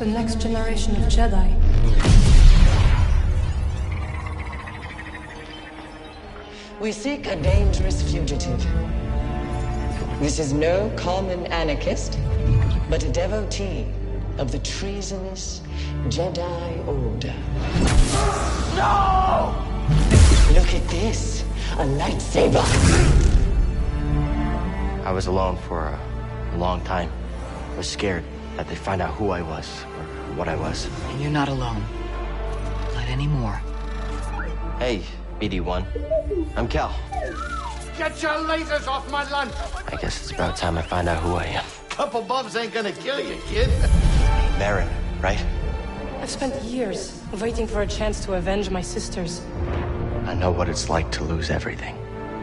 the next generation of Jedi. We seek a dangerous fugitive. This is no common anarchist, but a devotee of the treasonous Jedi Order. No! Look at this, a lightsaber. I was alone for a long time. I was scared that they'd find out who I was, or what I was. And you're not alone. Not anymore. Hey, BD1. I'm Cal. Get your lasers off my lunch! I guess it's about time I find out who I am. Couple bumps ain't gonna kill you, kid. Marin, right? I've spent years waiting for a chance to avenge my sisters. I know what it's like to lose everything.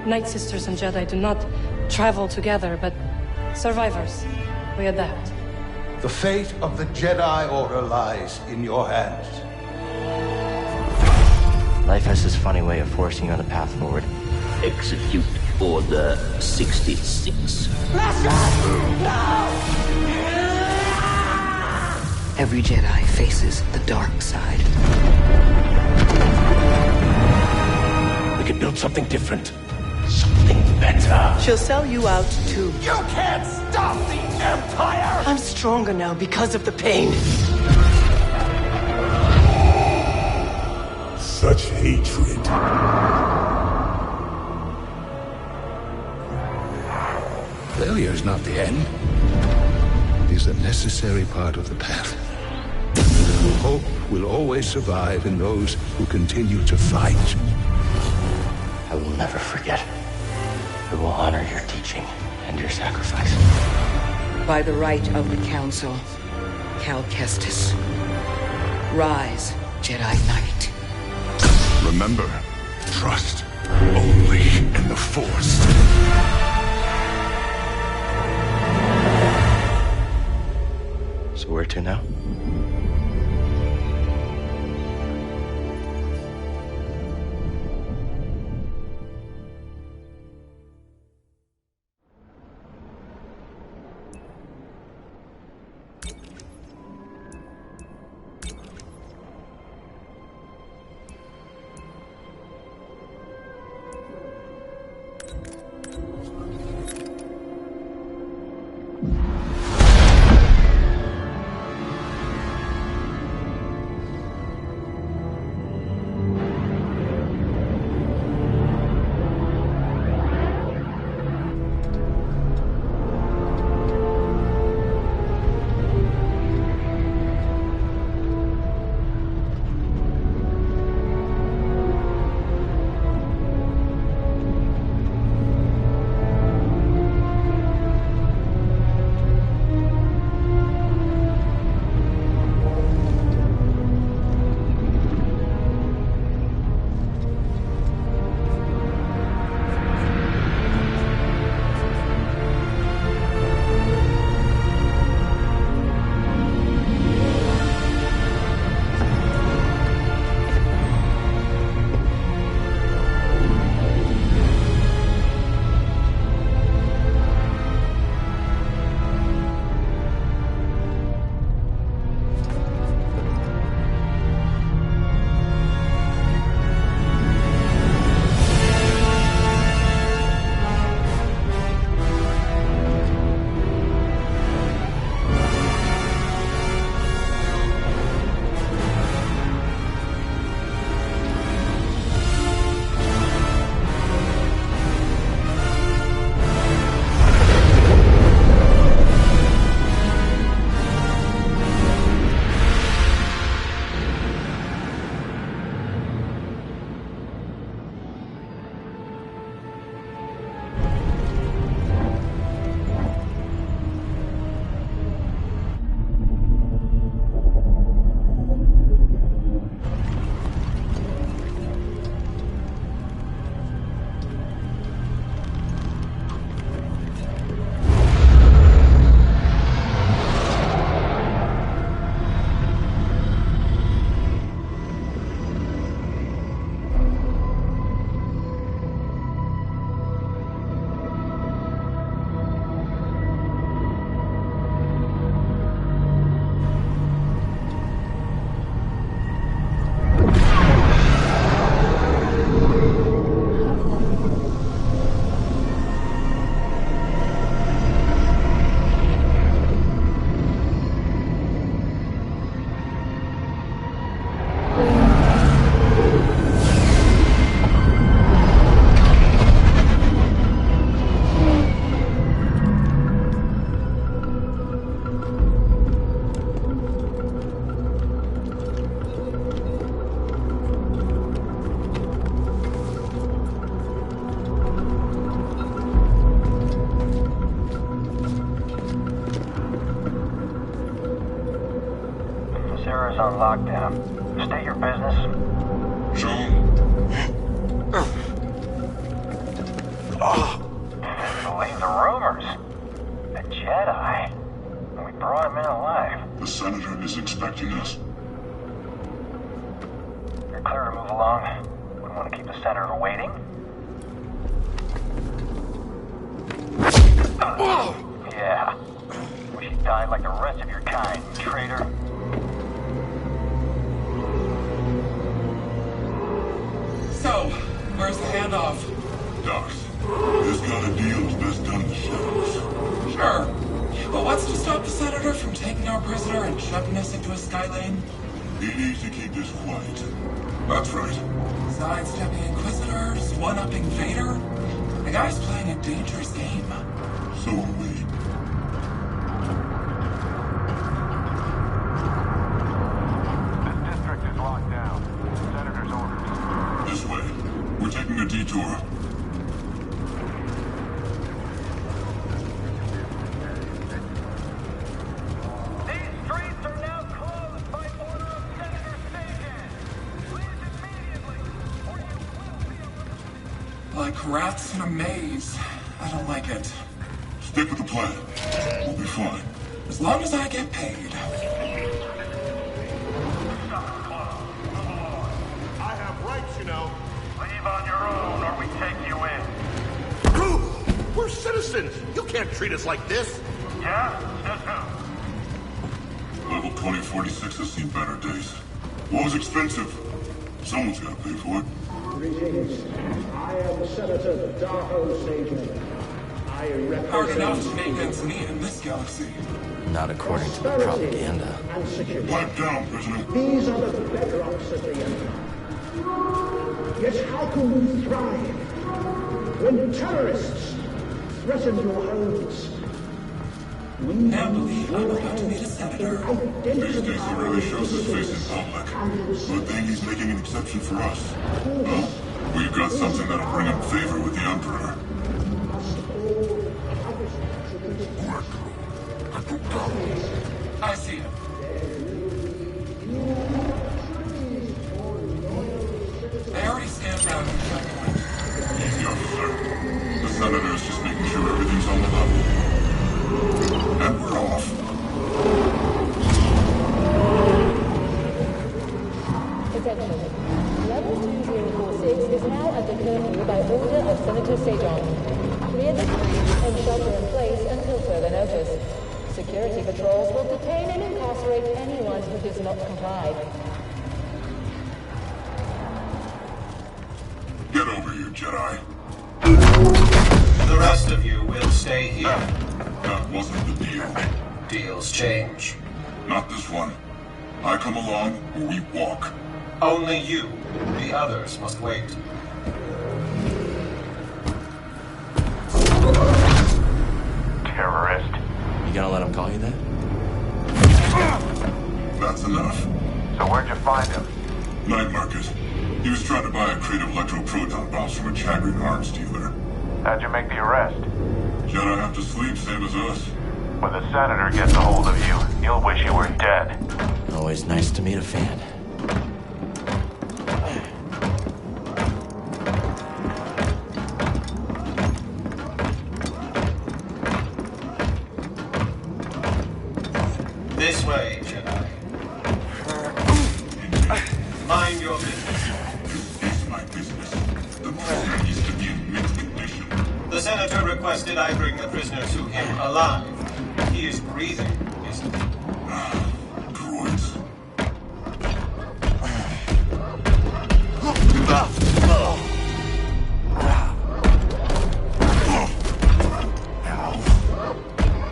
Night Sisters and Jedi do not travel together, but survivors. We adapt. The fate of the Jedi Order lies in your hands. Life has this funny way of forcing you on the path forward. Execute Order 66. Every Jedi faces the dark side. We could build something different. Something better. She'll sell you out too. You can't stop the Empire! I'm stronger now because of the pain. Such hatred. Failure is not the end. It is a necessary part of the path. Hope will always survive in those who continue to fight. I will never forget. I will honor your teaching and your sacrifice. By the right of the Council, Cal Kestis. Rise, Jedi Knight. Remember, trust only in the Force. So where to now? on lockdown. State your business. Show 'em. Believe the rumors. A Jedi. We brought him in alive. The Senator is expecting us. You're clear to move along. Wouldn't want to keep the Senator waiting. Yeah. Wish you died like the rest of your kind, traitor. So, where's the handoff? Docs, this kind of deal is best done in the shadows. Sure. But what's to stop the Senator from taking our prisoner and shoving us into a skylane? He needs to keep this quiet. That's right. Sidestepping Inquisitors, one-upping Vader? The guy's playing a dangerous game. So are we. This district is locked down. Senator's orders. This way. We're taking a detour. These streets are now closed by order of Senator Sagan. Leave immediately, or you will be arrested. Like rats in a maze. I don't like it. Stick with the plan. We'll be fine. As long as I get paid. I have rights, you know. Leave on your own, or we take you in. We're citizens. You can't treat us like this. Yeah? Says who? Level 2046 has seen better days. War's expensive. Someone's got to pay for it. Greetings. I am Senator Darho Sagan. I Hard enough to represent make ends meet in this galaxy. Not according to the prosperity propaganda. and security. Pipe down, prisoner. These are the bedrocks of the Empire. Yet how can we thrive when terrorists threaten your homes? We Can't believe I'm about to meet a senator. These days he rarely shows his face in public. Good thing he's making an exception for us. Well, we've got something that'll bring him favor with the Emperor. I see him. I already scanned around the checkpoint. Easy, officer. The Senator is just making sure everything's on the level. And we're off. Attention. Level 2046 is now under curfew by order of Senator Sajon. Clear the streets and shelter in place until further notice. Security patrols will detain and incarcerate anyone who does not comply. Get over here, Jedi. The rest of you will stay here. That wasn't the deal. Deals change. Not this one. I come along or we walk. Only you. The others must wait. Terrorist. You gonna let him call you that? That's enough. So where'd you find him? Night market. He was trying to buy a crate of electroproton bombs from a Chagrin arms dealer. How'd you make the arrest? Jedi have to sleep, same as us. When the Senator gets a hold of you, he'll wish you were dead. Always nice to meet a fan. This way, Jedi. Mind your business. This is my business. The prisoner needs to be in mint condition. The Senator requested I bring the prisoner to him alive. He is breathing, isn't he? Droids.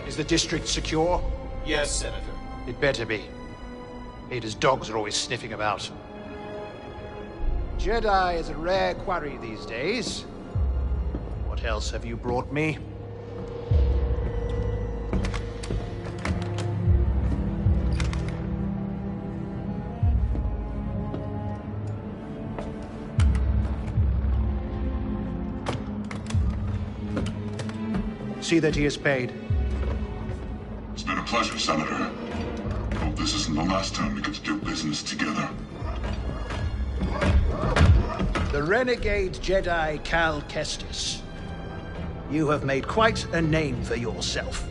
Is the district secure? Yes, Senator. It better be. Vader's dogs are always sniffing about. Jedi is a rare quarry these days. What else have you brought me? See that he is paid. It's been a pleasure, Senator. Hope this is wasn't the last time we get to do business together. The renegade Jedi Cal Kestis. You have made quite a name for yourself.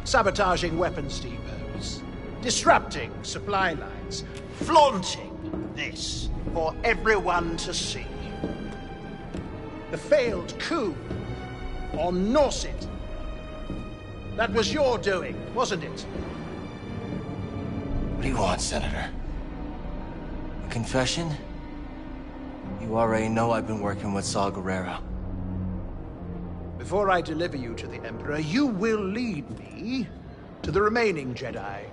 Sabotaging weapons depots, disrupting supply lines, flaunting this for everyone to see. The failed coup on Norset. That was your doing, wasn't it? What do you want, Senator? A confession? You already know I've been working with Saw Gerrera. Before I deliver you to the Emperor, you will lead me to the remaining Jedi.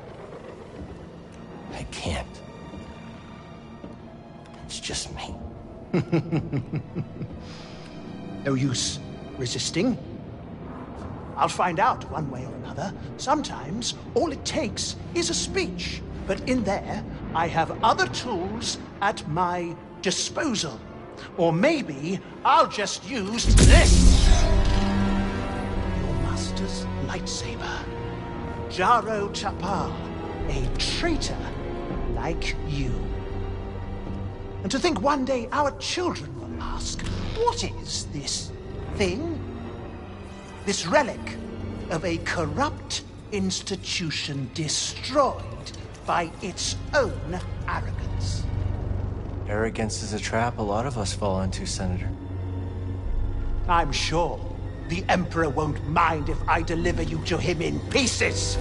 I can't. It's just me. No use resisting. I'll find out one way or another. Sometimes all it takes is a speech. But in there, I have other tools at my disposal. Or maybe I'll just use this. Your master's lightsaber. Jaro Tapal, a traitor like you. And to think one day our children will ask, what is this thing? This relic of a corrupt institution destroyed by its own arrogance. Arrogance is a trap a lot of us fall into, Senator. I'm sure the Emperor won't mind if I deliver you to him in pieces.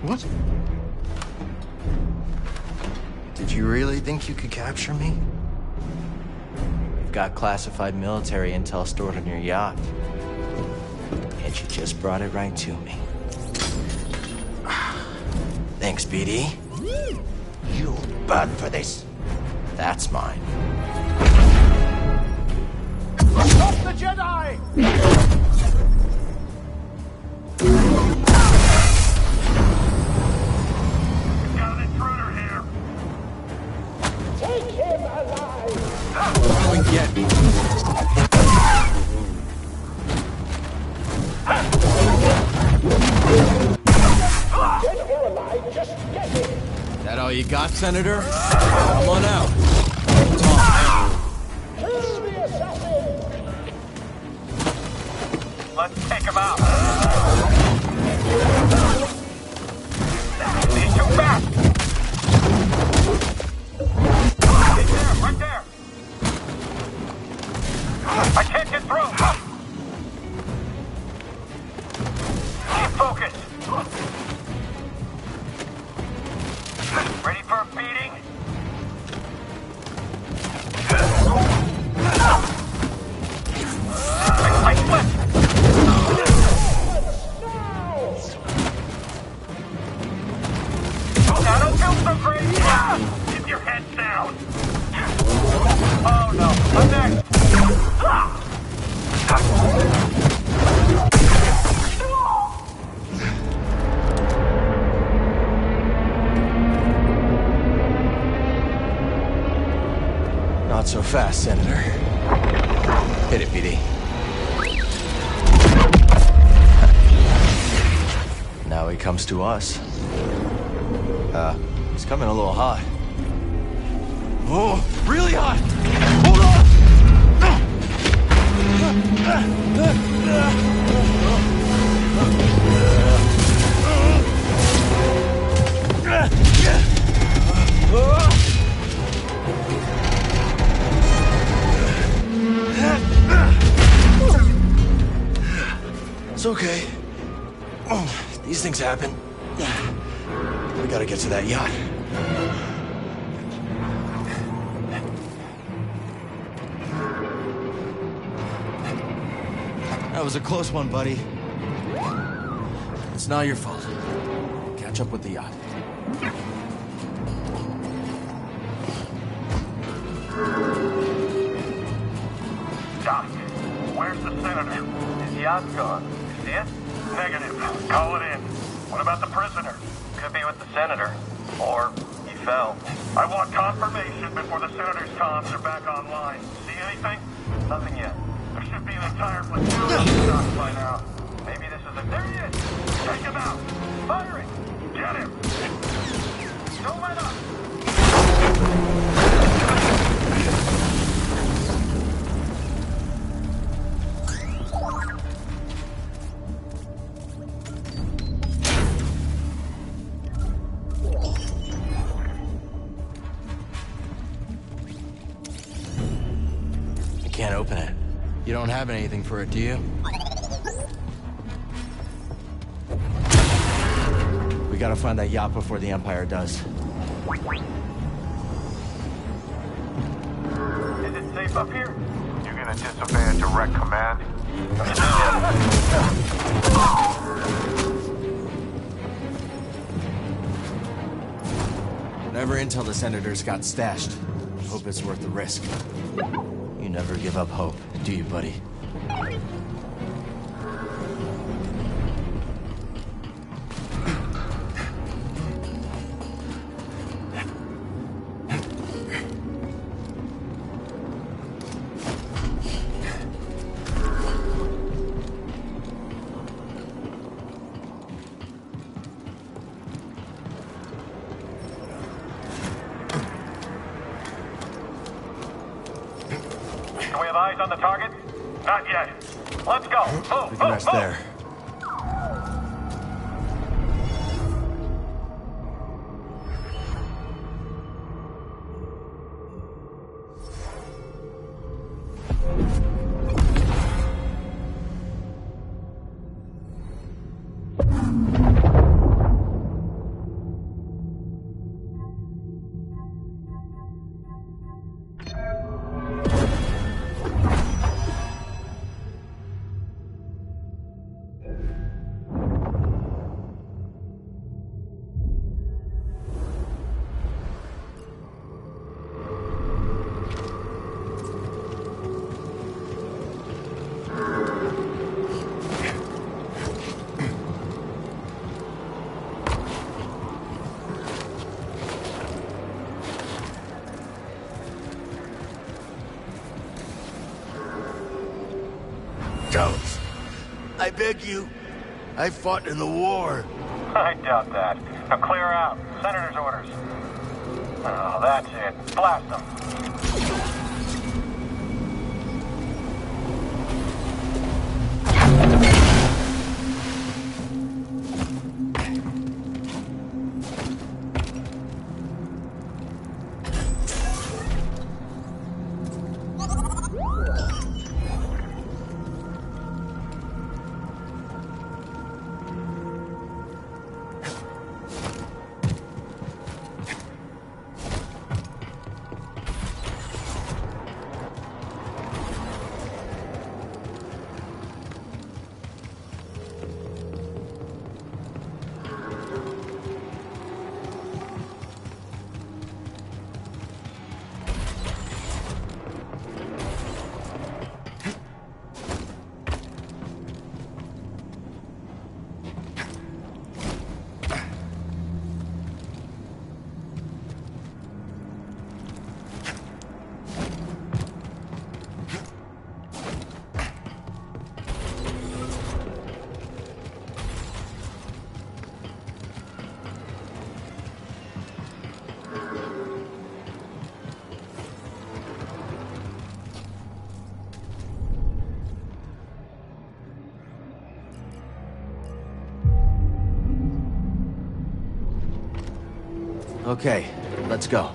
What? Did you really think you could capture me? You've got classified military intel stored on your yacht. And you just brought it right to me. Thanks, BD. You'll burn for this. That's mine. Stop the Jedi! Got an intruder here. Take him alive! Come and get me. Dead or alive, just get him! That all you got, Senator? Come on out. Talk. Kill the assassin! Let's take him out. He's too fast. He's there, right there. I can't get through. Keep focused. Ready for a beating? I slipped. Now don't feel so great. Keep your head down. Oh no, I'm next. Not so fast, Senator. Hit it, BD. Now he comes to us. He's coming a little hot. Oh, really hot! Hold It's okay. These things happen. We gotta get to that yacht. That was a close one, buddy. It's not your fault. Catch up with the yacht. Doc, where's the senator? His yacht's gone. You see it? Negative. Call it in. What about the prisoner? Could be with the senator. Or he fell. I want confirmation before the senator's comms are back online. See anything? Nothing yet. There should be an entire platoon on the dock by now. Maybe this is Captain. There he is. Take him out. Fire it. Get him. Don't let up. I can't open it. You don't have anything for it, do you? We gotta find that yacht before the Empire does. Is it safe up here? You gonna disobey a direct command? Whatever intel the Senators got stashed, hope it's worth the risk. You never give up hope, do you, buddy? Do we have eyes on the target? Not yet. Let's go. Move, We can move, rest move. there. Don't. I beg you. I fought in the war. I doubt that. Now clear out. Senator's orders. Oh, that's it. Blast them. Okay, let's go.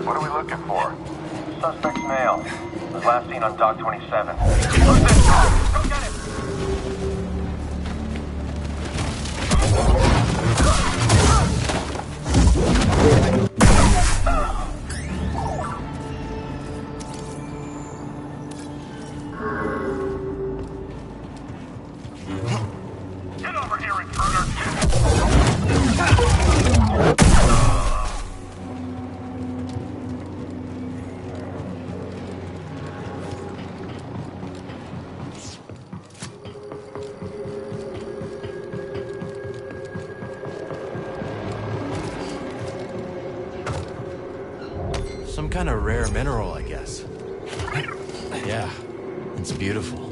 What are we looking for? Suspect's male. Was last seen on Dock 27. Who's this? Go get him! Get over here, intruder! Some kind of rare mineral, I guess. Yeah, it's beautiful.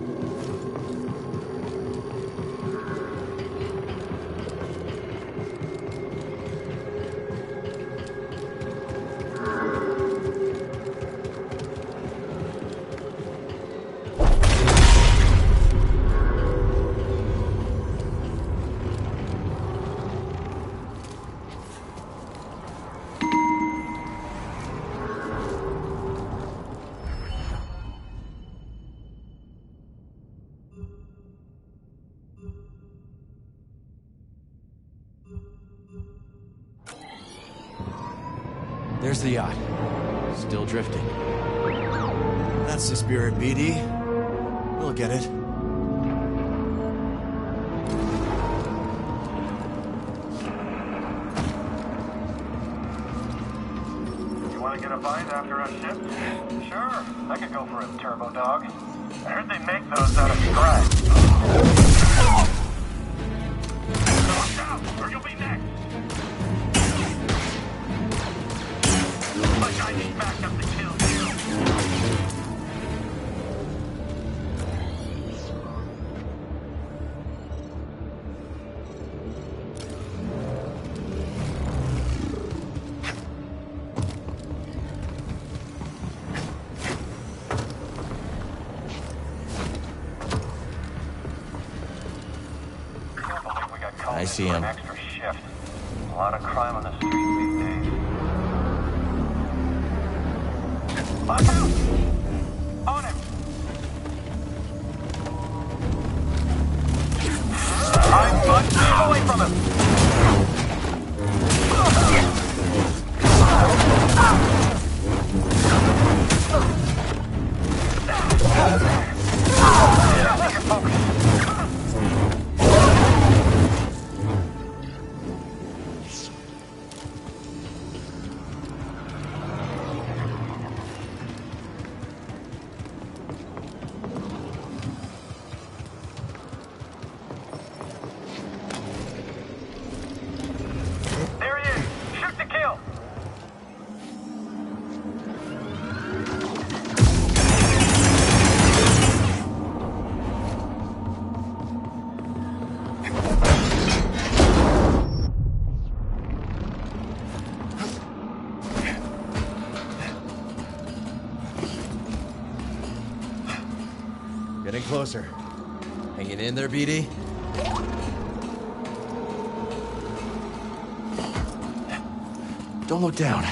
There's the yacht. Still drifting. That's the spirit, BD. We'll get it. You want to get a bite after a ship? Sure, I could go for a turbo dog. I heard they make those out of scratch. Watch out, or you'll be next. Like I need backup to kill you. Can't believe we got called I see in for him. an extra shift. A lot of crime on the streets these days. Watch out! On him! I'm bud. Get away from him! Make it focus. There he is! Shoot to kill! Getting closer. Hanging in there, BD? Don't look down.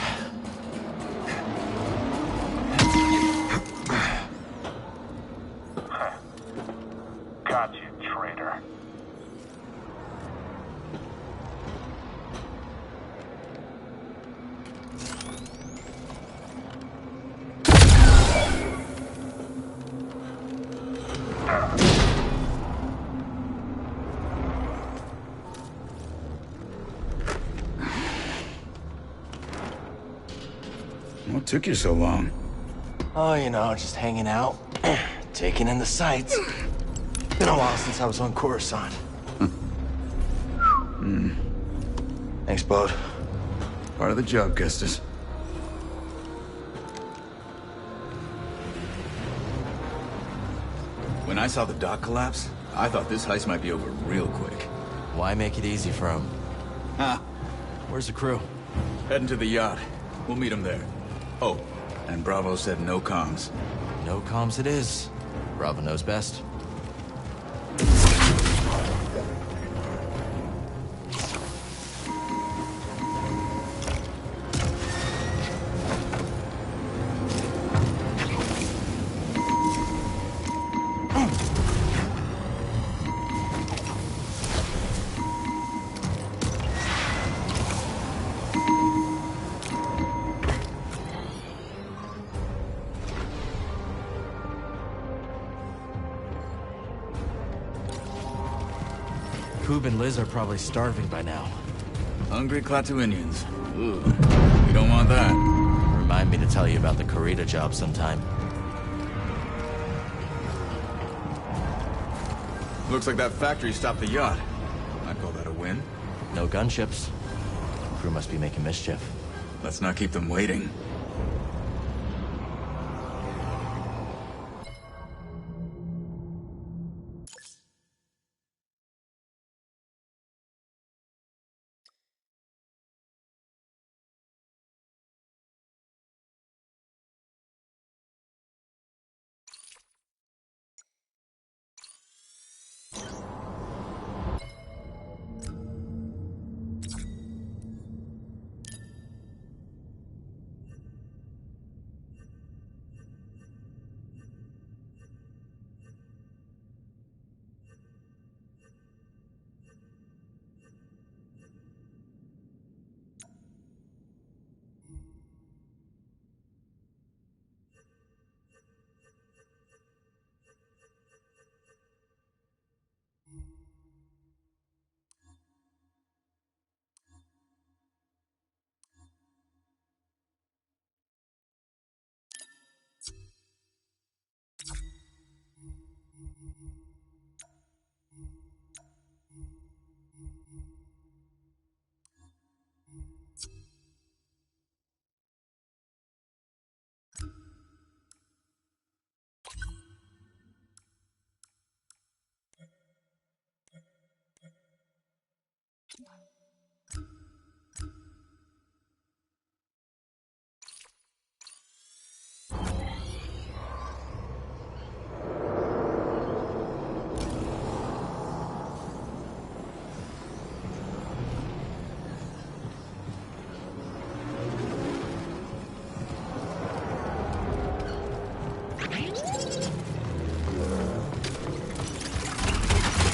Got you, traitor. What took you so long? Oh, you know, just hanging out. Taking in the sights. Been a while since I was on Coruscant. Thanks, Bode. Part of the job, Kestis. When I saw the dock collapse, I thought this heist might be over real quick. Why make it easy for him? Ha! Where's the crew? Heading to the yacht. We'll meet him there. Oh, and Bravo said no comms. No comms it is. Bravo knows best. Coob and Liz are probably starving by now. Hungry Clatuinians. Ooh, we don't want that. Remind me to tell you about the Corrida job sometime. Looks like that factory stopped the yacht. I'd call that a win. No gunships. Crew must be making mischief. Let's not keep them waiting.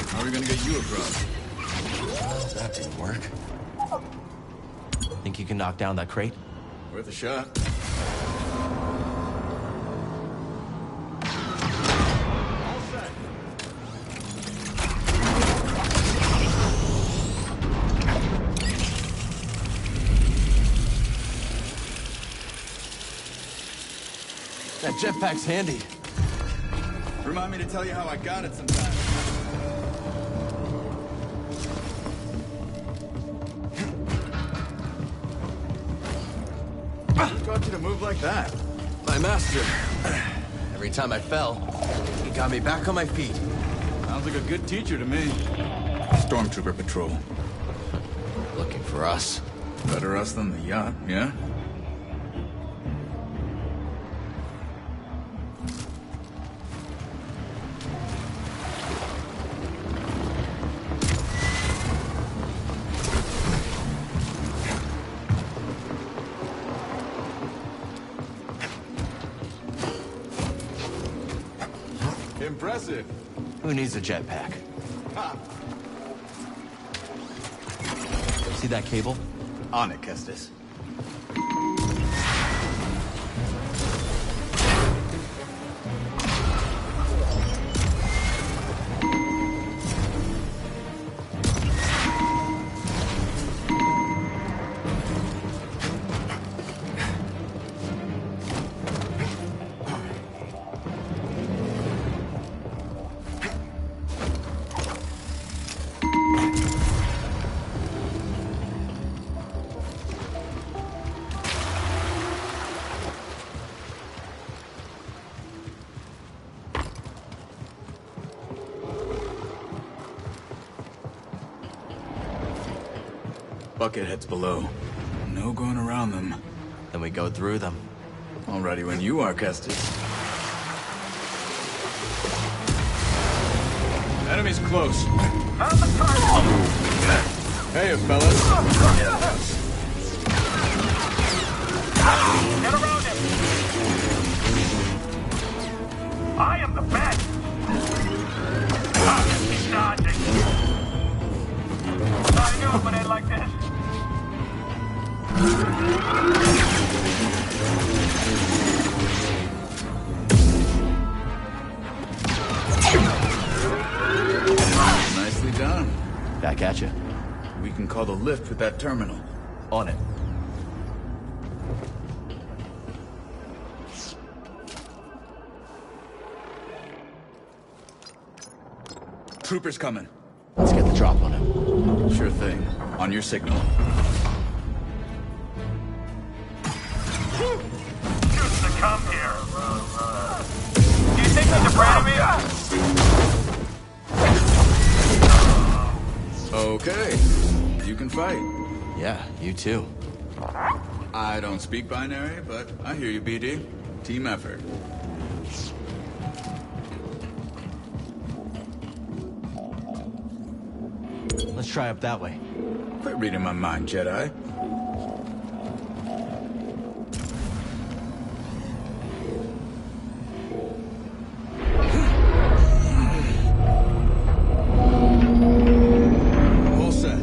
How are we gonna get you across? That didn't work. Think you can knock down that crate? Worth a shot. That jetpack's handy. Remind me to tell you how I got it sometime. Who taught you to move like that? My master. Every time I fell, he got me back on my feet. Sounds like a good teacher to me. Stormtrooper patrol. Looking for us. Better us than the yacht, yeah? Impressive. Who needs a jetpack? See that cable? On it, Kestis. Bucketheads below. No going around them. Then we go through them. Already when you are, Kestis. Enemy's close. Hey, fellas. Get around him! I am the best! He's dodging. I knew it would end like this. Nicely done. Back at you. We can call the lift with that terminal. On it. Trooper's coming. Let's get the drop on him. Sure thing. On your signal. Used to come here. Do you think he's afraid of me? Okay. You can fight. Yeah, you too. I don't speak binary, but I hear you, BD. Team effort. Let's try up that way. Quit reading my mind, Jedi. All set.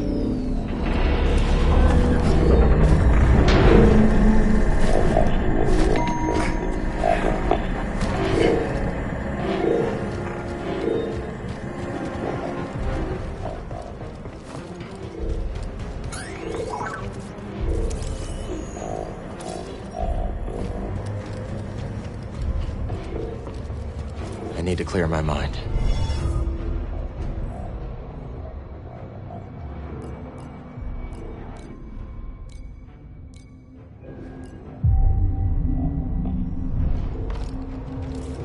I need to clear my mind.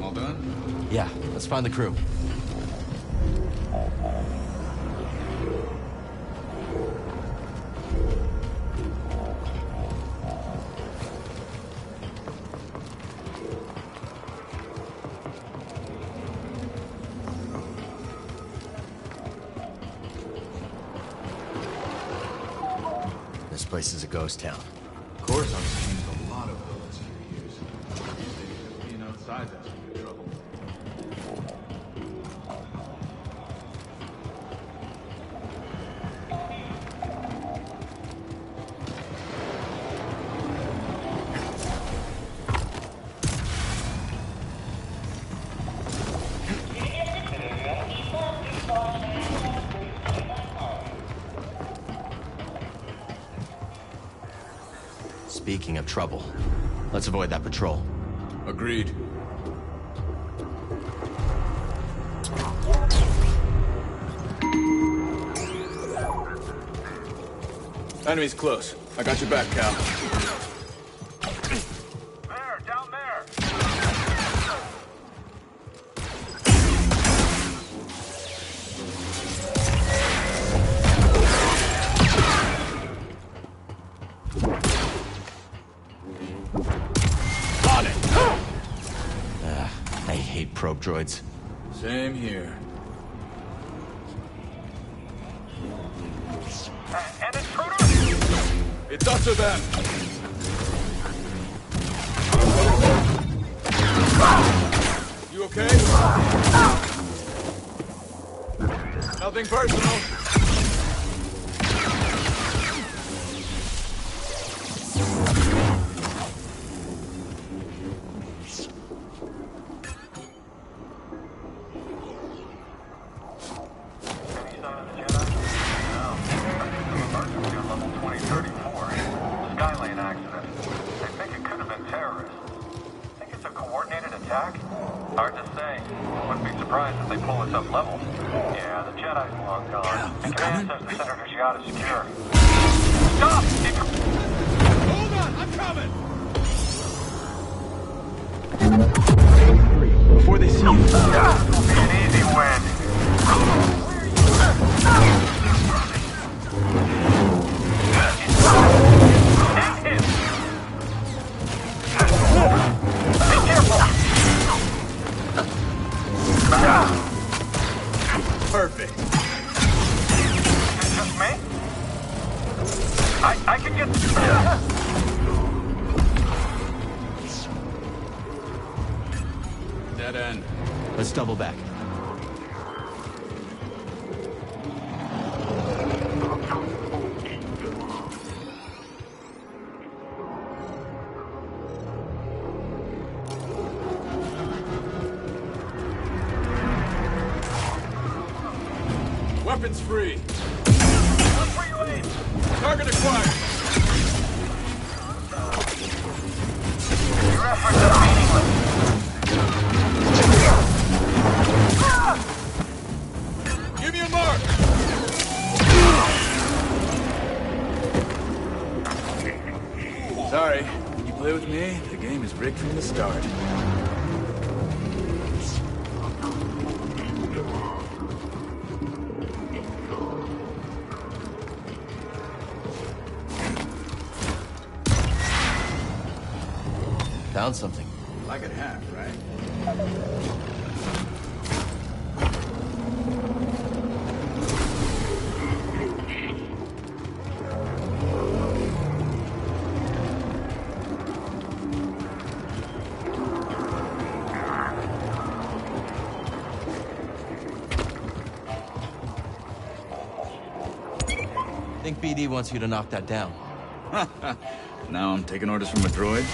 All done? Yeah, let's find the crew. This place is a ghost town. Of course, I've seen a lot of bullets for years. Just being outside, that's when you're trouble. Speaking of trouble, let's avoid that patrol. Agreed. Enemy's close. I got your back, Cal. There, down there. On it! I hate probe droids. Same here. An intruder? It's us or them. You okay? Nothing personal. Hard to say. Wouldn't be surprised if they pull us up levels. Yeah, the Jedi's long gone. And Command says the Senator's yacht is secure. Stop! Hold on, I'm coming! Before they see you. This will be an easy win. Be careful! Perfect. It's just me? I can get... Dead end. Let's double back. Weapons free. Target acquired! Your efforts are meaningless. Give me a mark! Sorry, when you play with me, the game is rigged from the start. Found something. Like it half, right? I think BD wants you to knock that down. Now I'm taking orders from a droid?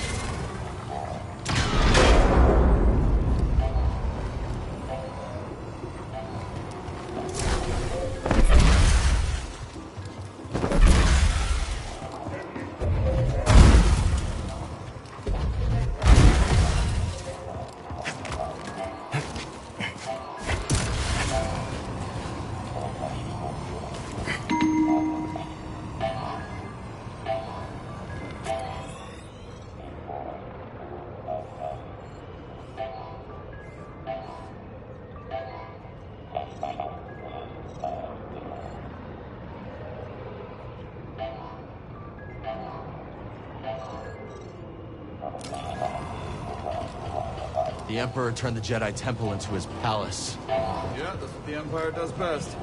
The Emperor turned the Jedi Temple into his palace. Yeah, that's what the Empire does best.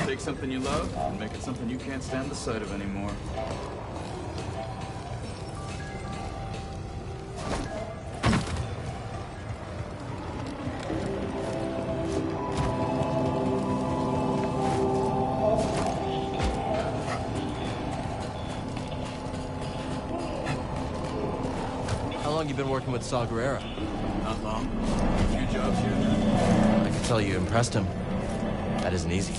Take something you love and make it something you can't stand the sight of anymore. How long you been working with Saw Gerrera? Not long. A few jobs here and there. I can tell you impressed him. That isn't easy.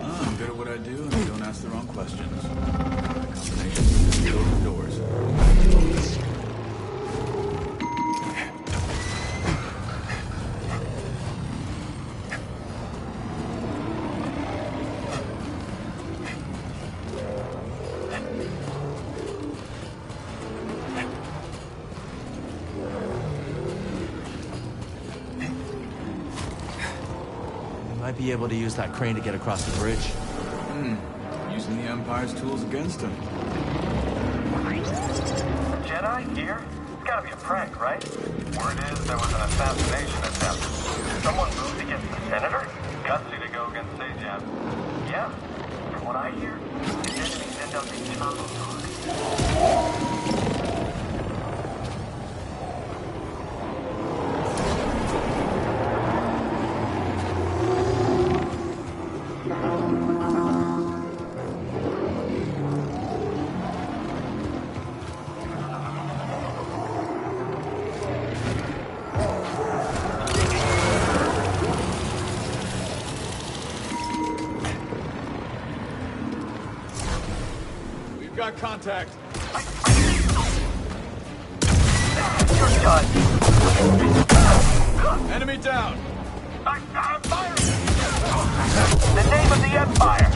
I'm good at what I do, and I don't ask the wrong questions. Combination of doors. Might be able to use that crane to get across the bridge. Using the Empire's tools against him. Jedi here? It's gotta be a prank, right? Word is there was an assassination attempt. Someone moved against the senator? Gutsy to go against Sajab. Yeah, from what I hear, his enemies end up being Charles. Got contact. You're done. Enemy down. I'm firing. The name of the Empire.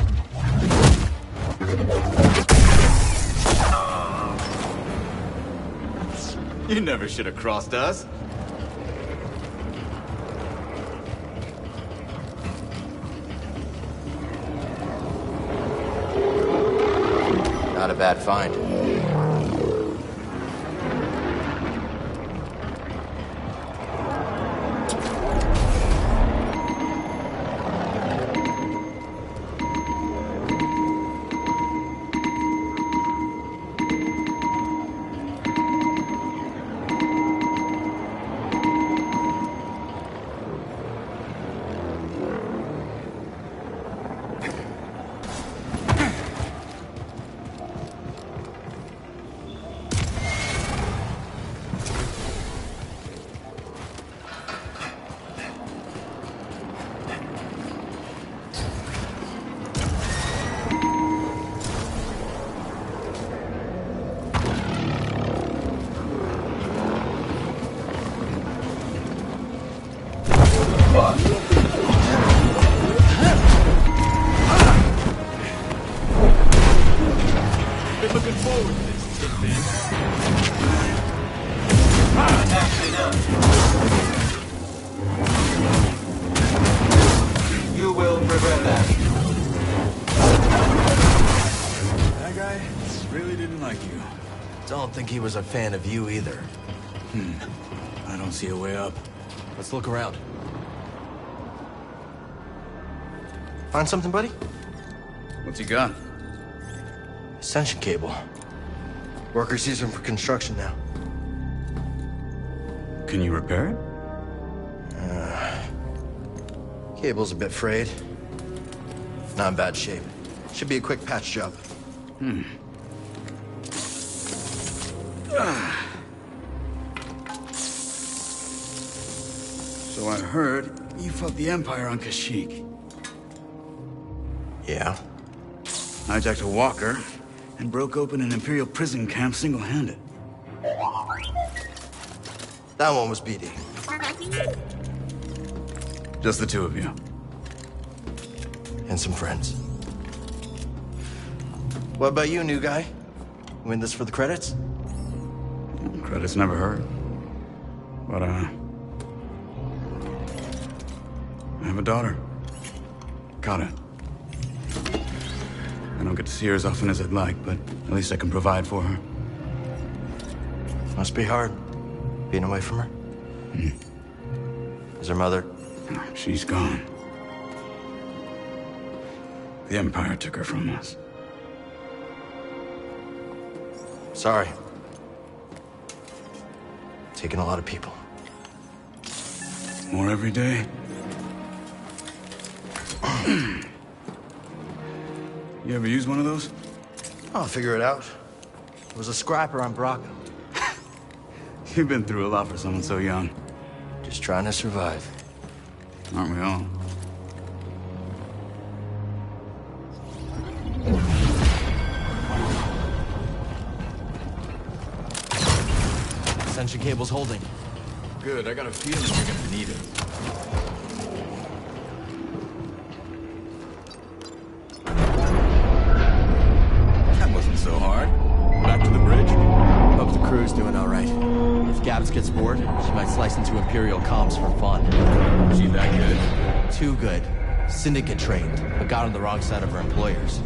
You never should have crossed us. Not a bad find. looking forward to this, tidbit. Actually, no. You will regret that. That guy really didn't like you. Don't think he was a fan of you either. I don't see a way up. Let's look around. Find something, buddy? What's he got? Ascension cable. Workers use them for construction now. Can you repair it? Cable's a bit frayed. Not in bad shape. Should be a quick patch job. So I heard you fought the Empire on Kashyyyk. Yeah? Hijacked a walker and broke open an Imperial prison camp single-handed. That one was BD. Just the two of you. And some friends. What about you, new guy? Win this for the credits? Credits never hurt. But, I have a daughter. Kata. I don't get to see her as often as I'd like, but at least I can provide for her. Must be hard, being away from her. Is her mother? She's gone. The Empire took her from us. Sorry. Taking a lot of people. More every day? You ever use one of those? I'll figure it out. It was a scrapper on Bracco. You've been through a lot for someone so young. Just trying to survive. Aren't we all? Ascension cable's holding. Good, I got a feeling you're gonna need it. That wasn't so hard. Back to the bridge? Hope the crew's doing all right. If Gabs gets bored, she might slice into Imperial comms for fun. She that good? Too good. Syndicate trained, but got on the wrong side of her employers.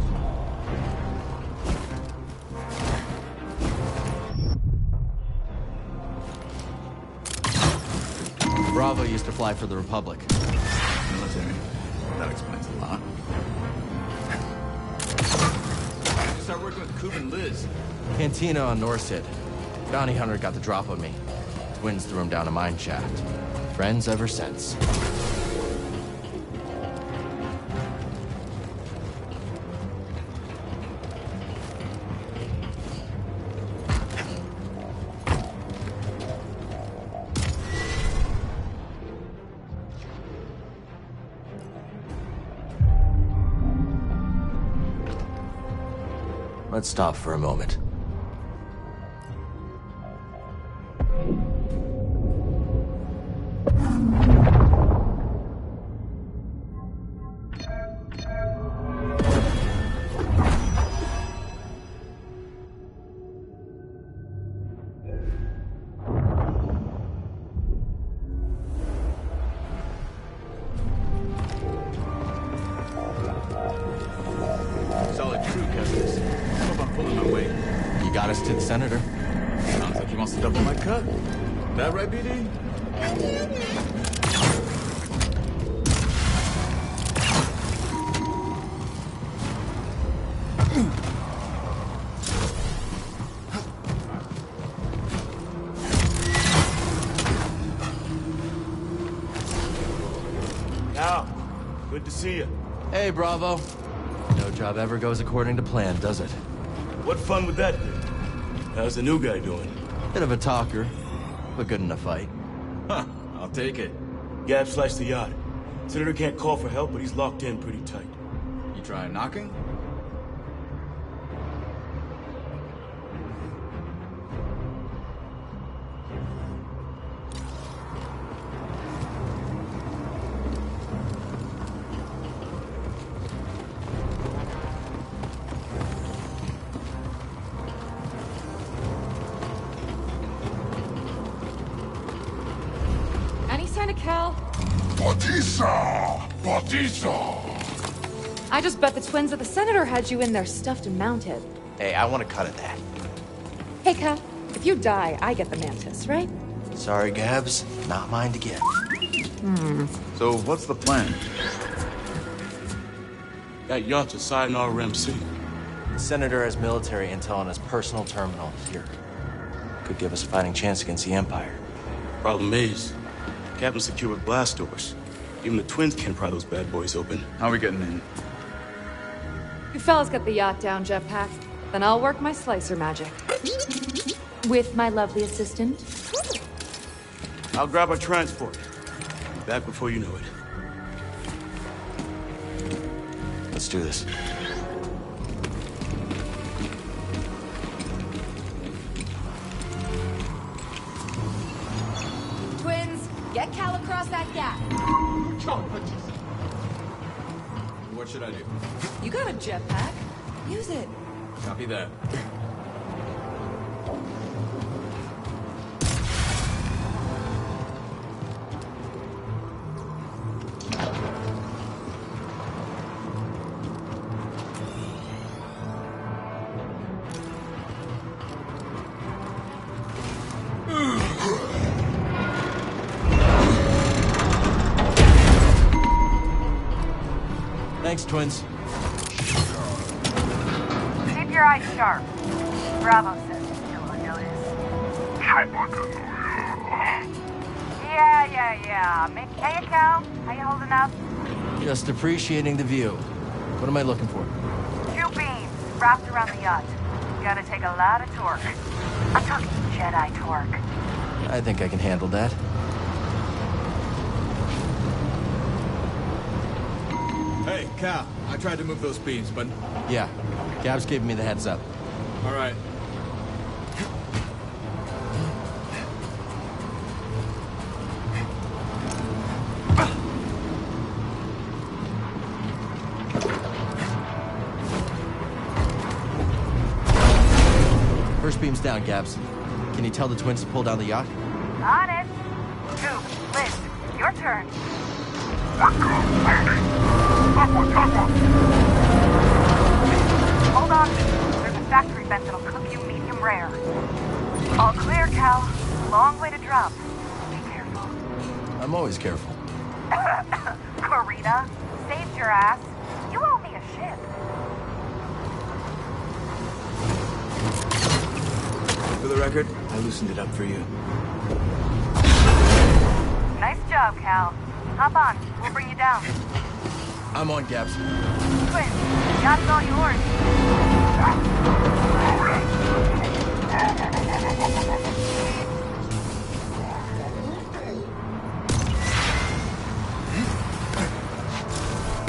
Bravo used to fly for the Republic. Military. That explains a lot. Start working with Coop and Liz. Cantina on Norset. Bounty Hunter got the drop on me. Twins threw him down a mine shaft. Friends ever since. Let's stop for a moment. Solid crew, Kestis. Hope I'm pulling my weight. You got us to the Senator. Sounds like he wants to double my cut. That right, BD? Now, good to see you. Hey, Bravo. No job ever goes according to plan, does it? What fun would that be? How's the new guy doing? Bit of a talker, but good in a fight. Huh, I'll take it. Gab sliced the yacht. Senator can't call for help, but he's locked in pretty tight. You try knocking? Batisa! Batisa! I just bet the twins of the Senator had you in there stuffed and mounted. Hey, I want a cut of that. Hey, Cal, if you die, I get the mantis, right? Sorry, Gabs. Not mine to get. So what's the plan? That yacht's a side in RMC. The Senator has military intel on his personal terminal here. Could give us a fighting chance against the Empire. Problem is, Captain secured blast doors. Even the twins can't pry those bad boys open. How are we getting in? You fellas get the yacht down, Jetpack. Then I'll work my slicer magic. With my lovely assistant. I'll grab our transport. Be back before you know it. Let's do this. Twins, get Cal across that gap. What should I do? You got a jetpack. Use it. Copy that. Thanks, twins. Keep your eyes sharp. Bravo says it's still on notice. Yeah. Hey, Cal. How you holding up? Just appreciating the view. What am I looking for? 2 beams wrapped around the yacht. Gotta take a lot of torque. I'm talking Jedi torque. I think I can handle that. Hey, Cal. I tried to move those beams, but... Yeah. Gab's giving me the heads up. All right. First beam's down, Gabs. Can you tell the twins to pull down the yacht? On it. Scoop, Liz, your turn. Hold on. There's a factory vent that'll cook you medium rare. All clear, Cal. Long way to drop. Be careful. I'm always careful. Karina, saved your ass. You owe me a ship. For the record, I loosened it up for you. Nice job, Cal. Hop on. We'll bring you down. I'm on, Gabs. Twins, yacht's all yours.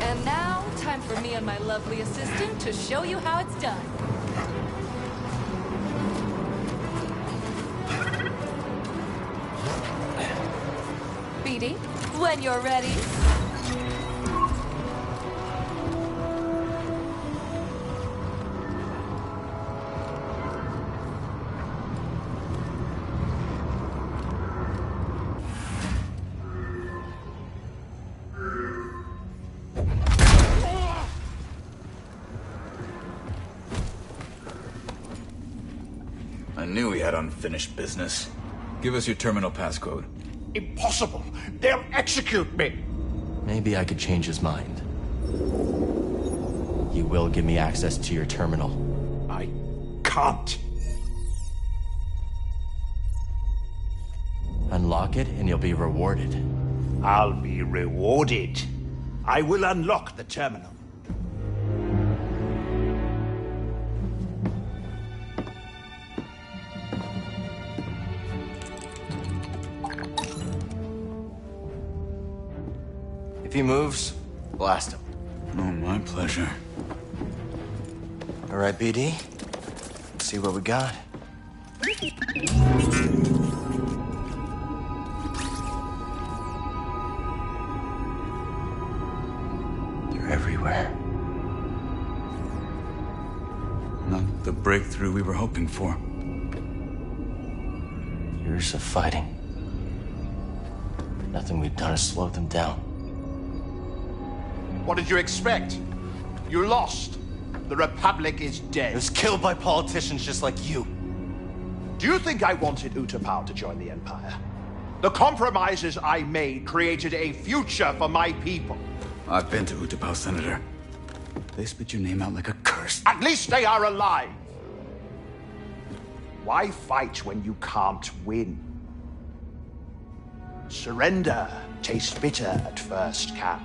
And now, time for me and my lovely assistant to show you how it's done. Beatty, when you're ready. I knew we had unfinished business. Give us your terminal passcode. Impossible! They'll execute me! Maybe I could change his mind. You will give me access to your terminal. I can't. Unlock it and you'll be rewarded. I'll be rewarded. I will unlock the terminal. If he moves, blast him. Oh, my pleasure. All right, BD. Let's see what we got. They're everywhere. Not the breakthrough we were hoping for. Years of fighting. Nothing we've done has slowed them down. What did you expect? You lost. The Republic is dead. It was killed by politicians just like you. Do you think I wanted Utapau to join the Empire? The compromises I made created a future for my people. I've been to Utapau, Senator. They spit your name out like a curse. At least they are alive. Why fight when you can't win? Surrender tastes bitter at first, Cal,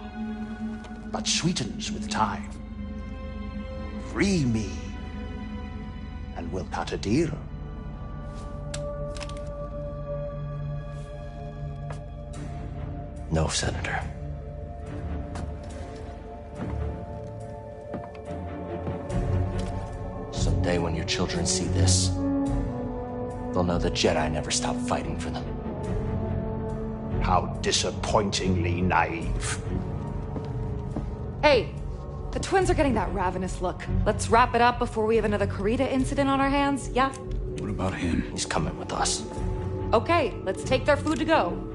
but sweetens with time. Free me, and we'll cut a deal. No, Senator. Someday when your children see this, they'll know the Jedi never stopped fighting for them. How disappointingly naive. Hey, the twins are getting that ravenous look. Let's wrap it up before we have another Karita incident on our hands, yeah? What about him? He's coming with us. Okay, let's take their food to go.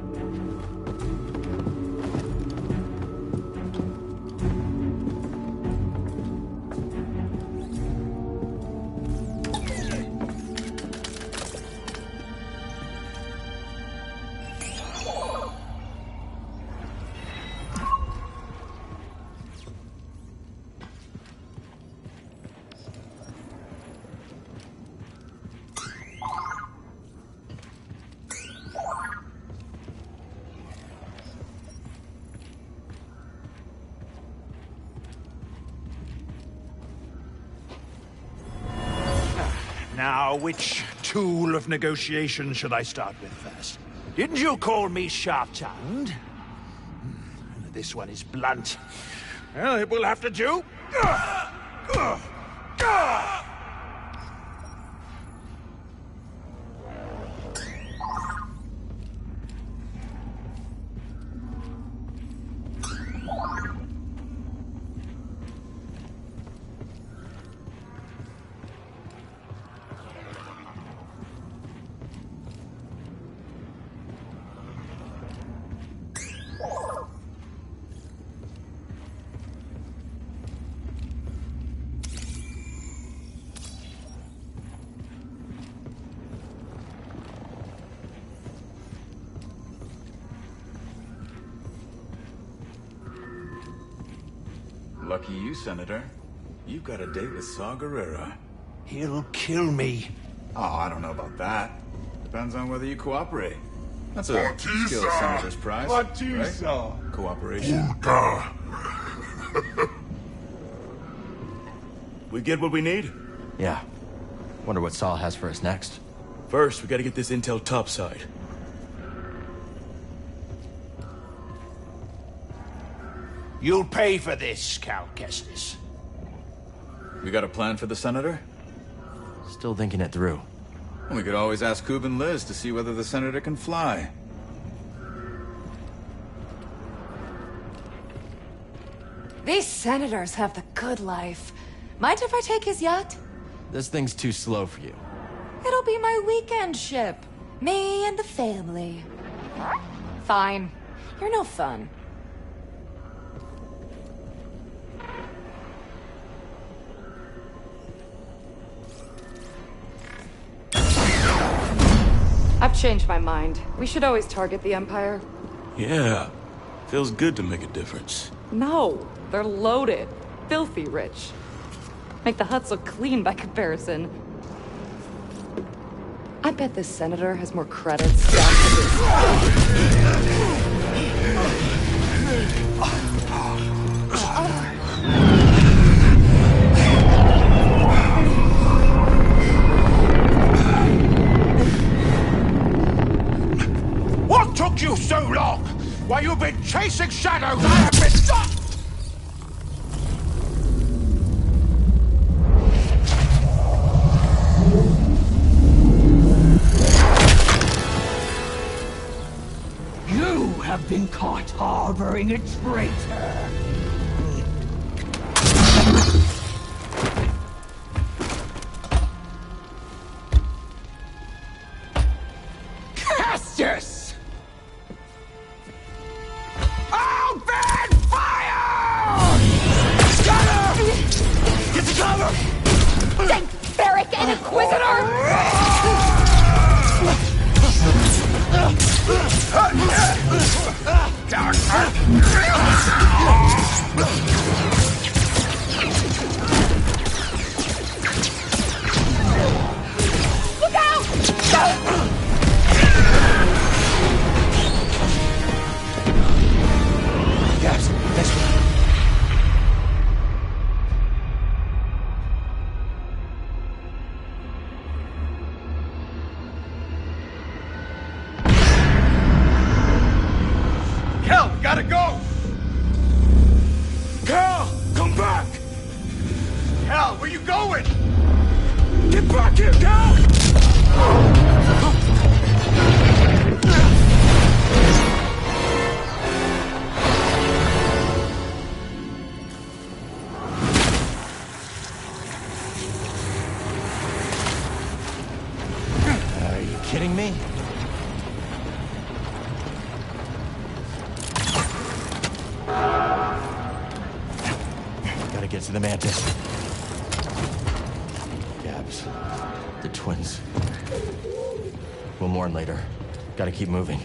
Now, which tool of negotiation should I start with first? Didn't you call me sharp-tongued? This one is blunt. Well, it will have to do. Lucky you, Senator. You've got a date with Saw Gerrera. He'll kill me. Oh, I don't know about that. Depends on whether you cooperate. That's a skill Senator's prize, right? Cooperation. We get what we need? Yeah. Wonder what Saul has for us next. First, we gotta get this intel topside. You'll pay for this, Cal Kestis. We got a plan for the Senator? Still thinking it through. We could always ask Coob and Liz to see whether the Senator can fly. These senators have the good life. Mind if I take his yacht? This thing's too slow for you. It'll be my weekend ship. Me and the family. Fine. You're no fun. I've changed my mind. We should always target the Empire. Yeah. Feels good to make a difference. No, they're loaded. Filthy rich. Make the huts look clean by comparison. I bet this senator has more credits down to this. What took you so long? While you've been chasing shadows, I have been stopped! You have been caught harboring a traitor. Castus! Open fire! An Inquisitor! Look out! Yes, this way. Cal, we gotta go! Cal, come back! Cal, where you going? Get back here, Cal! Are you kidding me? Gotta get to the Mantis. Gabs. The twins. We'll mourn later. Gotta keep moving.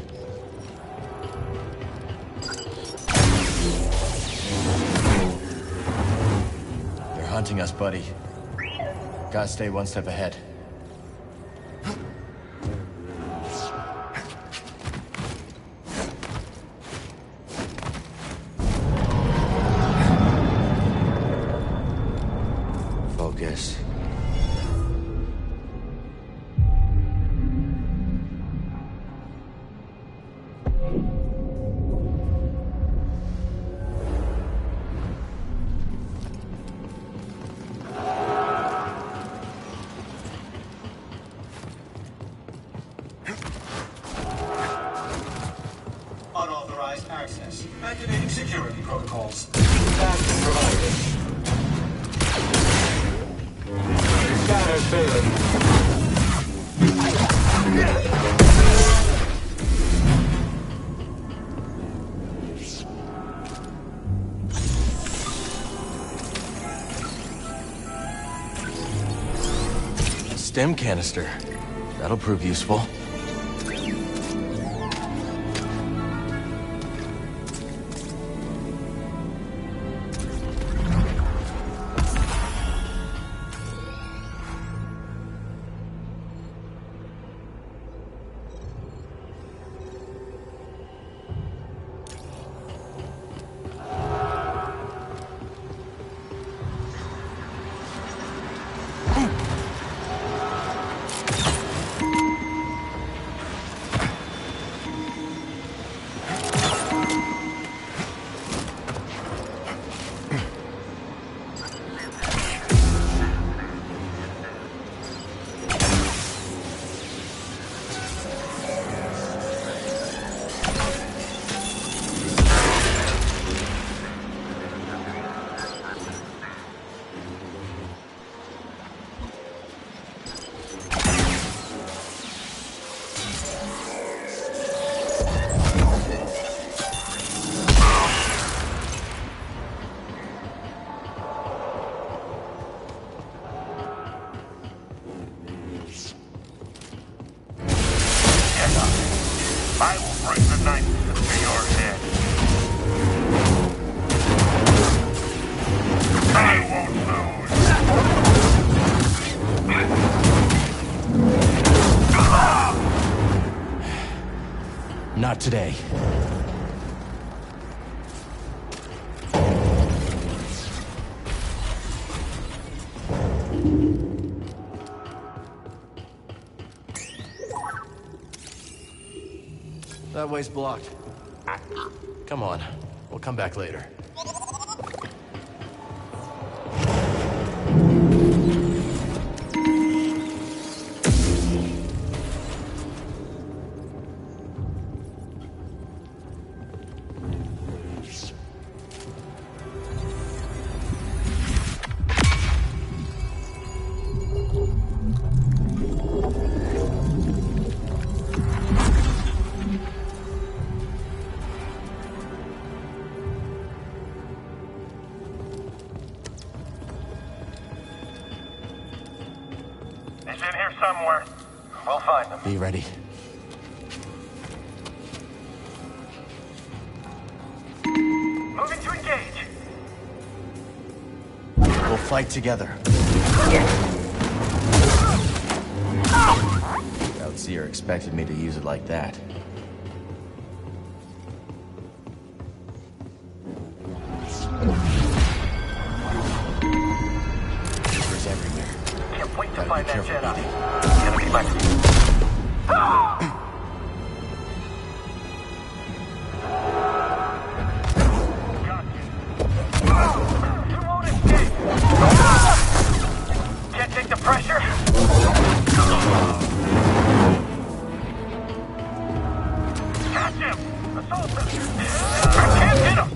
They're hunting us, buddy. Gotta stay one step ahead. Focus. Unauthorized access. Activating security protocols. Task provided. Scanner failing. Stem canister. That'll prove useful. I will bring the knife to your head. I won't lose. Not today. That way's blocked. Come on. We'll come back later. He's in here somewhere. We'll find him. Be ready. Moving to engage. We'll fight together. Outseer expected me to use it like that. Troopers everywhere. Can't wait to Gotta find be that careful, Jedi. BD. He's gonna be my... You won't escape. Can't take the pressure. Catch him! Assault him! I can't hit him!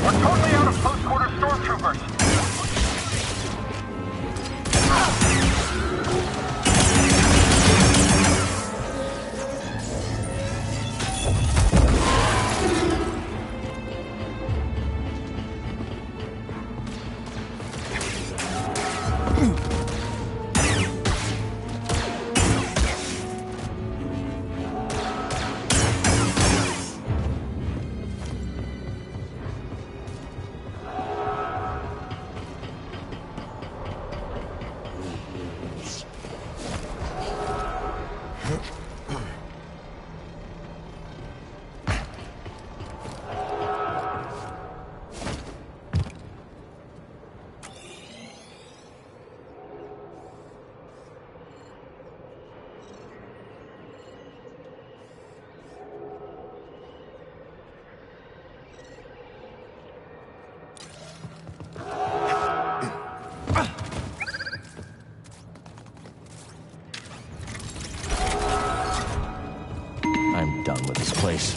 We're totally out of close-quarter stormtroopers. I'm done with this place.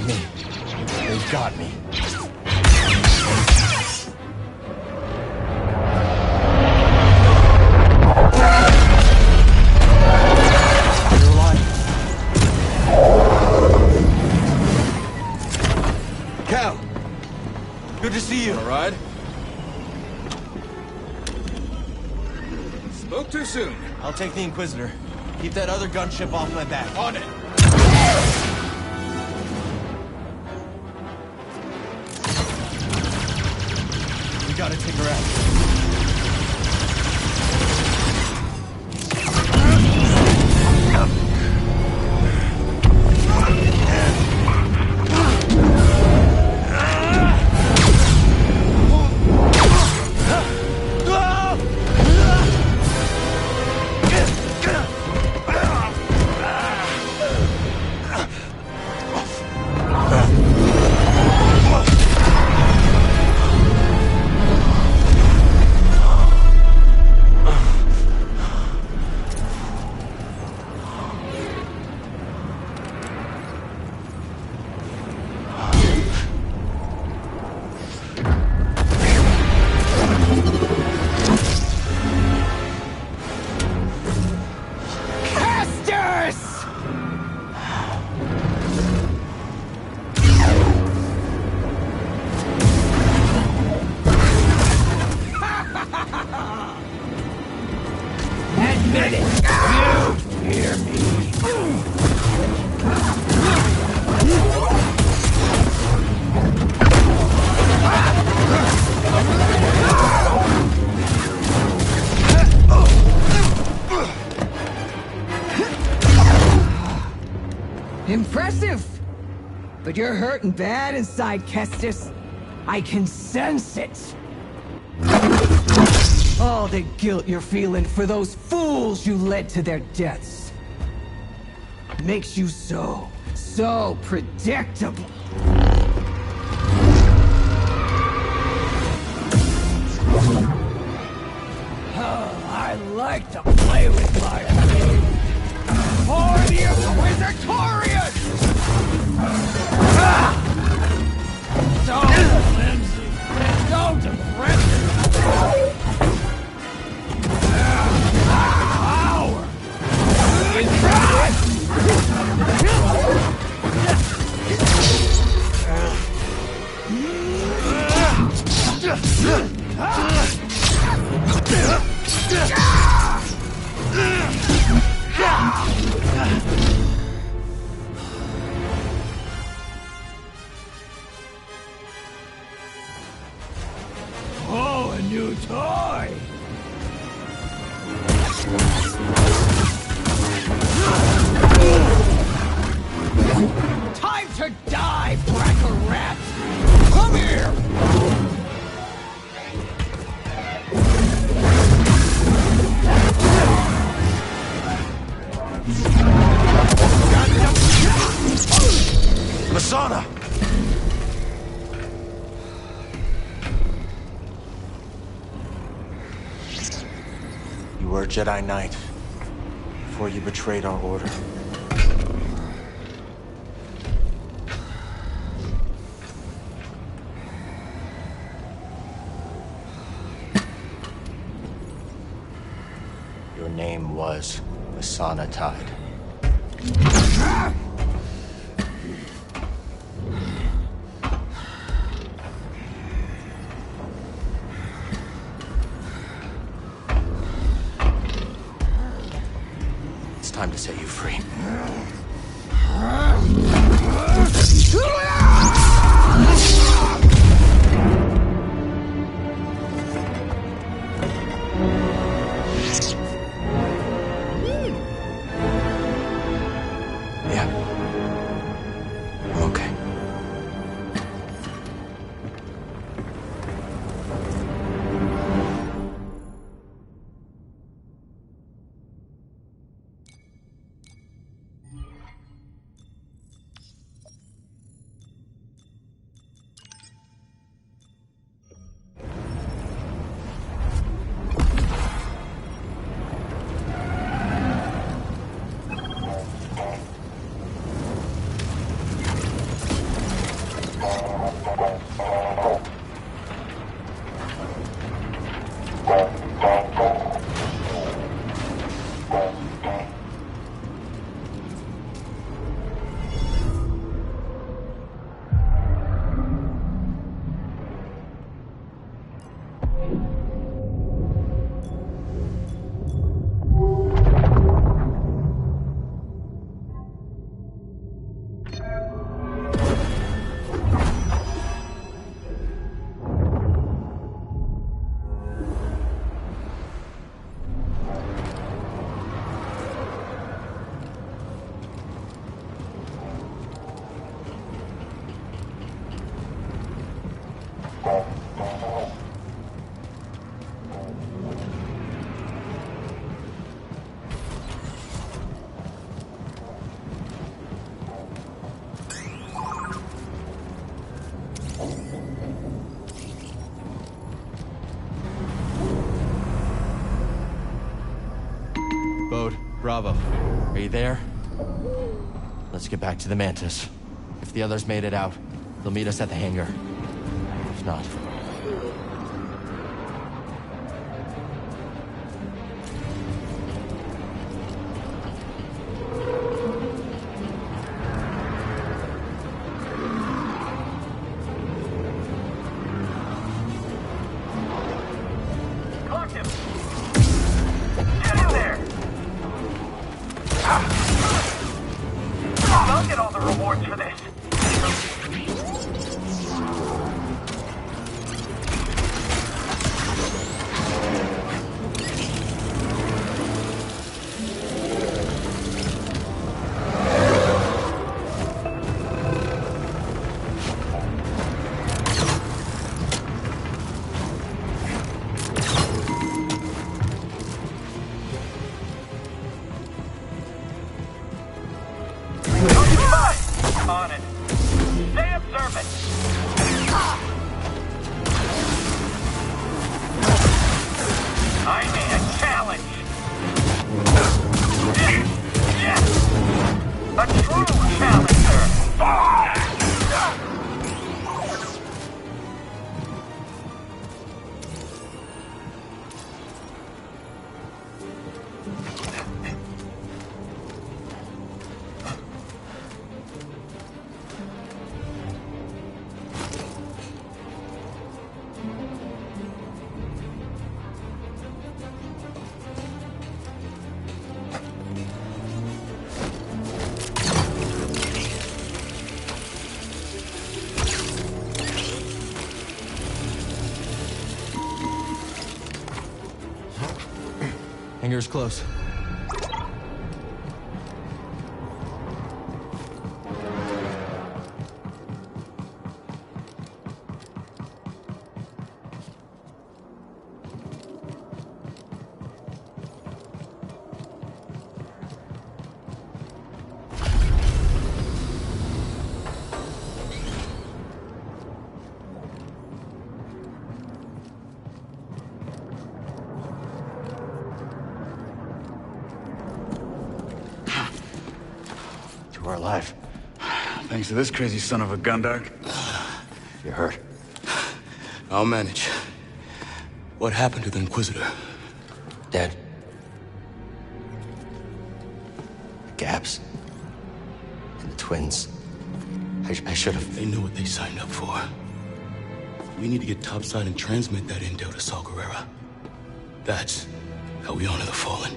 Me. They've got me. You're alive. Cal! Good to see you. All right? Spoke too soon. I'll take the Inquisitor. Keep that other gunship off my back. On it. Gotta take her out. impressive. But you're hurting bad inside, Kestis. I can sense it. All the guilt you're feeling for those fools you led to their deaths makes you so predictable. Oh, I like to play with my feet. For the Inquisitorius! Ah! So flimsy, so depressing. Power! Oh, a new toy! Time to die, Bracker Rat! Come here! Masana! You were a Jedi Knight before you betrayed our order. Your name was Masana Tide. It's time to set you free. Okay. Bravo. Are you there? Let's get back to the Mantis. If the others made it out, they'll meet us at the hangar. If not... I'll get all the rewards for this. Stay observant. I need a challenge. A true challenger. Hangar's close. We're alive. Thanks to this crazy son of a Gundark. You're hurt. I'll manage. What happened to the Inquisitor? Dead. The Gaps. And the twins. I should have... They knew what they signed up for. We need to get topside and transmit that intel to Saw Gerrera. That's how we honor the fallen.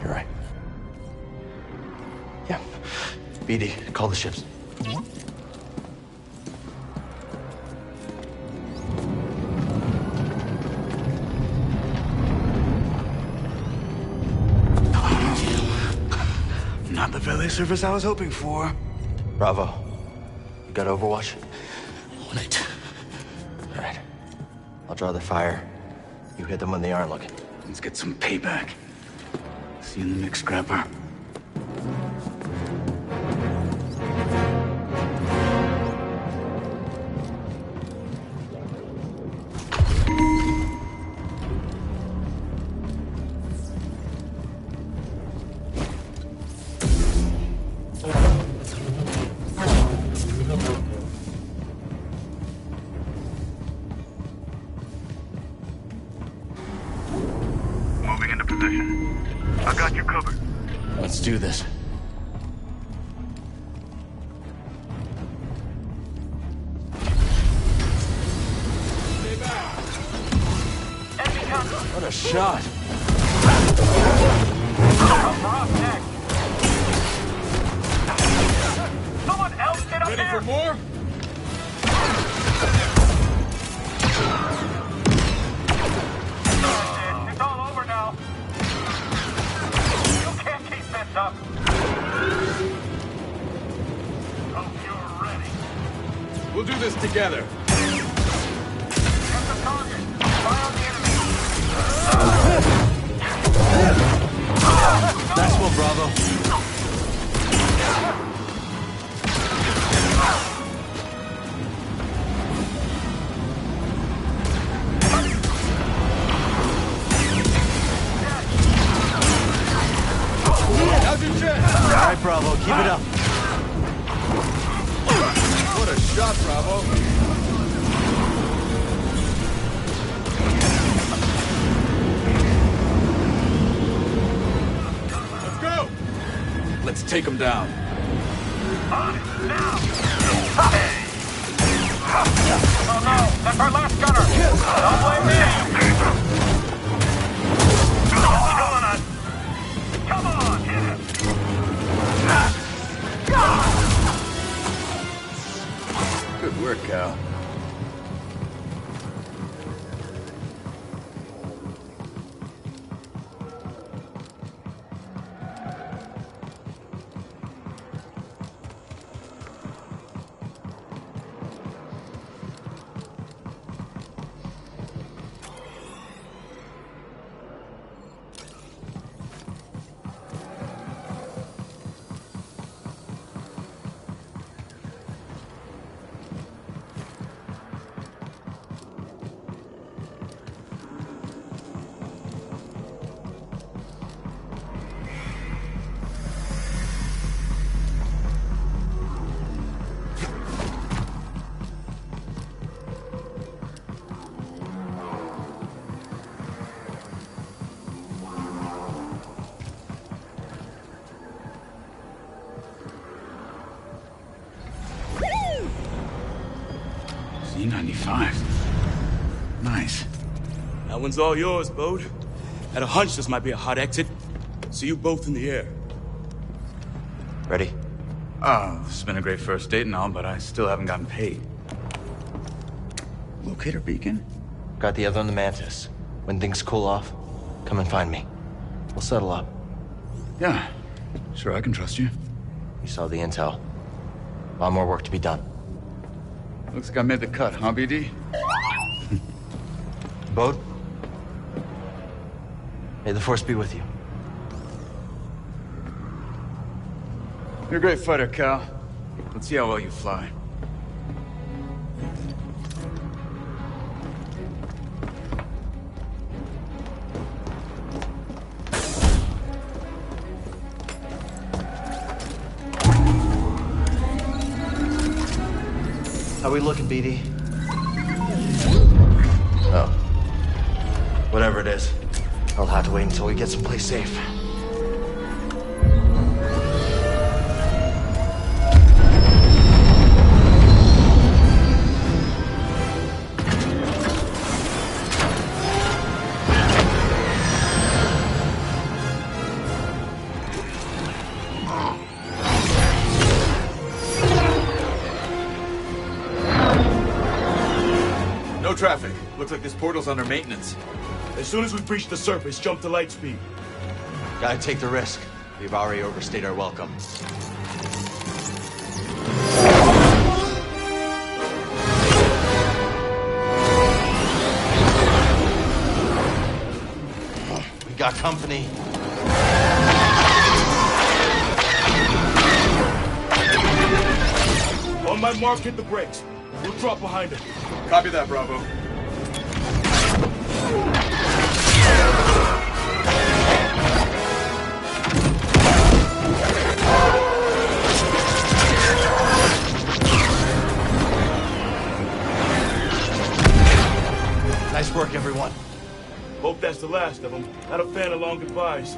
You're right. Yeah. BD, call the ships. Not the valet service I was hoping for. Bravo. You got Overwatch? On it. All right. I'll draw the fire. You hit them when they aren't looking. Let's get some payback. See you in the mix, Scrapper. Moving into position. I got you covered. Let's do this. What a shot! Someone else get up Ready there? for more? It's all over now. You can't keep this up. Hope you're ready. We'll do this together. Get the target. Fire on the enemy. Nice one, Bravo. How's your chest? All right, Bravo, keep it up. What a shot, Bravo. Let's go. Let's take him down. On it, now! Oh no, that's our last gunner! Don't blame me! He's killing us! Come on, hit him! Good work, Cal. P95. Nice. That one's all yours, Bode. Had a hunch this might be a hot exit. See you both in the air. Ready? Oh, this has been a great first date and all, but I still haven't gotten paid. Locator beacon? Got the other on the Mantis. When things cool off, come and find me. We'll settle up. Yeah, sure, I can trust you. You saw the intel. A lot more work to be done. Looks like I made the cut, huh, BD? Bode? May the Force be with you. You're a great fighter, Cal. Let's see how well you fly. How we looking, BD? Oh. Whatever it is, I'll have to wait until we get someplace safe. No traffic. Looks like this portal's under maintenance. As soon as we breach the surface, jump to light speed. Gotta take the risk. We've already overstayed our welcome. We got company. On my mark, hit the brakes. We'll drop behind it. Copy that, Bravo. Nice work, everyone. Hope that's the last of them. Not a fan of long goodbyes.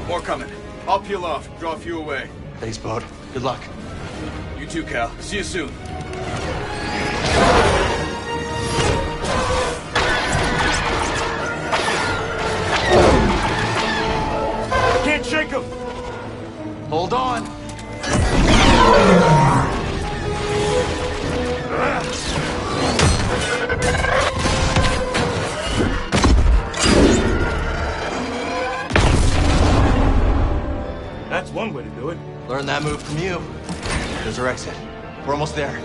More coming. I'll peel off, draw a few away. Thanks, Bode. Good luck. You too, Cal. See you soon. Can't shake him! Hold on. That's one way to do it. Learn that move from you. There's our exit. We're almost there.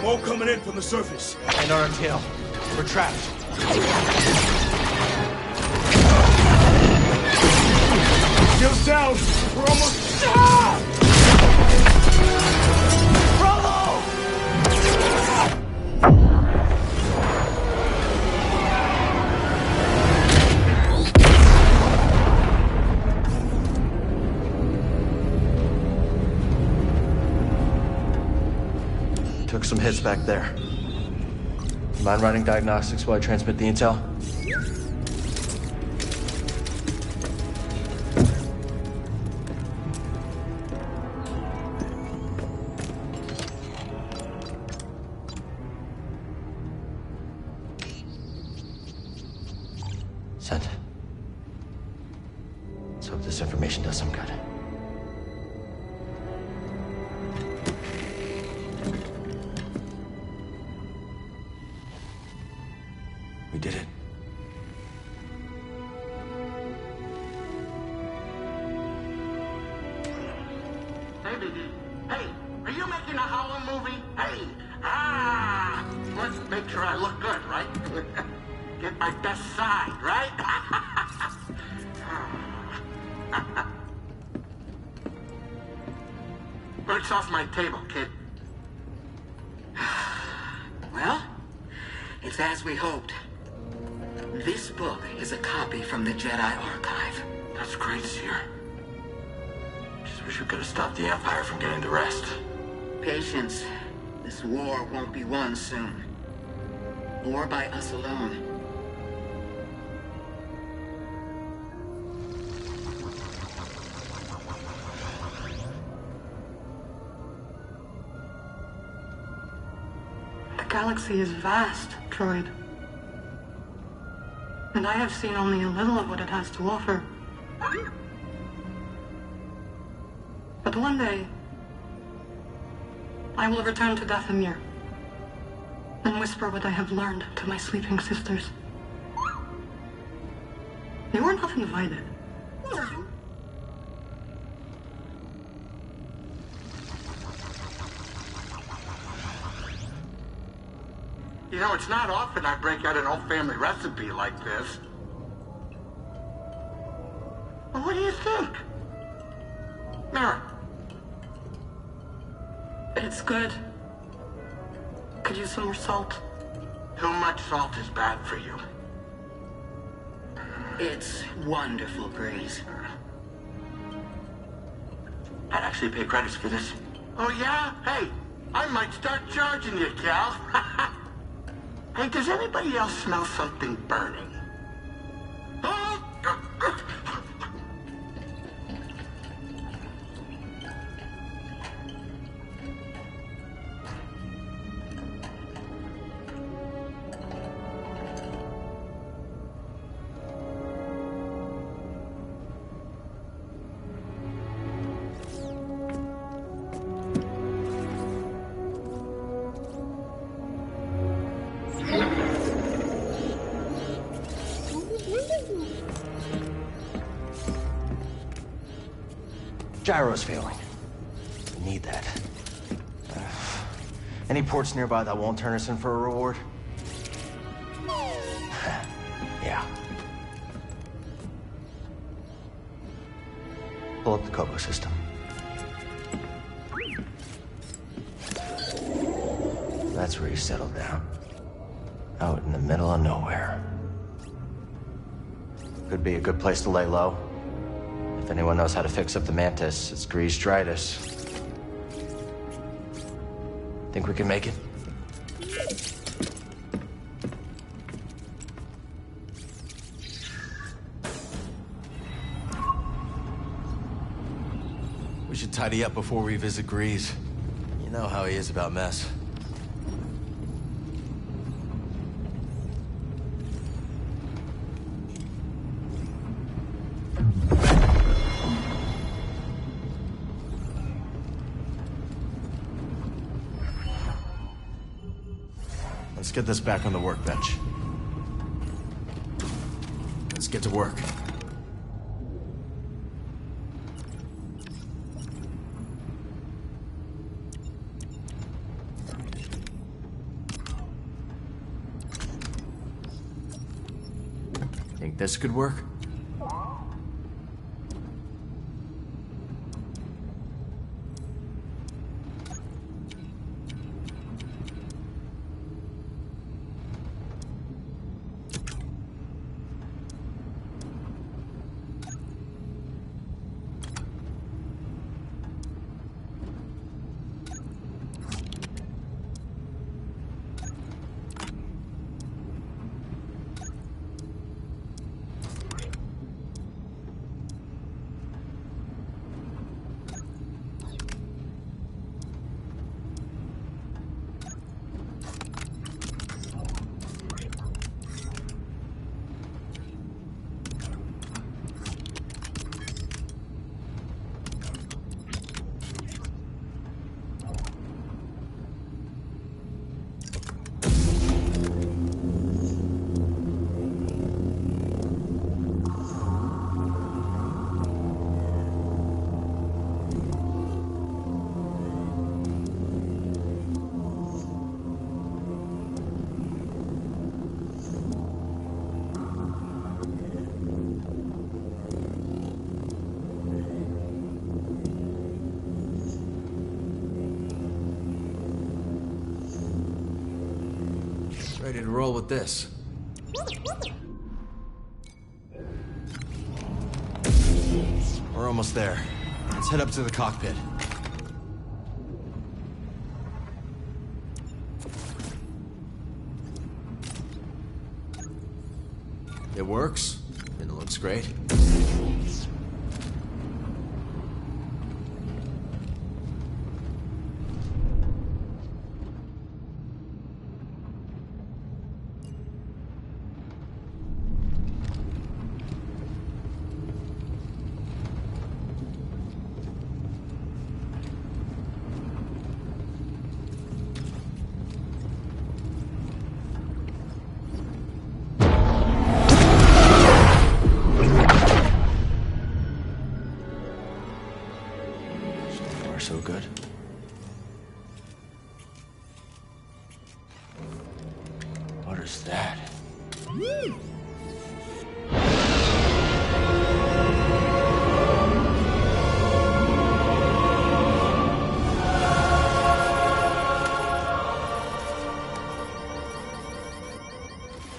More coming in from the surface. And on our tail. We're trapped. Shields down. We're almost... Ah! Took some hits back there. Mind running diagnostics while I transmit the intel? Sent. Let's hope this information does some good. We did it. Hey, BD. Hey, are you making a Howler movie? Hey, let's make sure I look good, right? Get my best side, right? Birds off my table, kid. Well, it's as we hoped. This book is a copy from the Jedi archive. That's great, Seer. Just wish we could have stopped the Empire from getting the rest. Patience. This war won't be won soon. Or by us alone. galaxy is vast, droid. And I have seen only a little of what it has to offer. But one day, I will return to Dathomir and whisper what I have learned to my sleeping sisters. You are not invited. You know, it's not often I break out an old family recipe like this. Well, what do you think? Mara. It's good. Could use some more salt. Too much salt is bad for you. It's wonderful, Grease. I'd actually pay credits for this. Oh, yeah? Hey, I might start charging you, Cal. Hey, does anybody else smell something burning? Gyro's failing. We need that. Any ports nearby that won't turn us in for a reward? Yeah. Pull up the Kobo system. That's where you settled down. Out in the middle of nowhere. Could be a good place to lay low. If anyone knows how to fix up the Mantis, it's Grease Dritus. Think we can make it? We should tidy up before we visit Grease. You know how he is about mess. Let's get this back on the workbench. Let's get to work. Think this could work? Ready to roll with this. We're almost there. Let's head up to the cockpit. It works, and it looks great. so good. What is that?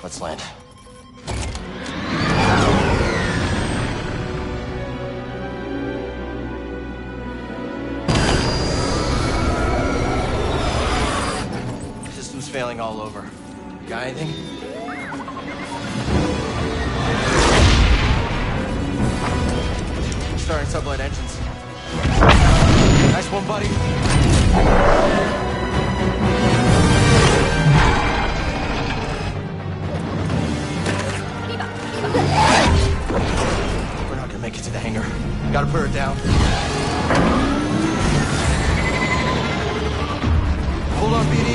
Let's land. System's failing all over. Got anything? Starting sublight engines. Nice one, buddy. We're not gonna make it to the hangar. Gotta put her down. Hold on, BD.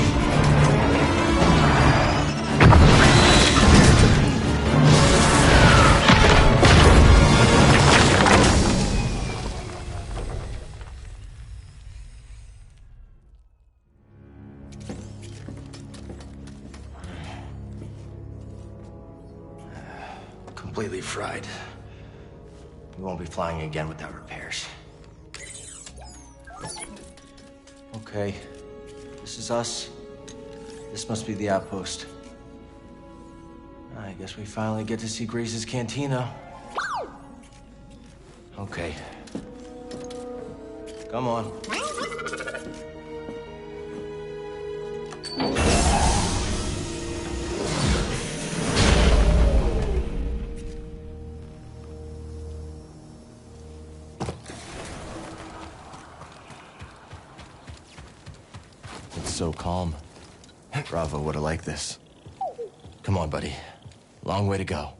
Completely fried. We won't be flying again without repairs. Okay. This is us. This must be the outpost. I guess we finally get to see Grease's cantina. Okay. Come on. So calm. Bravo would have liked this. Come on, buddy. Long way to go.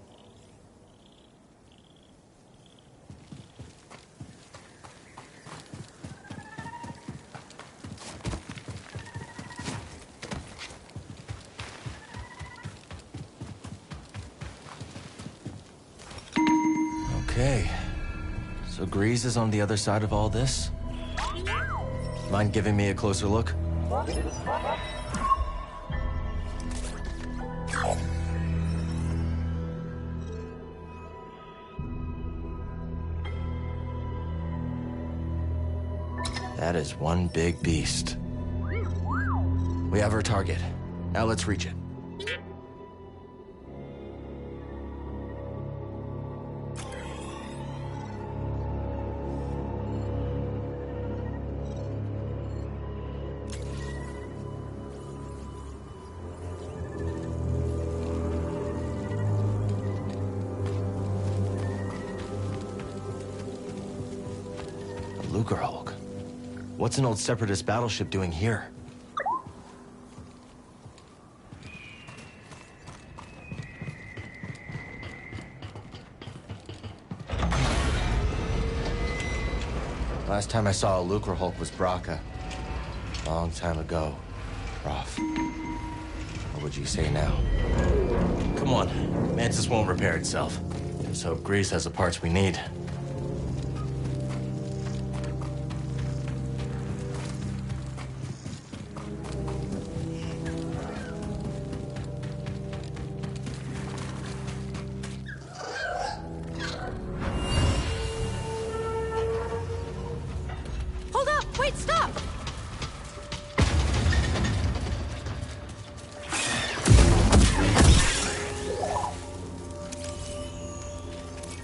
Okay. So Grease is on the other side of all this? Mind giving me a closer look? That is one big beast. We have our target. Now let's reach it. Lucrehulk. What's an old Separatist battleship doing here? Last time I saw a Lucrehulk was Braca. Long time ago, Prof. What would you say now? Come on, Mantis won't repair itself. Just hope Grease has the parts we need.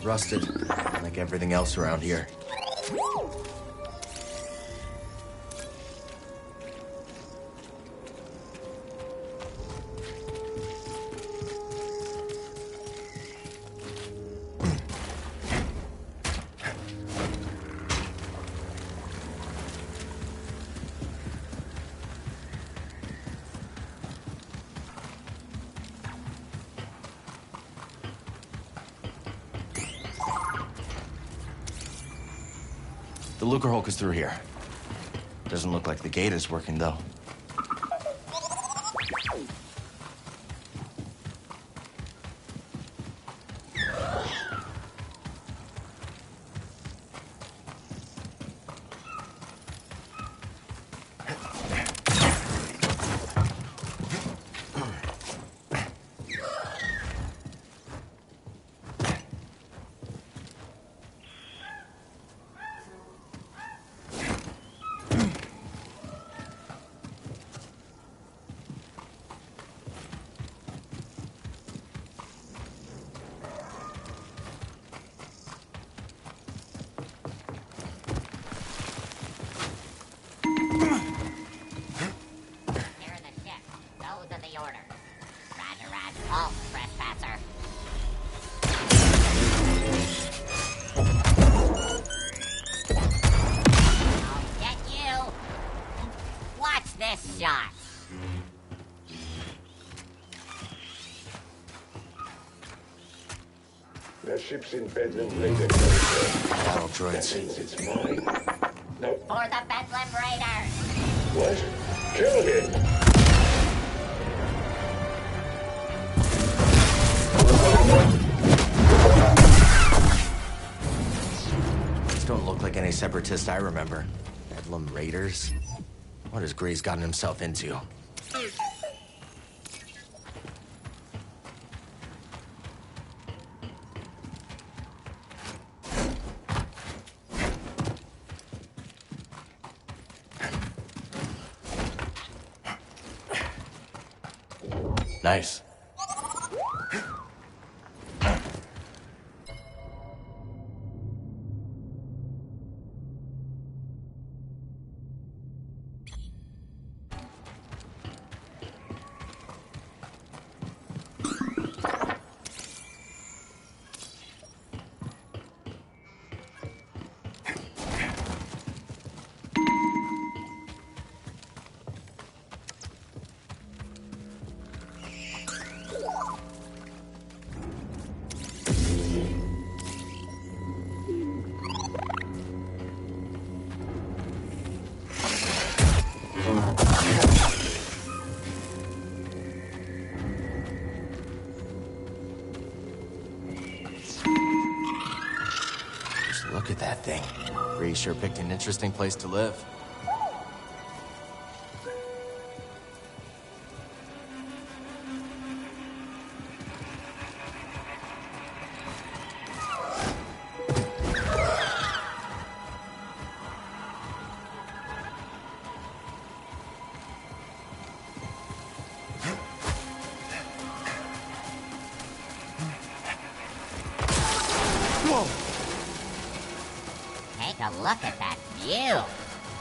Rusted, like everything else around here. The Lucrehulk is through here. Doesn't look like the gate is working, though. ship's in Bedlam Raider. Battle droids. That means it's mine. No. For the Bedlam Raiders! What? Kill him! These don't look like any separatists I remember. Bedlam Raiders? What has Grease gotten himself into? Nice. Look at that thing. Grease sure picked an interesting place to live. Take a look at that view.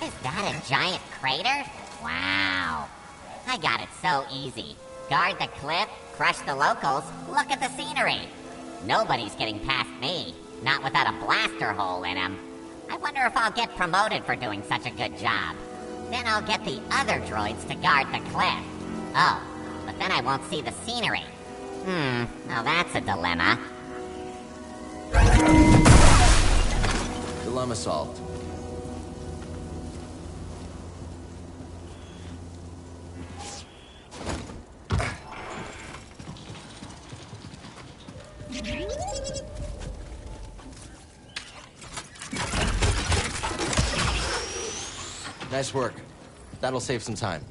Is that a giant crater? Wow. I got it so easy. Guard the cliff, crush the locals, look at the scenery. Nobody's getting past me, not without a blaster hole in him. I wonder if I'll get promoted for doing such a good job. Then I'll get the other droids to guard the cliff. Oh, but then I won't see the scenery. Now that's a dilemma. Dilemma solved. Nice work. That'll save some time.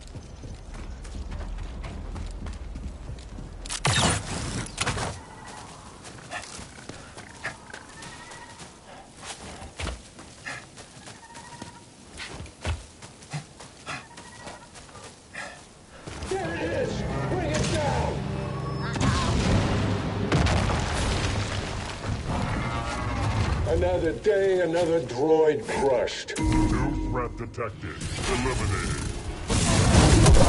There it is! Bring it down! Another day, another droid crushed. New threat detected. Eliminated.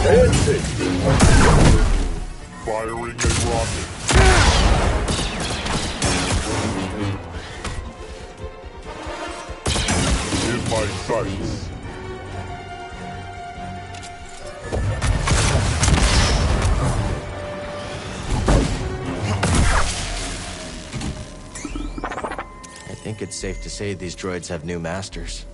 Fancy! Firing a rocket. In my sights. I think it's safe to say these droids have new masters.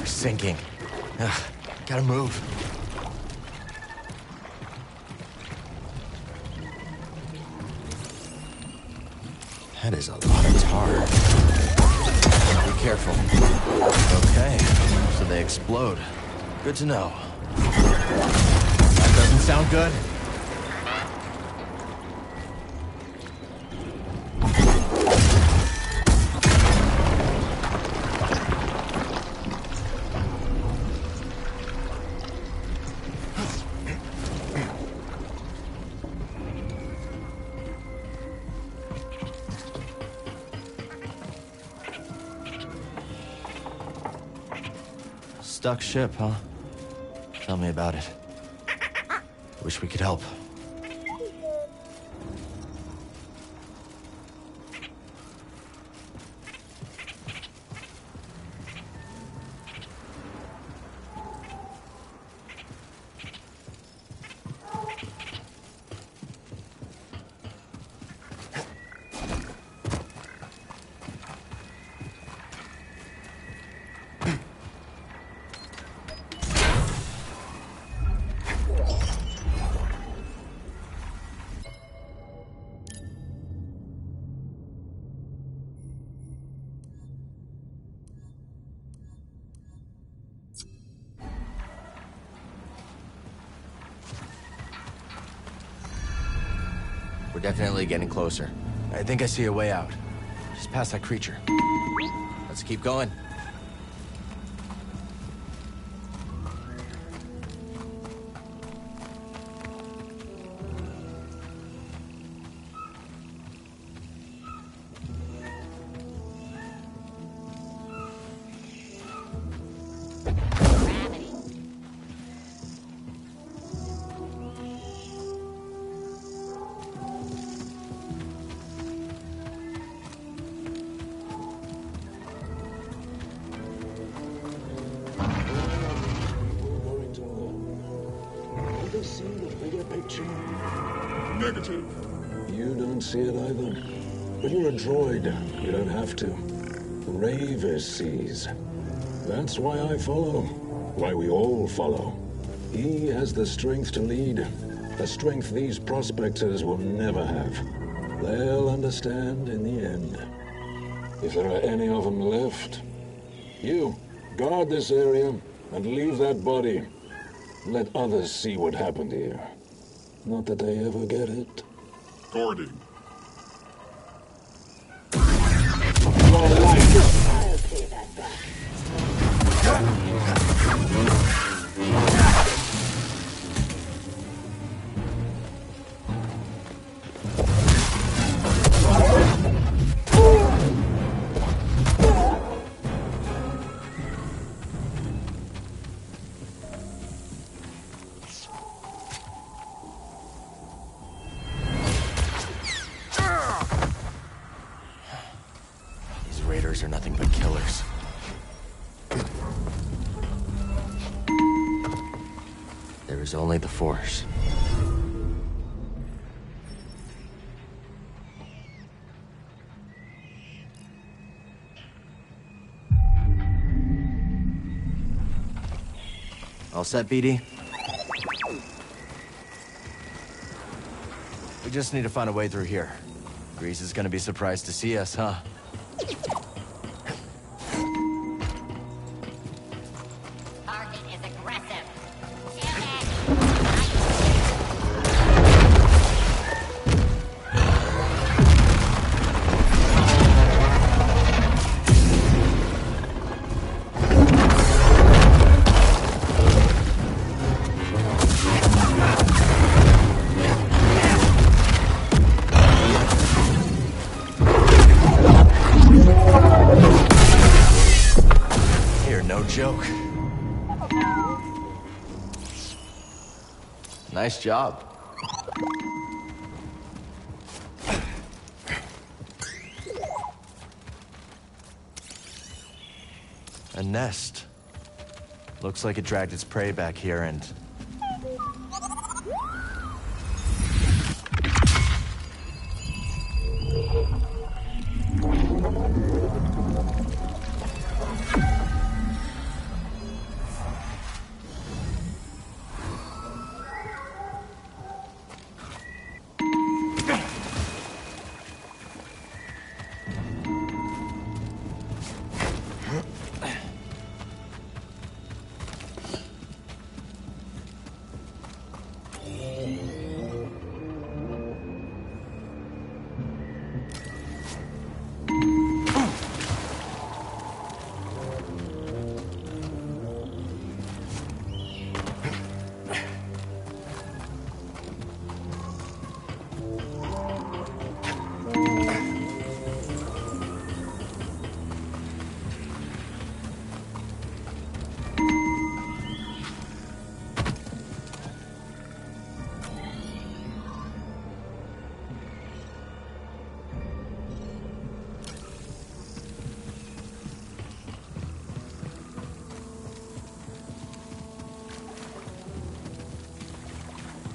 Sinking. Ugh, gotta move. That is a lot of tar. Be careful. Okay, so they explode. Good to know. That doesn't sound good. Stuck ship, huh? Tell me about it. Wish we could help. We're definitely getting closer. I think I see a way out. Just past that creature. Let's keep going. Negative. You don't see it either. But you're a droid. You don't have to. Raver sees. That's why I follow. Why we all follow. He has the strength to lead. A strength these prospectors will never have. They'll understand in the end. If there are any of them left. You, guard this area and leave that body. Let others see what happened here. Not that they ever get it. Guarding. I'll pay that back. Are nothing but killers. There is only the Force. All set, BD? We just need to find a way through here. Grease is gonna be surprised to see us, huh? Nice job. A nest. Looks like it dragged its prey back here and...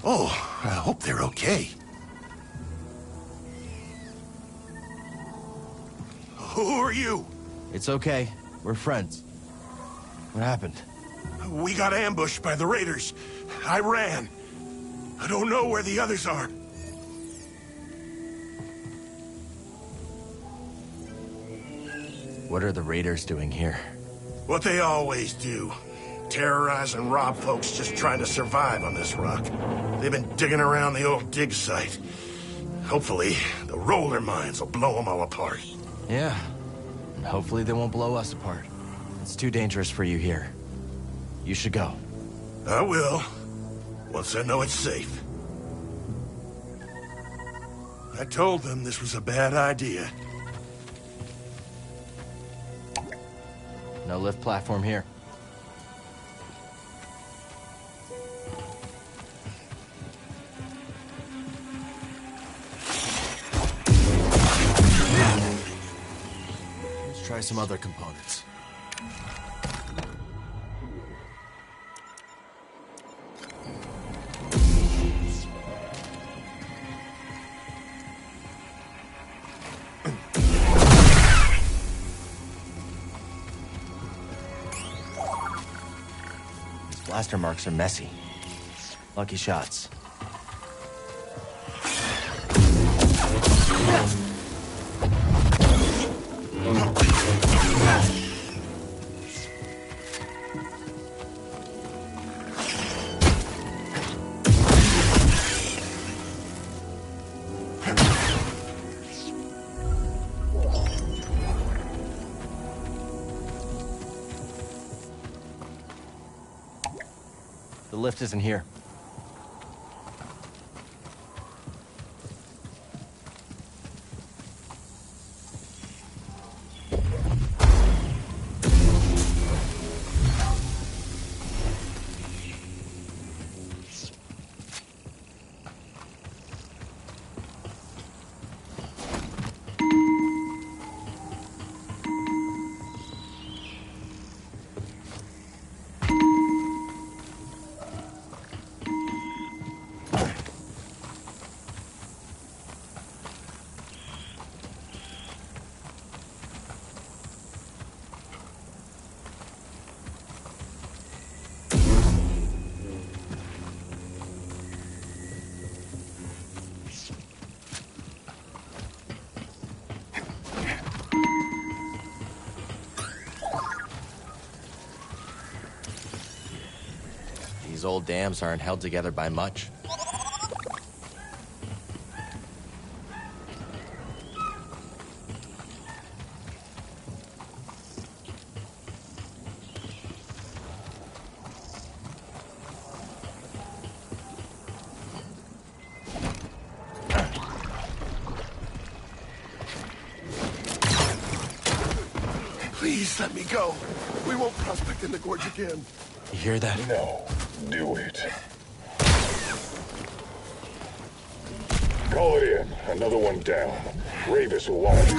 Oh, I hope they're okay. Who are you? It's okay. We're friends. What happened? We got ambushed by the raiders. I ran. I don't know where the others are. What are the raiders doing here? What they always do. Terrorize and rob folks just trying to survive on this rock. They've been digging around the old dig site. Hopefully, the roller mines will blow them all apart. Yeah. And hopefully they won't blow us apart. It's too dangerous for you here. You should go. I will. Once I know it's safe. I told them this was a bad idea. No lift platform here. Let's try some other components. Blaster marks are messy. Lucky shots. The lift isn't here. These old dams aren't held together by much. Please let me go. We won't prospect in the gorge again. You hear that? No. Do it. Call it in. Another one down. Ravis will want it.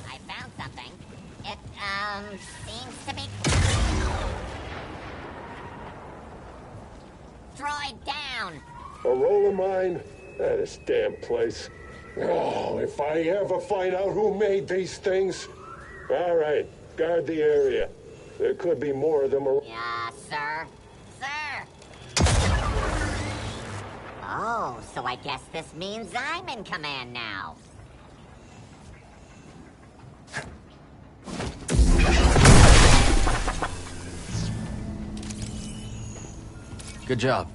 I found something. It, seems to be... Droid down! A roller mine? This damn place. Oh, if I ever find out who made these things. All right, guard the area. There could be more of them around. Yeah, sir. Sir! Oh, so I guess this means I'm in command now. Good job.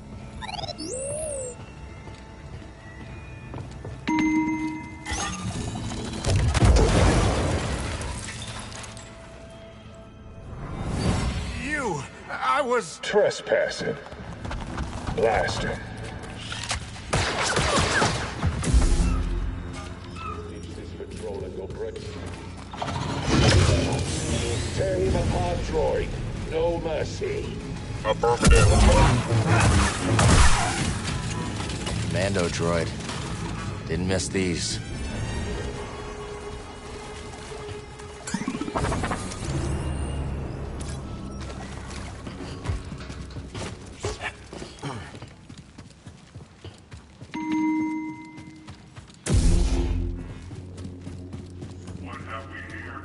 I was... Trespassing. Blast him. Reach this patrol and go break. Tear him apart, droid. No mercy. Affirmative. Commando droid. Didn't miss these. What have we here?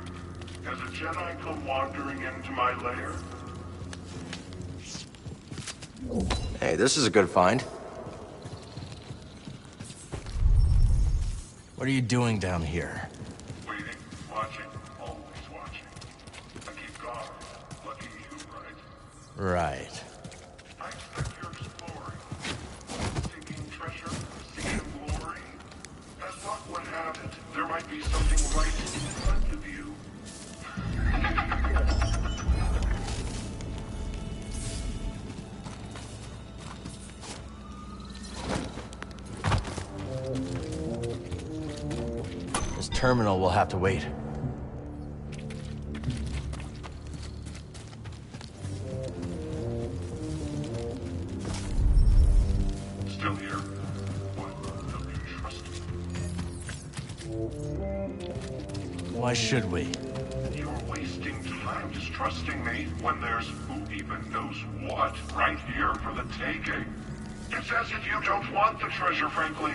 Has a Jedi come wandering into my lair? Hey, this is a good find. What are you doing down here? Waiting, watching, always watching. I keep guard. Lucky you, right? Right. I expect you're exploring. Seeking treasure, seeking glory. As luck would have it, there might be something right in front of you. This terminal will have to wait. Still here? What? Don't you trust me? Why should we? You're wasting time distrusting me when there's who even knows what right here for the taking. It's as if you don't want the treasure, frankly.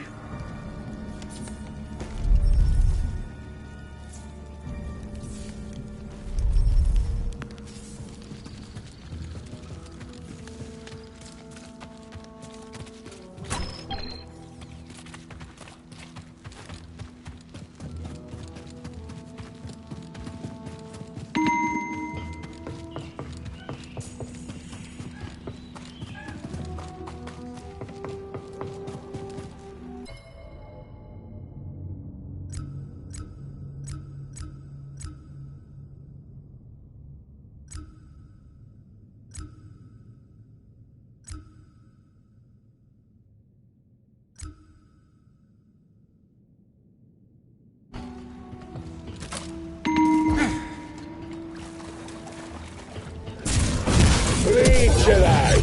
Three Jedi!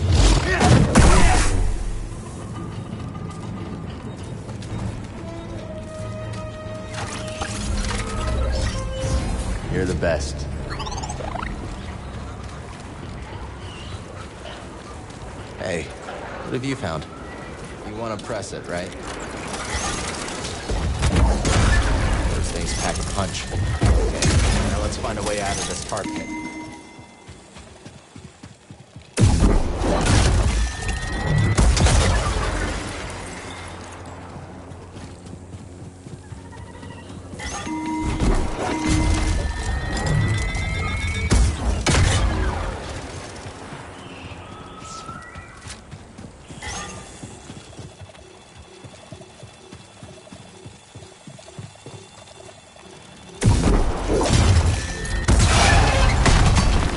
You're the best. Hey, what have you found? You want to press it, right? Those things pack a punch. Okay, now let's find a way out of this tar pit.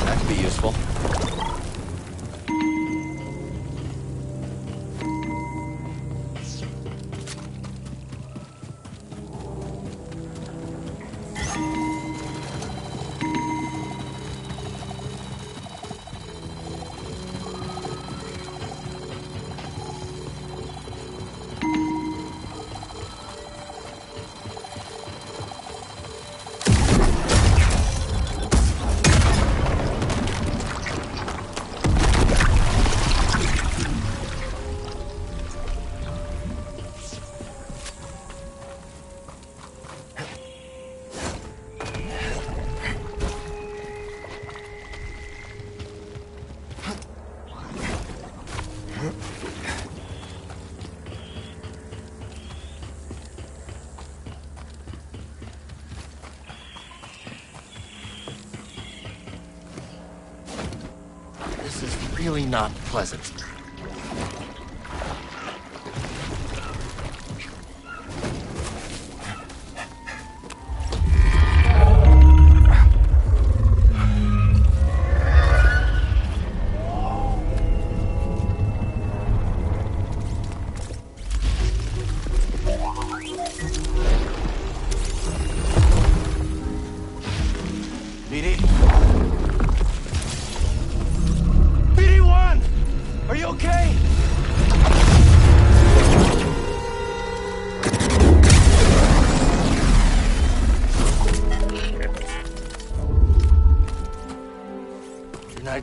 That could be useful. This is really not pleasant. BD? BD-1! Are you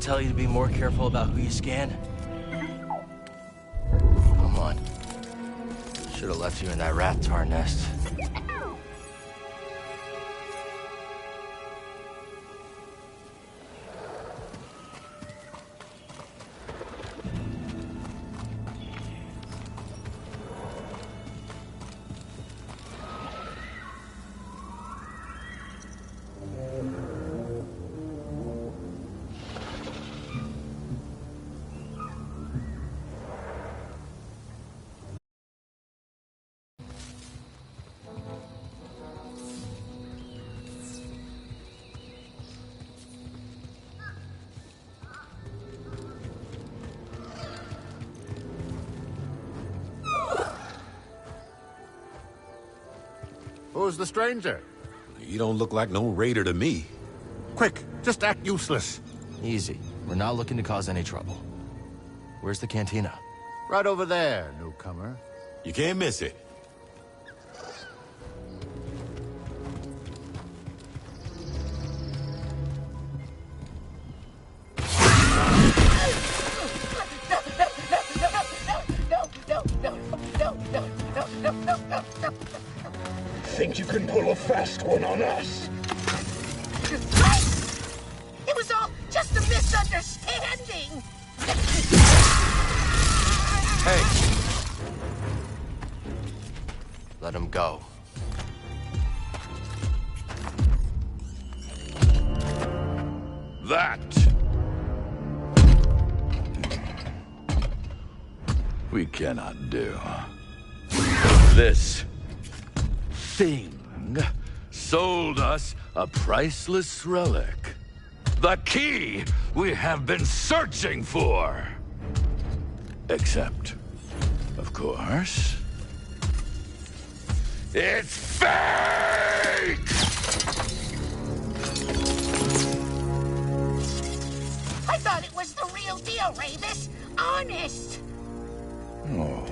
tell you to be more careful about who you scan? Come on. Should have left you in that rat tar nest. Who's the stranger? You don't look like no raider to me. Quick, just act useless. Easy. We're not looking to cause any trouble. Where's the cantina? Right over there, newcomer. You can't miss it. Think you can pull a fast one on us? It was all just a misunderstanding! Hey! Let him go. That we cannot do. This thing sold us a priceless relic. The key we have been searching for. Except, of course, it's fake! I thought it was the real deal, Ravis. Honest. Oh.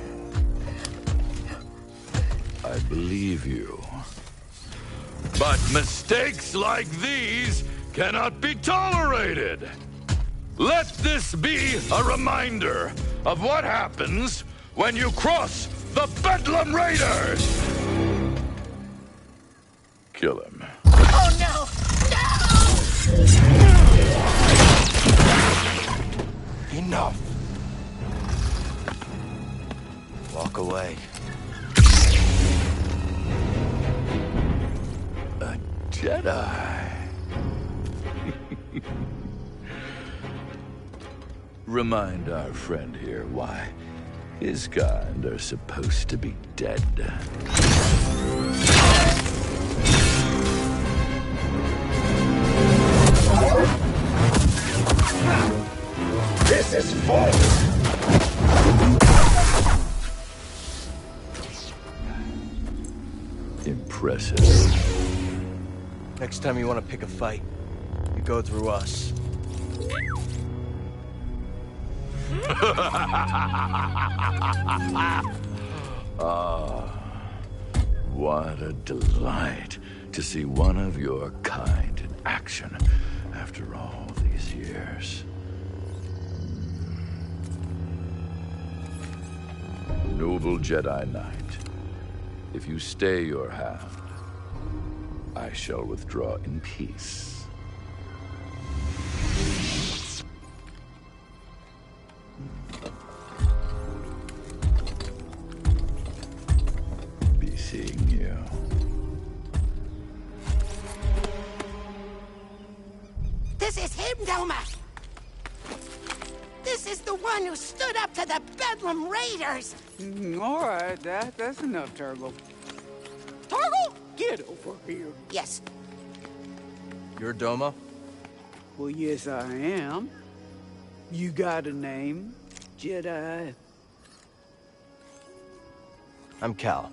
I believe you. But mistakes like these cannot be tolerated. Let this be a reminder of what happens when you cross the Bedlam Raiders! Kill him. Oh no! No! Enough. Walk away. A Jedi. Remind our friend here why his kind are supposed to be dead. This is false! Impressive. Next time you want to pick a fight, you go through us. Ah, what a delight to see one of your kind in action after all these years. Noble Jedi Knight, if you stay your hand, I shall withdraw in peace. Be seeing you. This is him, Doma! This is the one who stood up to the Bedlam Raiders! All right, that's enough, Turgle. Turgle, get over here. Yes. You're Doma? Well, yes, I am. You got a name, Jedi? I'm Cal.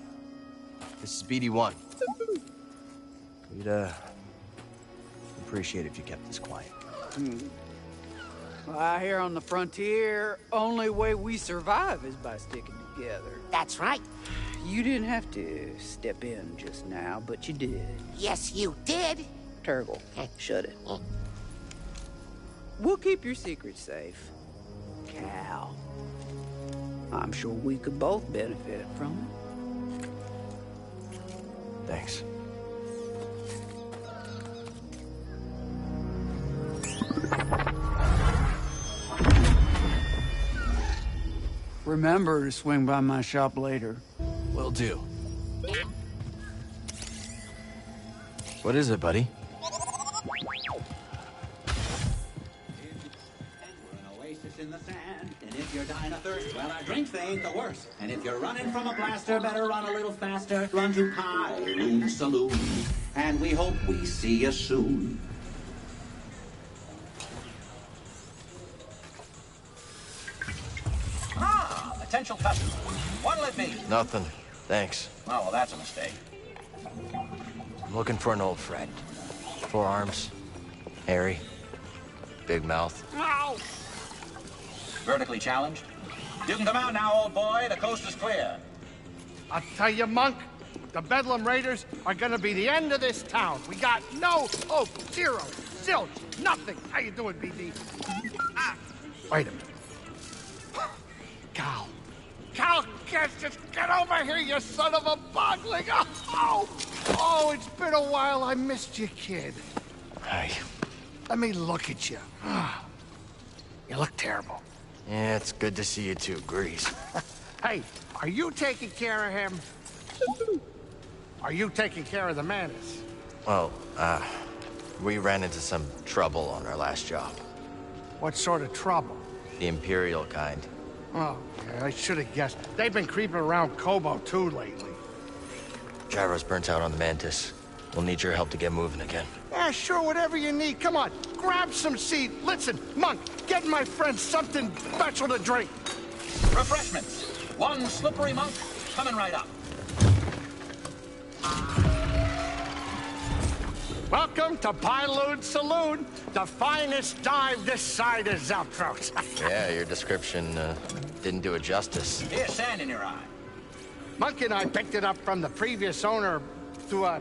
This is BD-1. We'd, appreciate if you kept this quiet. Well, out here on the frontier, only way we survive is by sticking together. That's right. You didn't have to step in just now, but you did. Yes, you did. Turgle, shut it. We'll keep your secret safe. Cal. I'm sure we could both benefit from it. Thanks. Remember to swing by my shop later. Will do. What is it, buddy? In the sand, and if you're dying of thirst, well, our drinks, they ain't the worst. And if you're running from a blaster, better run a little faster. Run to Pyroon Saloon, and we hope we see you soon. Ah, potential customer. What'll it be? Nothing. Thanks. Oh, well, that's a mistake. I'm looking for an old friend. 4 arms, hairy, big mouth. Ow! Vertically challenged? You can come out now, old boy. The coast is clear. I'll tell you, Monk, the Bedlam Raiders are gonna be the end of this town. We got no hope, zero, zilch, nothing. How you doing, BD? Wait a minute. Cal. Cal, just get over here, you son of a bogling. Oh, it's been a while. I missed you, kid. Hey. Let me look at you. You look terrible. Yeah, it's good to see you too, Grease. Hey, are you taking care of him? Are you taking care of the Mantis? Well, we ran into some trouble on our last job. What sort of trouble? The Imperial kind. Oh, yeah, I should have guessed. They've been creeping around Kobo, too, lately. Gyro's burnt out on the Mantis. We'll need your help to get moving again. Yeah, sure, whatever you need. Come on, grab some seed. Listen, Monk, get my friend something special to drink. Refreshments. 1 slippery monk coming right up. Welcome to Pyloon Saloon, the finest dive this side of Zeltros. Yeah, your description didn't do it justice. Here's sand in your eye. Monk and I picked it up from the previous owner through a,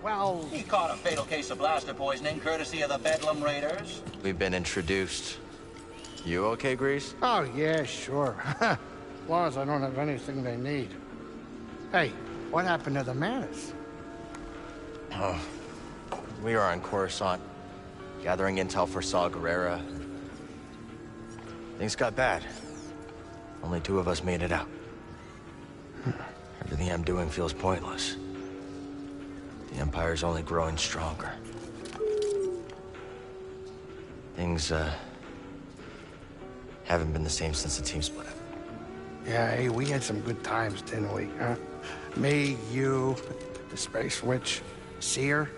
well... He caught a fatal case of blaster poisoning courtesy of the Bedlam Raiders. We've been introduced. You okay, Grease? Oh, yeah, sure. As long as I don't have anything they need. Hey, what happened to the Mantis? Oh, we are on Coruscant, gathering intel for Saw Gerrera. Things got bad. Only 2 of us made it out. Everything I'm doing feels pointless. The Empire's only growing stronger. Things, haven't been the same since the team split up. Yeah, hey, we had some good times, didn't we, huh? Me, you, the Space Witch, Seer.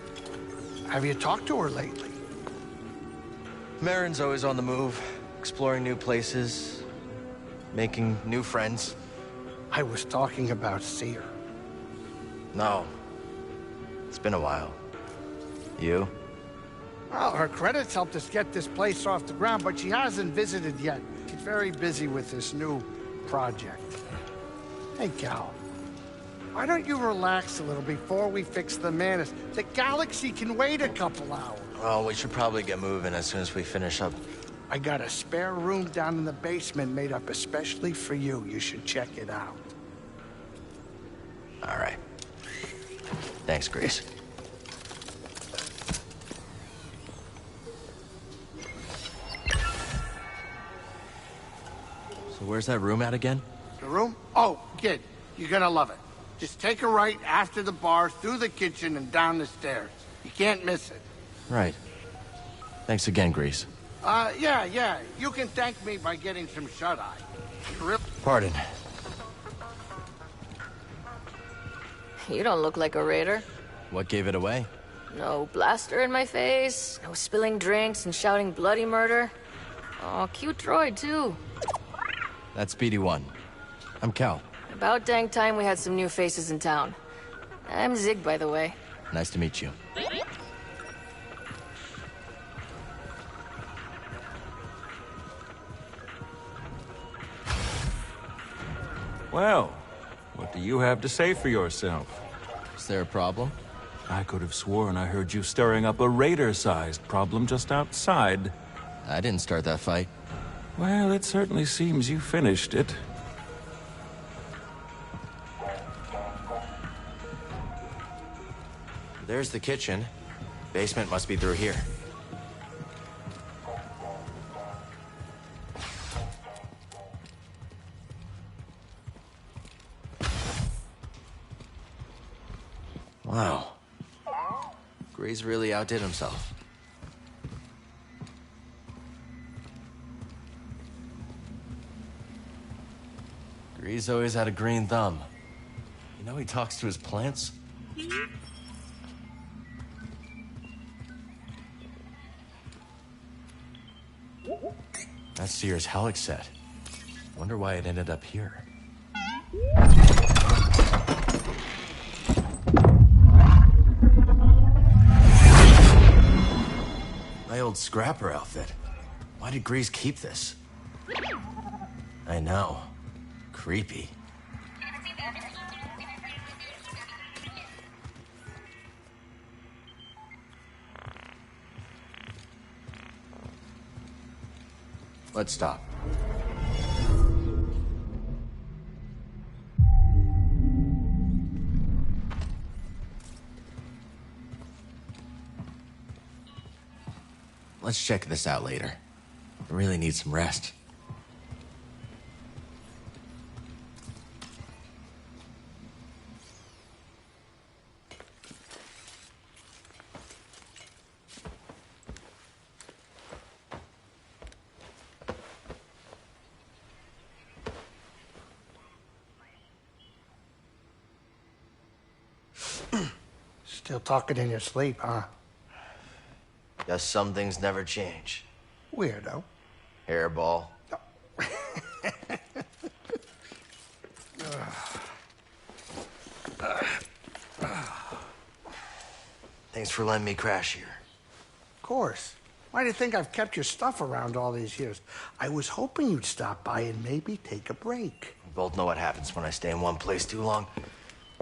Have you talked to her lately? Marin's always on the move, exploring new places, making new friends. I was talking about Seer. No. It's been a while. You? Well, her credits helped us get this place off the ground, but she hasn't visited yet. She's very busy with this new project. Hey, Cal. Why don't you relax a little before we fix the Mantis? The galaxy can wait a couple hours. Well, we should probably get moving as soon as we finish up. I got a spare room down in the basement made up especially for you. You should check it out. All right. Thanks, Grease. So where's that room at again? The room? Oh, kid, you're gonna love it. Just take a right after the bar, through the kitchen, and down the stairs. You can't miss it. Right. Thanks again, Grease. Yeah. You can thank me by getting some shut-eye. Pardon. You don't look like a raider. What gave it away? No blaster in my face, no spilling drinks and shouting bloody murder. Oh, cute droid, too. That's Speedy 1. I'm Cal. About dang time we had some new faces in town. I'm Zig, by the way. Nice to meet you. Well, what do you have to say for yourself? Is there a problem? I could have sworn I heard you stirring up a raider-sized problem just outside. I didn't start that fight. Well, it certainly seems you finished it. There's the kitchen. Basement must be through here. Wow. Grease really outdid himself. Grease always had a green thumb. You know he talks to his plants? That's Sears' Helix set. Wonder why it ended up here. My old scrapper outfit. Why did Grease keep this? I know. Creepy. Let's stop. Let's check this out later. I really need some rest. Still talking in your sleep, huh? Guess some things never change. Weirdo. Hairball. Thanks for letting me crash here. Of course. Why do you think I've kept your stuff around all these years? I was hoping you'd stop by and maybe take a break. We both know what happens when I stay in one place too long.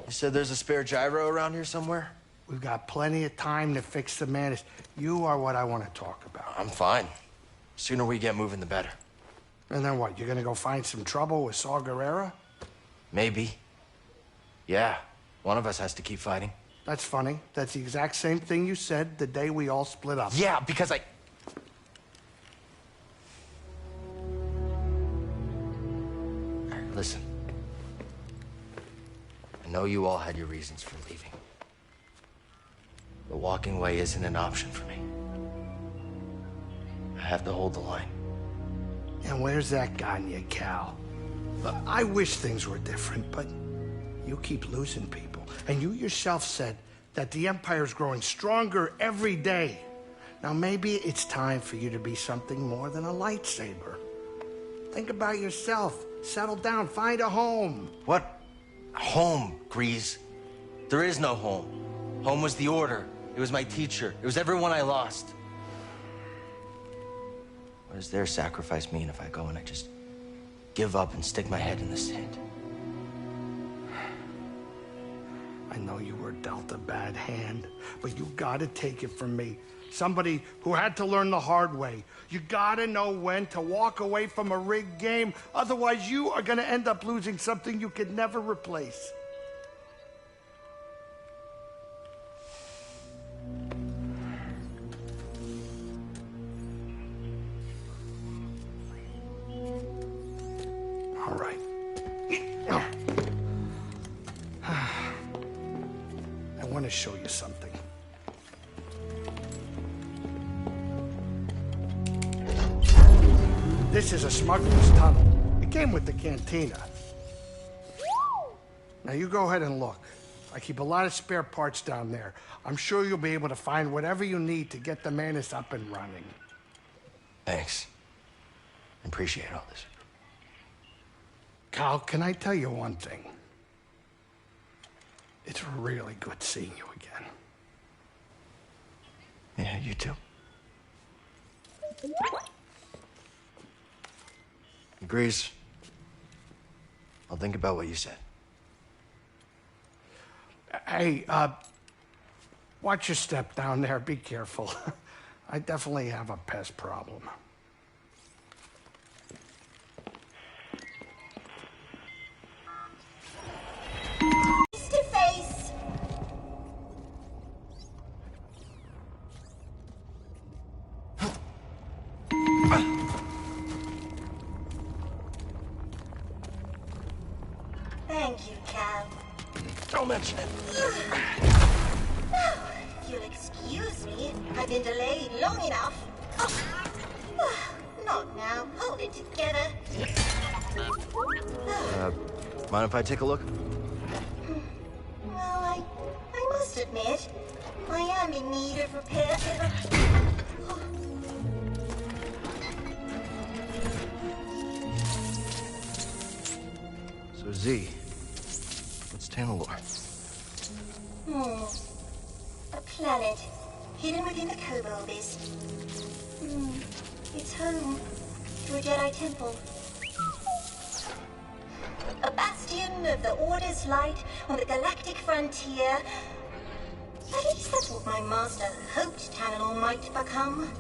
You said there's a spare gyro around here somewhere? We've got plenty of time to fix the madness. You are what I want to talk about. I'm fine. Sooner we get moving, the better. And then what? You're gonna go find some trouble with Saw Gerrera? Maybe. Yeah, one of us has to keep fighting. That's funny. That's the exact same thing you said the day we all split up. Yeah, because I... Listen. I know you all had your reasons for leaving. But walking away isn't an option for me. I have to hold the line. And where's that gotten you, Cal? I wish things were different, but you keep losing people. And you yourself said that the Empire's growing stronger every day. Now maybe it's time for you to be something more than a lightsaber. Think about yourself. Settle down. Find a home. What? Home, Grease. There is no home. Home was the Order. It was my teacher. It was everyone I lost. What does their sacrifice mean if I go and I just give up and stick my head in the sand? I know you were dealt a bad hand, but you gotta take it from me. Somebody who had to learn the hard way. You gotta know when to walk away from a rigged game. Otherwise, you are gonna end up losing something you could never replace. All right. I want to show you something. This is a smuggler's tunnel. It came with the cantina. Now you go ahead and look. I keep a lot of spare parts down there. I'm sure you'll be able to find whatever you need to get the Manus up and running. Thanks. I appreciate all this. Cal, can I tell you one thing? It's really good seeing you again. Yeah, you too. Grease. I'll think about what you said. Hey, watch your step down there. Be careful. I definitely have a pest problem. Thank you, Cal. Don't mention it. If you'll excuse me, I've been delayed long enough. Not now. Hold it together. Mind if I take a look? Well, I must admit, I am in need of repair. So, Z, what's Tanalorr? A planet hidden within the Kobo Abyss. It's home to a Jedi temple. A bastion of the Order's light on the galactic frontier. At least that's what my master hoped Tanalorr might become.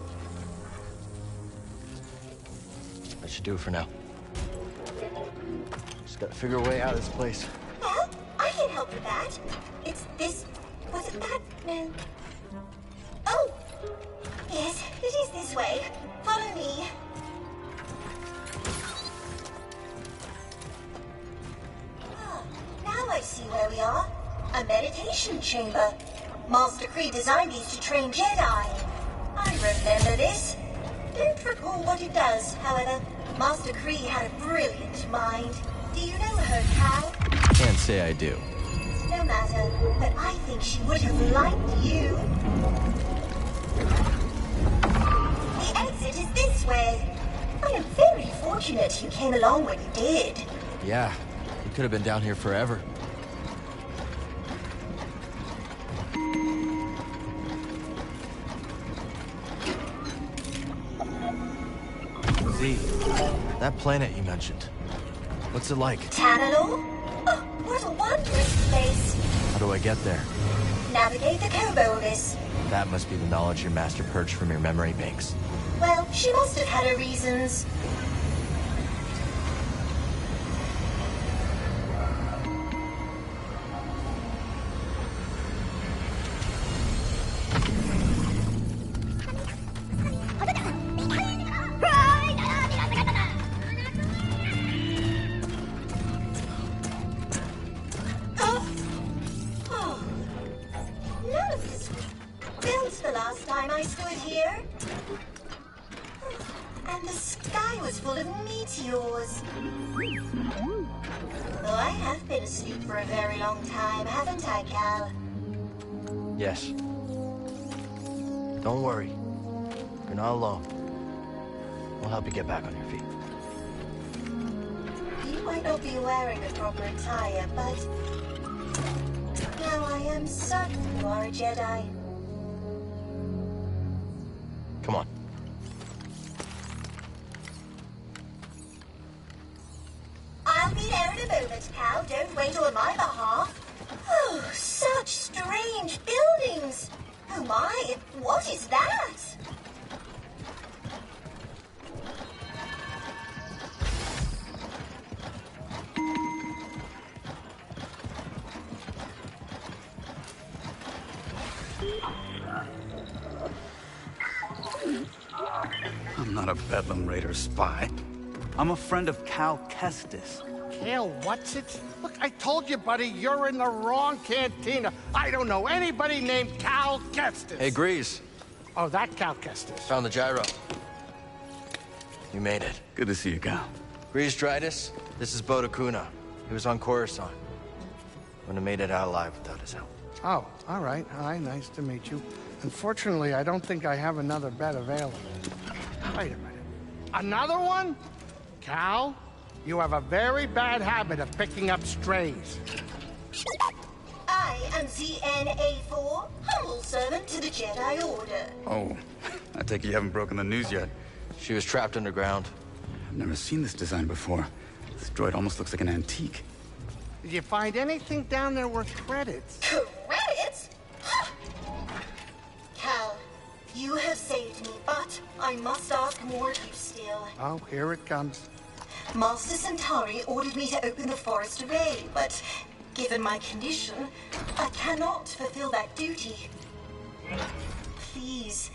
That should do it for now. Just gotta figure a way out of this place. Well, I can help with that. It's this... Was it that? No. Oh! Yes, it is this way. Follow me. Now I see where we are. A meditation chamber. Master Kree designed these to train Jedi. I remember this. Don't recall what it does, however. Master Kree had a brilliant mind. Do you know her, Cal? Can't say I do. No matter, but I think she would have liked you. The exit is this way. I am very fortunate you came along when you did. Yeah, you could have been down here forever. Z, that planet you mentioned, what's it like? Tanalorr? Oh, what a wondrous place. How do I get there? Navigate the Kobo Abyss. That must be the knowledge your master purged from your memory banks. Well, she must have had her reasons. Yes. Don't worry. You're not alone. We'll help you get back on your feet. You might not be wearing the proper attire, but now I am certain you are a Jedi. Come on. I'll be there in a moment, Cal. Don't wait on my behalf. Oh, such strange buildings! Oh my, what is that? I'm not a Bedlam Raider spy. I'm a friend of Cal Kestis. Cal, what's it? Look, I told you, buddy, you're in the wrong cantina. I don't know anybody named Cal Kestis. Hey, Grease. Oh, that Cal Kestis. Found the gyro. You made it. Good to see you, Cal. Grease Dridus, this is Boda Kuna. He was on Coruscant. Wouldn't have made it out alive without his help. Oh, all right. Hi, nice to meet you. Unfortunately, I don't think I have another bed available. Wait a minute. Another one? Cal, you have a very bad habit of picking up strays. I am ZNA4, humble servant to the Jedi Order. Oh, I take it you haven't broken the news yet. She was trapped underground. I've never seen this design before. This droid almost looks like an antique. Did you find anything down there worth credits? Credits? Cal, you have saved me, but I must ask more of you still. Oh, here it comes. Master Centauri ordered me to open the forest array, but given my condition, I cannot fulfill that duty. Please.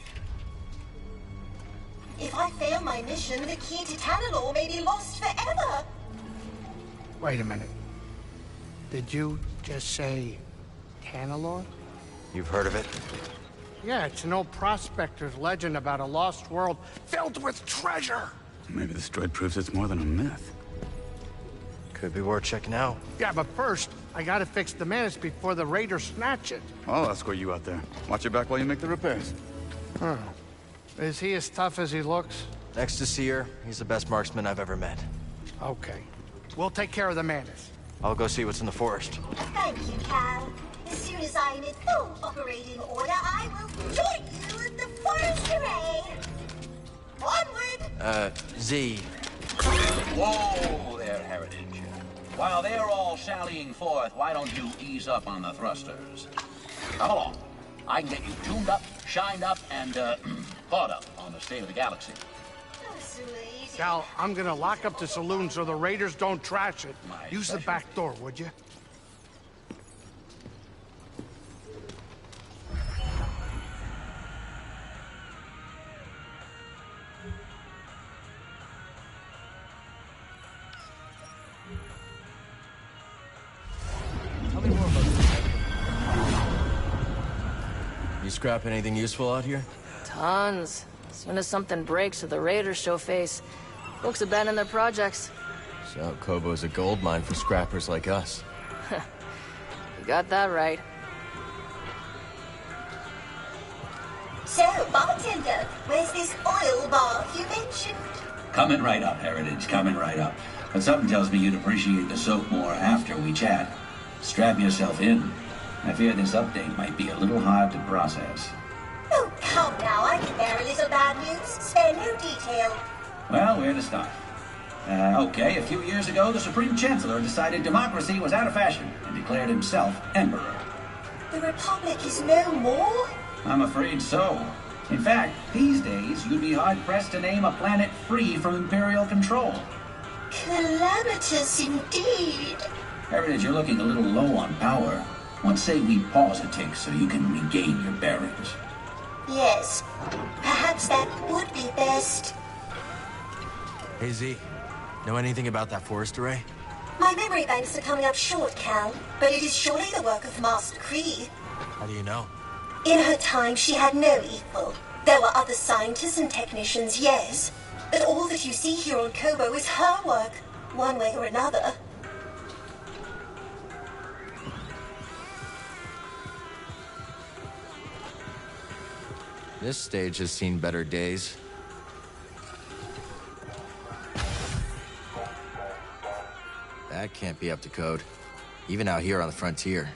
If I fail my mission, the key to Tanalorr may be lost forever. Wait a minute. Did you just say Tanalorr? You've heard of it? Yeah, it's an old prospector's legend about a lost world filled with treasure. Maybe this droid proves it's more than a myth. Could be worth checking out. Yeah, but first, I gotta fix the Mantis before the Raiders snatch it. I'll escort you out there. Watch your back while you make the repairs. Huh. Is he as tough as he looks? Next to Seer, he's the best marksman I've ever met. Okay. We'll take care of the Mantis. I'll go see what's in the forest. Thank you, Cal. As soon as I'm in full operating order, I will join you in the forest array. Onward! Z. Whoa there, Heritage. While they're all sallying forth, why don't you ease up on the thrusters? Come along. I can get you tuned up, shined up, and, caught up on the state of the galaxy. Cal, I'm gonna lock up the saloon so the Raiders don't trash it. Use the back door, would you? You scrap anything useful out here? Tons. As soon as something breaks or the Raiders show face, folks abandon their projects. So Kobo's a gold mine for scrappers like us. You got that right. So, bartender, where's this oil bath you mentioned? Coming right up, Heritage, coming right up. But something tells me you'd appreciate the soap more after we chat. Strap yourself in. I fear this update might be a little hard to process. Oh, come now, I can bear a little bad news. Spare no detail. Well, where to start? Okay, a few years ago, the Supreme Chancellor decided democracy was out of fashion and declared himself Emperor. The Republic is no more? I'm afraid so. In fact, these days, you'd be hard-pressed to name a planet free from Imperial control. Calamitous indeed. Heritage, you're looking a little low on power. Let's say we pause a tick so you can regain your bearings. Yes, perhaps that would be best. Hey, Z. Know anything about that forest array? My memory banks are coming up short, Cal, but it is surely the work of Master Kree. How do you know? In her time, she had no equal. There were other scientists and technicians, yes, but all that you see here on Kobo is her work, one way or another. This stage has seen better days. That can't be up to code, even out here on the frontier.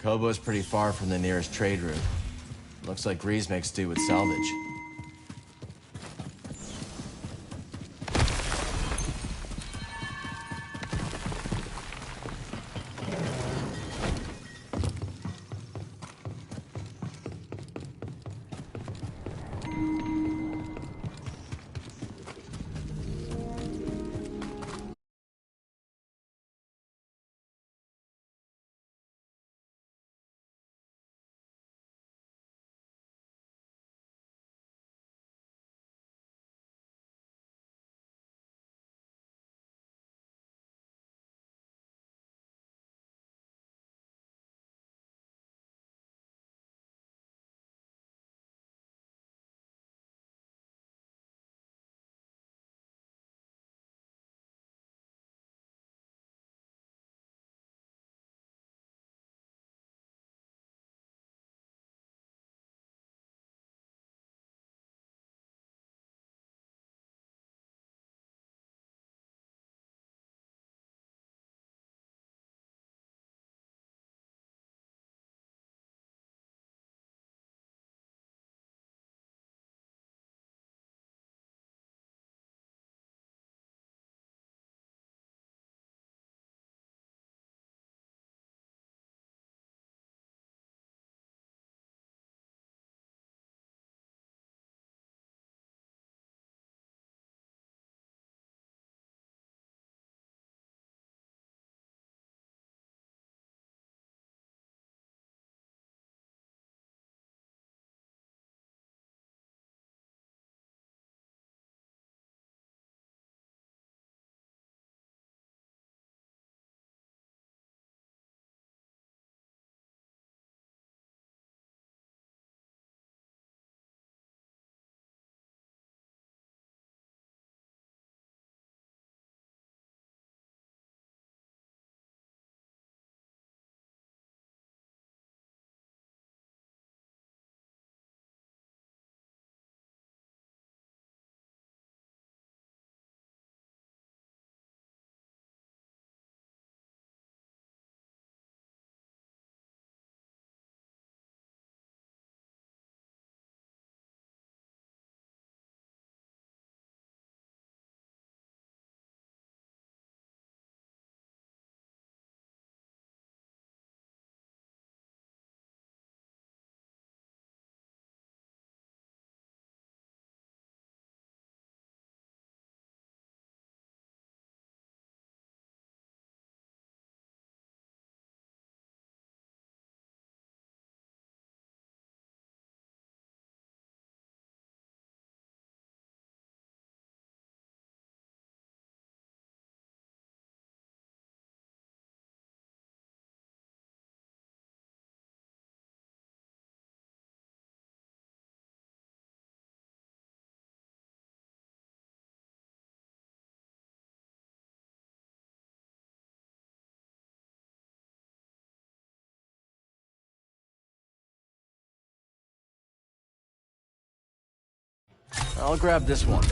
Kobo's pretty far from the nearest trade route. Looks like Grease makes do with salvage. I'll grab this one.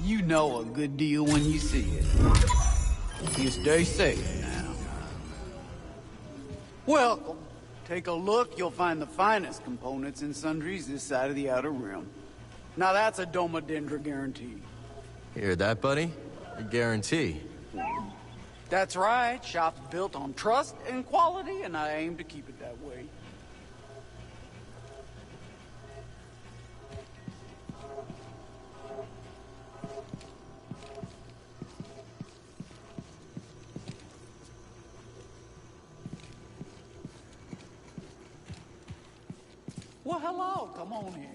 You know a good deal when you see it. You stay safe now. Welcome. Take a look, you'll find the finest components and sundries this side of the Outer Rim. Now that's a Domodendra guarantee. Hear that, buddy? A guarantee. That's right. Shop's built on trust and quality, and I aim to keep it that way. Well, hello. Come on in.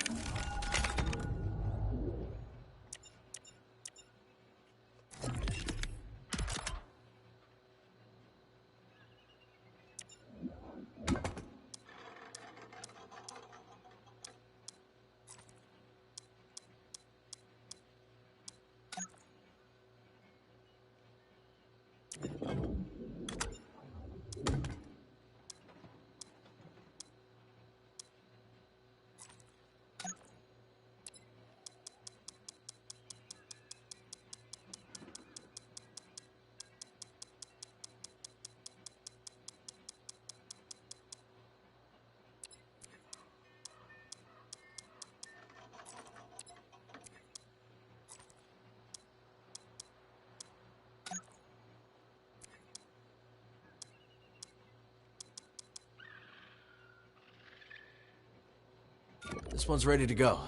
This one's ready to go.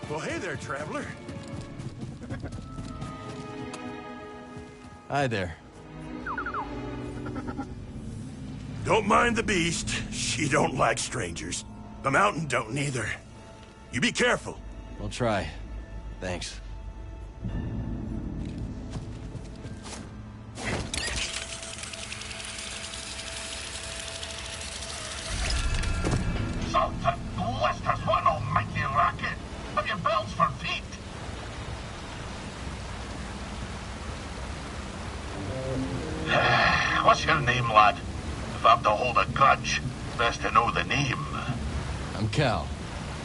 Well, hey there, traveler. Hi there. Don't mind the beast. She don't like strangers. The mountain don't neither. You be careful. I'll try. Thanks. Something blisters, what an almighty racket! Have you bells for feet? What's your name, lad? If I'm to hold a grudge, it's best to know the name. I'm Cal.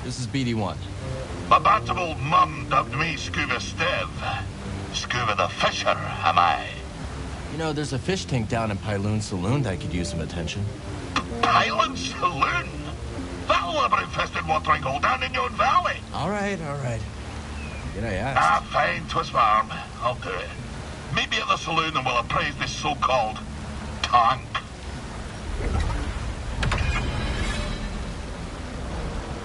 This is BD1. My bantam old mum dubbed me Scuba Stev. Scuba the Fisher, am I? You know, there's a fish tank down in Pyloon Saloon that could use some attention. Pyloon Saloon? That labyrinth-infested watering hole down in yon valley. All right. Did I ask? Ah, fine, twist my arm. I'll do it. Meet me at the saloon and we'll appraise this so-called tank.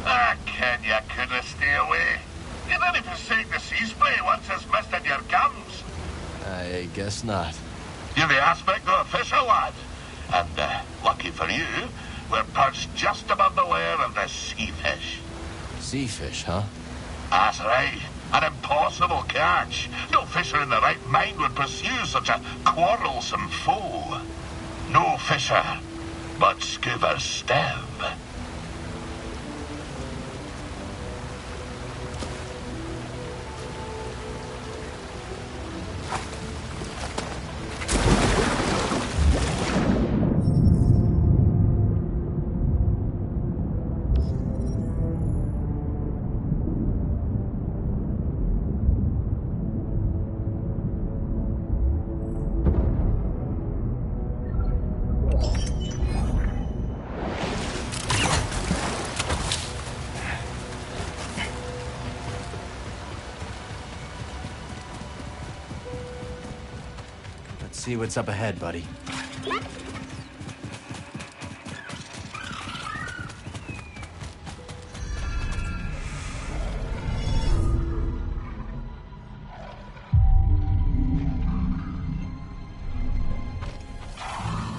Ah, Ken, you couldn't stay away. You didn't forsake the sea spray once it's misted your gums. I guess not. You're the aspect of a fisher, lad. And, lucky for you, we're perched just above the lair of the sea fish. Sea fish, huh? That's right. An impossible catch. No fisher in the right mind would pursue such a quarrelsome foe. No fisher, but Scuba Stev. See what's up ahead, buddy.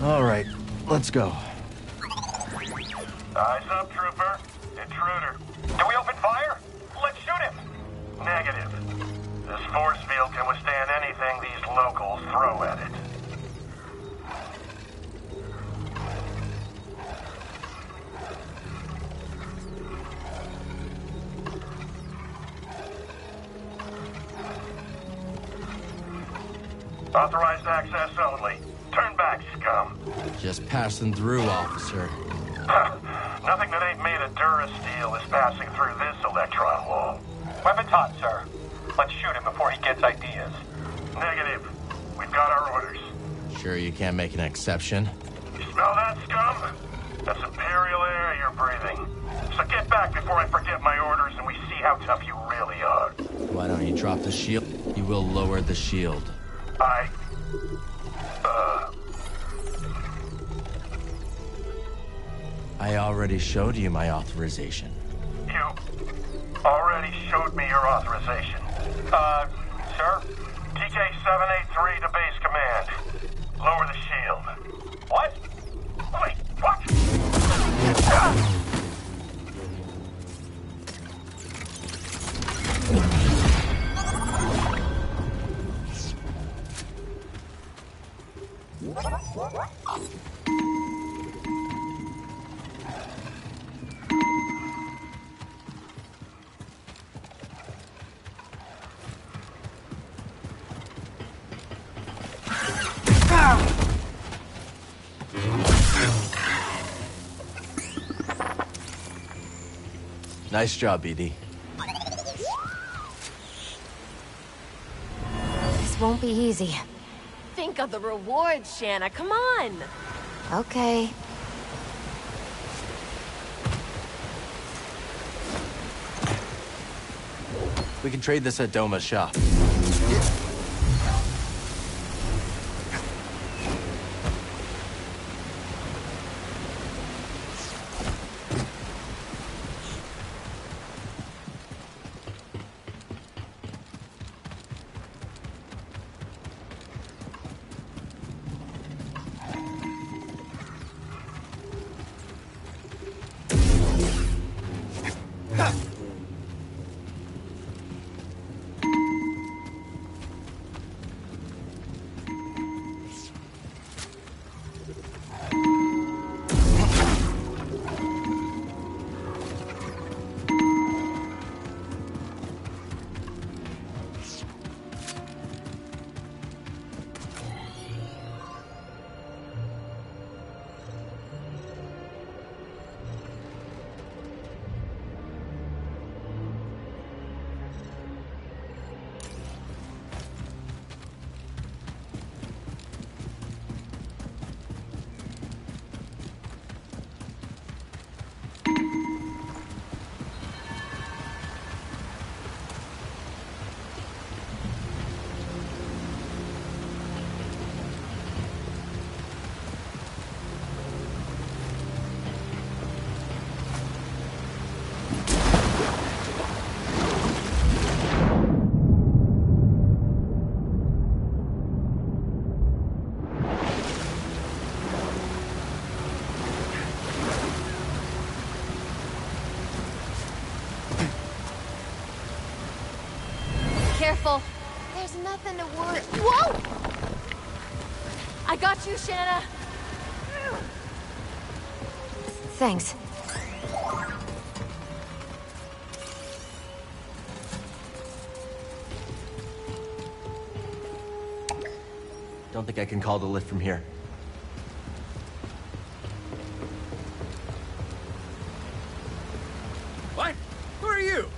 All right, let's go. Eyes up, trooper. Intruder. Do we open fire? Let's shoot him. Negative. This force field can withstand anything these locals throw at it. Authorized access only. Turn back, scum. Just passing through, officer. Nothing that ain't made of Durasteel is passing through this electron wall. Weapons hot, sir. Let's shoot him before he gets ideas. Negative. We've got our orders. Sure you can't make an exception? You smell that, scum? That's Imperial air you're breathing. So get back before I forget my orders and we see how tough you really are. Why don't you drop the shield? You will lower the shield. I already showed you my authorization. You already showed me your authorization. Sir? TK-783 to base command. Lower the shield. What? Wait, what? Nice job, BD. This won't be easy. Think of the rewards, Shanna. Come on. Okay. We can trade this at Doma's shop. Careful. There's nothing to worry. Whoa! I got you, Shanna. Thanks. Don't think I can call the lift from here. What? Who are you?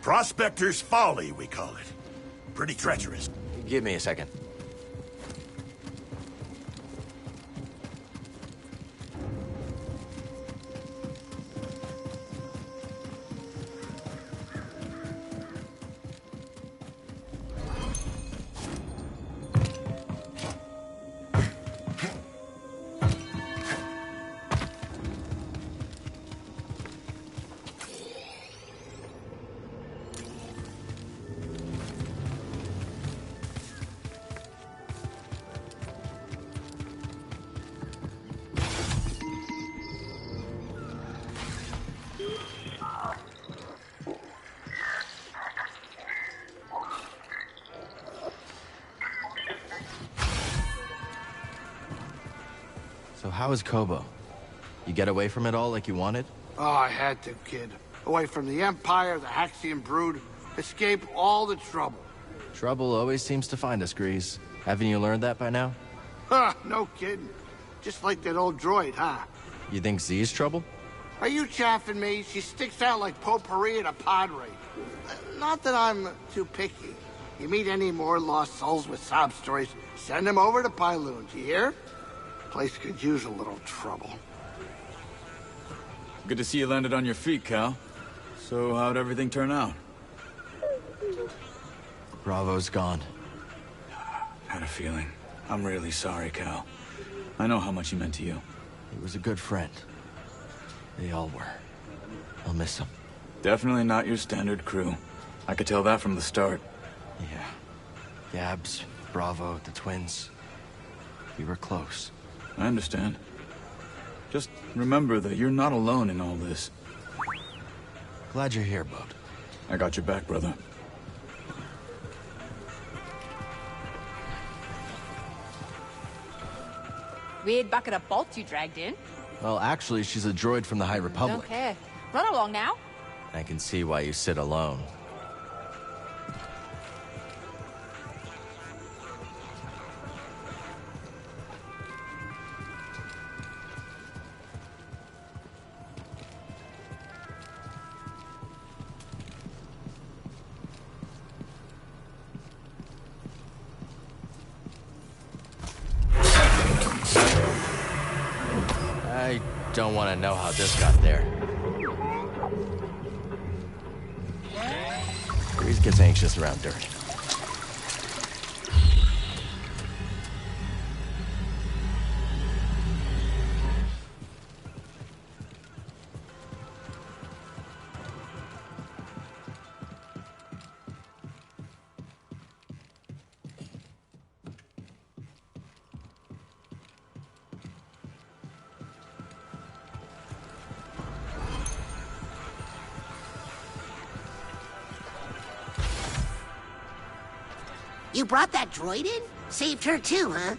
Prospector's Folly, we call it. Pretty treacherous. Give me a second. So how is Kobo? You get away from it all like you wanted? Oh, I had to, kid. Away from the Empire, the Haxian brood, escape all the trouble. Trouble always seems to find us, Grease. Haven't you learned that by now? Ha, no kidding. Just like that old droid, huh? You think Z's trouble? Are you chaffing me? She sticks out like potpourri at a pod raid. Not that I'm too picky. You meet any more lost souls with sob stories, send them over to Pyloon's, you hear? Place could use a little trouble. Good to see you landed on your feet, Cal. So how'd everything turn out? Bravo's gone. Had a feeling. I'm really sorry, Cal. I know how much he meant to you. He was a good friend. They all were. I'll miss him. Definitely not your standard crew. I could tell that from the start. Yeah. Gabs, Bravo, the twins. We were close. I understand. Just remember that you're not alone in all this. Glad you're here, Bud. I got your back, brother. Weird bucket of bolts you dragged in. Well, actually, she's a droid from the High Republic. Okay. Run along now. I can see why you sit alone. I don't want to know how this got there. Grease gets anxious around dirt. You brought that droid in? Saved her too, huh?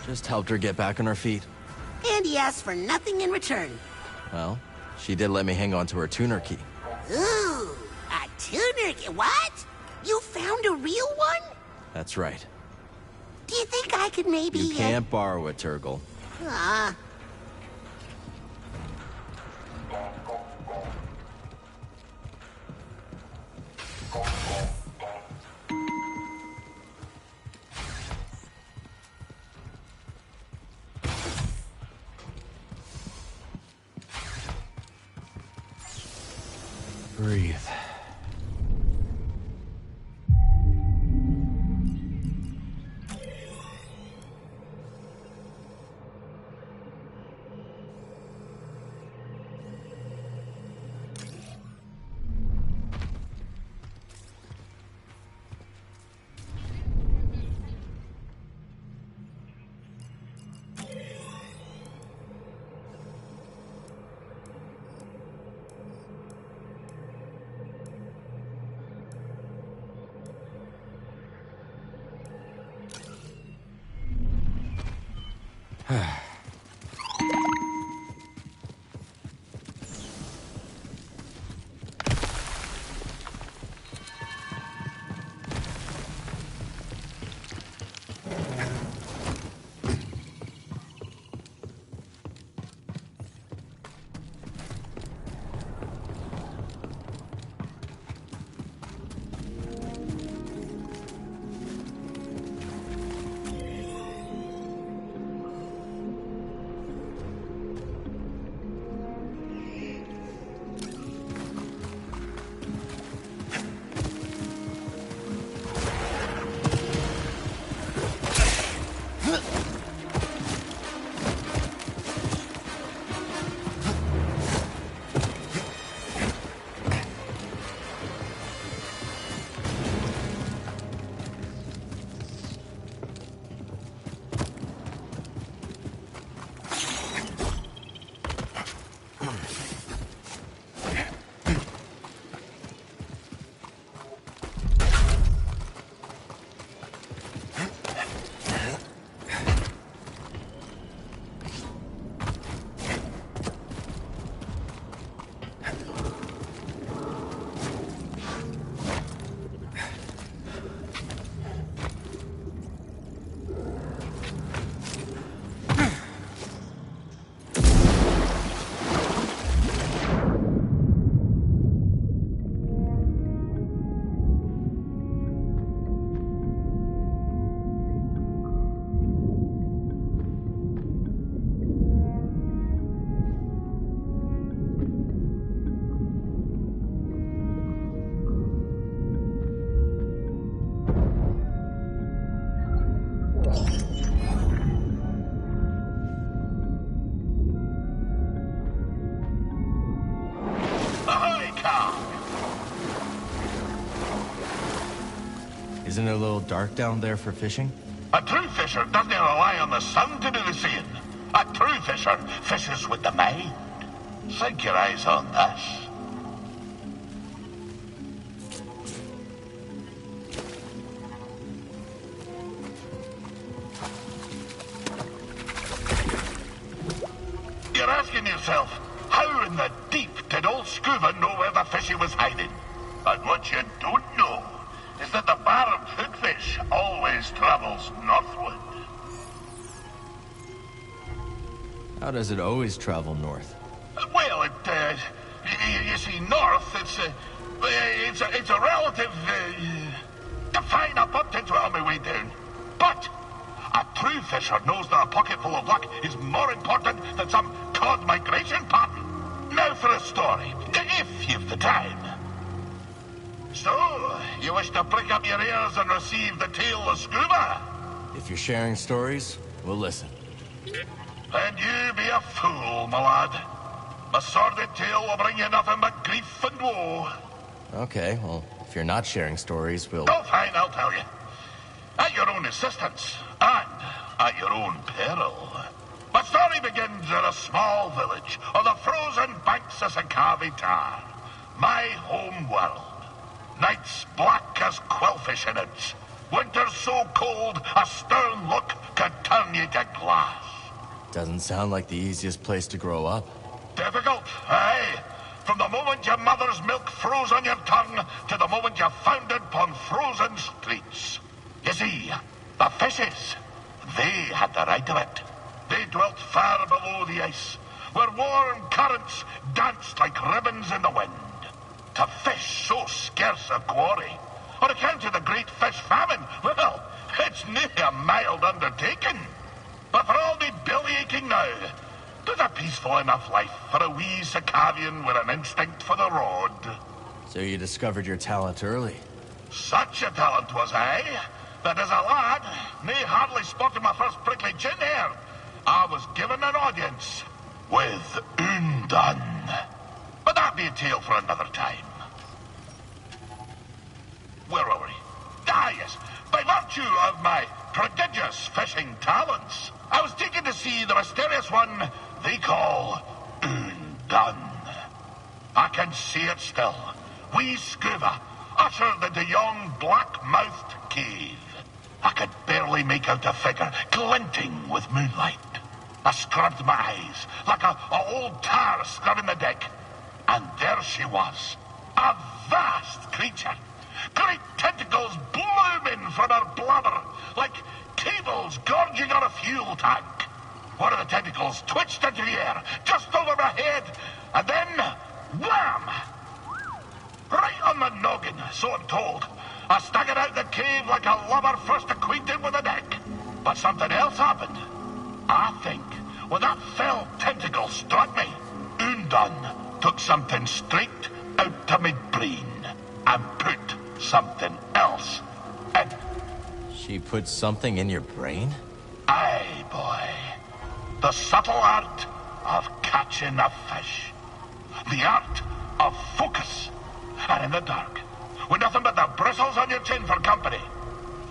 Just helped her get back on her feet. And he asked for nothing in return. Well, she did let me hang on to her tuner key. Ooh, a tuner key. What? You found a real one? That's right. Do you think I could maybe... You can't borrow it, Turgle. Ah. Breathe. Isn't it a little dark down there for fishing? A true fisher doesn't rely on the sun to do the seeing. A true fisher fishes with the mind. Sink your eyes on this. You're asking yourself, how in the deep did old Scuba know where the fishy was hiding? And what you don't know is that the barbed hookfish always travels northward. How does it always travel north? Well, you see, north, it's a relative, define a bumped on my way down. But a true fisher knows that a pocket full of luck is more important than some cod migration pattern. Now for a story, if you've the time. So, you wish to prick up your ears and receive the tale of Scuba? If you're sharing stories, we'll listen. Then you be a fool, my lad. My sordid tale will bring you nothing but grief and woe. Okay, well, if you're not sharing stories, we'll... Oh, fine, I'll tell you. At your own insistence, and at your own peril. My story begins in a small village on the frozen banks of Sakavi Tar, my home world. Nights black as quillfish in it. Winters so cold, a stern look could turn you to glass. Doesn't sound like the easiest place to grow up. Difficult, aye. From the moment your mother's milk froze on your tongue to the moment you foundered upon frozen streets. You see, the fishes, they had the right of it. They dwelt far below the ice, where warm currents danced like ribbons in the wind. To fish so scarce a quarry, on account of the great fish famine, well, it's near a mild undertaking. But for all me belly-aching now, there's a peaceful enough life for a wee Sakavian with an instinct for the road. So you discovered your talent early? Such a talent was I, that as a lad, me hardly spotted my first prickly chin hair, I was given an audience with Undan. But that be a tale for another time. Where were we? Ah, yes. By virtue of my prodigious fishing talents, I was taken to see the mysterious one they call Undan. I can see it still. Wee Scuba, ushered into yon black-mouthed cave. I could barely make out a figure glinting with moonlight. I scrubbed my eyes like a old tar scrubbing the deck. And there she was, a vast creature. Great tentacles blooming from her blubber, like cables gorging on a fuel tank. One of the tentacles twitched into the air, just over my head, and then, wham! Right on the noggin, so I'm told. I staggered out the cave like a lover first acquainted with a deck. But something else happened. I think when that fell tentacle struck me, Undan took something straight out of my brain and put something else in. She put something in your brain? Aye, boy. The subtle art of catching a fish. The art of focus. And in the dark, with nothing but the bristles on your chin for company,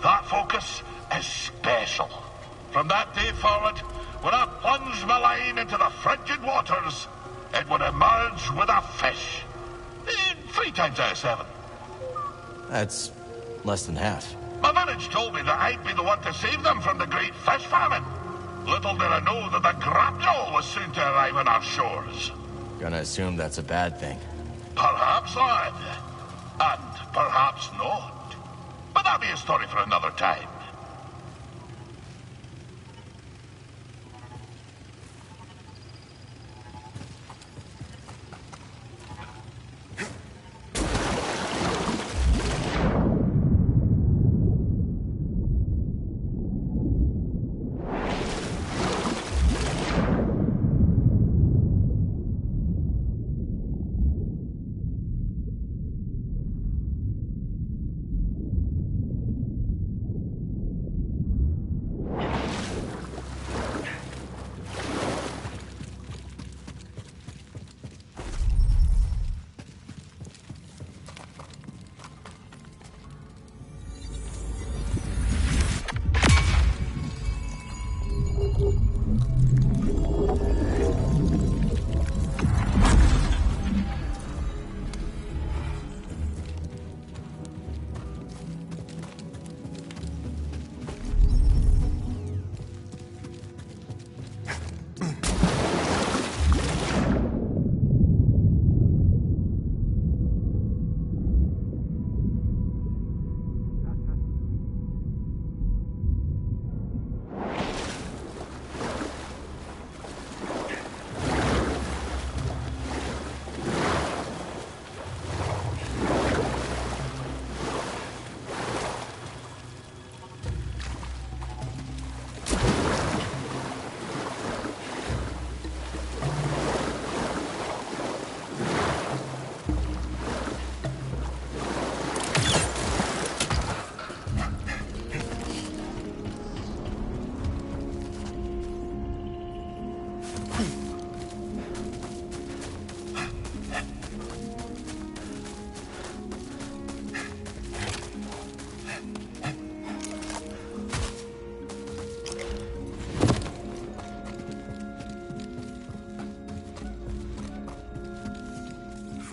that focus is special. From that day forward, when I plunged my line into the frigid waters, it would emerge with a fish. 3 times out of 7. That's less than half. My village told me that I'd be the one to save them from the great fish famine. Little did I know that the grapnel was soon to arrive on our shores. Gonna assume that's a bad thing. Perhaps, lad. And perhaps not. But that'll be a story for another time.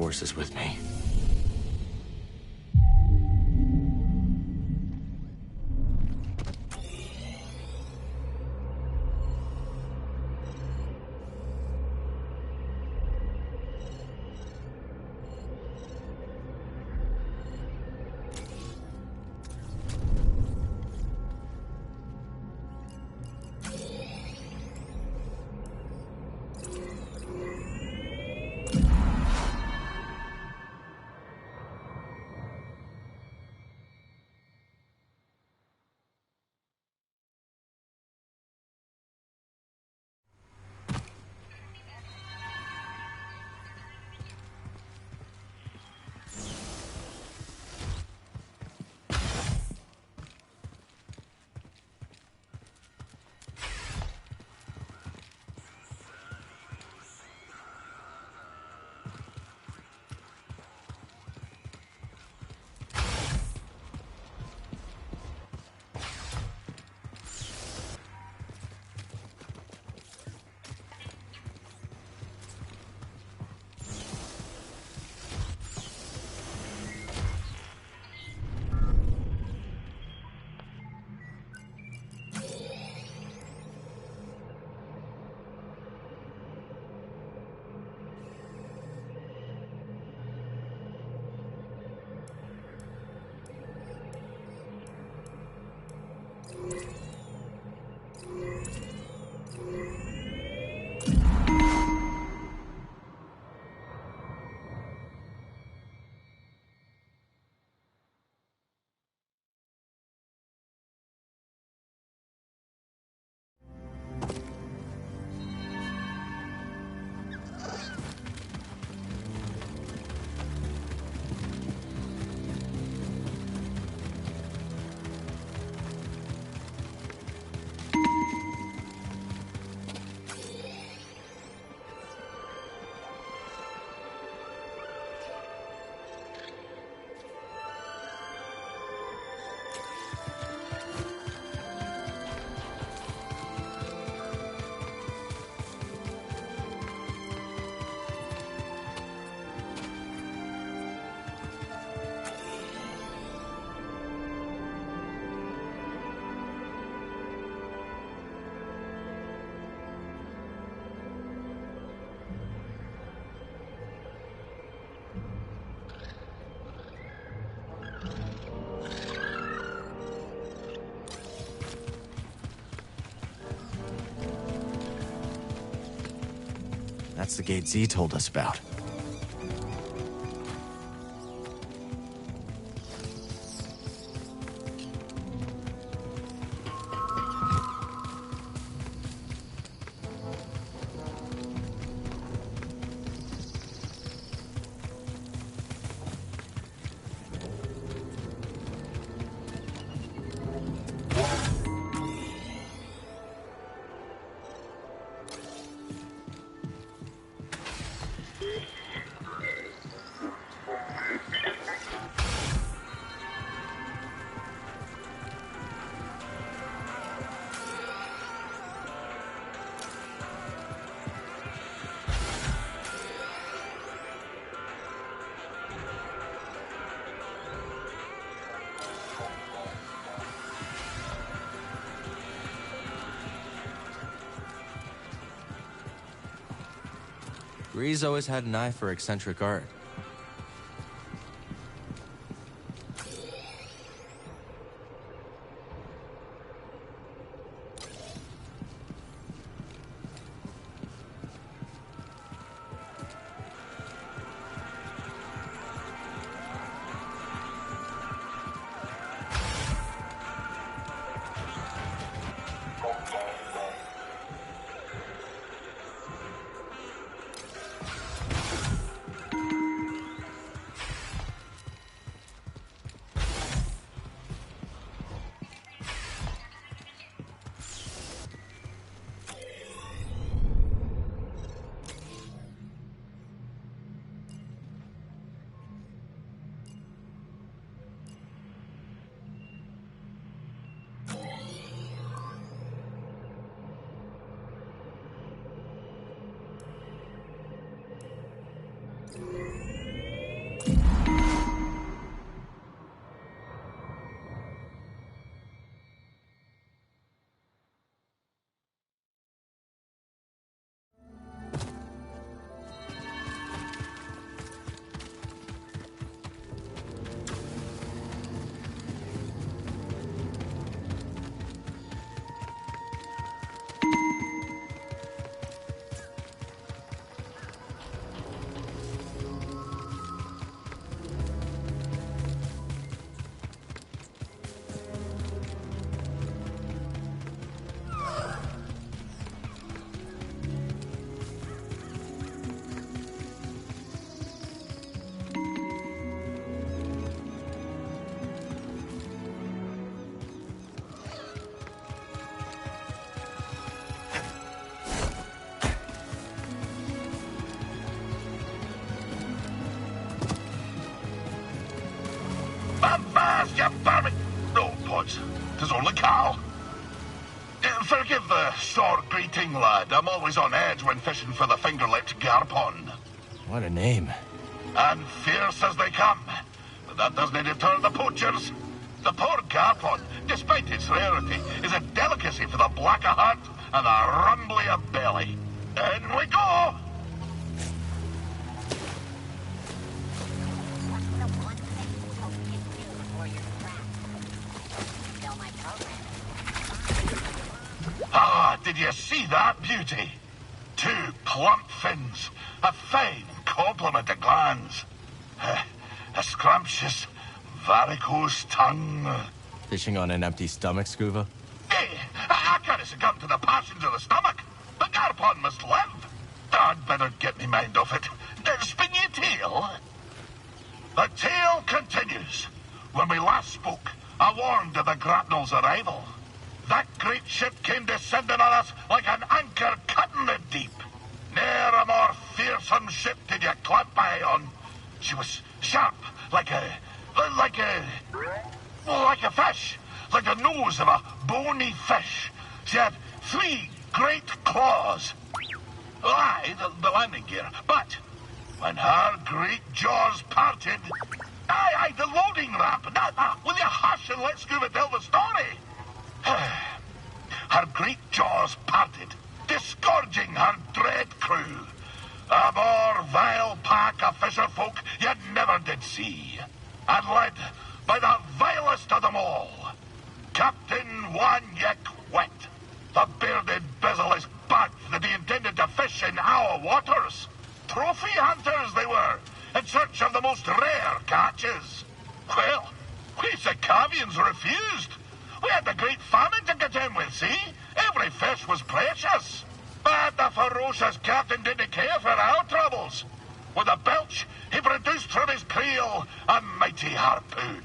Force is with me. That's the gate Z told us about. Grease always had an eye for eccentric art. sore greeting, lad. I'm always on edge when fishing for the finger-lipped garpon. What a name. And fierce as they come. But that doesn't deter the poachers. The poor garpon, despite its rarity, is a delicacy for the black of heart and the rumbly of belly. In we go! Ah, did you see that beauty? 2 plump fins, a fine complement of glands, a scrumptious varicose tongue. Fishing on an empty stomach, Scuba? Hey, I can't succumb to the passions of the stomach. The garpon must live. I'd better get me mind off it. Spin your tail. The tale continues. When we last spoke, I warned of the grapnel's arrival. That great ship came descending on us like an anchor cutting the deep. Ne'er a more fearsome ship did you clamp eye on. She was sharp, like a fish, like the nose of a bony fish. She had 3 great claws. Aye, the landing gear, but when her great jaws parted... Aye, the loading ramp. Will you hush and let Scuba tell the story? Her great jaws parted, disgorging her dread crew. A more vile pack of fisher folk you never did see. And led by the vilest of them all, Captain One-Yek Wet, the bearded, bezel-less bat that he intended to fish in our waters. Trophy hunters they were, in search of the most rare catches. Well, we Sacavians refused. We had the great famine to contend with, see? Every fish was precious. But the ferocious captain didn't care for our troubles. With a belch, he produced from his creel a mighty harpoon.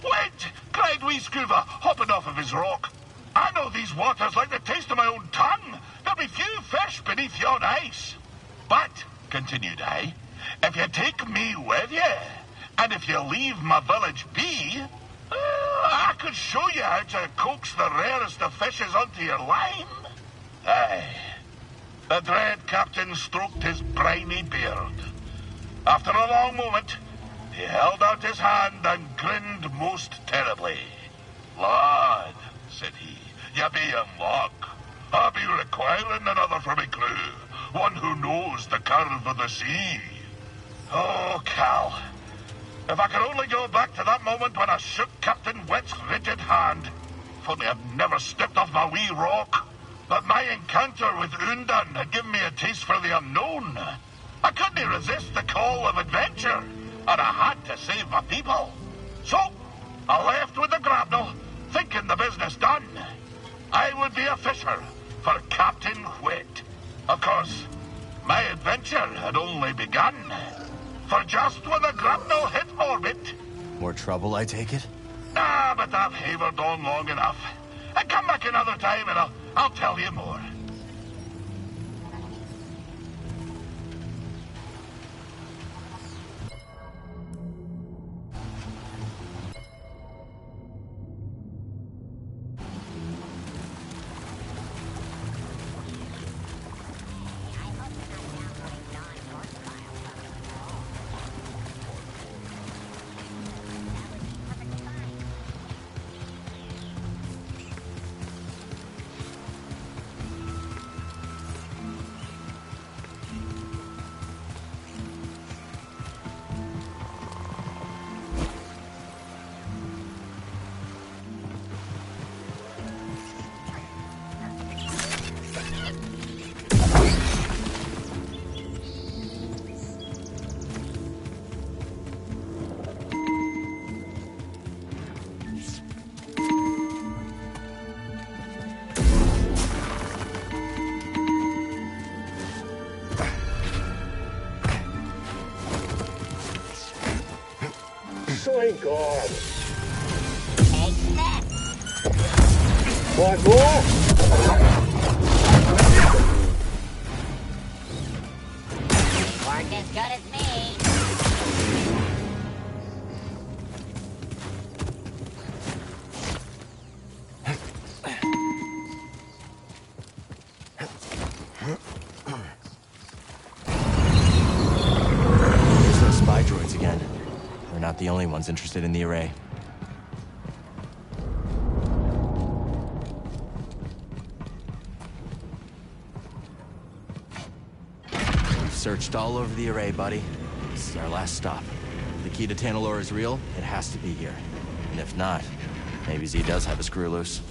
Wait, cried wee Scuba, hopping off of his rock. I know these waters like the taste of my own tongue. There'll be few fish beneath yon ice. But, continued I, if you take me with you, and if you leave my village be, I could show you how to coax the rarest of fishes onto your line. Aye. The dread captain stroked his briny beard. After a long moment, he held out his hand and grinned most terribly. Lad, said he, you be in luck. I'll be requiring another for me crew, one who knows the curve of the sea. Oh, Cal. If I could only go back to that moment when I shook Captain Wet's rigid hand. If only I'd never stepped off my wee rock. But my encounter with Undan had given me a taste for the unknown. I couldn't resist the call of adventure, and I had to save my people. So, I left with the grapnel, thinking the business done. I would be a fisher for Captain Wet. Of course, my adventure had only begun. For just when the grapnel hit orbit... More trouble, I take it? Ah, but I've havered on long enough. And come back another time and I'll tell you more. Thank God. Take this. What more? Work as good as me. There's those spy droids again. We're not the only ones interested in the array. We've searched all over the array, buddy. This is our last stop. If the key to Tanalorr is real, it has to be here. And if not, maybe Z does have a screw loose.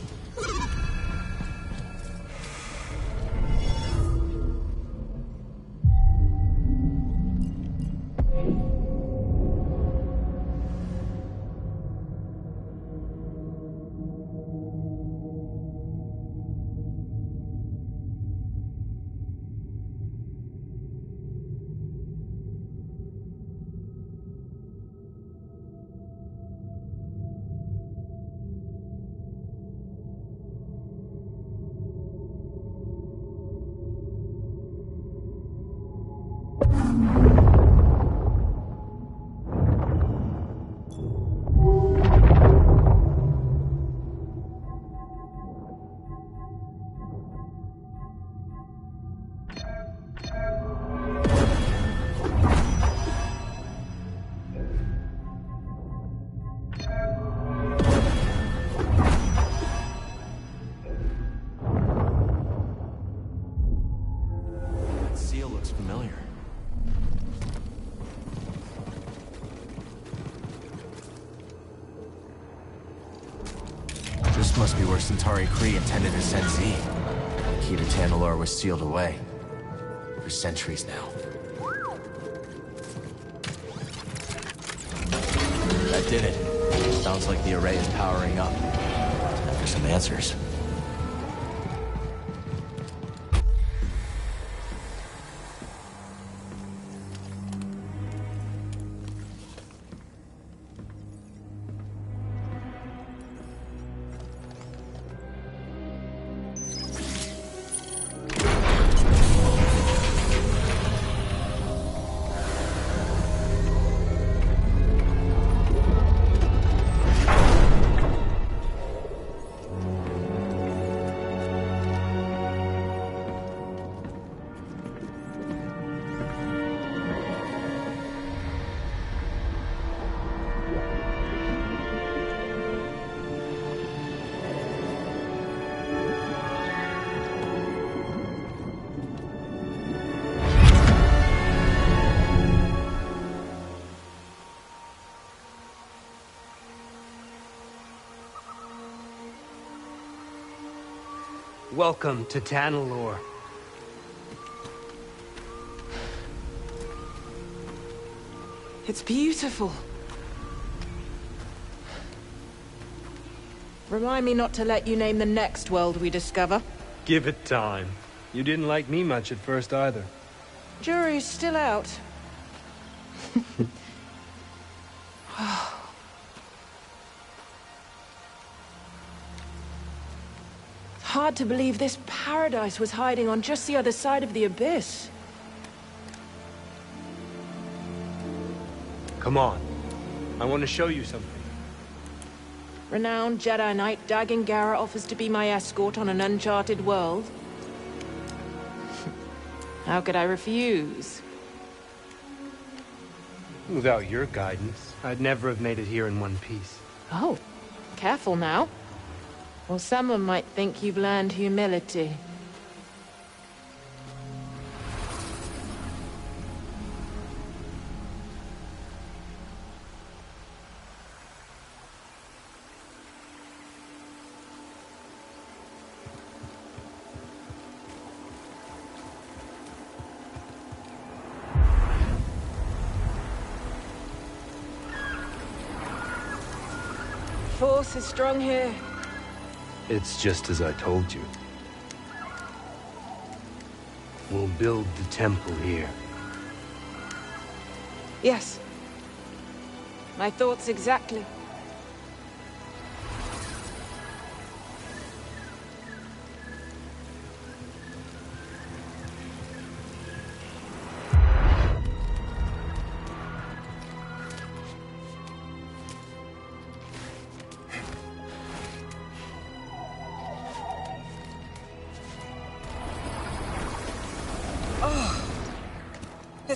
Must be where Centauri Kree intended to send Z. The key to Tanalorr was sealed away. For centuries now. That did it. Sounds like the array is powering up. Time for some answers. Welcome to Tanalorr. It's beautiful. Remind me not to let you name the next world we discover. Give it time. You didn't like me much at first either. Jury's still out. Hard to believe this paradise was hiding on just the other side of the abyss. Come on. I want to show you something. Renowned Jedi Knight Dagan Gera offers to be my escort on an uncharted world. How could I refuse? Without your guidance, I'd never have made it here in one piece. Oh, careful now. Or someone might think you've learned humility. Force is strong here. It's just as I told you. We'll build the temple here. Yes. My thoughts exactly.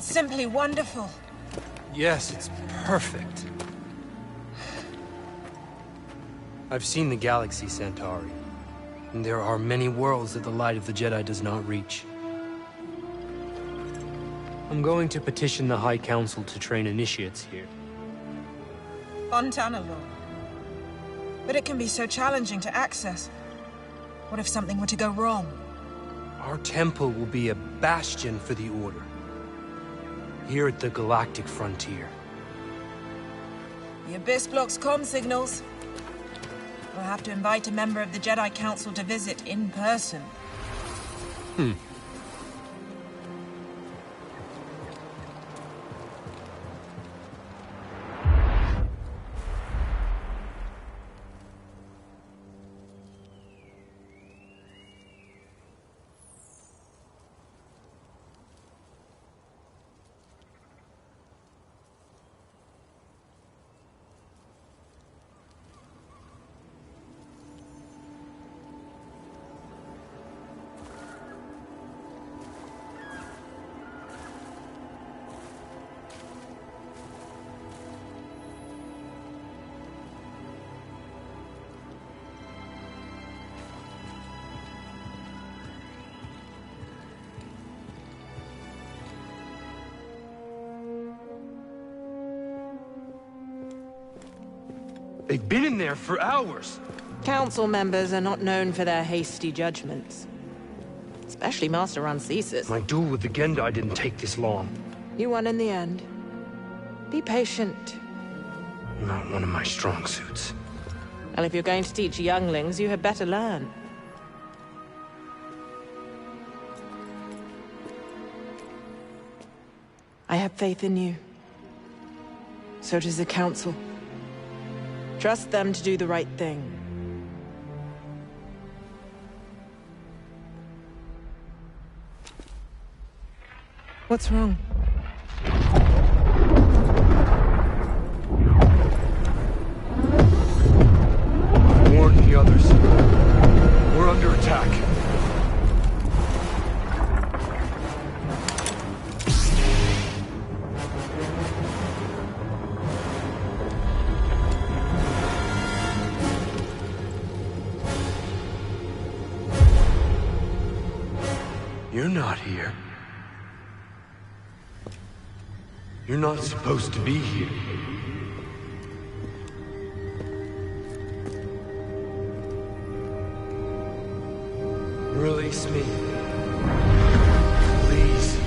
it's simply wonderful. Yes, it's perfect. I've seen the galaxy, Centauri. And there are many worlds that the light of the Jedi does not reach. I'm going to petition the High Council to train initiates here. Fontana law. But it can be so challenging to access. What if something were to go wrong? Our temple will be a bastion for the Order. Here at the galactic frontier. The Abyss blocks comm signals. We'll have to invite a member of the Jedi Council to visit in person. They've been in there for hours. Council members are not known for their hasty judgments. Especially Master Rancesis. My duel with the Gendai didn't take this long. You won in the end. Be patient. Not one of my strong suits. And if you're going to teach younglings, you had better learn. I have faith in you. So does the Council. Trust them to do the right thing. What's wrong? Warn the others. We're under attack. You're not here. You're not supposed to be here. Release me. Please.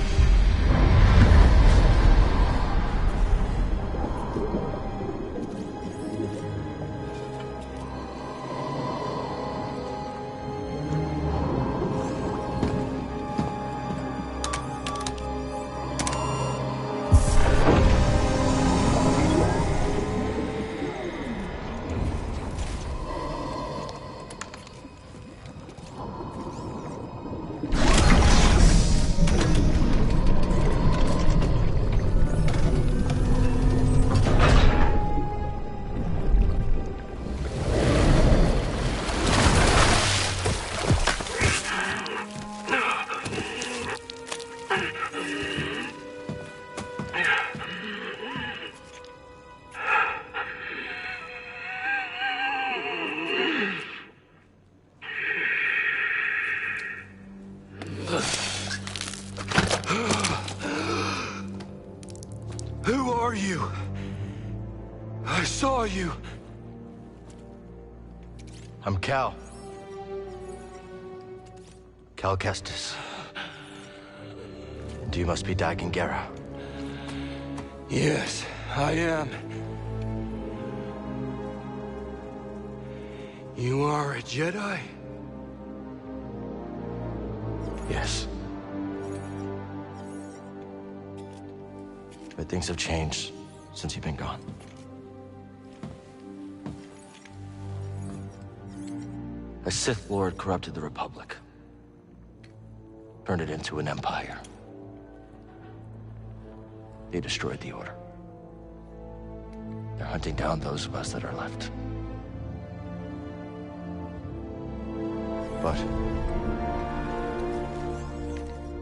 Who are you? I saw you. I'm Cal. Cal Kestis. And you must be Dagon Gera. Yes, I am. You are a Jedi? Yes. But things have changed since you've been gone. A Sith Lord corrupted the Republic. Turned it into an empire. They destroyed the Order. They're hunting down those of us that are left. But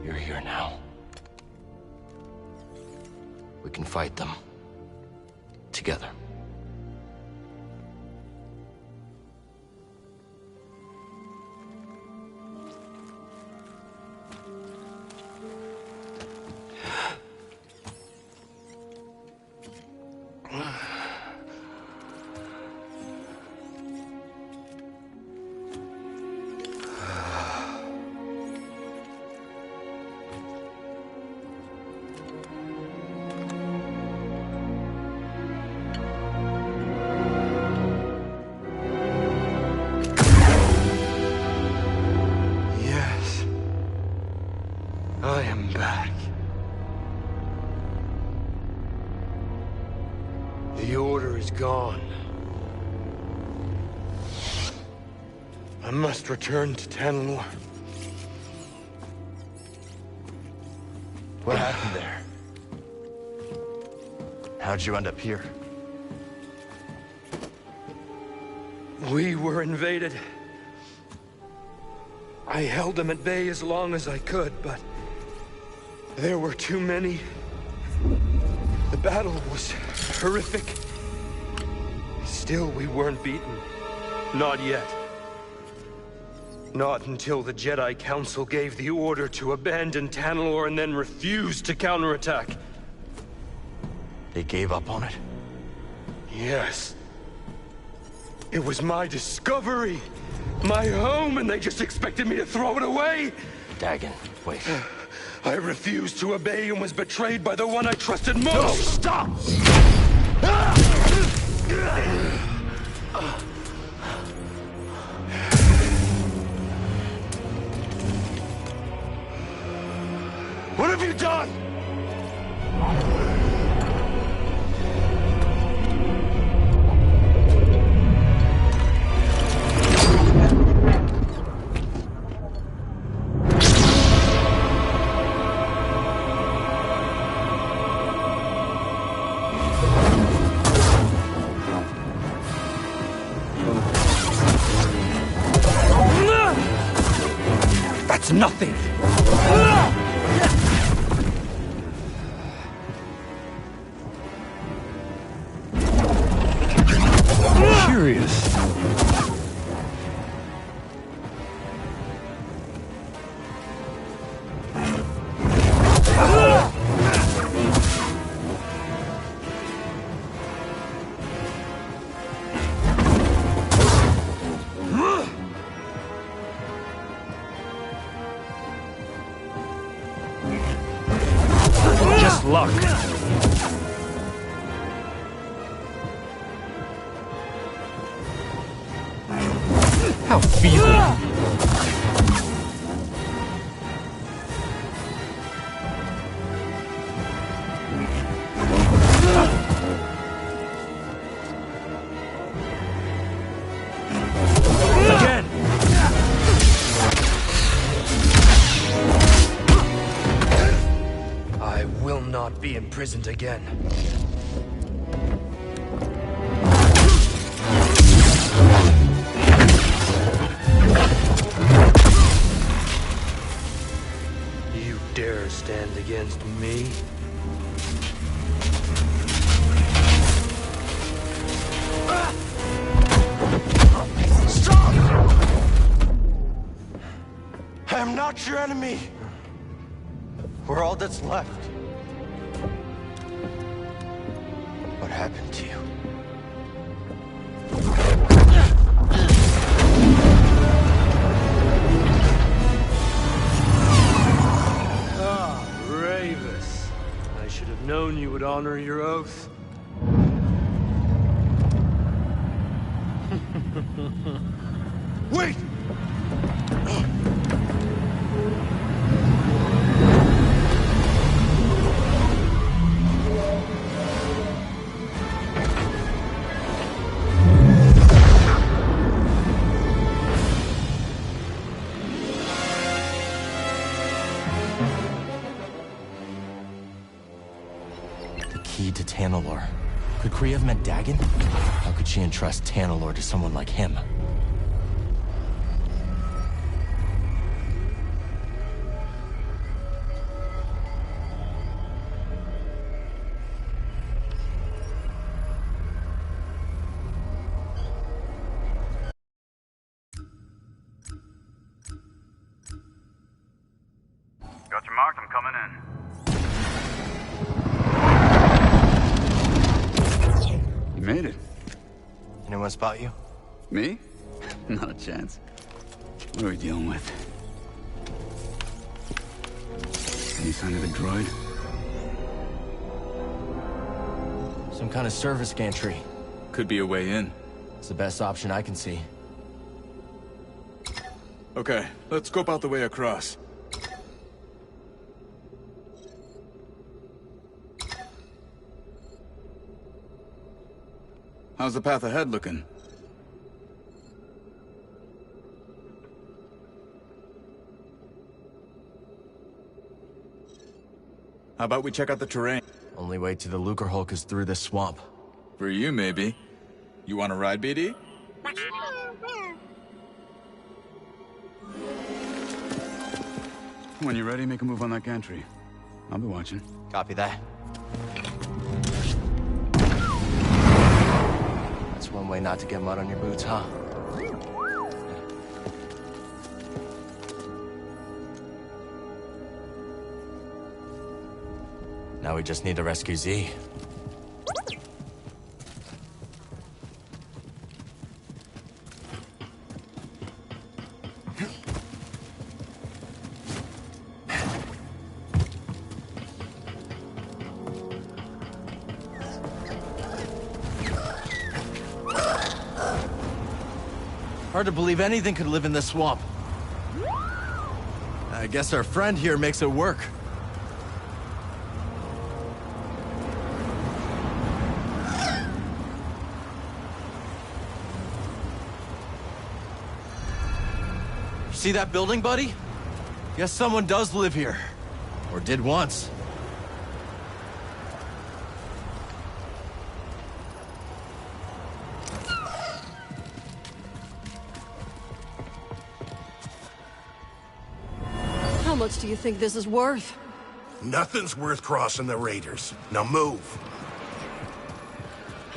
you're here now. we can fight them. Together. I am back. The Order is gone. I must return to Tanalor. What happened there? How'd you end up here? We were invaded. I held them at bay as long as I could, but there were too many. The battle was horrific. Still, we weren't beaten. Not yet. Not until the Jedi Council gave the order to abandon Tanalor and then refused to counterattack. They gave up on it? Yes. It was my discovery, my home, and they just expected me to throw it away? Dagon, wait. I refused to obey and was betrayed by the one I trusted most! No, stop! What have you done? That's nothing! Curious. Just luck. How feeling? Again. I will not be imprisoned again. You dare stand against me? Stop! I am not your enemy. We're all that's left. What happened to you? Ah, Ravis. I should have known you would honor your oath. Wait! The key to Tanalor. Could Kree have met Dagon? How could she entrust Tanalor to someone like him? Got your mark, I'm coming in. You made it. Anyone spot you? Me? Not a chance. What are we dealing with? Any sign of the droid? Some kind of service gantry. Could be a way in. It's the best option I can see. Okay, let's scope out the way across. How's the path ahead looking? How about we check out the terrain? Only way to the Lucre Hulk is through this swamp. For you, maybe. You want to ride, BD? When you're ready, make a move on that gantry. I'll be watching. Copy that. That's one way not to get mud on your boots, huh? Now we just need to rescue Z. Hard to believe anything could live in this swamp. I guess our friend here makes it work. See that building, buddy? Guess someone does live here. Or did once. How much do you think this is worth? Nothing's worth crossing the Raiders. Now move.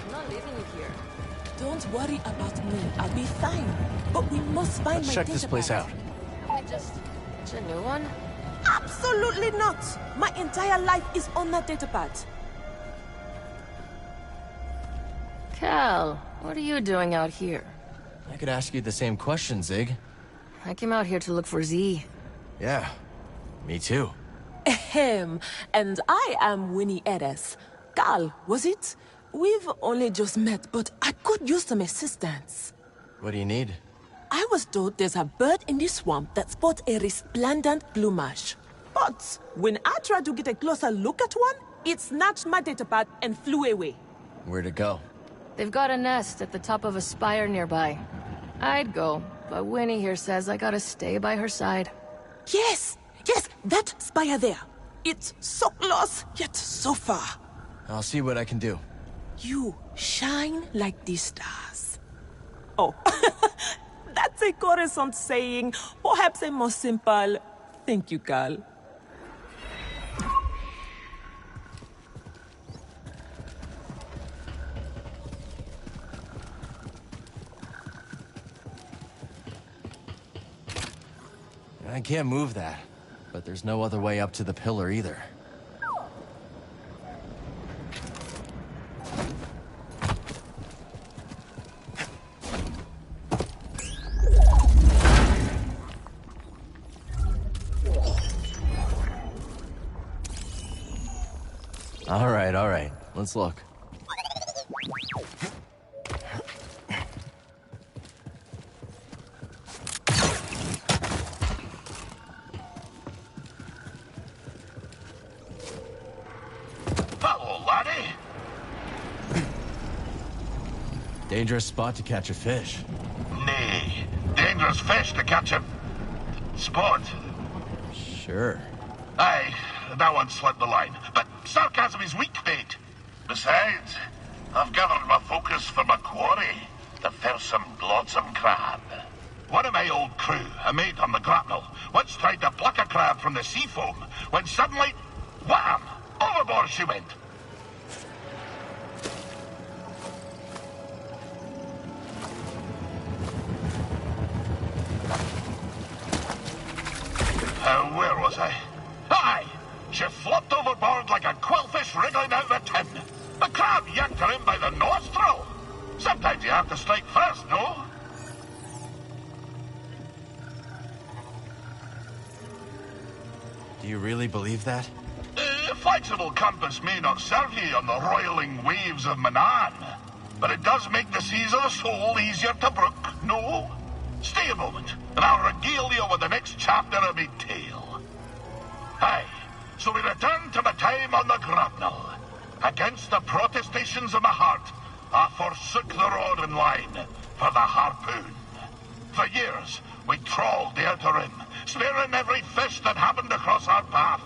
I'm not leaving you here. Don't worry about me. I'll be fine. But we must find Let's my check this place out. It's a new one? Absolutely not. My entire life is on that datapad. Cal, what are you doing out here? I could ask you the same question, Zig. I came out here to look for Z. Yeah, me too. Ahem. And I am Winnie Edes. Cal, was it? We've only just met, but I could use some assistance. What do you need? I was told there's a bird in the swamp that sports a resplendent plumage. But when I tried to get a closer look at one, it snatched my datapad and flew away. Where'd it go? They've got a nest at the top of a spire nearby. I'd go, but Winnie here says I gotta stay by her side. Yes! Yes, that spire there. It's so close, yet so far. I'll see what I can do. You shine like the stars. Oh, that's a Coruscant saying, perhaps a more simple, thank you, Cal. I can't move that, but there's no other way up to the pillar either. All right. Let's look. Hello, laddie. Dangerous spot to catch a fish. Nay, dangerous fish to catch a spot. Sure. Aye, that one slipped the line, but sarcasm is weak bait. Besides, I've gathered my focus for my quarry, the fearsome blodsome crab. One of my old crew, a mate on the grapnel, once tried to pluck a crab from the sea foam, when suddenly, wham! Overboard she went. Where was I? She flopped overboard like a quillfish wriggling out of a tin. The crab yanked her in by the nostril. Sometimes you have to strike first, no? Do you really believe that? Flexible compass may not serve you on the roiling waves of Manan, but it does make the seas of the soul easier to brook, no? Stay a moment, and I'll regale you with the next chapter of me tale. Aye, so we return to my time on the grapnel. Against the protestations of my heart, I forsook the rod and line for the harpoon. For years, we trawled the outer rim, spearing every fish that happened across our path.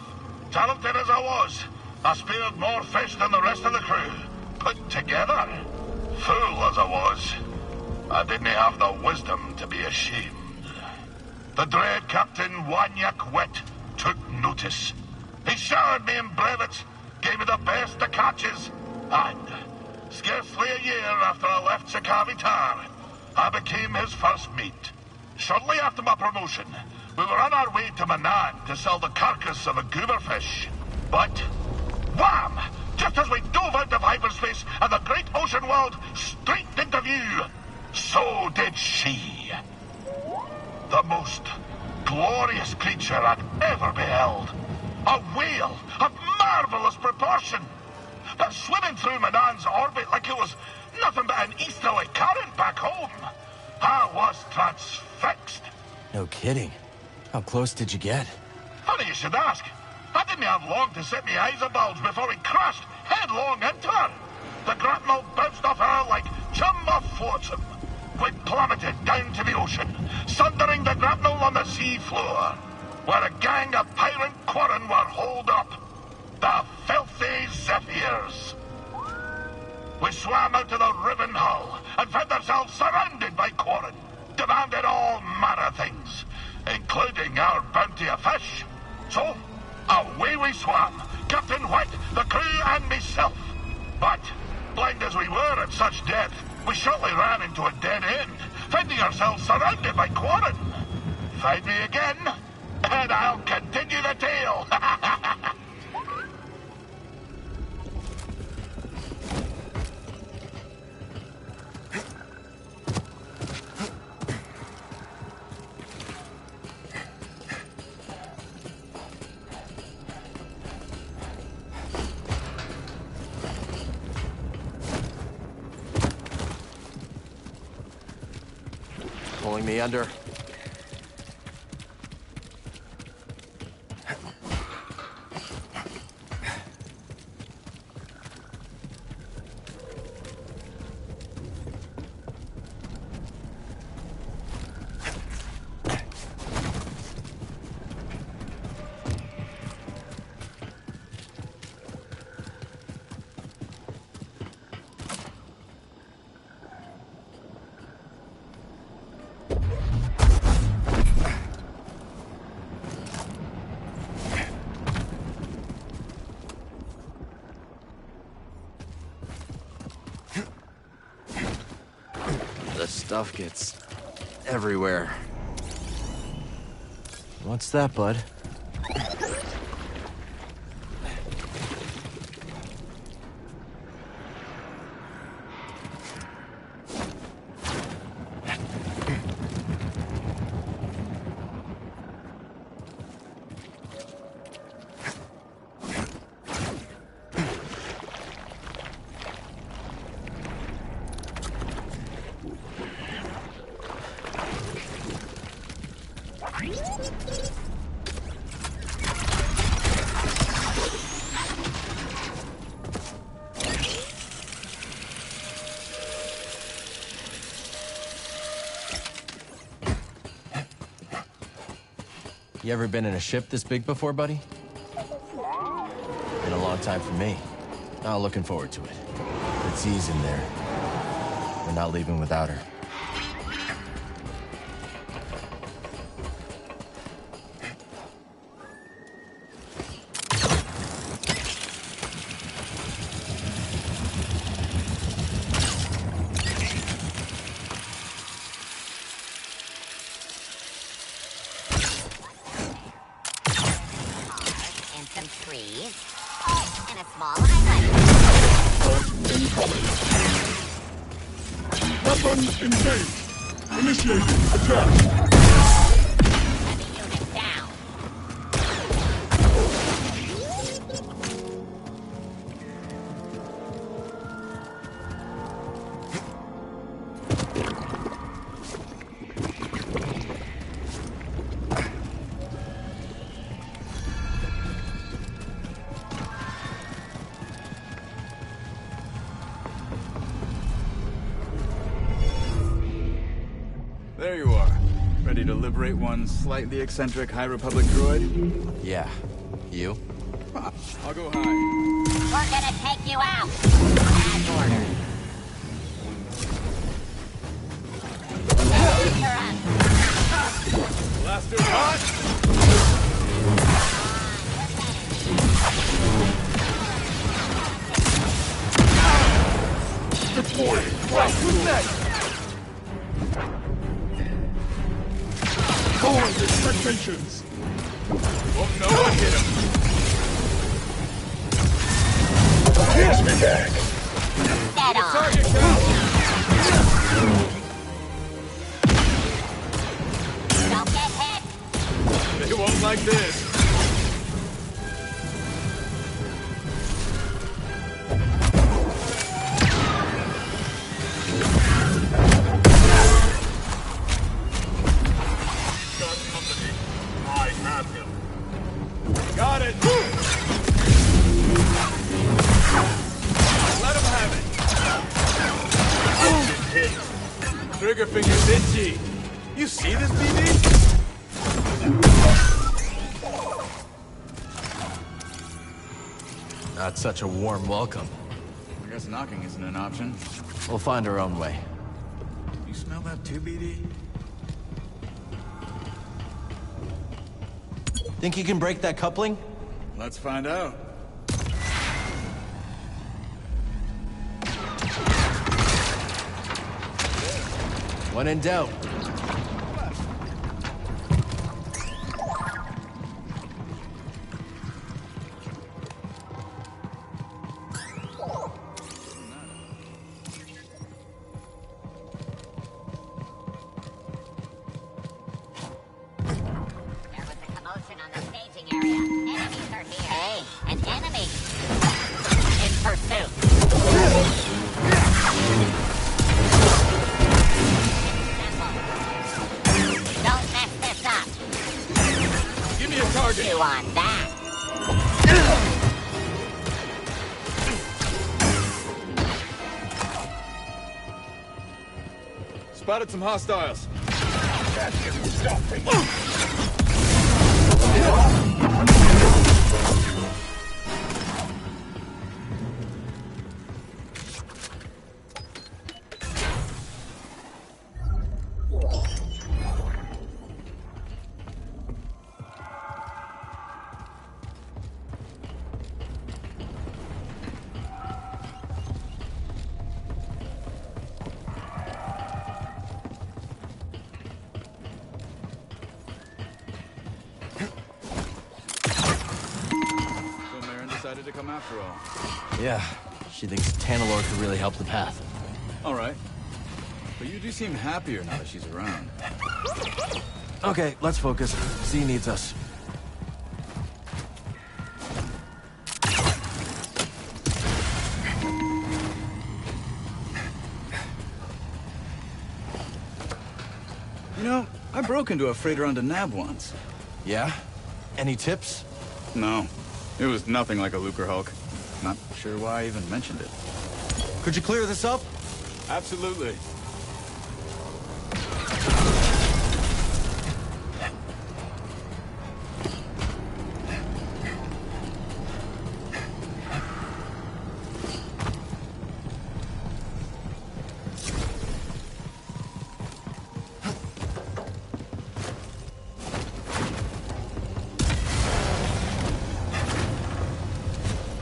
Talented as I was, I speared more fish than the rest of the crew, put together. Fool as I was, I didn't have the wisdom to be ashamed. The dread Captain Wanyak Wet took notice. He showered me in brevets, gave me the best of catches, and scarcely a year after I left Sakavitar, I became his first mate. Shortly after my promotion, we were on our way to Manan to sell the carcass of a gooberfish. But, wham! Just as we dove out of hyperspace and the great ocean world streaked into view, so did she. The most glorious creature I'd ever beheld. A whale of marvelous proportion. But swimming through Manan's orbit like it was nothing but an easterly current back home. I was transfixed. No kidding. How close did you get? Funny you should ask. I didn't have long to set my eyes abulge before we crashed headlong into her. The grapnel bounced off her like chum off flotsam. We plummeted down to the ocean, sundering the grapnel on the sea floor, where a gang of pirate quarren were holed up. The filthy Zephyrs. We swam out to the riven hull and found ourselves surrounded by quarren, demanded all manner of things, including our bounty of fish. So, away we swam, Captain White, the crew, and myself. But, blind as we were at such depth, we shortly ran into a dead end, finding ourselves surrounded by quarren. Find me again, and I'll continue the tale. Pulling me under. The stuff gets everywhere. What's that, bud? You ever been in a ship this big before, buddy? Been a long time for me. Not looking forward to it. It's easy in there. We're not leaving without her. And some trees. small island. Weapon engaged. Initiating attack. Heavy unit down. There you are. Ready to liberate one slightly eccentric High Republic droid? Yeah. You? I'll go high. We're gonna take you out. Bad order. Blaster hot! Deploying. Who's next? Forward expectations. Won't know what hit him. Takes me back. Dead on. Target count. Don't get hit. They won't like this. Got it! Let him have it! Trigger finger's itchy. You see this, BB? Not such a warm welcome. I guess knocking isn't an option. We'll find our own way. You smell that too, BD? Think you can break that coupling? Let's find out. When in doubt. Spotted some hostiles. Decided to come after all. Yeah, she thinks Tanalor could really help the path. All right. But you do seem happier now that she's around. Okay, let's focus. Z needs us. You know, I broke into a freighter on Nab once. Yeah? Any tips? No. It was nothing like a Lucre Hulk. Not sure why I even mentioned it. Could you clear this up? Absolutely.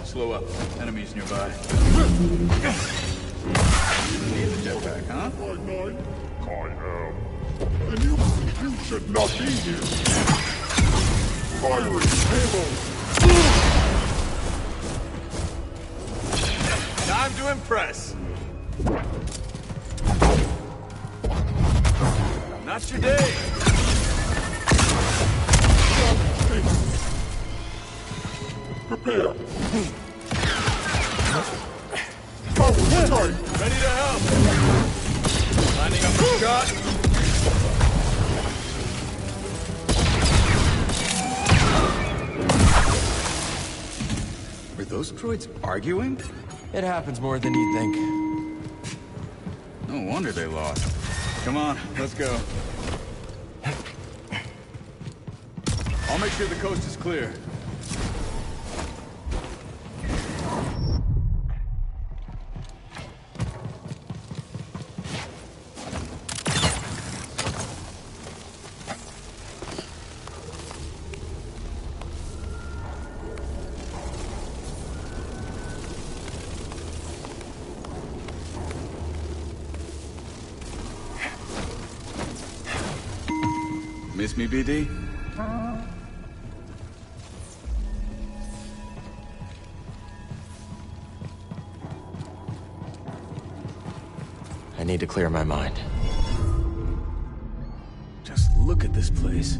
Slow up. Enemies nearby. Need the jetpack, huh? I am. And you should not be here. Firing payload. to impress. Not your day. Prepare. Ready to help. Lining up the shot. Were those droids arguing? It happens more than you think. No wonder they lost. Come on, let's go. I'll make sure the coast is clear. Miss me, BD? I need to clear my mind. Just look at this place.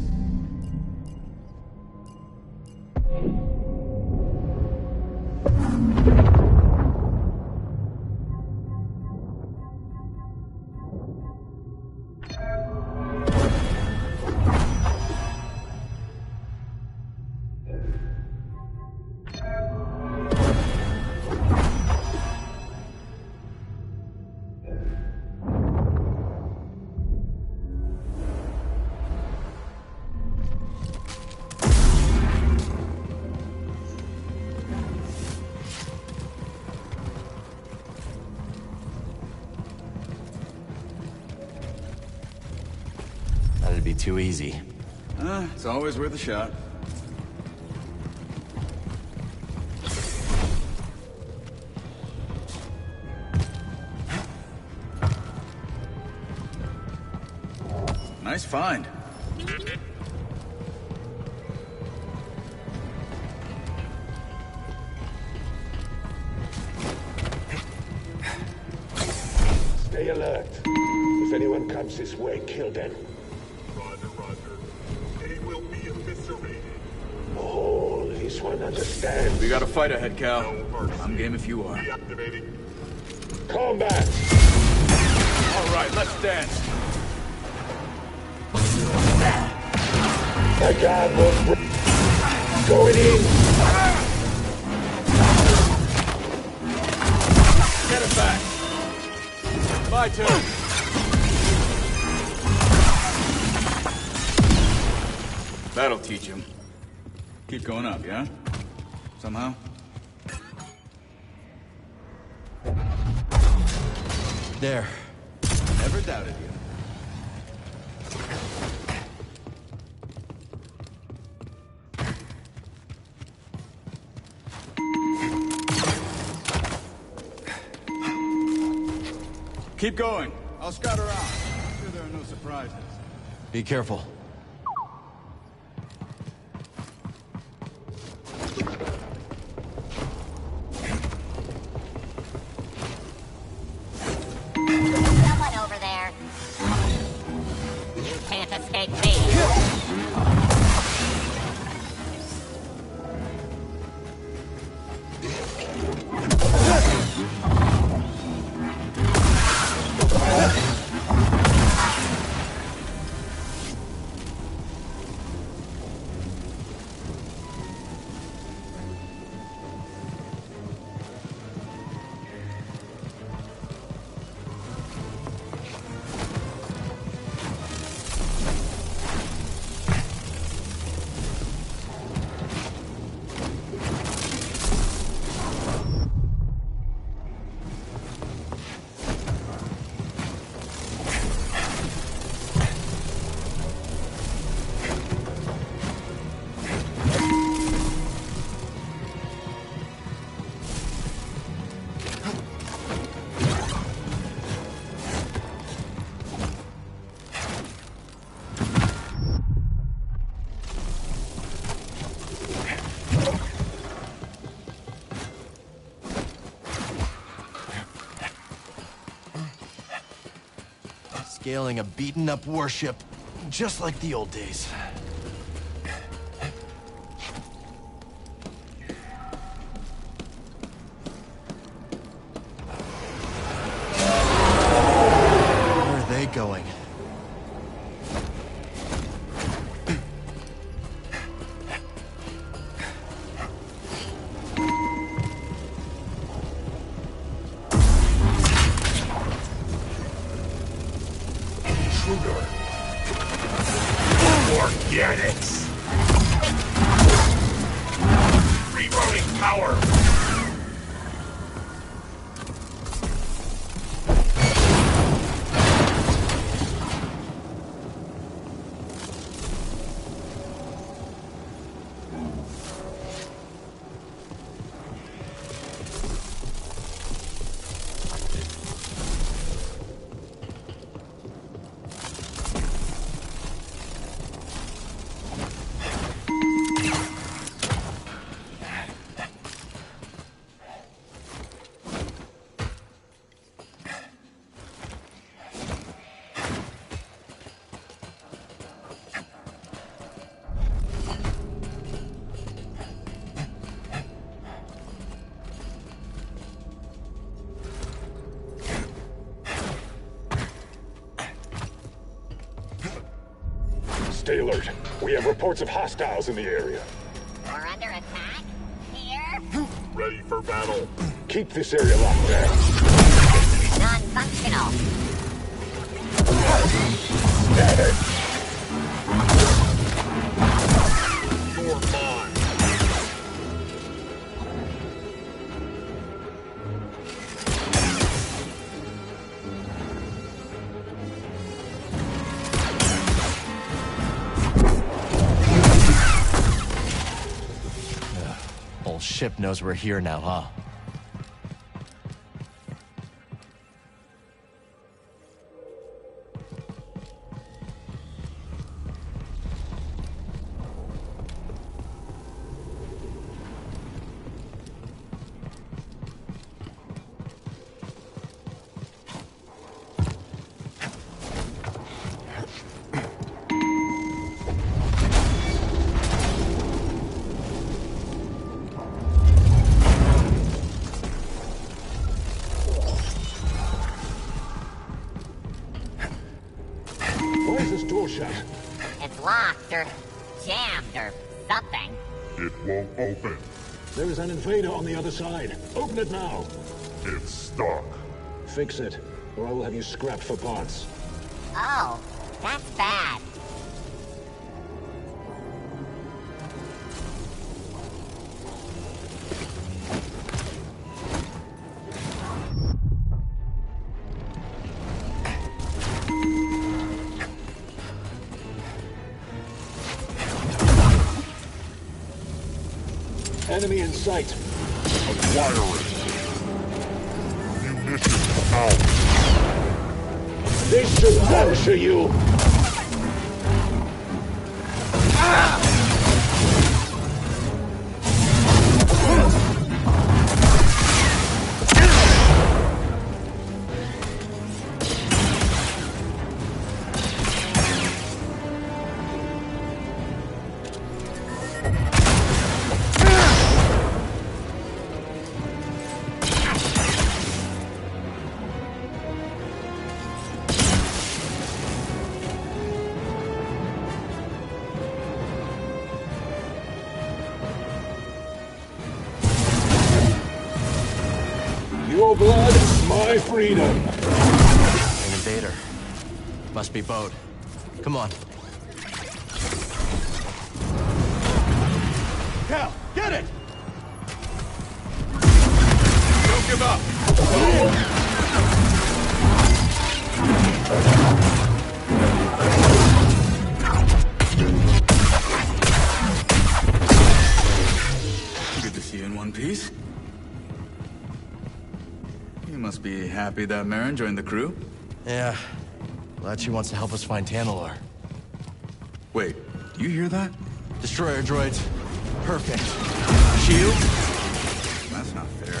That'd be too easy. It's always worth a shot. Nice find. Stay alert. If anyone comes this way, kill them. Oh, this one understands. We got a fight ahead, Cal. I'm game if you are. Combat! All right, let's dance. My God, won't going in. Get it back. My turn. That'll teach him. Keep going up, yeah? Somehow? There. Never doubted you. Keep going. I'll scout around. I'm sure there are no surprises. Be careful. Someone over there. You can't escape me. scaling a beaten-up warship, just like the old days. Where are they going? Organics! Reloading power! Stay alert. We have reports of hostiles in the area. We're under attack? Here? Ready for battle. Keep this area locked down. Non-functional. Damn it! Whole ship knows we're here now, huh? Why is this door shut? It's locked or jammed or something. It won't open. There is an invader on the other side. Open it now. It's stuck. Fix it, or I will have you scrapped for parts. Oh, that's bad. Enemy in sight. Acquiring. Munitions out. This should puncture you. Your blood, my freedom. An invader. Must be Bode. Come on. Cal, get it! Don't give up! Good to see you in one piece. You must be happy that Marin joined the crew? Yeah. Glad she wants to help us find Tantalor. Wait, do you hear that? Destroyer droids. Perfect. Shield? That's not fair.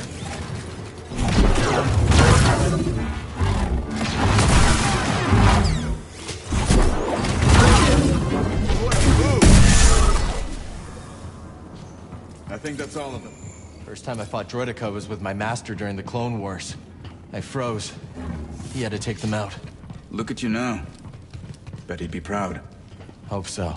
I think that's all of them. First time I fought Droideka was with my master during the Clone Wars. I froze. He had to take them out. Look at you now. Bet he'd be proud. Hope so.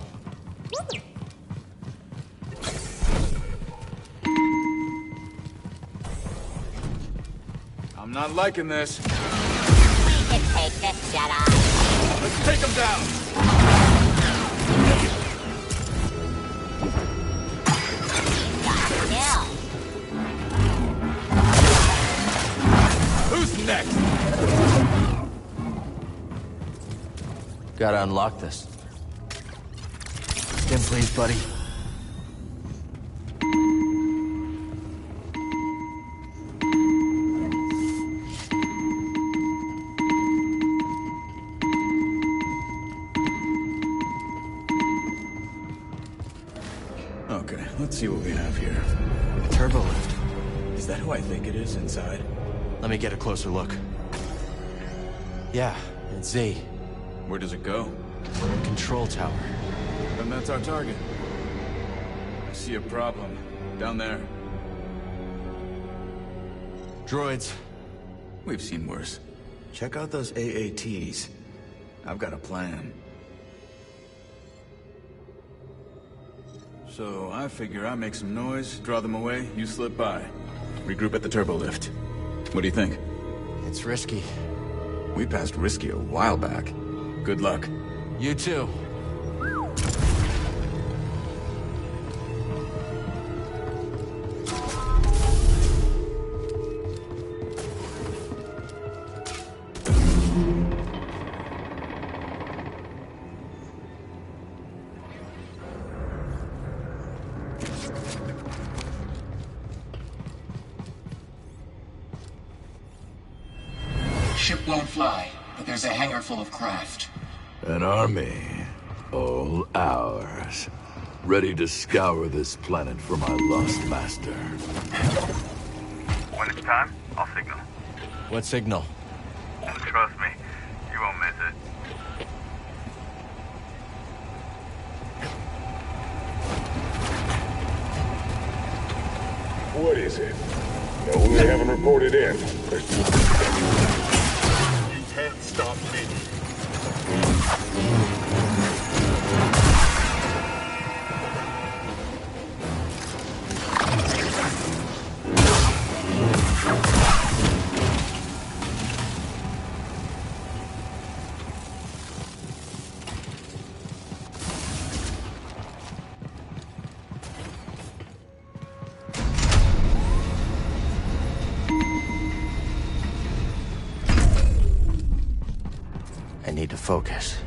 I'm not liking this. We can take this, Jedi. Let's take him down! Kill. Who's next? Gotta unlock this. Stim, please, buddy. Okay, let's see what we have here. Turbo lift. Is that who I think it is inside? Let me get a closer look. Yeah, it's Z. Where does it go? Control tower. Then that's our target. I see a problem. Down there. Droids. We've seen worse. Check out those AATs. I've got a plan. So I figure I make some noise, draw them away, you slip by. Regroup at the turbo lift. What do you think? It's risky. We passed risky a while back. Good luck. You too. Ship won't fly, but there's a hangar full of craft. An army, all ours, ready to scour this planet for my lost master. When it's time, I'll signal. What signal? Trust me, you won't miss it. What is it? No, they haven't reported in. You can't stop me. I need to focus.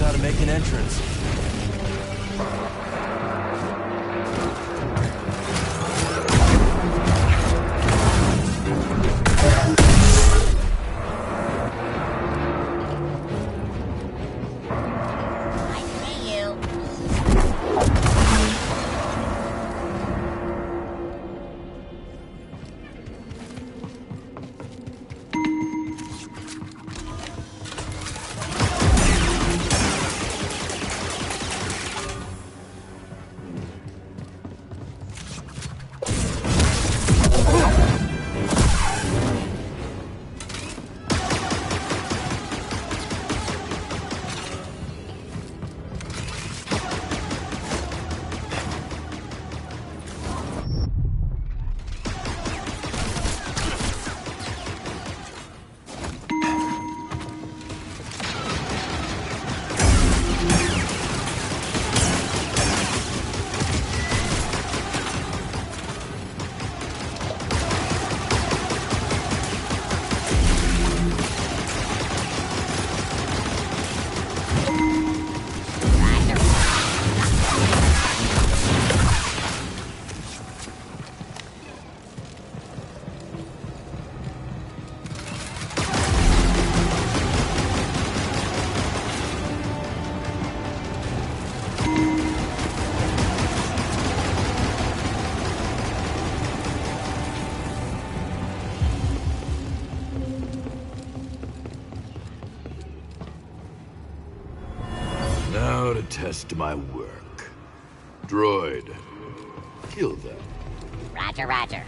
How to make an entrance. I see you. now to test my work. Droid, kill them. Roger, roger.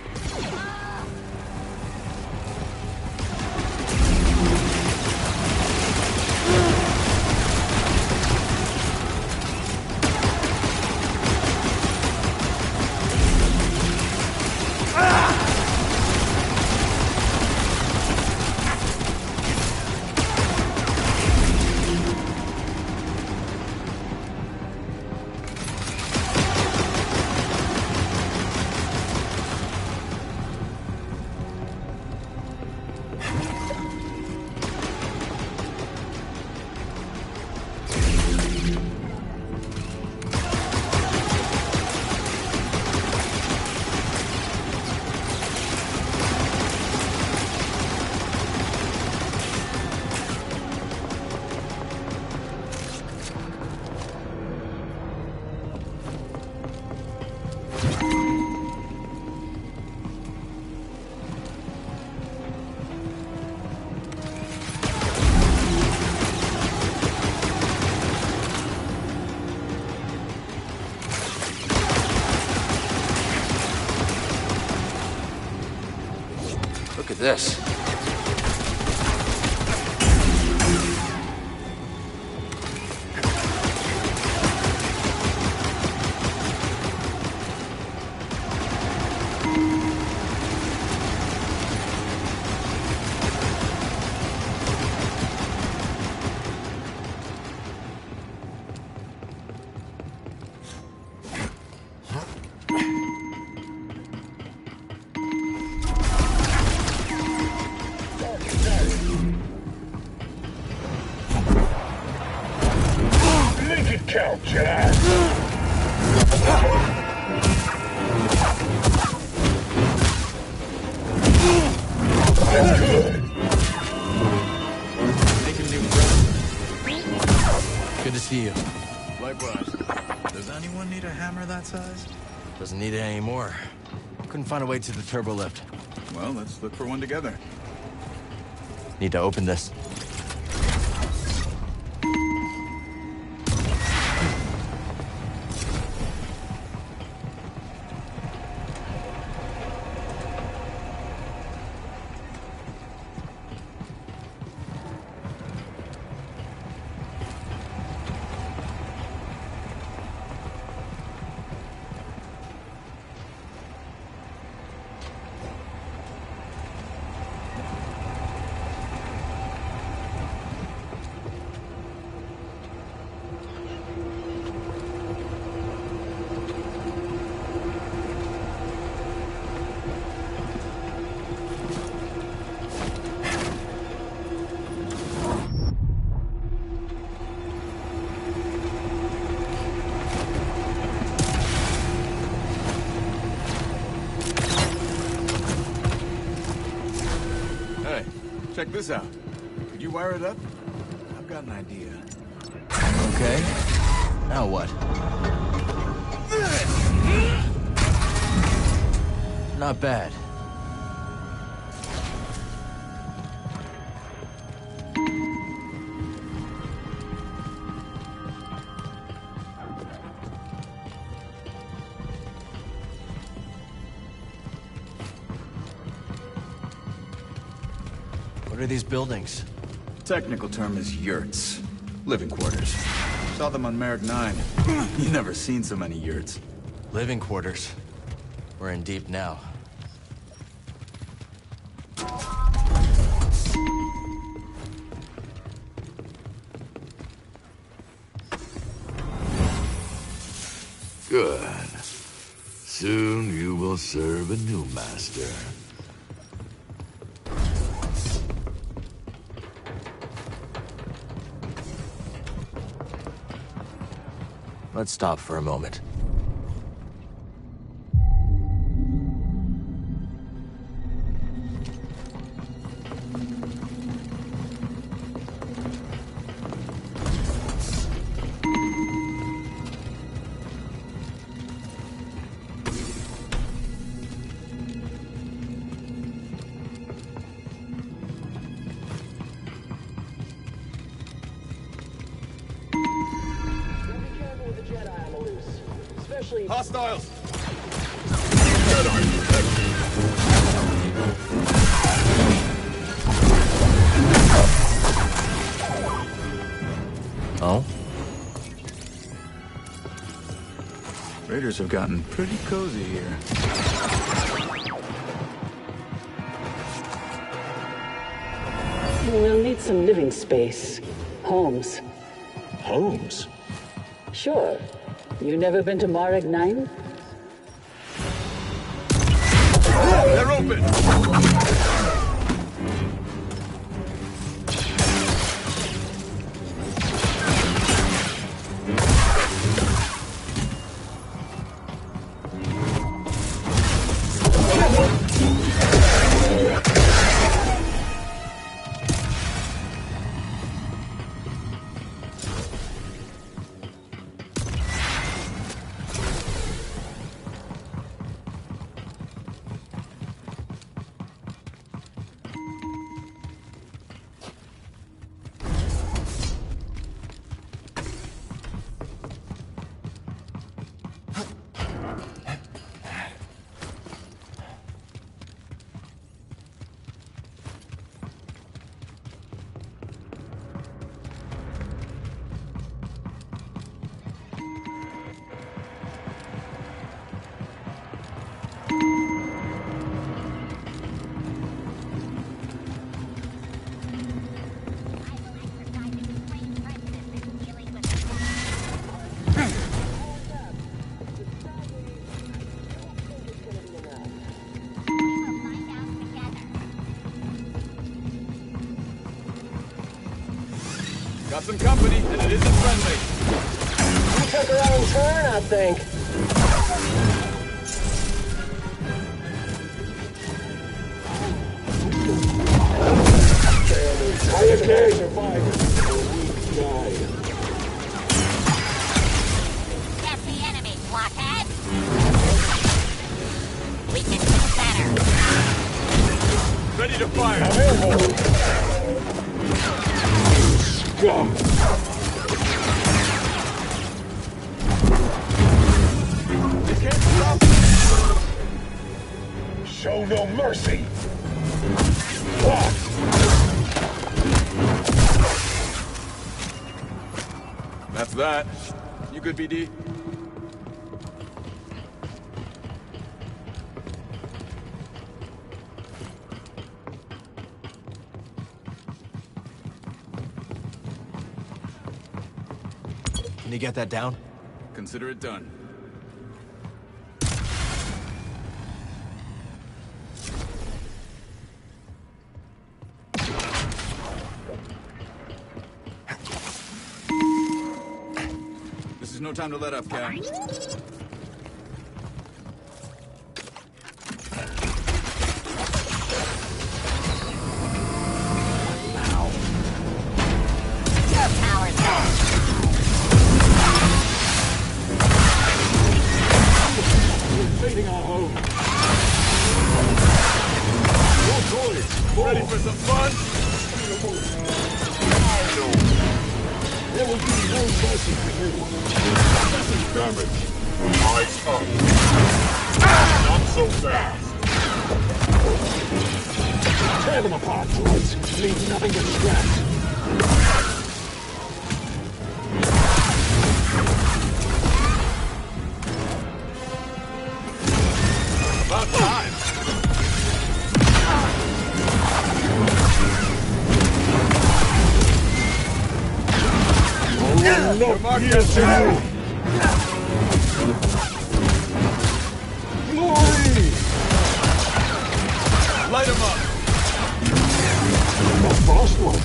Look at this. Make it count, Jedi! That's good. Making new friends. Good to see you. Likewise. Does anyone need a hammer that size? Doesn't need it anymore. Couldn't find a way to the turbo lift. Well, let's look for one together. Need to open this. Check this out. Could you wire it up? I've got an idea. Okay. Now what? Not bad. What are these buildings? Technical term is yurts. Living quarters. Saw them on Merrick 9. You never seen so many yurts. Living quarters. We're in deep now. Good. Soon you will serve a new master. Let's stop for a moment. actually... Hostiles! Oh? Raiders have gotten pretty cozy here. We'll need some living space. Homes. Homes? Sure. You never been to Marek 9? They're open! Got some company, and it isn't friendly. You took a wrong turn, I think. I okay. Survived. We died. Get the enemy, blockhead! We can do better. Ready to fire. Scum. You can't stop. Show no mercy. What? That's that. You good, BD? Can you get that down? Consider it done. This is no time to let up, Cat. Invading our home. Ready for some fun? There will be no mercy for you. This is damage. Eyes up. Not so fast. Tear them apart, droids. Leave nothing but scraps. About time. No, mark yes, that down. Glory! Light him up. The frost one.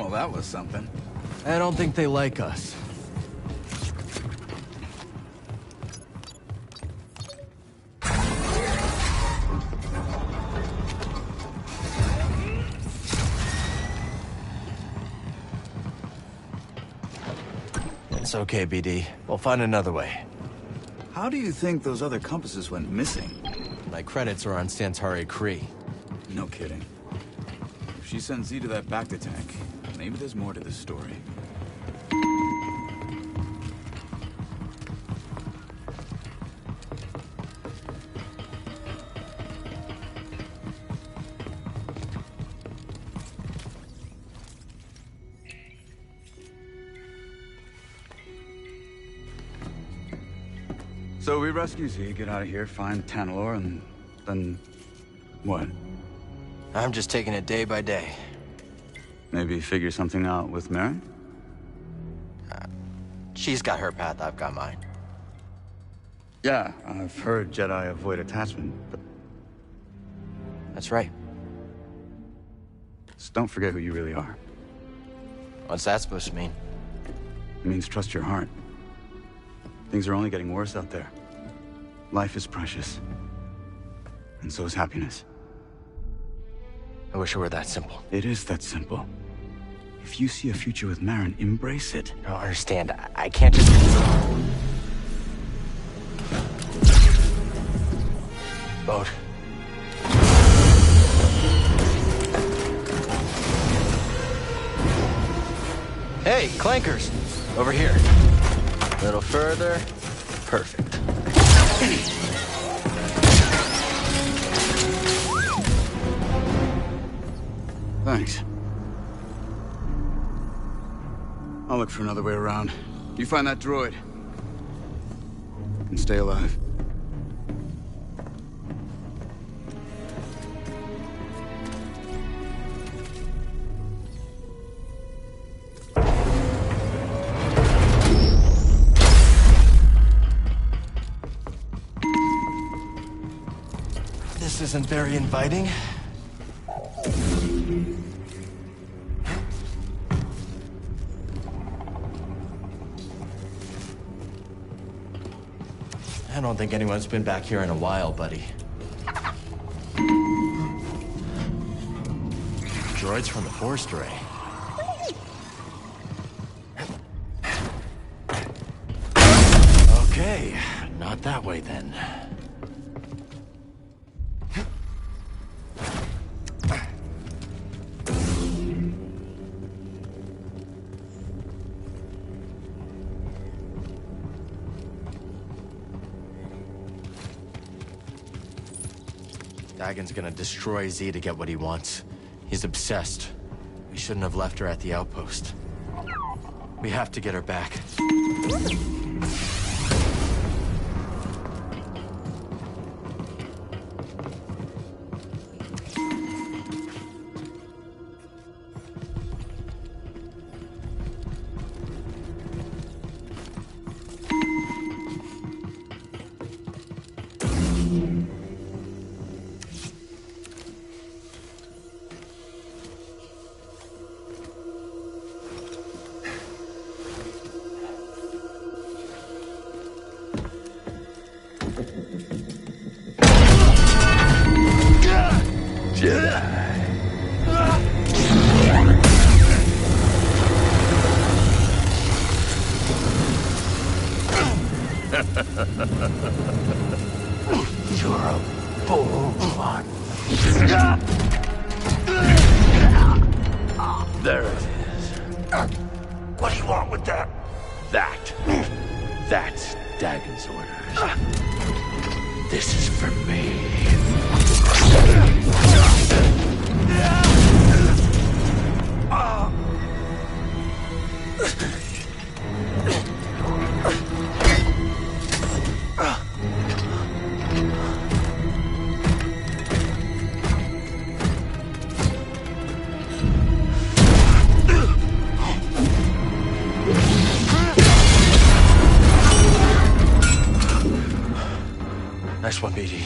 Well, that was something. I don't think they like us. It's okay, BD. We'll find another way. How do you think those other compasses went missing? My credits are on Santari Cree. No kidding. If she sent Z to that Bacta tank, Maybe there's more to this story. So we rescue Z, get out of here, find Tanalor, and then... what? I'm just taking it day by day. Maybe figure something out with Merrin? She's got her path, I've got mine. Yeah, I've heard Jedi avoid attachment, but... That's right. Just don't forget who you really are. What's that supposed to mean? It means trust your heart. Things are only getting worse out there. Life is precious. And so is happiness. I wish it were that simple. It is that simple. If you see a future with Merrin, embrace it. I don't understand. I can't just... Boat. Hey, clankers! Over here. A little further. Perfect. Thanks. I'll look for another way around. You find that droid. And stay alive. This isn't very inviting. I don't think anyone's been back here in a while, buddy. Droids from the Force Array. Okay, not that way then. Dagon's gonna destroy Z to get what he wants. He's obsessed. We shouldn't have left her at the outpost. We have to get her back. You're a bold one. There it is. What do you want with that? That's Dagon's orders. This is for me. Nice one, BD.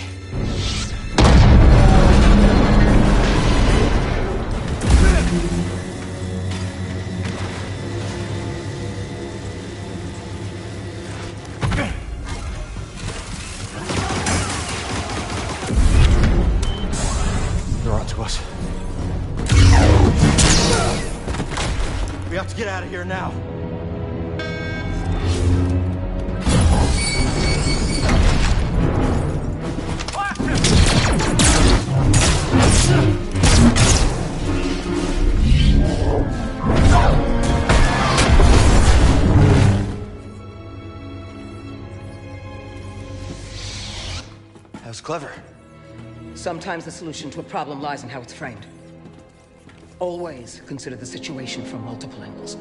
They're on to us. We have to get out of here now. clever. Sometimes the solution to a problem lies in how it's framed. Always consider the situation from multiple angles.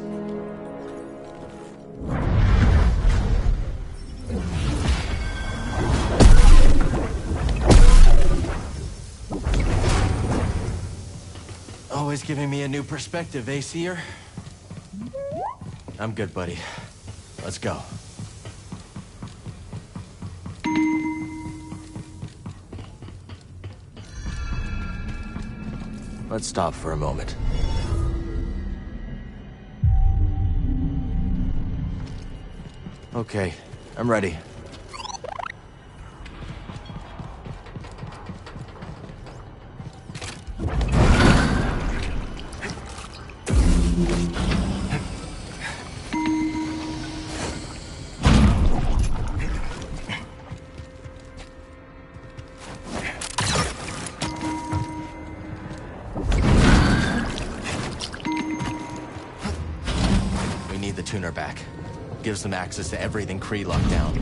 Always giving me a new perspective, eh, Seer? I'm good, buddy. Let's go. Let's stop for a moment. Okay, I'm ready. Tuner back. Gives them access to everything Kree locked down.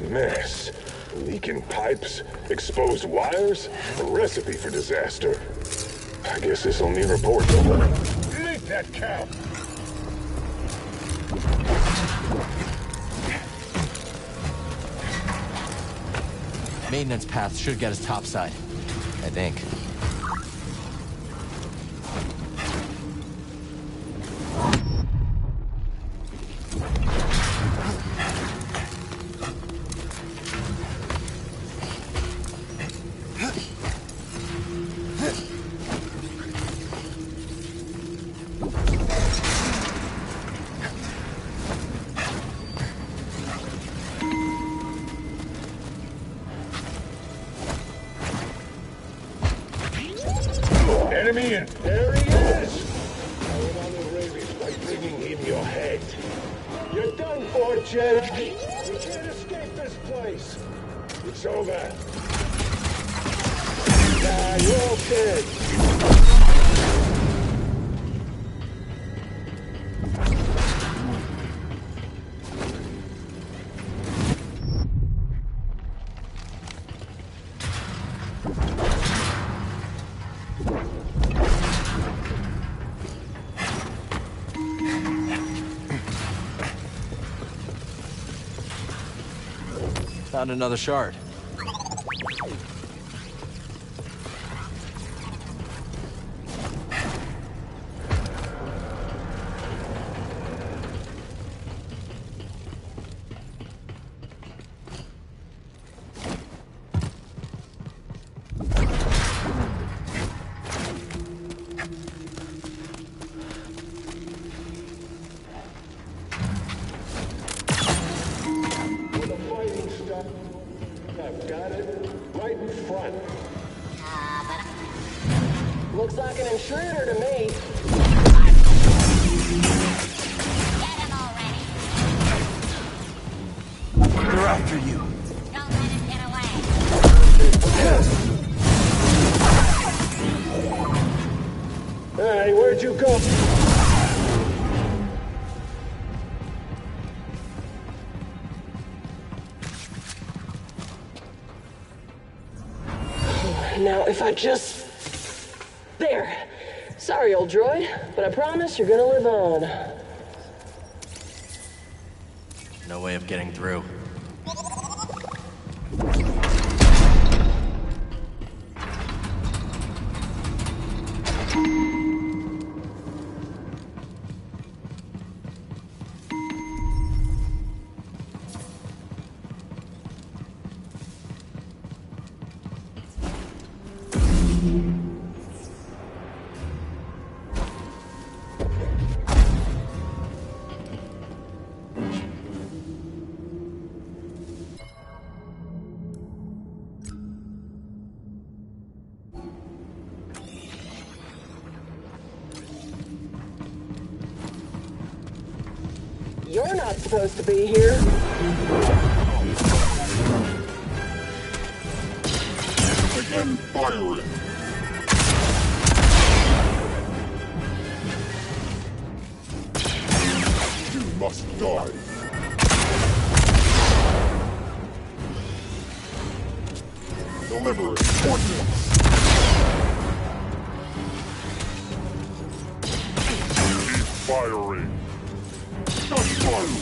Mess. Leaking pipes, exposed wires, a recipe for disaster. I guess this'll need reports. Make that count. Maintenance paths should get us topside, I think. Enemy, and there he is! Going on the rabies by bringing him your head. You're done for, Jedi! You can't escape this place! It's over. Nah, you're all dead. Found another shard. Looks like an intruder to me. They're after you. Don't let him get away. Hey, where'd you go? Now, if I just... There. Sorry, old droid, but I promise you're gonna live on. No way of getting through. You're not supposed to be here. Begin firing! You must die. Deliver ordnance! Keep firing! Just fire!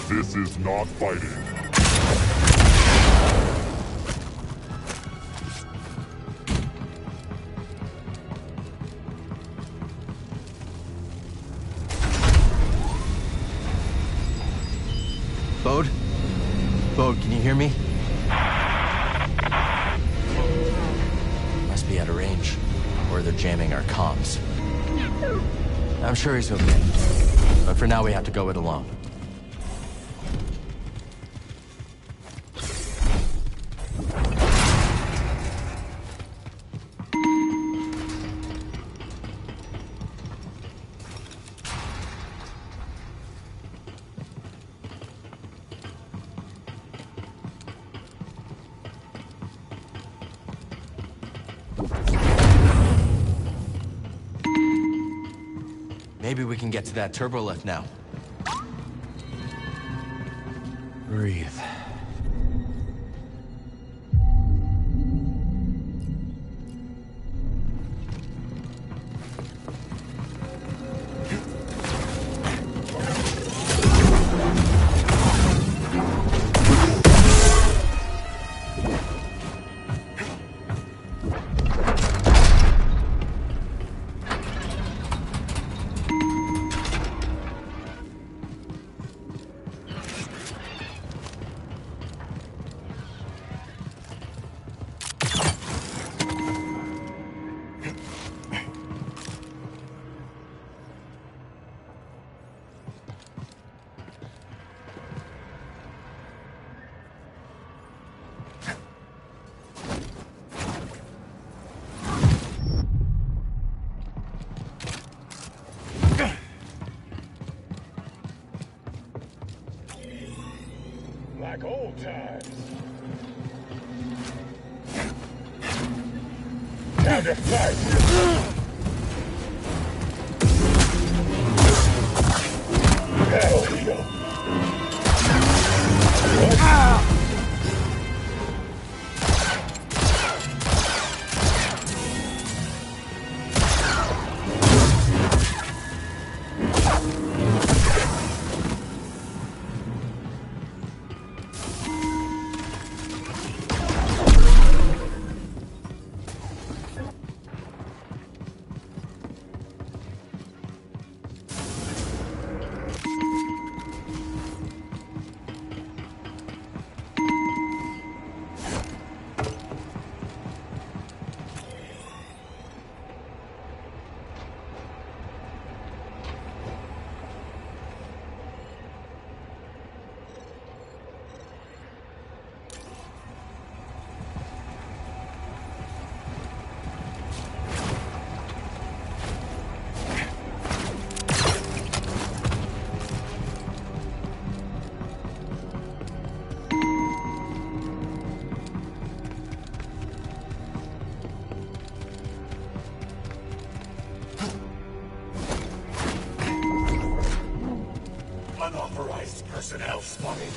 This is not fighting. Bode? Bode, can you hear me? Must be out of range. Or they're jamming our comms. I'm sure he's okay. But for now, we have to go it alone. Maybe we can get to that turbo lift now. Breathe. Like old times. Time to fight! That'll heal. Unauthorized personnel spotted.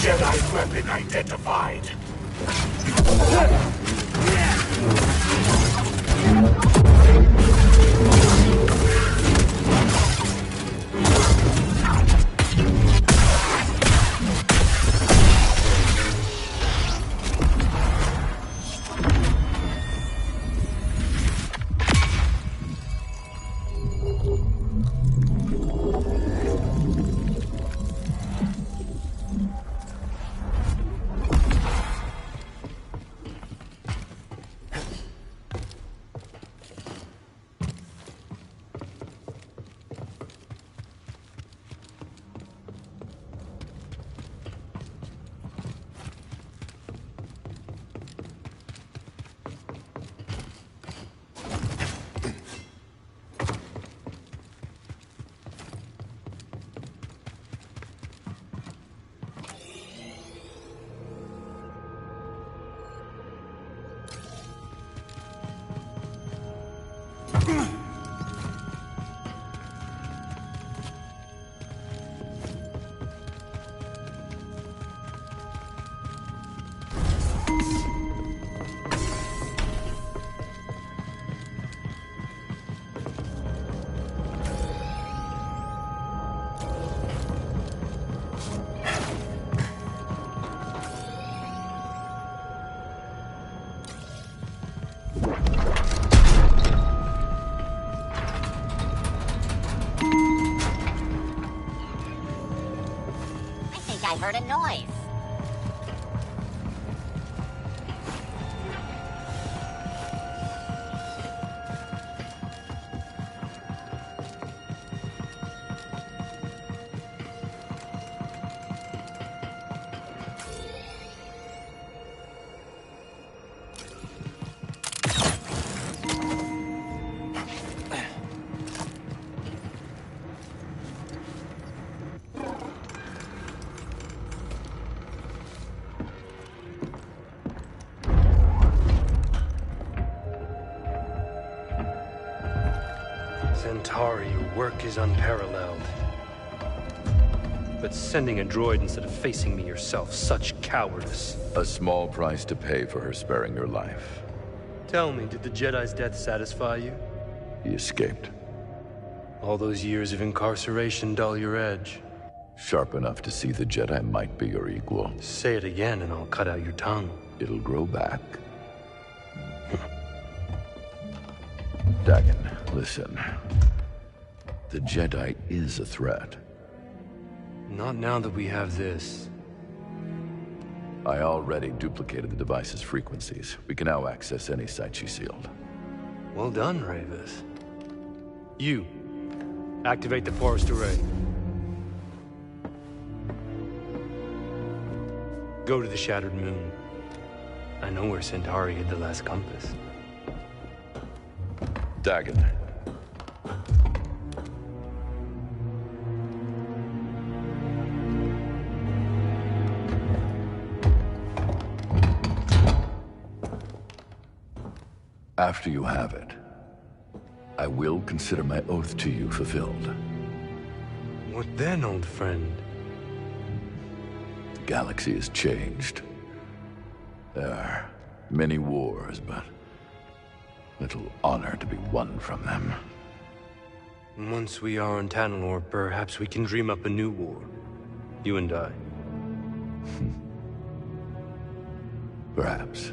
Jedi weapon identified. I heard a noise. Centauri, your work is unparalleled. But sending a droid instead of facing me yourself, such cowardice. A small price to pay for her sparing your life. Tell me, did the Jedi's death satisfy you? He escaped. All those years of incarceration dull your edge. Sharp enough to see the Jedi might be your equal. Say it again and I'll cut out your tongue. It'll grow back. Dagon, listen. The Jedi is a threat. Not now that we have this. I already duplicated the device's frequencies. We can now access any site she sealed. Well done, Ravis. You, activate the forest array. Go to the Shattered Moon. I know where Centauri hid the last compass. Dagon. After you have it, I will consider my oath to you fulfilled. What then, old friend? The galaxy has changed. There are many wars, but little honor to be won from them. Once we are on Tanalorr, perhaps we can dream up a new war. You and I. Perhaps.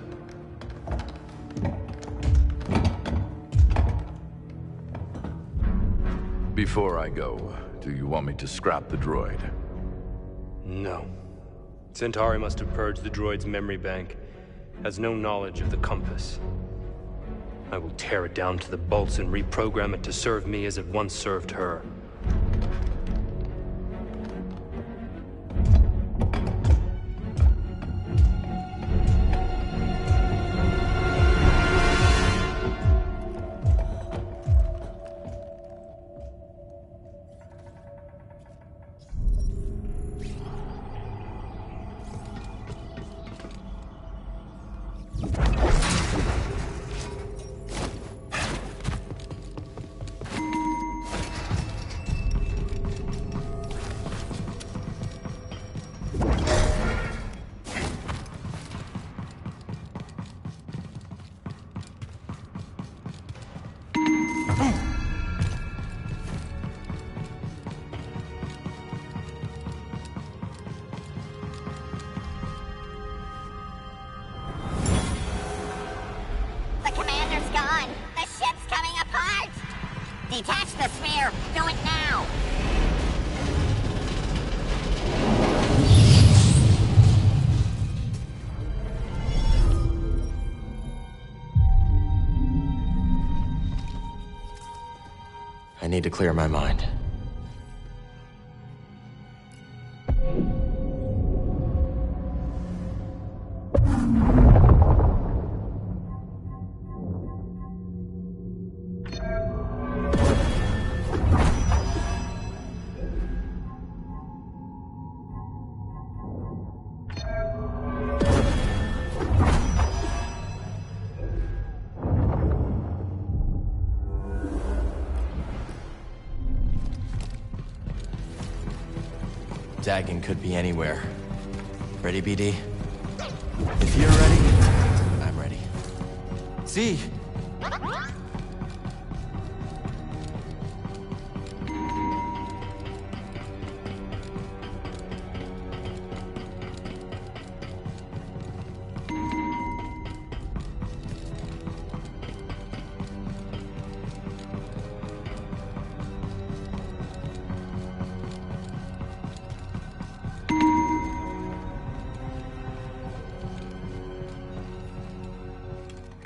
Before I go, do you want me to scrap the droid? No. Centauri must have purged the droid's memory bank. Has no knowledge of the compass. I will tear it down to the bolts and reprogram it to serve me as it once served her. Detach the sphere! Do it now! I need to clear my mind. Dagon could be anywhere. Ready, BD? If you're ready, I'm ready. See?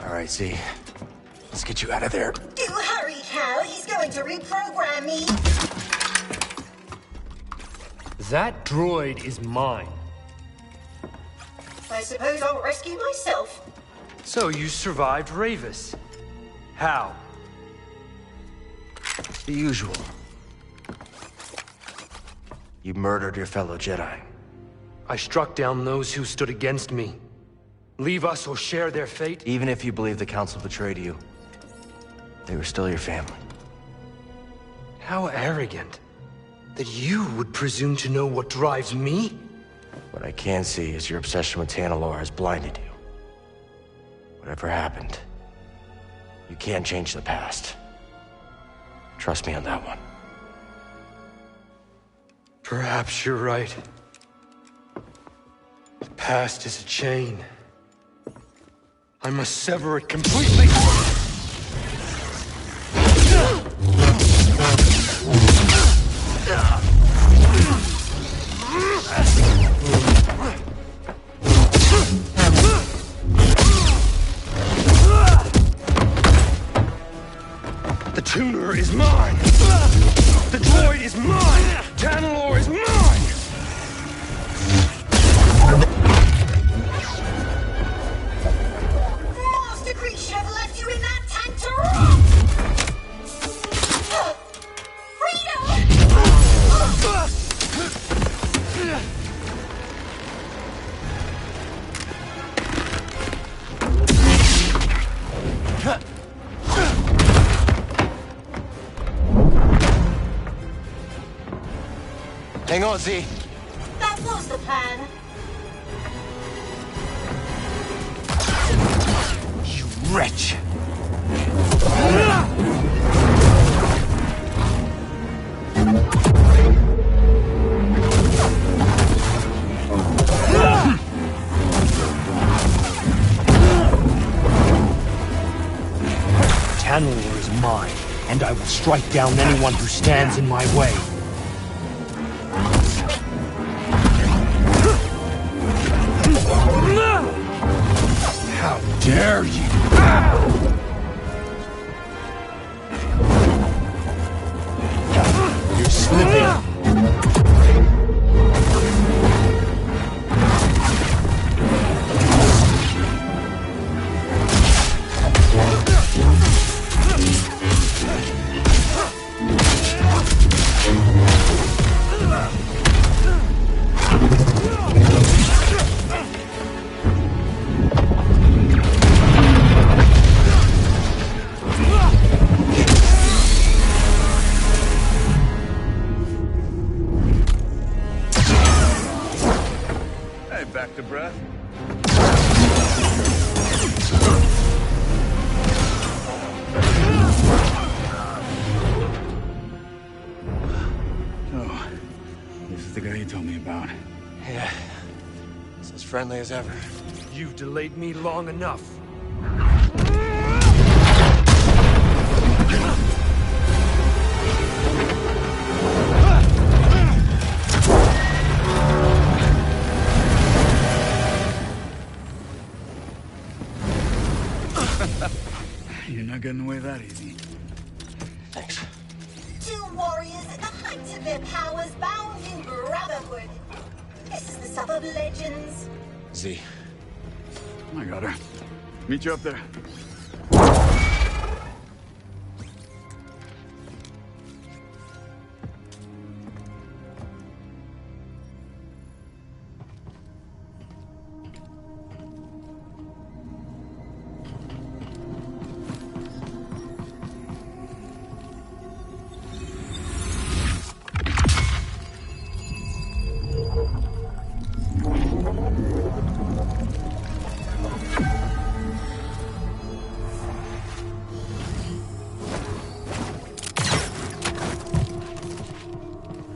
Alright, Z. Let's get you out of there. Do hurry, Cal. He's going to reprogram me. That droid is mine. I suppose I'll rescue myself. So you survived Ravis. How? The usual. You murdered your fellow Jedi. I struck down those who stood against me. Leave us or share their fate? Even if you believe the Council betrayed you, they were still your family. How arrogant. That you would presume to know what drives me? What I can see is your obsession with Tanalorr has blinded you. Whatever happened, you can't change the past. Trust me on that one. Perhaps you're right. The past is a chain. I must sever it completely. The tuner is mine. The droid is mine. Tanalorr is mine. Hang on, Z. That was the plan. You wretch! Tanalorr is mine, and I will strike down anyone who stands in my way. How dare you! You're slipping. Back to breath. Oh, this is the guy you told me about. Yeah. It's as friendly as ever. You've delayed me long enough. You're not getting away that easy. Thanks. Two warriors at the height of their powers, bound in brotherhood. This is the stuff of legends. Z. I got her. Meet you up there.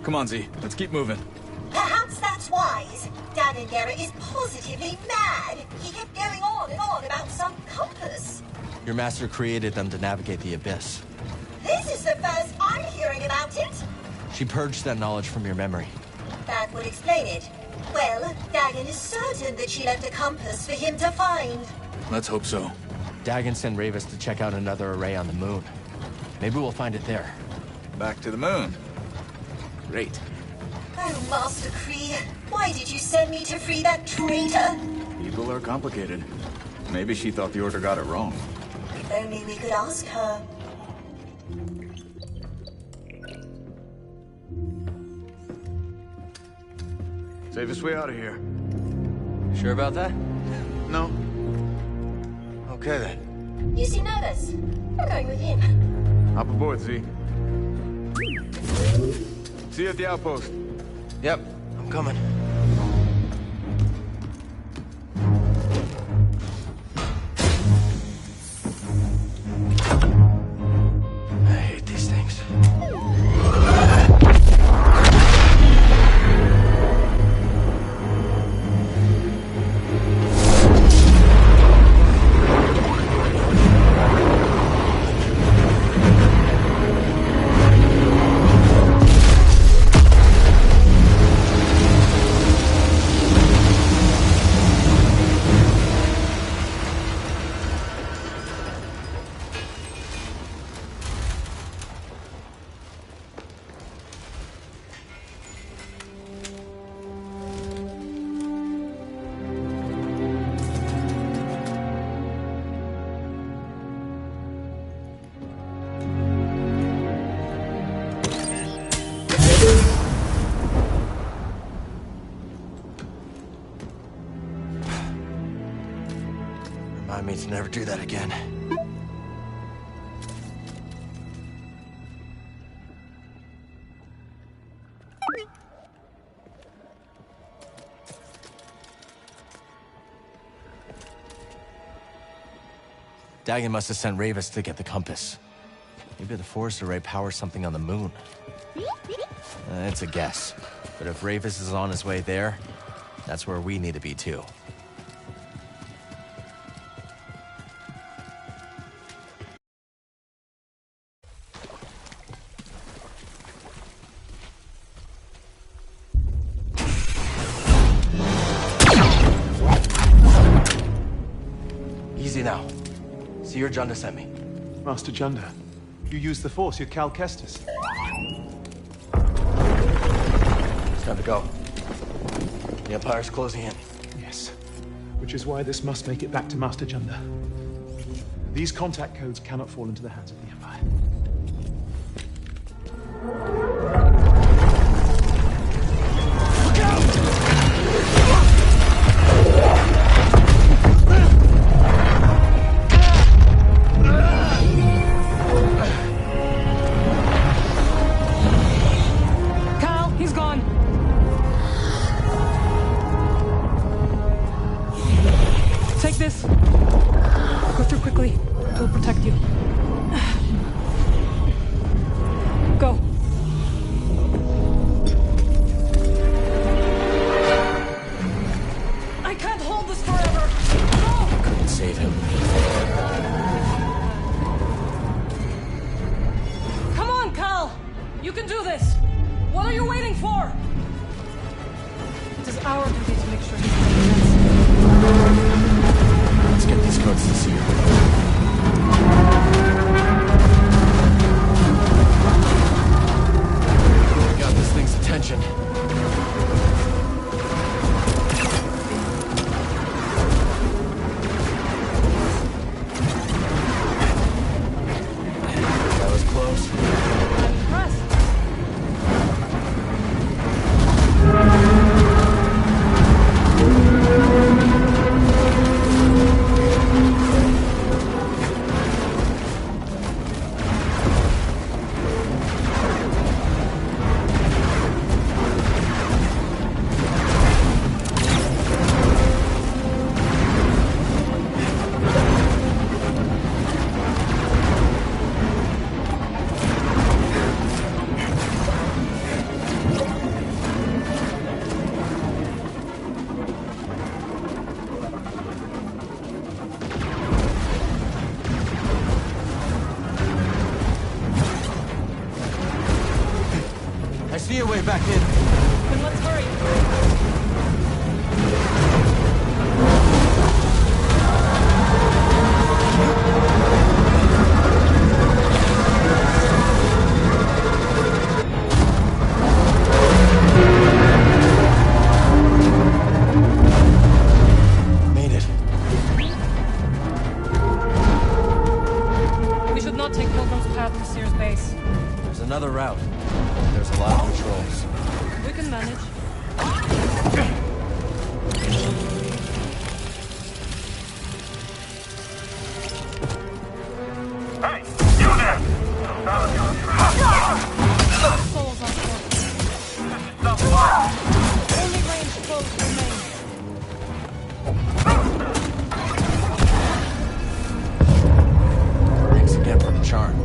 Come on, Z. Let's keep moving. Perhaps that's wise. Dagon Garrett is positively mad. He kept going on and on about some compass. Your master created them to navigate the abyss. This is the first I'm hearing about it. She purged that knowledge from your memory. That would explain it. Well, Dagon is certain that she left a compass for him to find. Let's hope so. Dagon sent Ravis to check out another array on the moon. Maybe we'll find it there. Back to the moon. Great. Oh, Master Kree, why did you send me to free that traitor? People are complicated. Maybe she thought the Order got it wrong. If only we could ask her. Safest way out of here. Sure about that? No. Okay then. You seem nervous. I'm going with him. Hop aboard, Z. See you at the outpost. Yep, I'm coming. I hate these things. Remind me to never do that again. Dagon must have sent Ravis to get the compass. Maybe the forest array powers something on the moon. It's a guess. But if Ravis is on his way there, that's where we need to be too. Easy now. See your Junda sent me. Master Junda, you used the Force, you're Cal Kestis. It's time to go. The Empire's closing in. Yes. Which is why this must make it back to Master Junda. These contact codes cannot fall into the hands of the Empire. This. Go through quickly. It will protect you. Go. I can't hold this forever. Go! Couldn't save him. Come on, Cal! You can do this! What are you waiting for? It is our duty to make sure he's making sense. Let's get these codes to see her. see a way back in. Then let's hurry. Made it. We should not take Pilgrim's Path to Sears Base. There's another route. There's a lot of patrols. We can manage. Hey, you there! Souls on foot. This is not fun. Only range foes remain. Thanks again for the charm.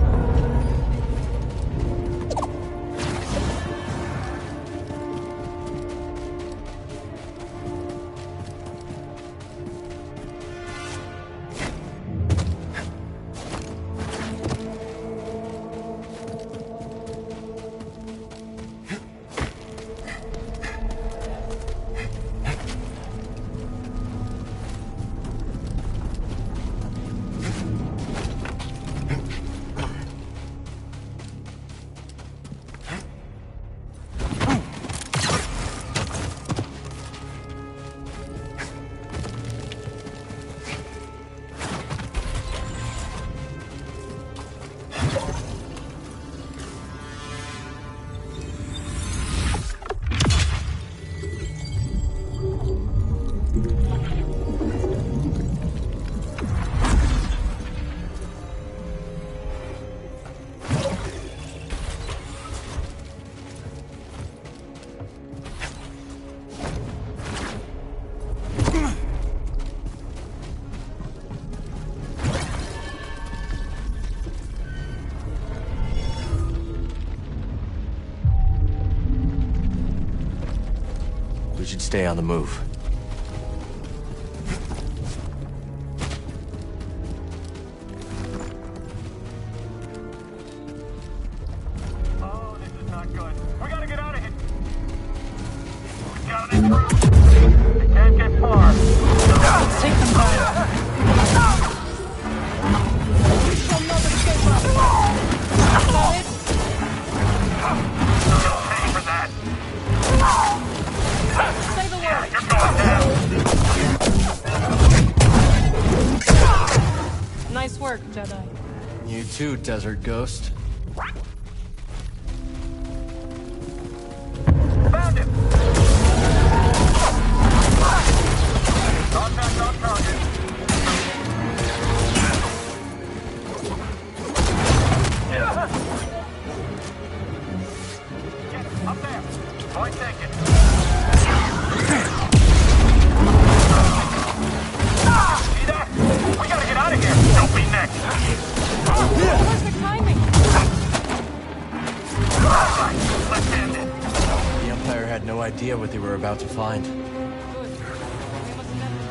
We should stay on the move. Oh, this is not good. We gotta get out of here. We got an intruder. We can't get far. Let's take them down. You shall not escape us. Got it? You'll pay for that. Say the word. You're going down. Nice work, Jedi. You too, Desert Ghost. Found him. Contact on target. Get him. Up there. Point taken. See that? We gotta get out of here. Don't be next. Perfect timing. All right, let's end it. The Empire had no idea what they were about to find. Good. We must never.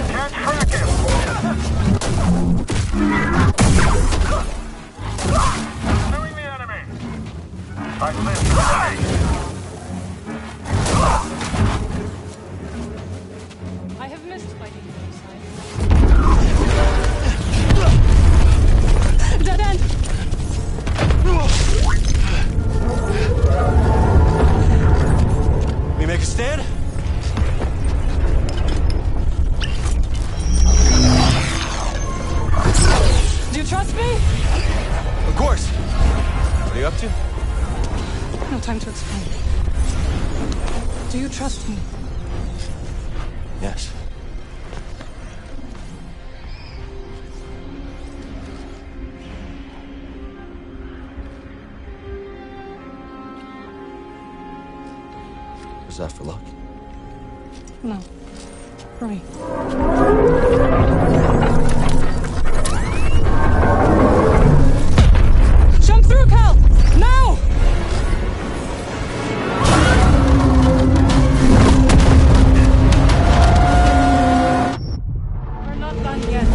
Can't track him. Pursuing the enemy. Right list ready. I have missed fighting your side. Dead end! We make a stand? Do you trust me? Of course. What are you up to? No time to explain. Do you trust me? Yes. Was that for luck? No. For me. Jump through, Cal! Now! We're not done yet.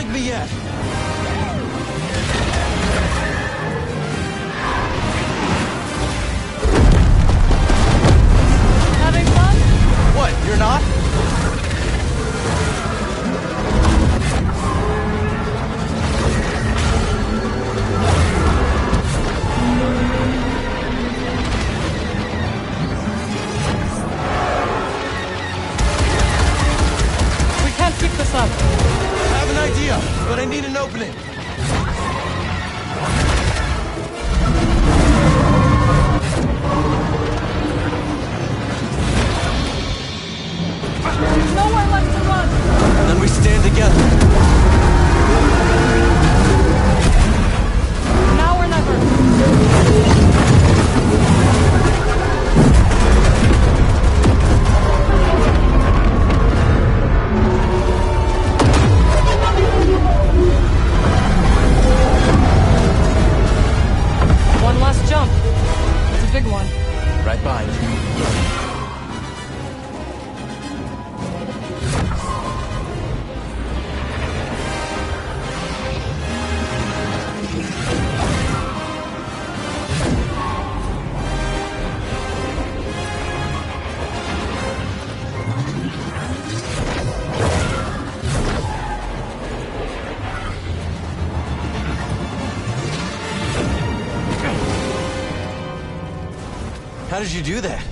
like me yet. Having fun? What, you're not? We can't keep this up. I have an idea, but I need an opening. There's nowhere left to run. Then we stand together. Now or never. One last jump. It's a big one. Right behind you. How did you do that?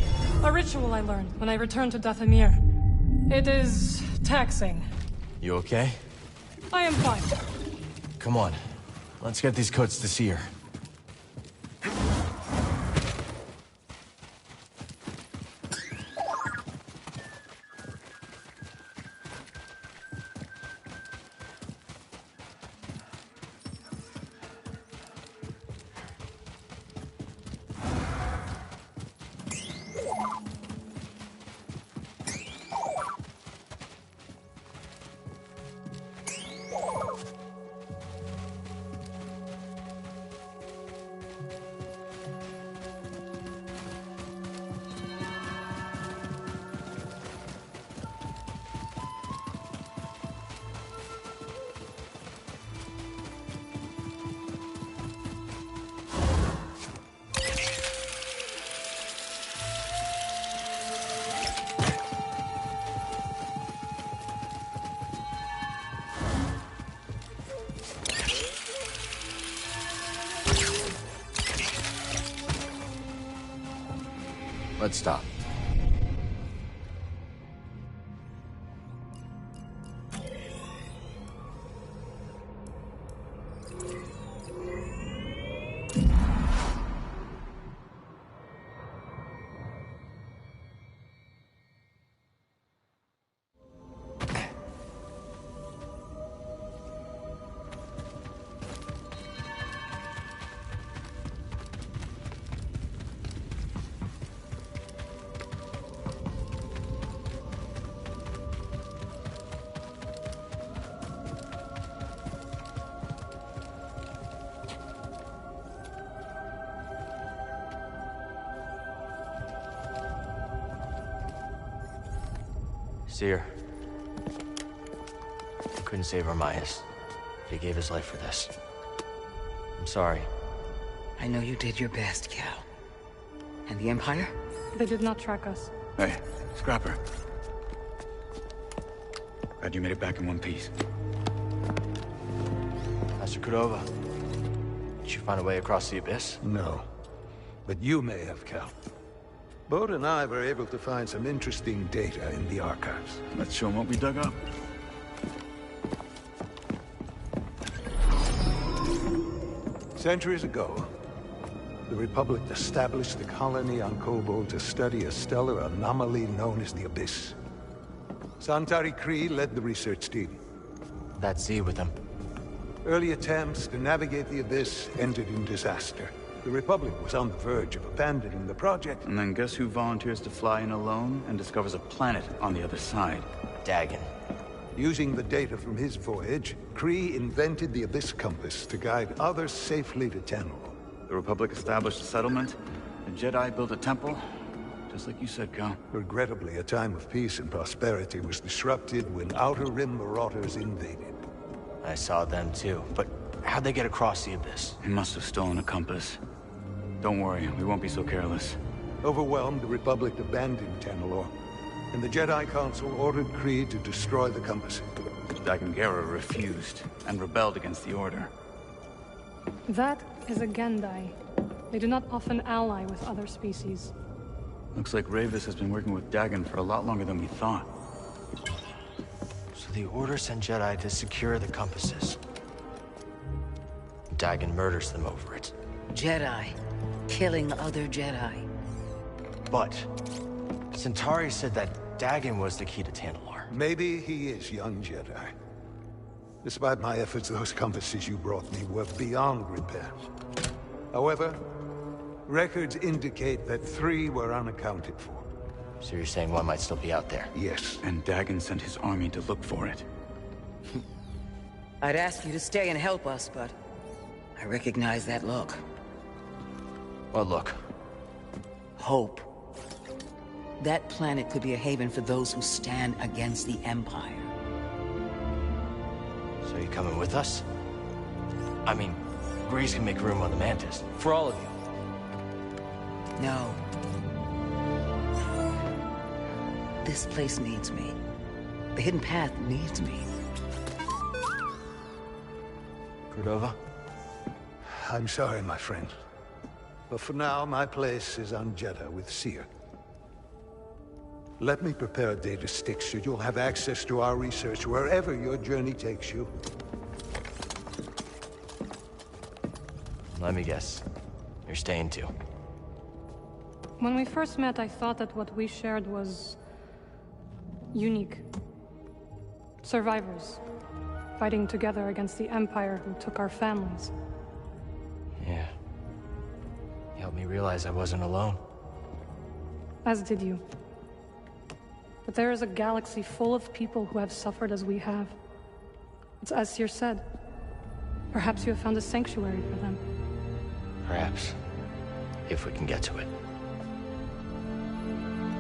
A ritual I learned when I returned to Dathomir. It is taxing. You okay? I am fine. Come on. Let's get these codes to see her. Let's stop. Seer. Couldn't save Armias. He gave his life for this. I'm sorry. I know you did your best, Cal. And the Empire? They did not track us. Hey, Scrapper. Glad you made it back in one piece. Master Cordova. Did you find a way across the abyss? No. But you may have, Cal. Bode and I were able to find some interesting data in the archives. Let's show them what we dug up. Centuries ago, the Republic established a colony on Kobold to study a stellar anomaly known as the Abyss. Santari Kree led the research team. That sea with him. Early attempts to navigate the Abyss ended in disaster. The Republic was on the verge of abandoning the project. And then guess who volunteers to fly in alone and discovers a planet on the other side? Dagon. Using the data from his voyage, Kree invented the Abyss Compass to guide others safely to Tenel. The Republic established a settlement. The Jedi built a temple. Just like you said, Cal. Regrettably, a time of peace and prosperity was disrupted when Outer Rim marauders invaded. I I saw them too, but how'd they get across the abyss? He must have stolen a compass. Don't worry, we won't be so careless. Overwhelmed, the Republic abandoned Tanalorr, and the Jedi Council ordered Kree to destroy the compasses. Dagan Gera refused and rebelled against the Order. That is a Gendai. They do not often ally with other species. Looks like Ravis has been working with Dagan for a lot longer than we thought. So the Order sent Jedi to secure the compasses. Dagan murders them over it. Jedi. Killing other Jedi. But Centauri said that Dagan was the key to Tanalorr. Maybe he is, young Jedi. Despite my efforts, those compasses you brought me were beyond repair. However, records indicate that 3 were unaccounted for. So you're saying one might still be out there? Yes. And Dagan sent his army to look for it. I'd ask you to stay and help us, but I recognize that look. What look? Hope. That planet could be a haven for those who stand against the Empire. So you coming with us? I mean, Grease can make room on the Mantis. For all of you. No. This place needs me. The Hidden Path needs me. Cordova? I'm sorry, my friend. But for now, my place is on Jeddah with Seer. Let me prepare a data stick so you'll have access to our research wherever your journey takes you. Let me guess. You're staying too. When we first met, I thought that what we shared was unique. Survivors, fighting together against the Empire who took our families. Yeah. You helped me realize I wasn't alone. As did you. But there is a galaxy full of people who have suffered as we have. It's as Seer said. Perhaps you have found a sanctuary for them. Perhaps. If we can get to it.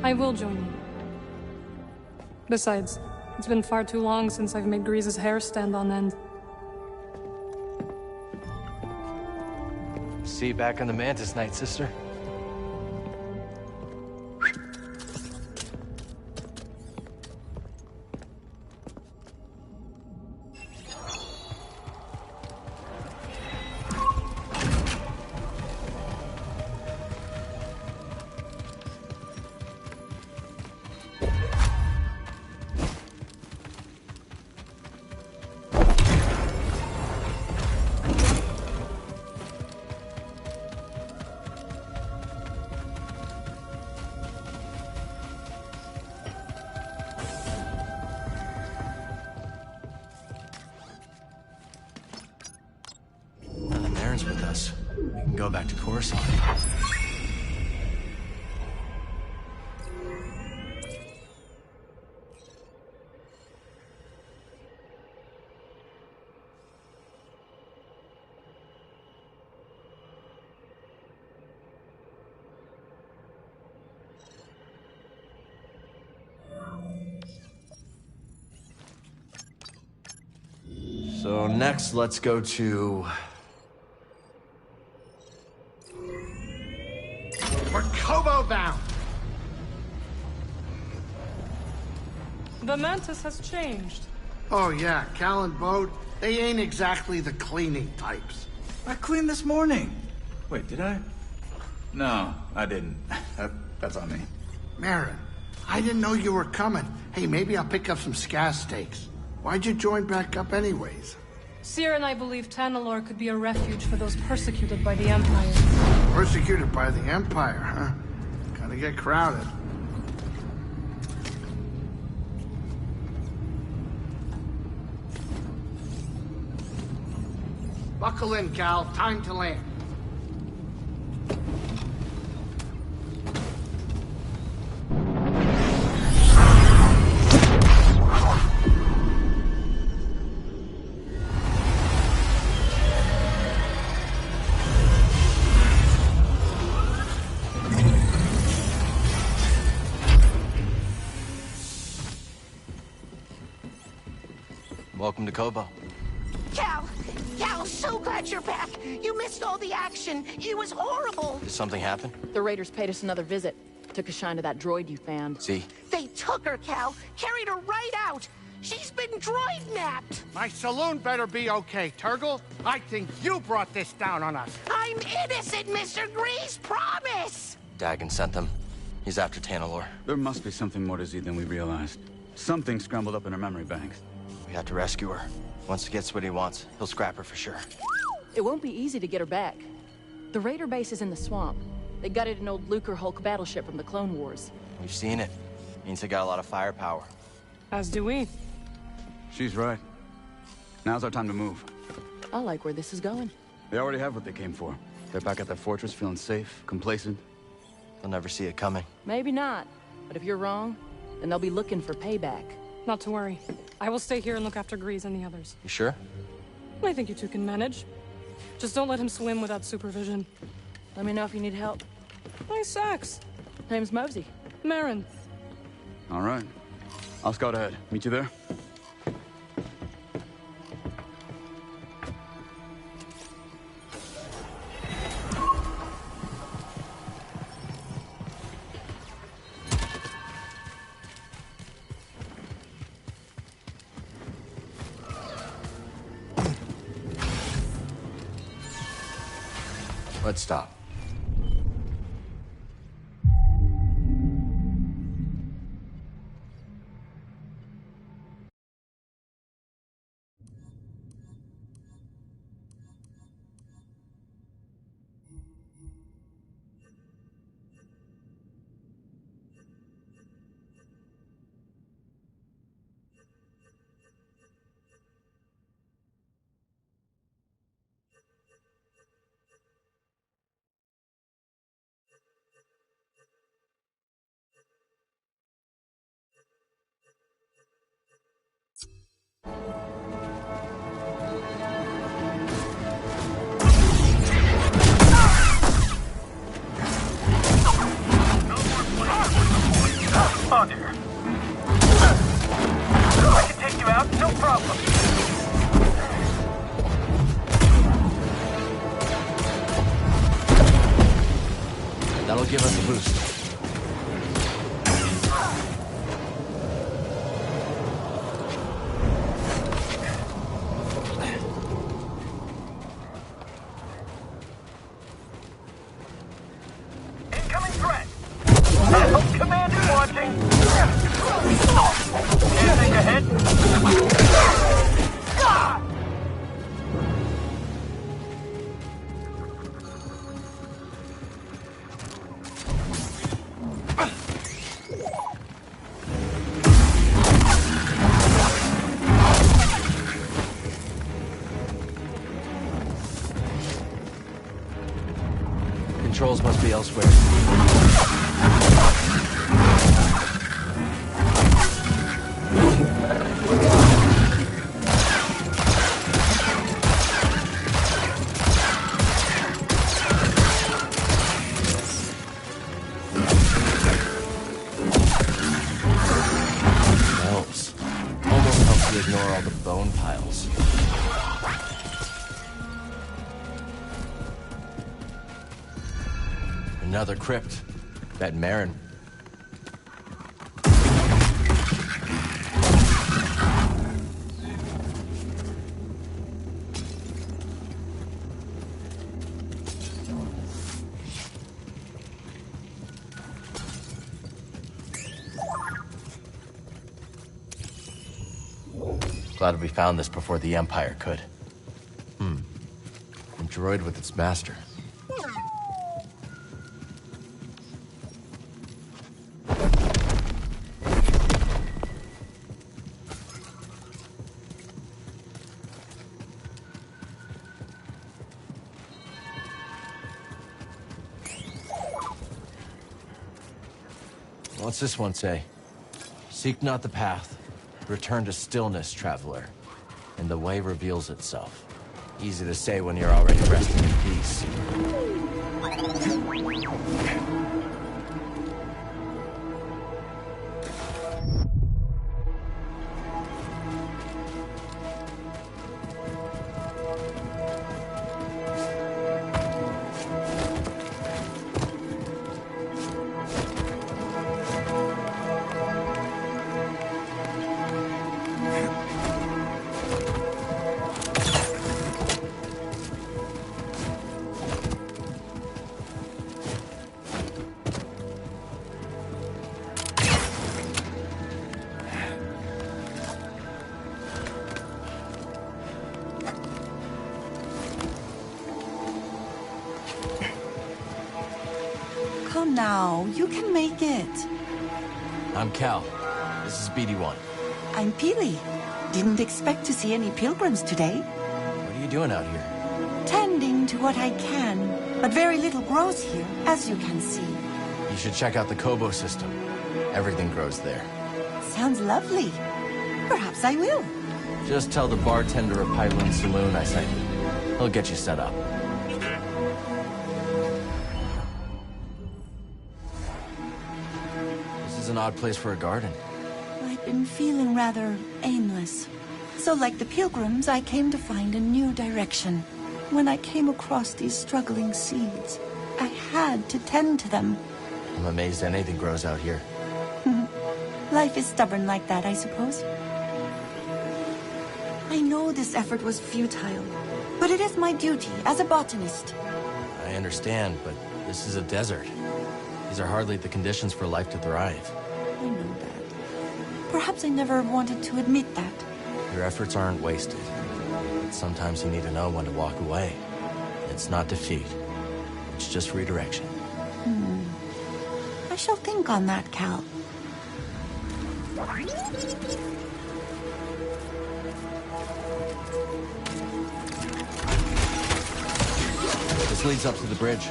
I will join you. Besides, it's been far too long since I've made Grease's hair stand on end. See you back on the Mantis, Night Sister. With us. We can go back to Coruscant. So next, let's go to... We're Kobo bound! The Mantis has changed. Oh yeah, Cal and Bode, they ain't exactly the cleaning types. I cleaned this morning. Wait, did I? No, I didn't. That's on me. Marin, I didn't know you were coming. Hey, maybe I'll pick up some scaz steaks. Why'd you join back up anyways? Seer and I believe Tanalorr could be a refuge for those persecuted by the Empire. Persecuted by the Empire, huh? Gotta get crowded. Buckle in, Cal. Time to land. Welcome to Kobo. Cal, so glad you're back. You missed all the action. It was horrible. Did something happen? The Raiders paid us another visit. Took a shine to that droid you found. See? They took her, Cal. Carried her right out. She's been droid-napped. My saloon better be okay, Turgle. I think you brought this down on us. I'm innocent, Mr. Grease. Promise. Dagon sent them. He's after Tanalor. There must be something more to Z than we realized. Something scrambled up in her memory banks. We have to rescue her. Once he gets what he wants, he'll scrap her for sure. It won't be easy to get her back. The Raider base is in the swamp. They gutted an old Lucre Hulk battleship from the Clone Wars. We've seen it. Means they got a lot of firepower. As do we. She's right. Now's our time to move. I like where this is going. They already have what they came for. They're back at their fortress, feeling safe, complacent. They'll never see it coming. Maybe not. But if you're wrong, then they'll be looking for payback. Not to worry. I will stay here and look after Grease and the others. You sure? I think you two can manage. Just don't let him swim without supervision. Let me know if you need help. Nice sex. Name's Mosey. Marin. All right. I'll scout ahead. Meet you there? Let's stop. Oh dear. I can take you out, no problem. That'll give us a boost. Incoming threat. I hope Command is watching. Anything ahead? Controls must be elsewhere. Helps. Almost helps you ignore all the bone piles. Another crypt. Bet Marin. Glad we found this before the Empire could. A droid with its master. What's this one say? Seek not the path. Return to stillness, traveler. And the way reveals itself. Easy to say when you're already resting in peace. Come now, you can make it. I'm Cal. This is BD1. I'm Peely. Didn't expect to see any pilgrims today. What are you doing out here? Tending to what I can, but very little grows here, as you can see. You should check out the Kobo system. Everything grows there. Sounds lovely. Perhaps I will. Just tell the bartender at Pipeline Saloon I sent you. He'll get you set up. This is an odd place for a garden. I've been feeling rather aimless. So like the pilgrims, I came to find a new direction. When I came across these struggling seeds, I had to tend to them. I'm amazed anything grows out here. Life is stubborn like that, I suppose. I know this effort was futile, but it is my duty as a botanist. I understand, but this is a desert. These are hardly the conditions for life to thrive. I know that. Perhaps I never wanted to admit that. Your efforts aren't wasted. But sometimes you need to know when to walk away. It's not defeat. It's just redirection. I shall think on that, Cal. This leads up to the bridge.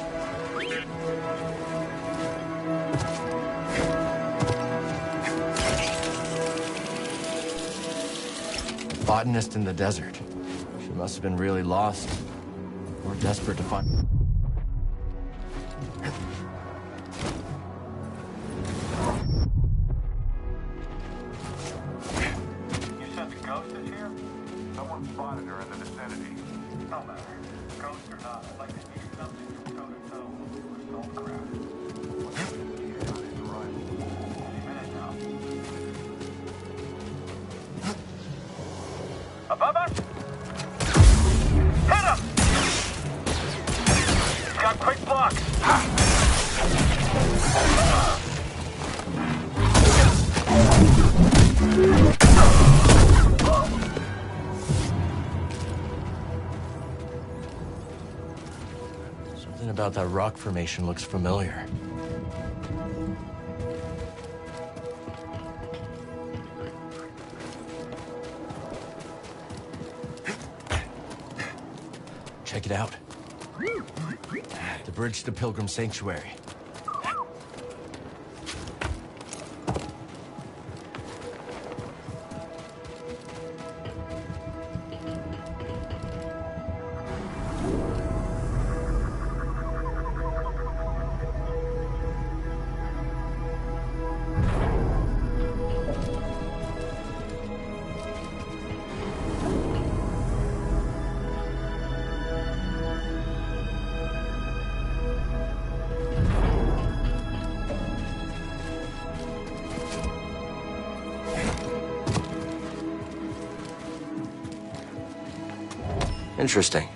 A botanist in the desert. She must have been really lost. Or desperate to find... Spotted her in the vicinity. No matter. Ghost or not, I'd like to see something toe-to-toe with Soulcraft. What's the key on his arrival? Any minute now. Above us! Hit him! He's got quick blocks! Something about that rock formation looks familiar. Check it out. The bridge to Pilgrim Sanctuary. Interesting.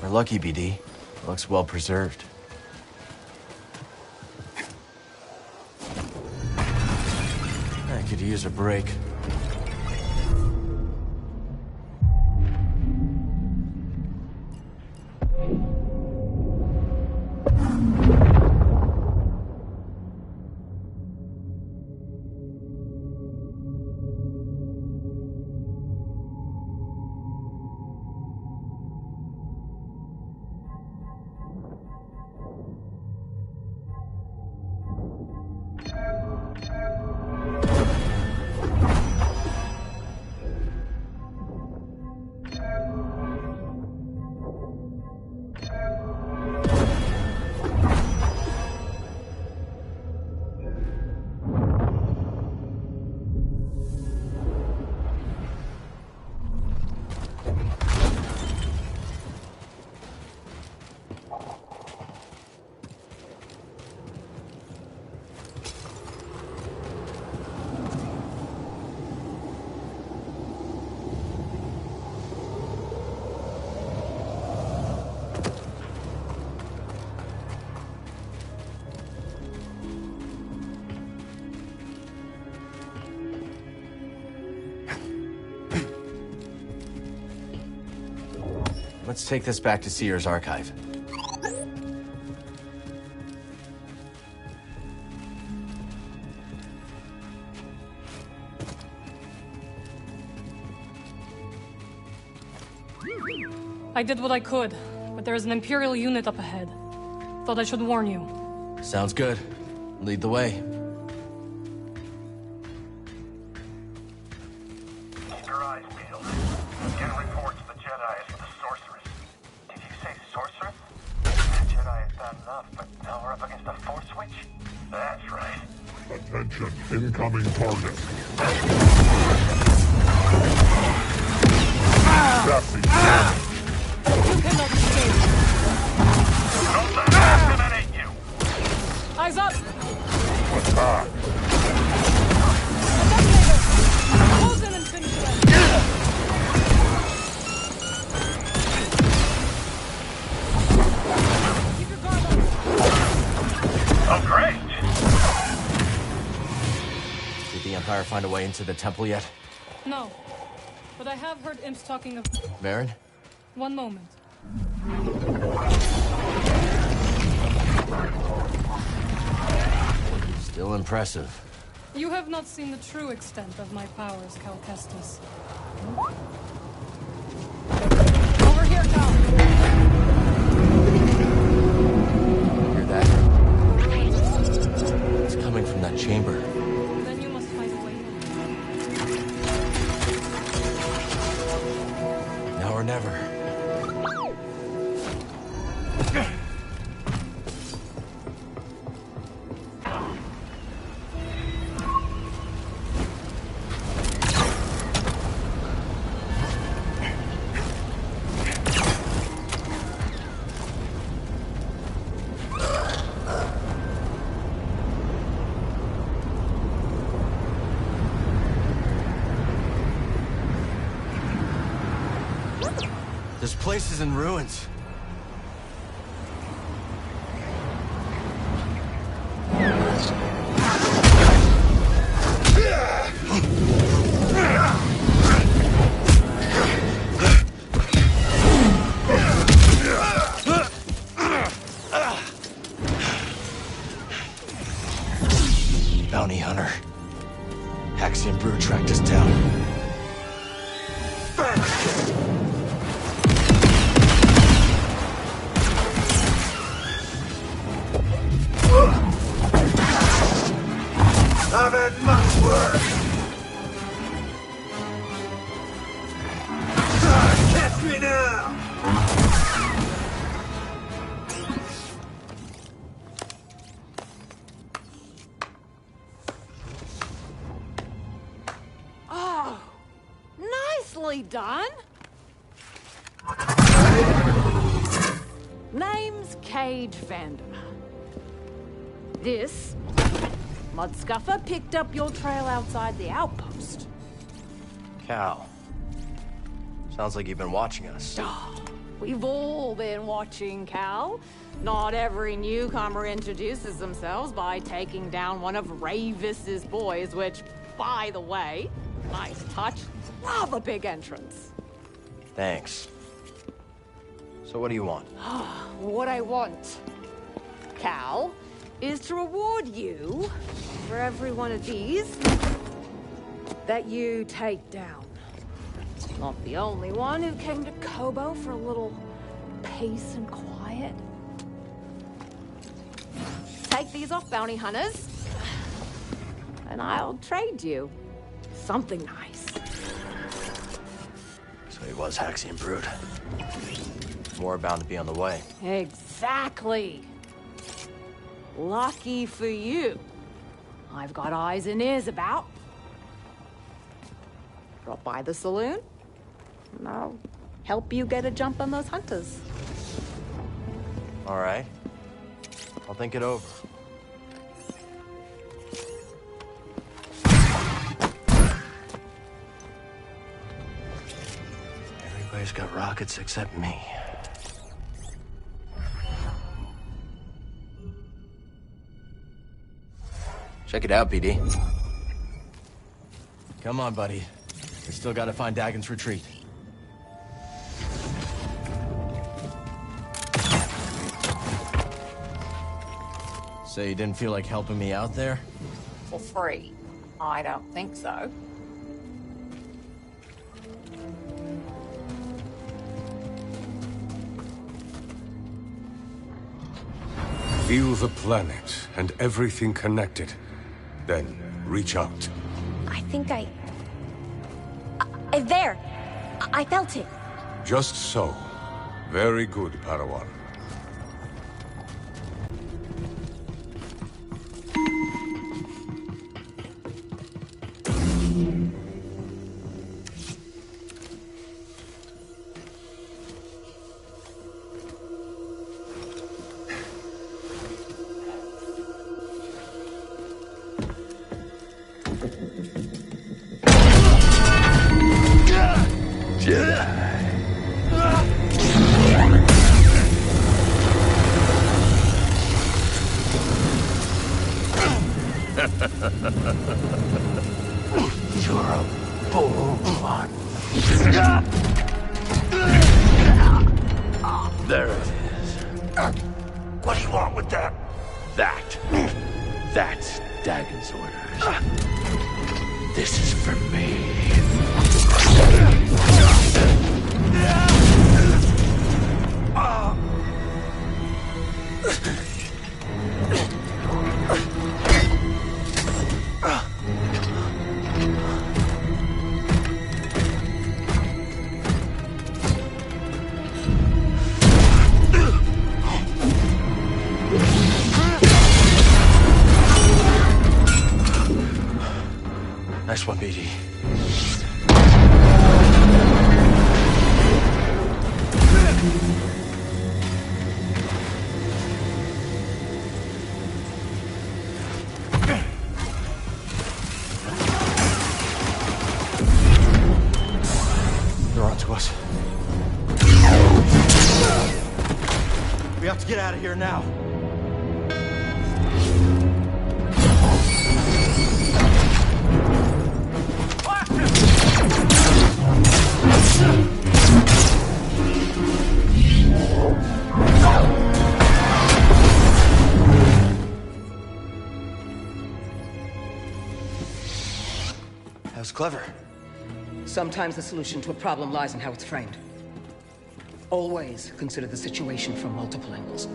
We're lucky, BD. Looks well preserved. I could use a break. Let's take this back to Seer's archive. I did what I could, but there is an Imperial unit up ahead. Thought I should warn you. Sounds good. Lead the way. Keep your eyes peeled. Get reports the Jedi is the sorceress. Did you say sorceress? The Jedi is bad enough, but now we're up against a force switch? That's right. Attention, incoming target. You cannot escape. Don't let that intimidate you! Eyes up! Attack! Close in and finish it. Keep your guard up. Oh, great! Did the Empire find a way into the temple yet? No, but I have heard imps talking of... Baron? One moment. Still impressive. You have not seen the true extent of my powers, Cal Kestis. Over here, Cal! Hear that? It's coming from that chamber. Then you must find a way in. Now or never. This place is in ruins. Bounty hunter. Haxian Brood tracked us down. I've had much work. Catch me now! Oh, nicely done. Name's Cage Vander. This Mudscuffer picked up your trail outside the outpost. Cal. Sounds like you've been watching us. Oh, we've all been watching, Cal. Not every newcomer introduces themselves by taking down one of Ravis's boys, which, by the way, nice touch. Love a big entrance. Thanks. So what do you want? What I want, Cal, is to reward you for every one of these that you take down. Not the only one who came to Kobo for a little peace and quiet. Take these off, bounty hunters, and I'll trade you something nice. So he was Haxian Brood. More bound to be on the way. Exactly. Lucky for you. I've got eyes and ears about. Drop by the saloon, and I'll help you get a jump on those hunters. All right. I'll think it over. Everybody's got rockets except me. Check it out, PD. Come on, buddy. We still gotta find Dagon's retreat. So you didn't feel like helping me out there? For free? I don't think so. Feel the planet and everything connected. Then reach out. I think there! I felt it. Just so. Very good, Padawan. You're a bold one. There it is. What do you want with that? That's Dagon's orders. This is for me. Nice one, BD. They're onto us. We have to get out of here now. That was clever. Sometimes the solution to a problem lies in how it's framed. Always consider the situation from multiple angles.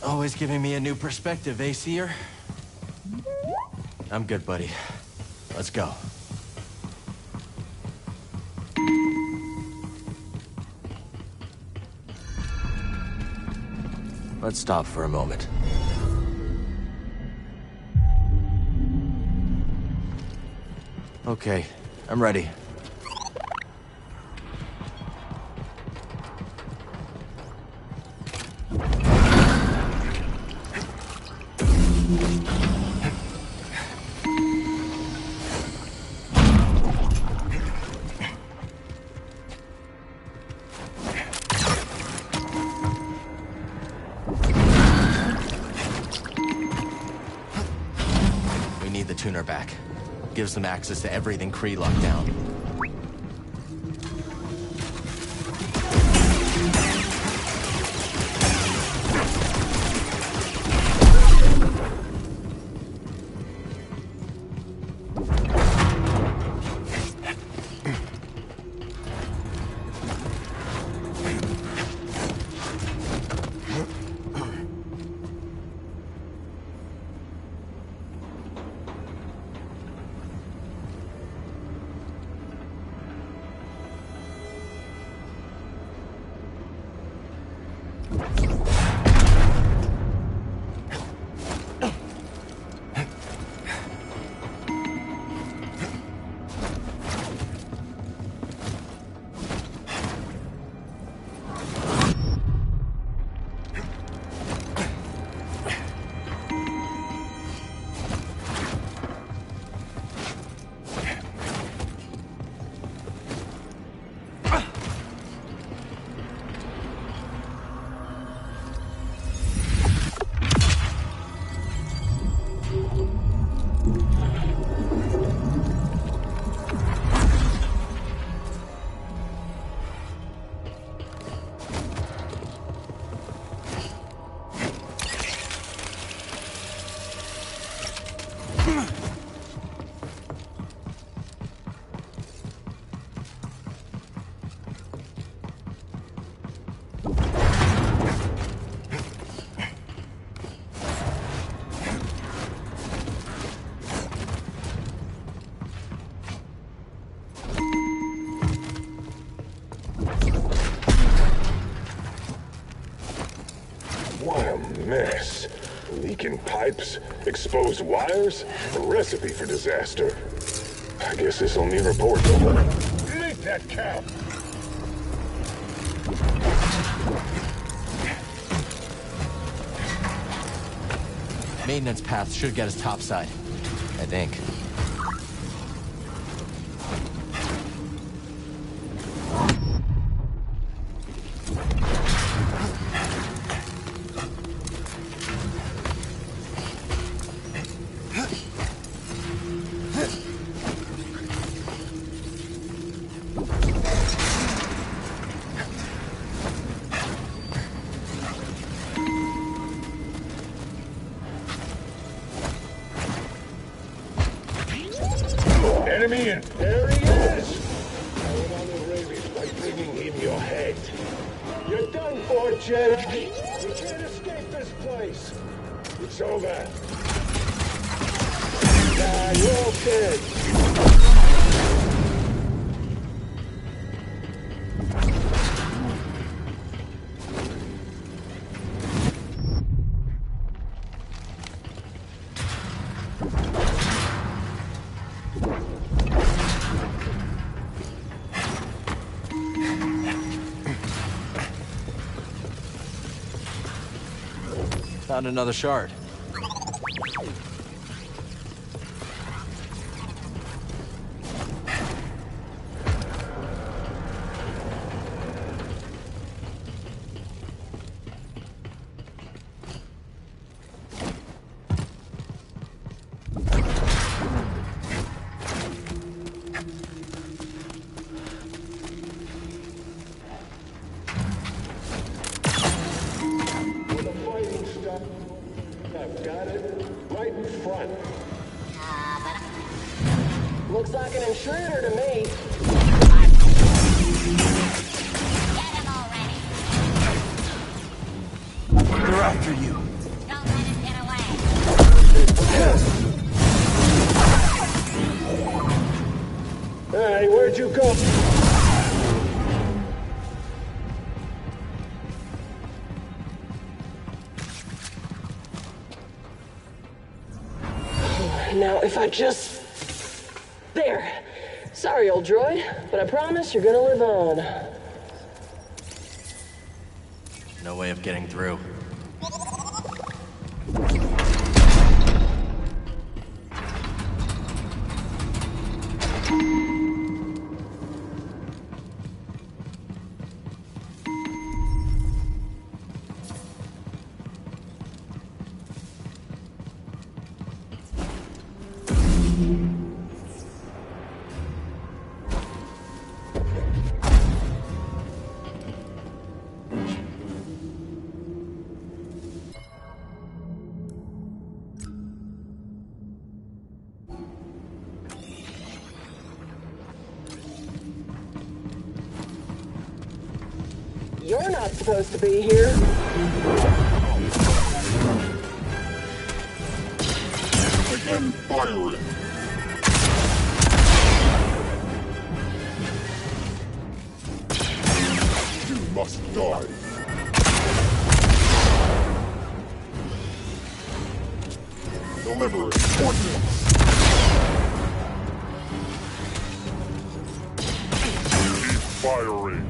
Always giving me a new perspective, eh, Seer? I'm good, buddy. Let's go. Let's stop for a moment. Okay, I'm ready. Tuner back. Gives them access to everything Kree locked down. Leaking pipes, exposed wires, a recipe for disaster. I guess this'll need report. Make that count! Maintenance paths should get us topside, I think. Enemy in. There he is! I went on the rabies by bringing him your head. You're done for, Jedi! You can't escape this place! It's over. Nah, you're okay. Found another shard. I've got it right in front. Looks like an intruder to me. They're after you. Don't let it get away. Hey, where'd you go? Now, if I just... There. Sorry, old droid, but I promise you're gonna live on. No way of getting through. You're not supposed to be here. Begin firing! You must die. Deliver ordnance! Keep firing!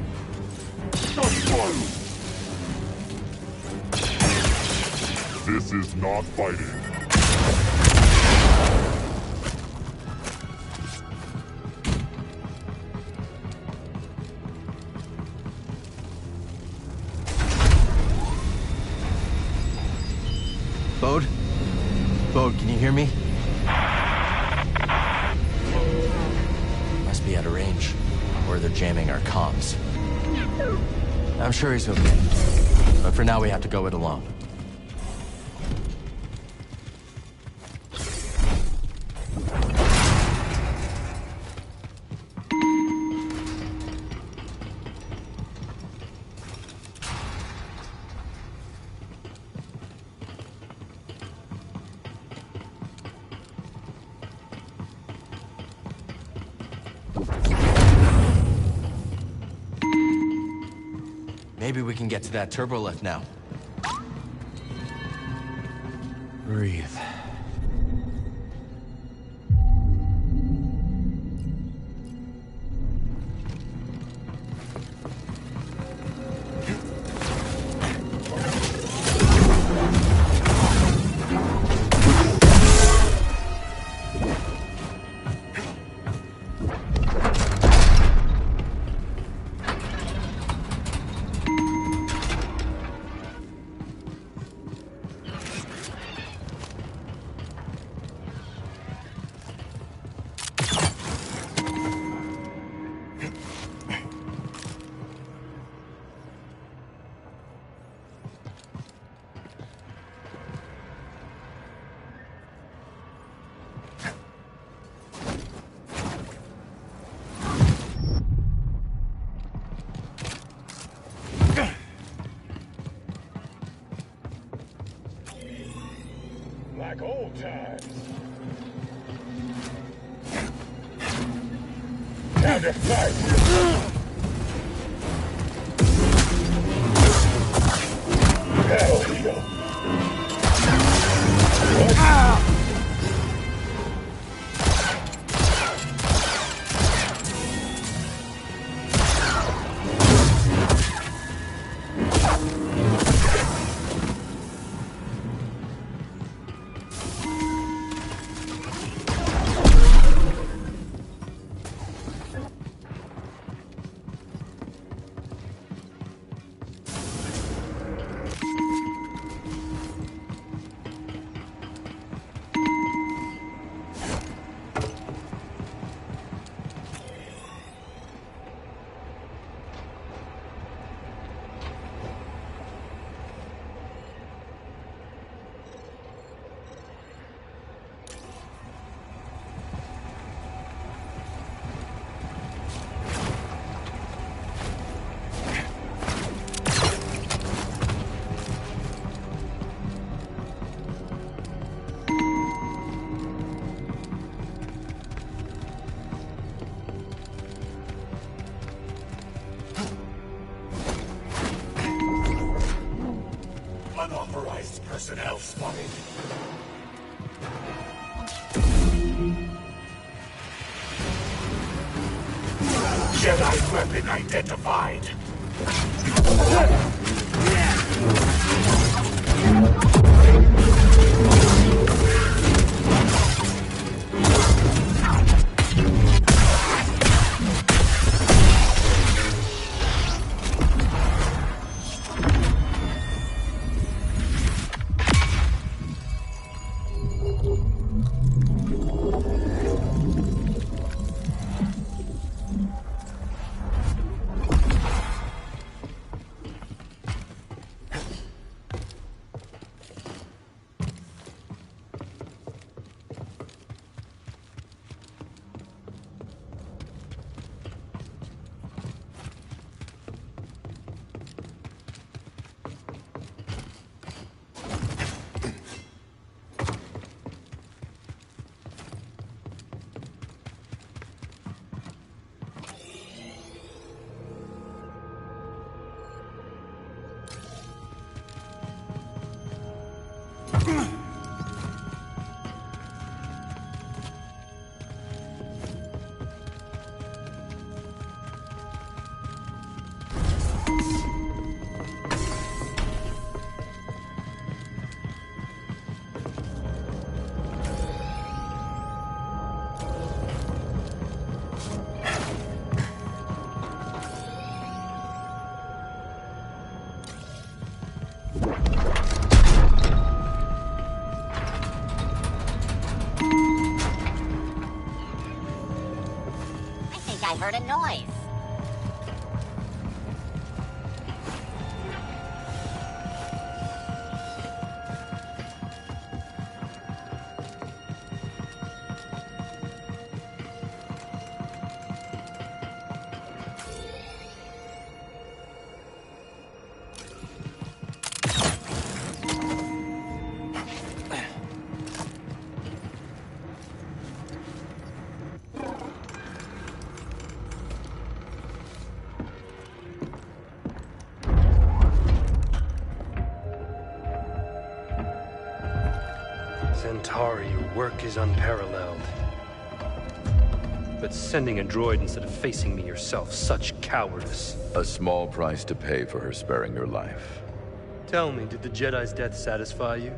Just fire! This is not fighting. Bode? Bode, can you hear me? Must be out of range. Or they're jamming our comms. I'm sure he's okay. But for now, we have to go it alone. Maybe we can get to that turbo lift now. Breathe. Like old times. Time to fight! That'll heal. Unauthorized personnel spotted. Jedi weapon identified. I heard a noise. Centauri, your work is unparalleled. But sending a droid instead of facing me yourself, such cowardice. A small price to pay for her sparing your life. Tell me, did the Jedi's death satisfy you?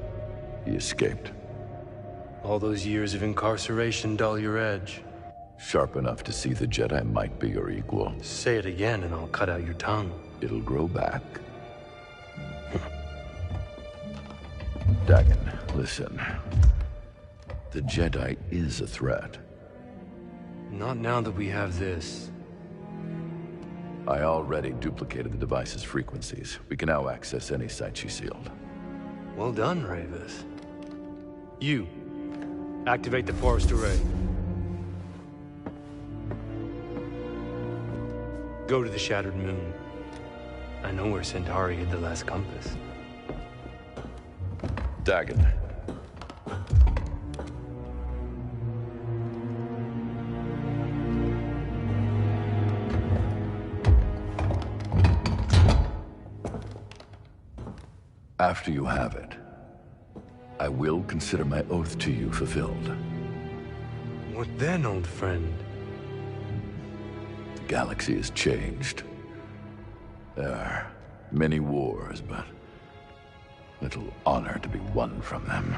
He escaped. All those years of incarceration dull your edge. Sharp enough to see the Jedi might be your equal. Say it again and I'll cut out your tongue. It'll grow back. Dagon, listen. The Jedi is a threat. Not now that we have this. I already duplicated the device's frequencies. We can now access any site she sealed. Well done, Ravis. You, activate the forest array. Go to the Shattered Moon. I know where Centauri hid the last compass. Dagon. After you have it, I will consider my oath to you fulfilled. What then, old friend? The galaxy has changed. There are many wars, but little honor to be won from them.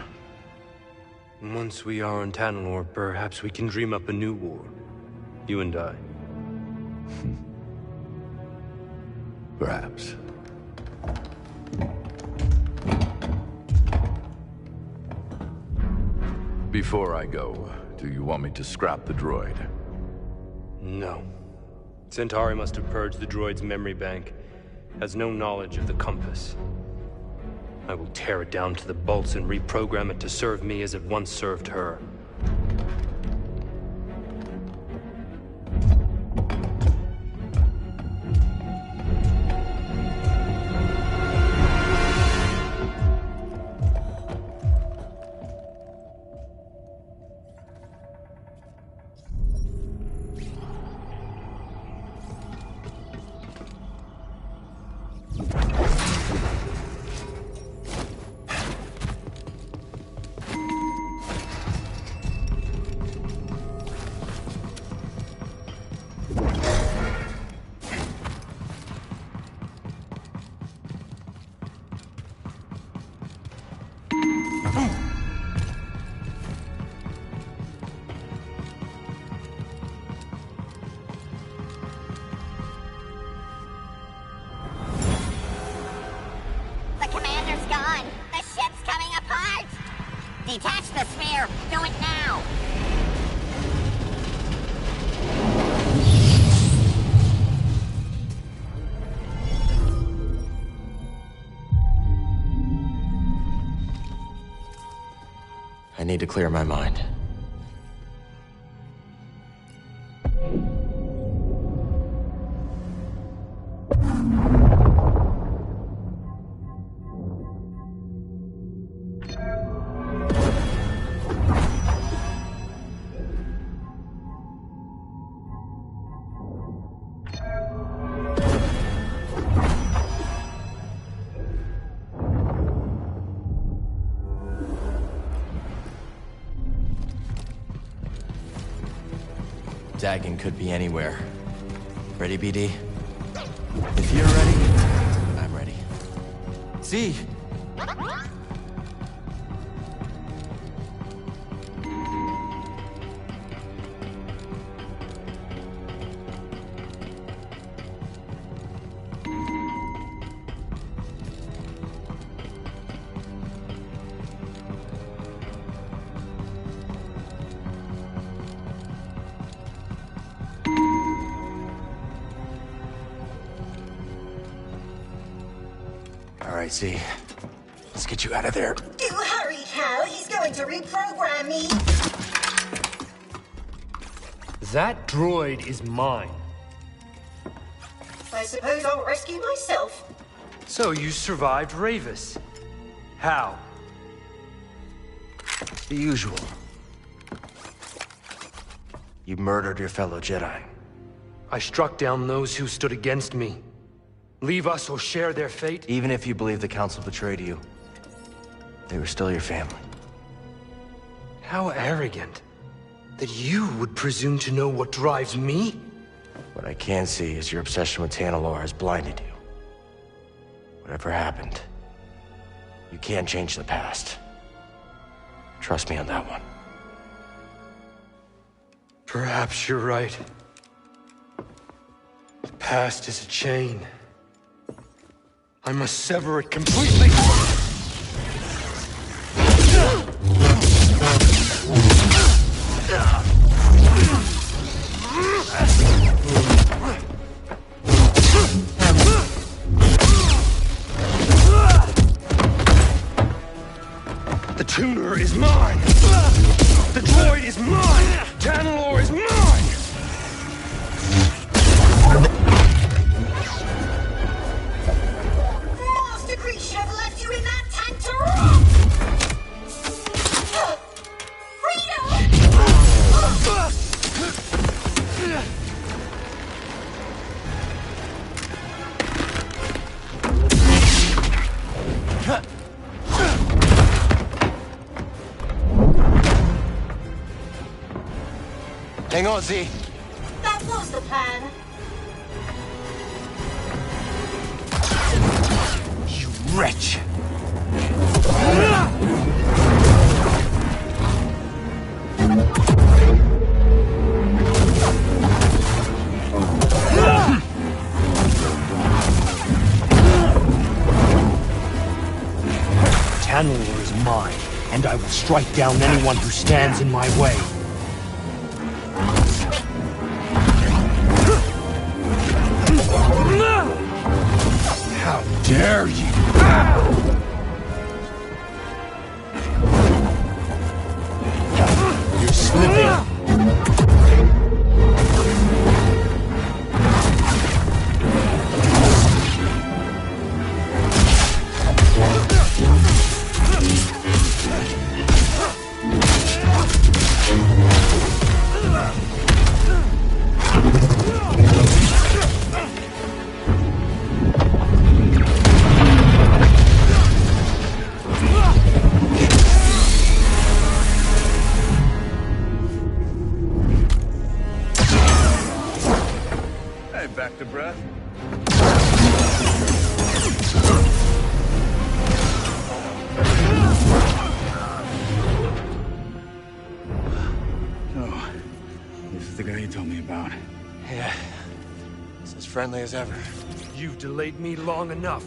Once we are on Tanalorr, perhaps we can dream up a new war. You and I. Perhaps. Before I go, do you want me to scrap the droid? No. Centauri must have purged the droid's memory bank. Has no knowledge of the compass. I will tear it down to the bolts and reprogram it to serve me as it once served her. Detach the sphere! Do it now! I need to clear my mind. Dagon could be anywhere. Ready, BD? If you're ready, I'm ready. See? All right, Z. Let's get you out of there. Do hurry, Cal. He's going to reprogram me. That droid is mine. I suppose I'll rescue myself. So you survived Ravis. How? The usual. You murdered your fellow Jedi. I struck down those who stood against me. Leave us or share their fate? Even if you believe the Council betrayed you, they were still your family. How arrogant. That you would presume to know what drives me? What I can see is your obsession with Tanalorr has blinded you. Whatever happened, you can't change the past. Trust me on that one. Perhaps you're right. The past is a chain. I must sever it completely. The tuner is mine! The droid is mine! Tanalorr is mine! Master Creed should have left you in that tank to rot! Hang on, Z. That was the plan. You wretch! Tanalorr is mine, and I will strike down anyone who stands in my way. How dare you! You're slipping. Back to breath. Oh, this is the guy you told me about. Yeah. It's as friendly as ever. You've delayed me long enough.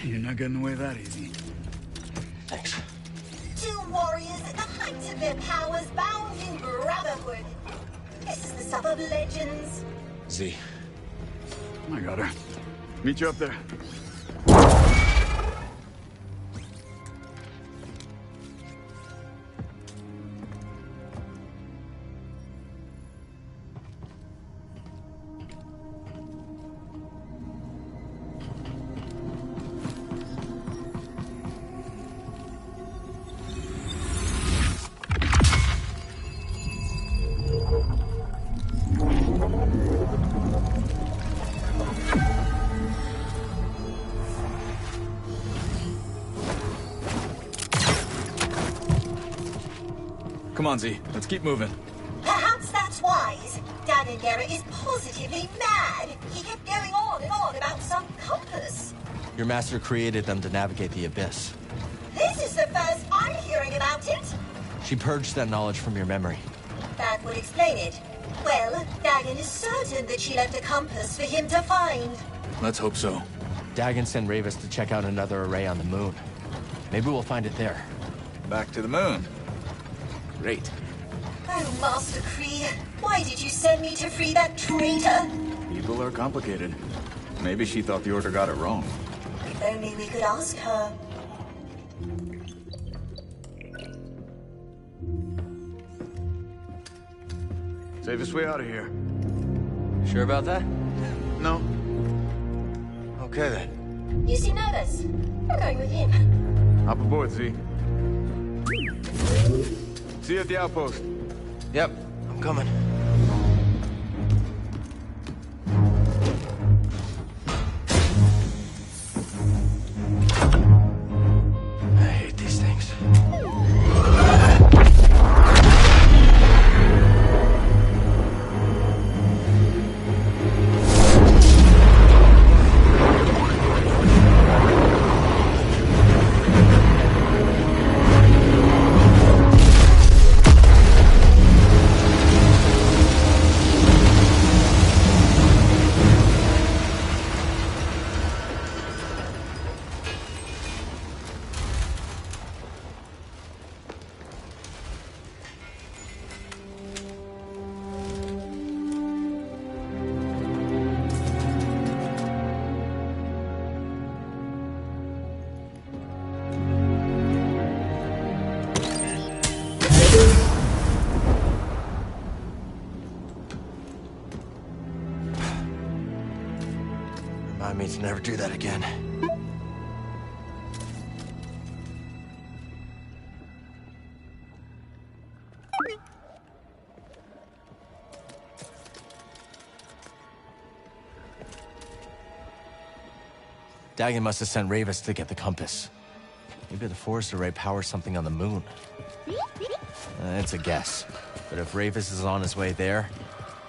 You're not getting away that easy. Thanks. Two warriors at the height of their powers bound in brotherhood. This is the stuff of legends. Z. I got her. Meet you up there. Come on, Z. Let's keep moving. Perhaps that's wise. Dagon Gera is positively mad. He kept going on and on about some compass. Your master created them to navigate the Abyss. This is the first I'm hearing about it. She purged that knowledge from your memory. That would explain it. Well, Dagon is certain that she left a compass for him to find. Let's hope so. Dagon sent Ravis to check out another array on the moon. Maybe we'll find it there. Back to the moon. Great. Oh, Master Kree, why did you send me to free that traitor? People are complicated. Maybe she thought the Order got it wrong. If only we could ask her. Safest way out of here. Sure about that? No. Okay then. You seem nervous. I'm going with him. Hop aboard, Z. See you at the outpost. Yep, I'm coming. I hate these things. Remind me to never do that again. Dagan must have sent Ravis to get the compass. Maybe the force array powers something on the moon. It's a guess. But if Ravis is on his way there,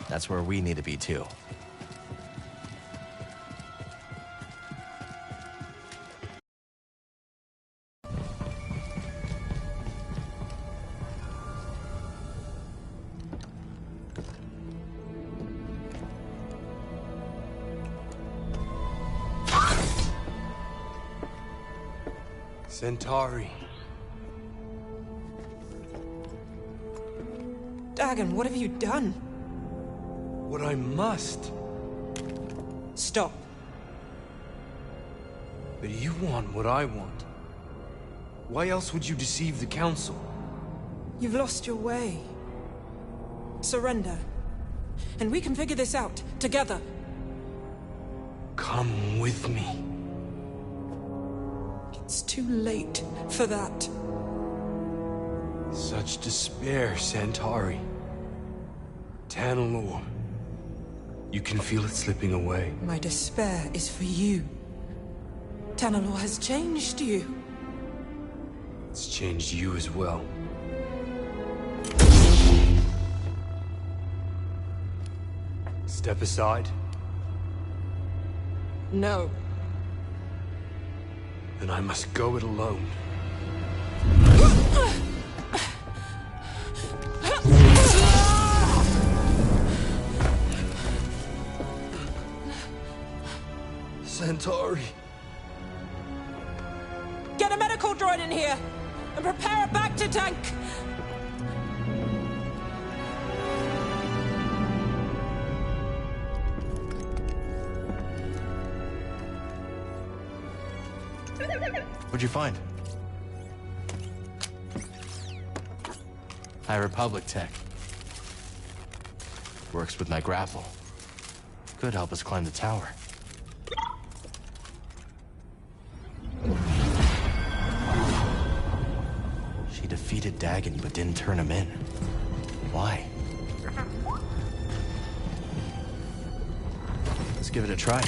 that's where we need to be too. Centauri. Dagan, what have you done? What I must. Stop. But you want what I want. Why else would you deceive the Council? You've lost your way. Surrender. And we can figure this out, together. Come with me. It's too late for that. Such despair, Centauri. Tanalor. You can feel it slipping away. My despair is for you. Tanalor has changed you. It's changed you as well. Step aside. No. Then I must go it alone. Centauri. Get a medical droid in here and prepare a back to tank. What'd you find? High Republic tech. Works with my grapple. Could help us climb the tower. She defeated Dagan but didn't turn him in. Why? Let's give it a try.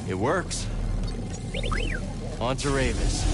It works. On to Ravis.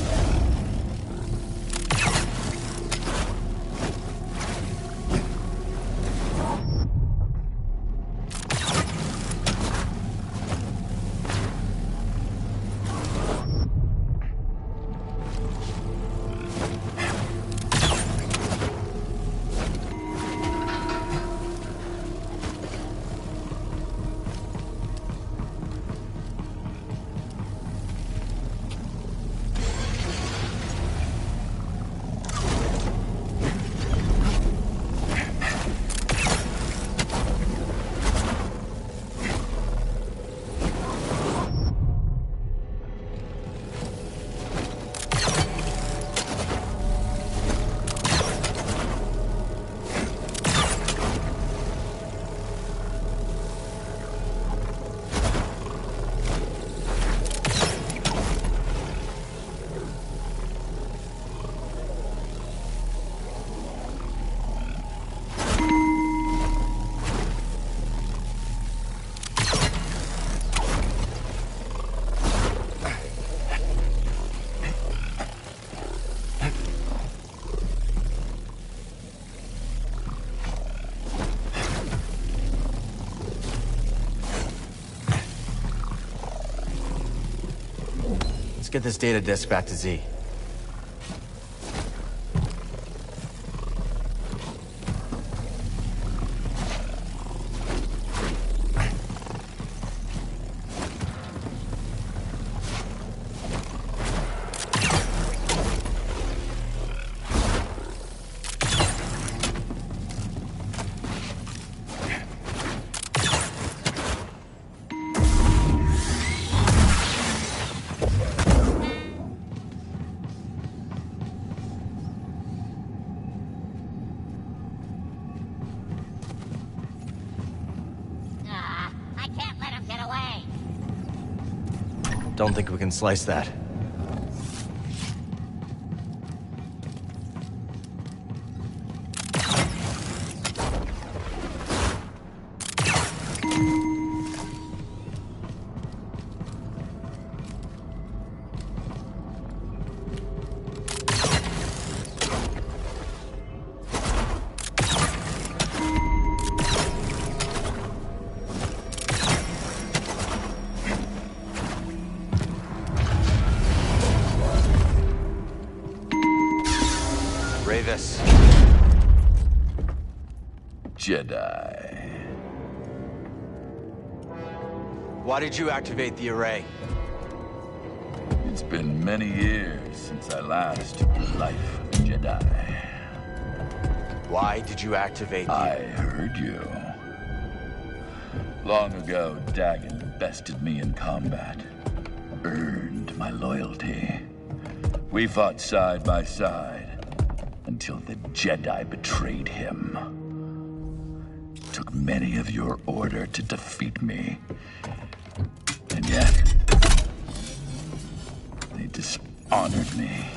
Let's get this data disk back to Z. Don't think we can slice that. This. Jedi. Why did you activate the array? It's been many years since I last took the life of a Jedi. Why did you activate the... I heard you. Long ago, Dagan bested me in combat. Earned my loyalty. We fought side by side. Until the Jedi betrayed him. It took many of your order to defeat me. And yet, they dishonored me.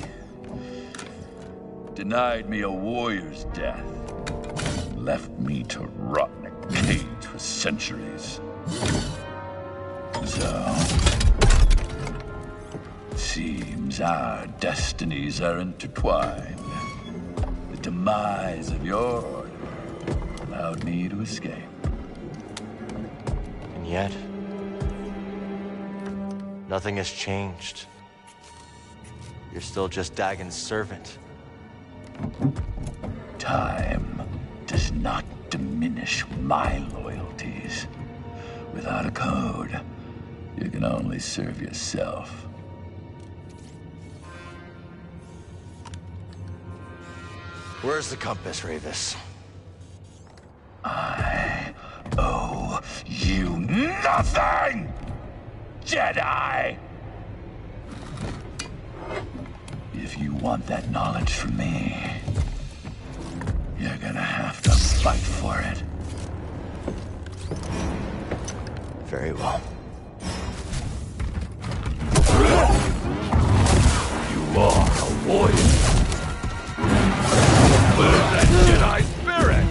Denied me a warrior's death. Left me to rot in a cage for centuries. So, it seems our destinies are intertwined. Demise of your order allowed me to escape. And yet, nothing has changed. You're still just Dagan's servant. Time does not diminish my loyalties. Without a code, you can only serve yourself. Where's the compass, Ravis? I owe you nothing, Jedi! If you want that knowledge from me, you're gonna have to fight for it. Very well. You are a warrior. That Jedi spirit!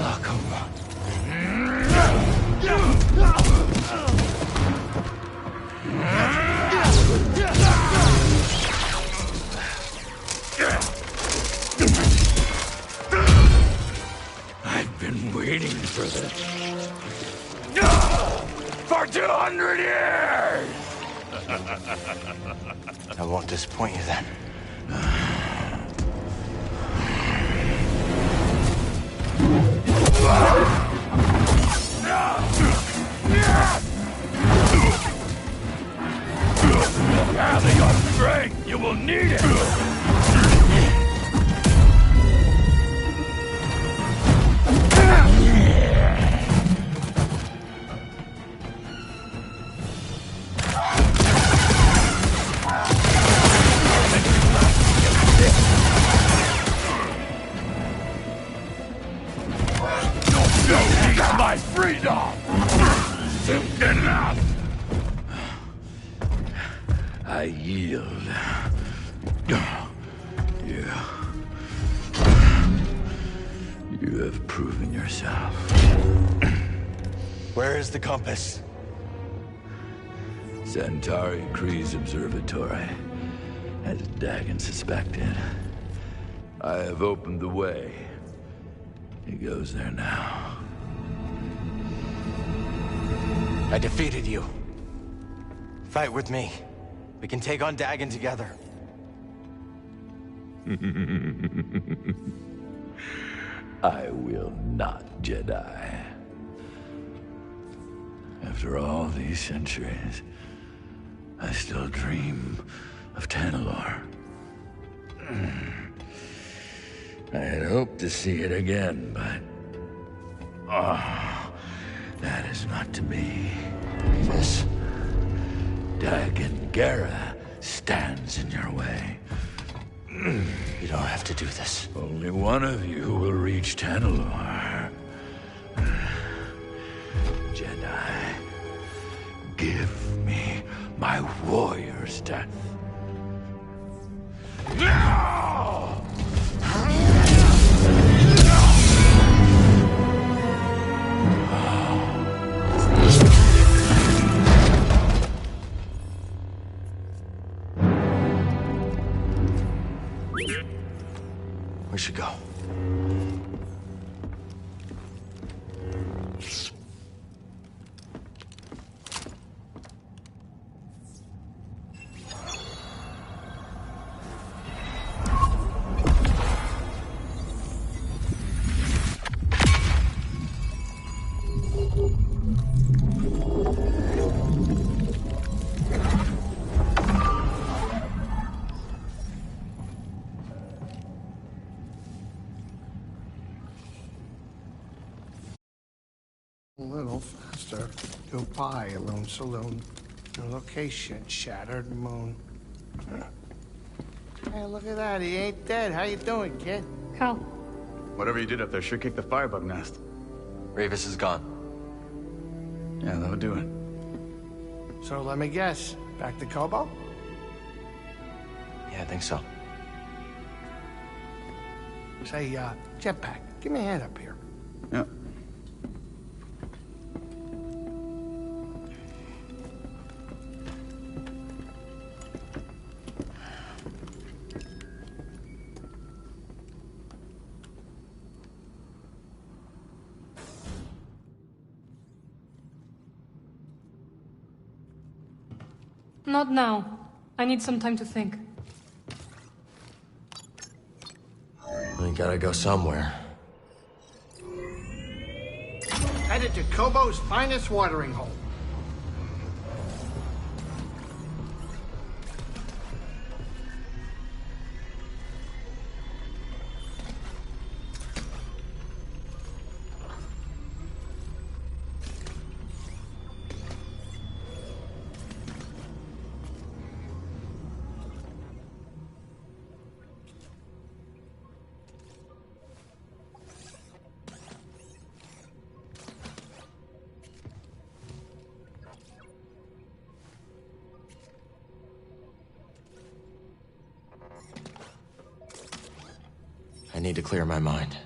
Oh, come on. I've been waiting for this. For 200 years! I won't disappoint you then. Gather your strength! You will need it! My freedom! Soon enough! I yield. Yeah. You have proven yourself. Where is the compass? Centauri Kree's observatory, as Dagon suspected. I have opened the way. He goes there now. I defeated you. Fight with me. We can take on Dagon together. I will not, Jedi. After all these centuries, I still dream of Tanalorr. I had hoped to see it again, but... oh, that is not to be. This Dagon Gera stands in your way. You don't have to do this. Only one of you will reach Tanalorr. Jedi, give me my warrior's death. Now! We should go. A little faster. Goodbye, Alone Saloon. Your location, Shattered Moon. Hey, look at that. He ain't dead. How you doing, kid? Cal. Whatever you did up there sure kicked the firebug nest. Ravis is gone. Yeah, that'll do it. So let me guess. Back to Kobo? Yeah, I think so. Say, Jetpack, give me a hand up here. Yep. Not now. I need some time to think. We gotta go somewhere. Headed to Kobo's finest watering hole. I need to clear my mind.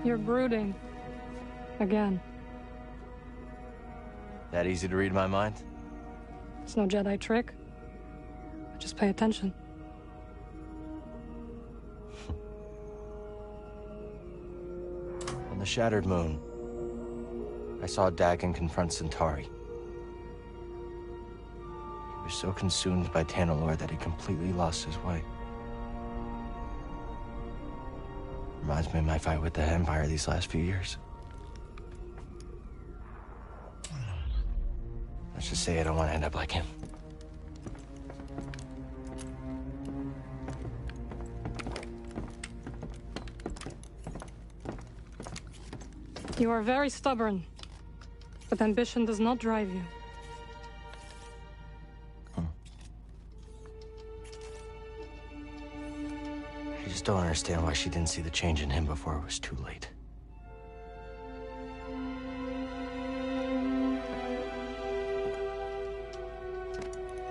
You're brooding. Again. That easy to read my mind? It's no Jedi trick. Just pay attention. On the Shattered Moon, I saw Dagon confront Centauri. He was so consumed by Tanalorr that he completely lost his way. Reminds me of my fight with the Empire these last few years. Let's just say I don't want to end up like him. You are very stubborn, but ambition does not drive you. I just don't understand why she didn't see the change in him before it was too late.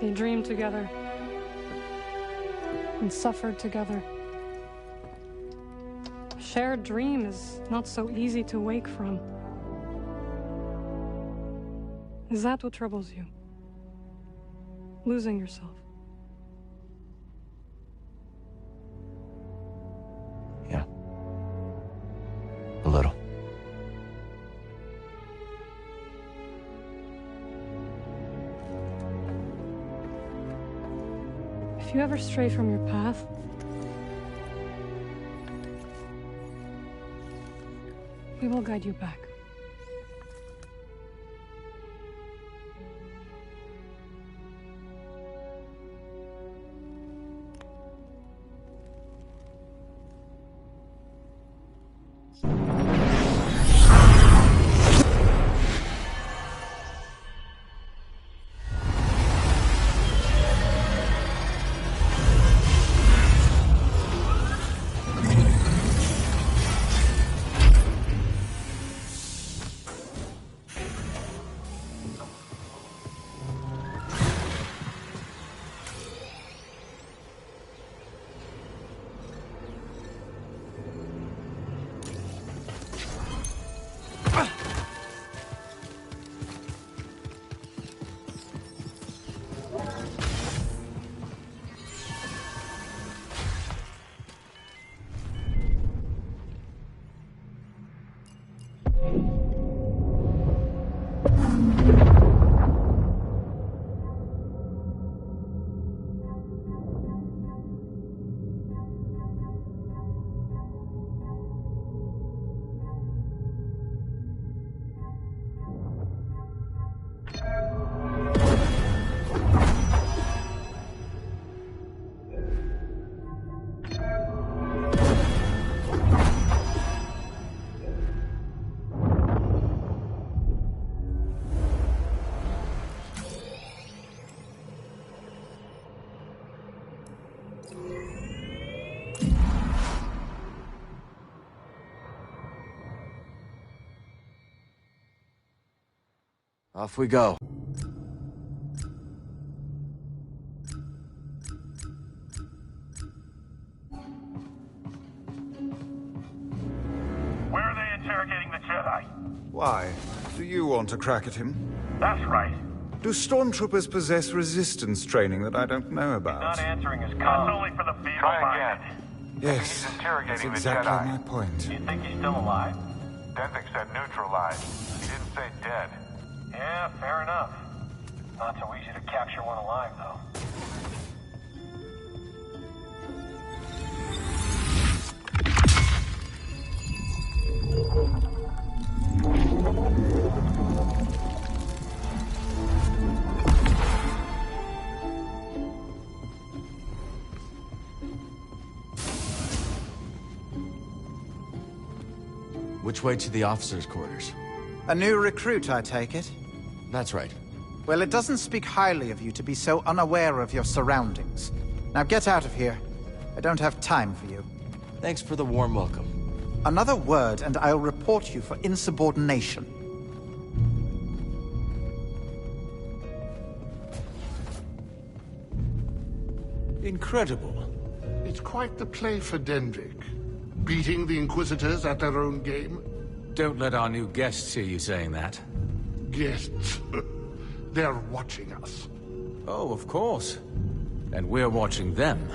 They dreamed together and suffered together. A shared dream is not so easy to wake from. Is that what troubles you? Losing yourself? Yeah. A little. If you ever stray from your path, we will guide you back. Off we go. Where are they interrogating the Jedi? Why? Do you want to crack at him? That's right. Do stormtroopers possess resistance training that I don't know about? Not answering his calls. That's only for the feeble. Try again. Yes, He's interrogating that's the exactly Jedi. my point. You think he's still alive? Denvik said neutralized. He didn't say dead. Yeah, fair enough. Not so easy to capture one alive, though. Which way to the officers' quarters? A new recruit, I take it? That's right. Well, it doesn't speak highly of you to be so unaware of your surroundings. Now get out of here. I don't have time for you. Thanks for the warm welcome. Another word and I'll report you for insubordination. Incredible. It's quite the play for Denvik. Beating the Inquisitors at their own game. Don't let our new guests hear you saying that. Guests? They're watching us. Oh, of course. And we're watching them.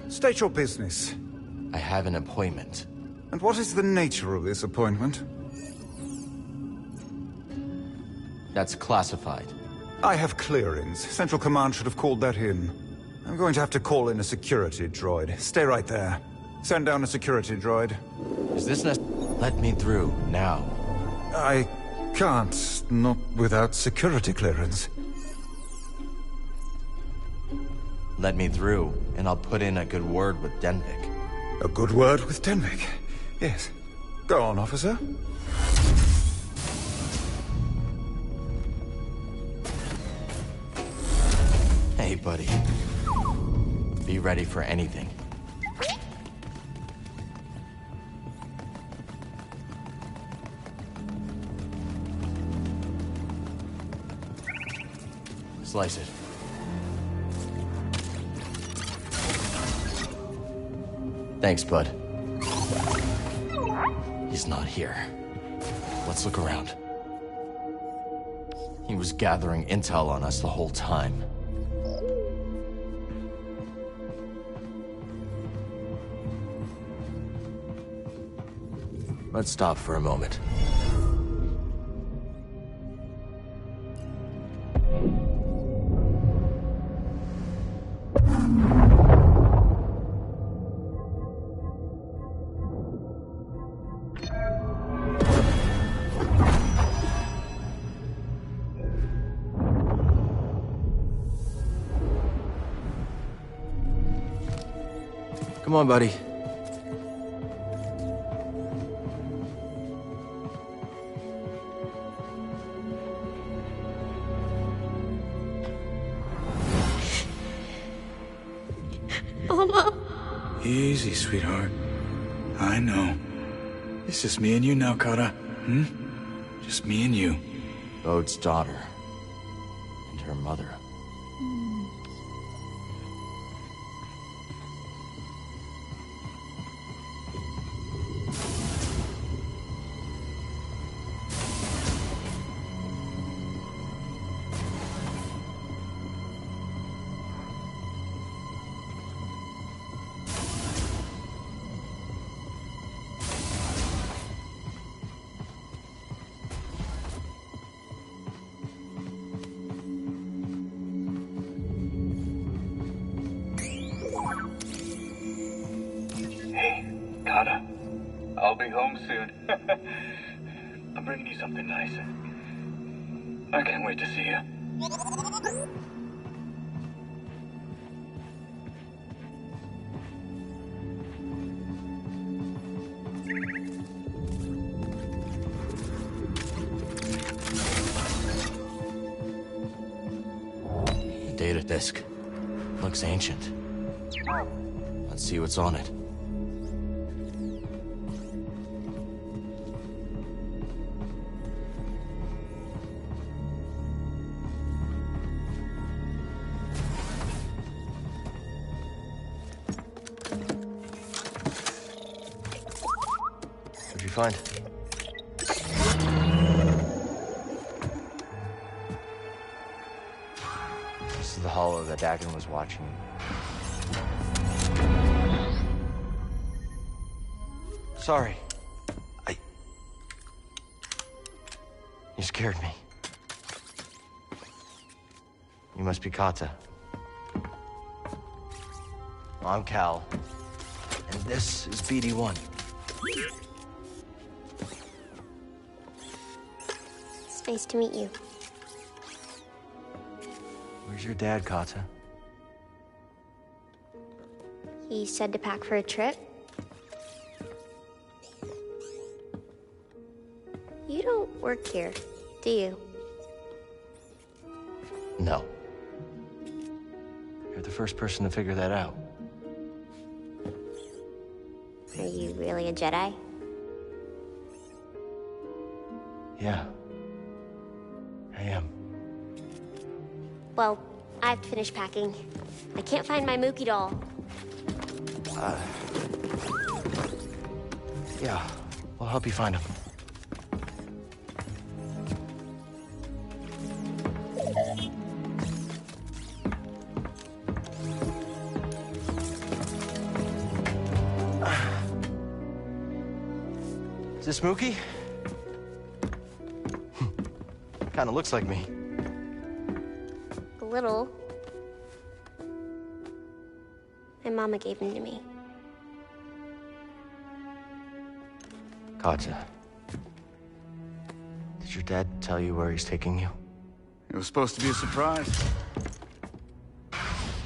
State your business. I have an appointment. And what is the nature of this appointment? That's classified. I have clearings. Central Command should have called that in. I'm going to have to call in a security droid. Stay right there. Send down a security droid. Is this Let me through, now. I can't. Not without security clearance. Let me through, and I'll put in a good word with Denvik. A good word with Denvik? Yes. Go on, officer. Hey, buddy. Be ready for anything. Slice it. Thanks, bud. He's not here. Let's look around. He was gathering intel on us the whole time. Let's stop for a moment. Come on, buddy. Mama. Easy, sweetheart. I know. It's just me and you now, Kara. Hmm? Just me and you. Bode's daughter. And her mother. Kara, I'll be home soon. I'm bringing you something nice. I can't wait to see you. Data disk. Looks ancient. Let's see what's on it. What'd you find? This is the hollow that Dagon was watching. Sorry. You scared me. You must be Kata. I'm Cal. And this is BD1. It's nice to meet you. Where's your dad, Kata? He said to pack for a trip. You don't work here, do you? No. You're the first person to figure that out. Are you really a Jedi? Yeah. I am. Well, I have to finish packing. I can't find my Mookie doll. Yeah. We'll help you find him. Is this Mookie? Kinda looks like me. A little. My mama gave him to me. Kata. Did your dad tell you where he's taking you? It was supposed to be a surprise.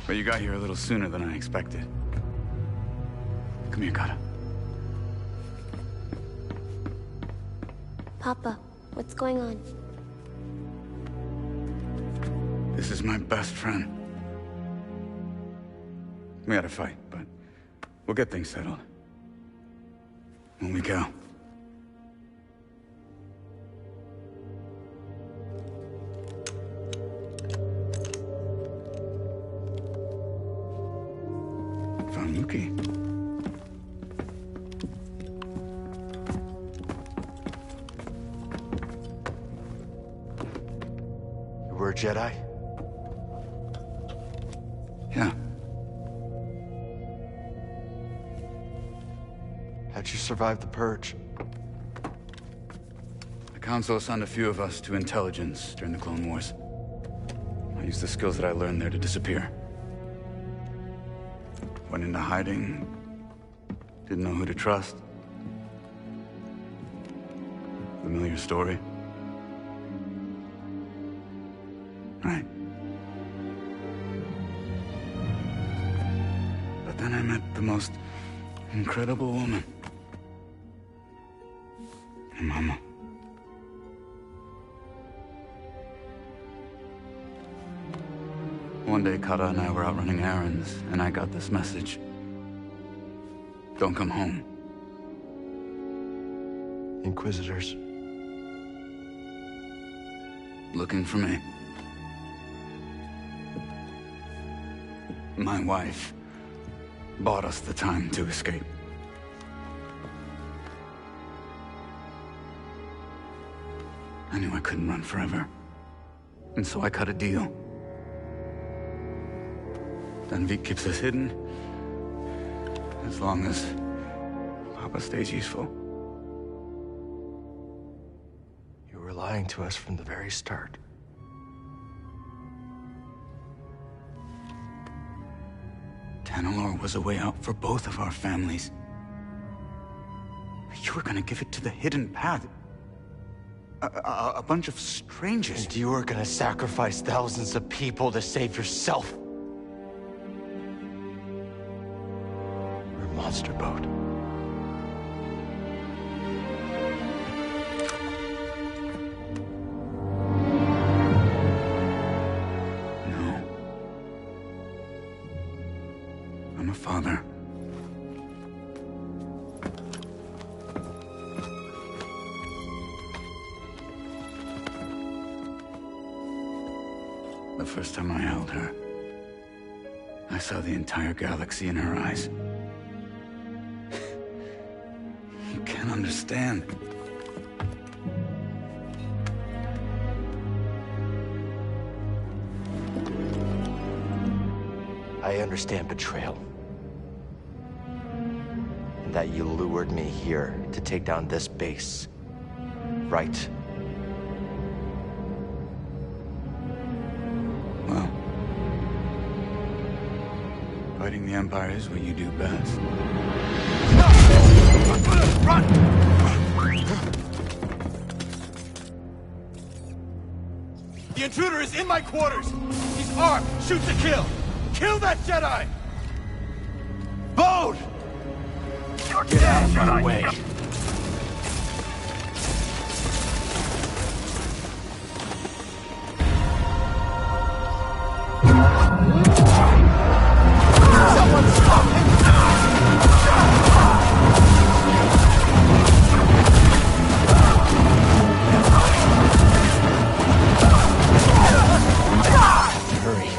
But you got here a little sooner than I expected. Come here, Kata. Papa, what's going on? This is my best friend. We had a fight, but we'll get things settled. When we go. Found Mookie. You were a Jedi? Yeah. How'd you survive the Purge? The Council assigned a few of us to intelligence during the Clone Wars. I used the skills that I learned there to disappear. Went into hiding. Didn't know who to trust. Familiar story. Right. But then I met the most incredible woman. My mama. One day, Kara and I were out running errands, and I got this message. Don't come home. Inquisitors. Looking for me. My wife bought us the time to escape. I knew I couldn't run forever, and so I cut a deal. Then Vic keeps us hidden, as long as Papa stays useful. You were lying to us from the very start. Tanalor was a way out for both of our families. You were gonna give it to the hidden path. A bunch of strangers. And you were gonna sacrifice thousands of people to save yourself. We're a monster boat. No. I'm a father. The first time I held her, I saw the entire galaxy in her eyes. You can't understand. I understand betrayal. And that you lured me here to take down this base. Right? Well, fighting the Empire is what you do best. Run! The intruder is in my quarters! He's armed! Shoot to kill! Kill that Jedi! Bode! Get out of my way! Someone stop him! Hurry.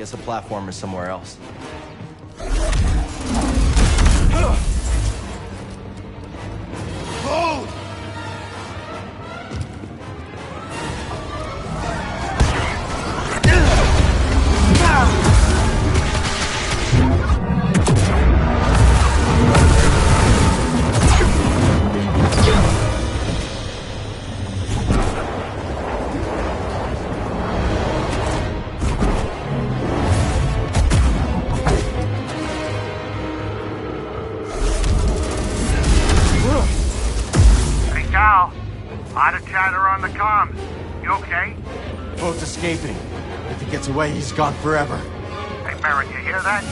Guess the platform is somewhere else. Hold! Boat's escaping. If he gets away, he's gone forever. Hey, Baron, you hear that?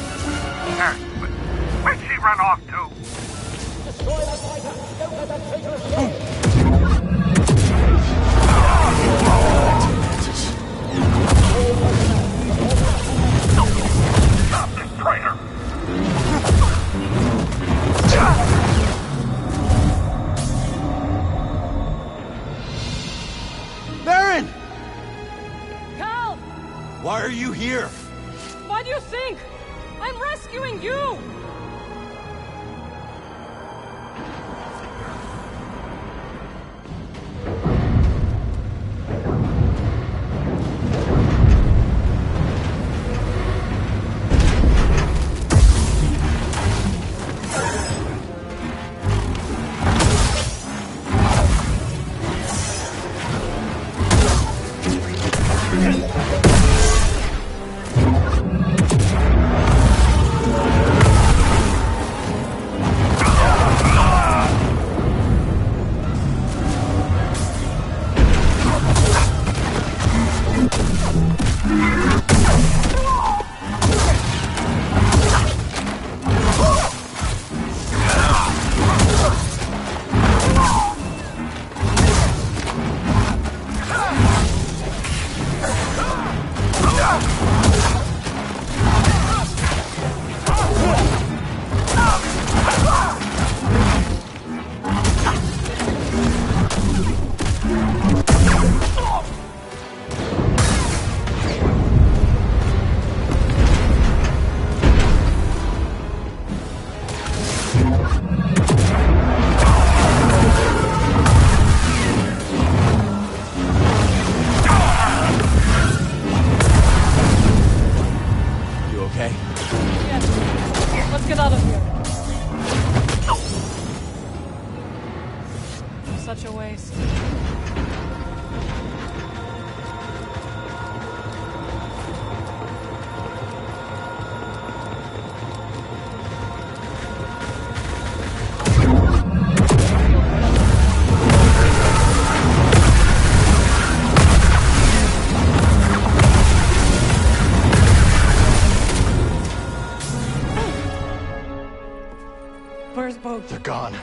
Where'd she run off to? Destroy that fighter! Don't let that traitor escape! Stop this traitor! Baron! Cal! Why are you here? Why do you think? I'm rescuing you! Let's get out of here. Such a waste. Where's Boat? They're gone.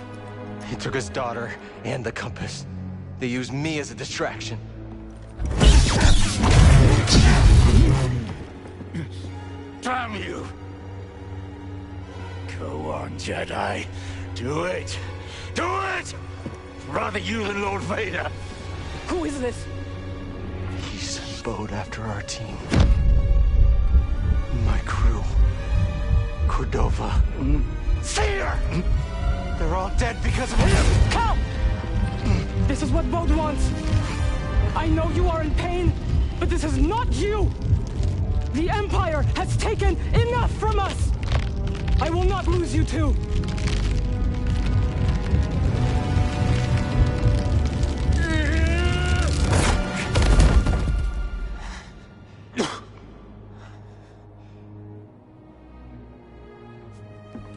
He took his daughter and the compass. They used me as a distraction. Damn you! Go on, Jedi. Do it! Do it! Rather you than Lord Vader. Who is this? He sent Bode after our team. My crew. Cordova. Seer! They're all dead because of him! Cal! This is what Bode wants. I know you are in pain, but this is not you! The Empire has taken enough from us! I will not lose you too!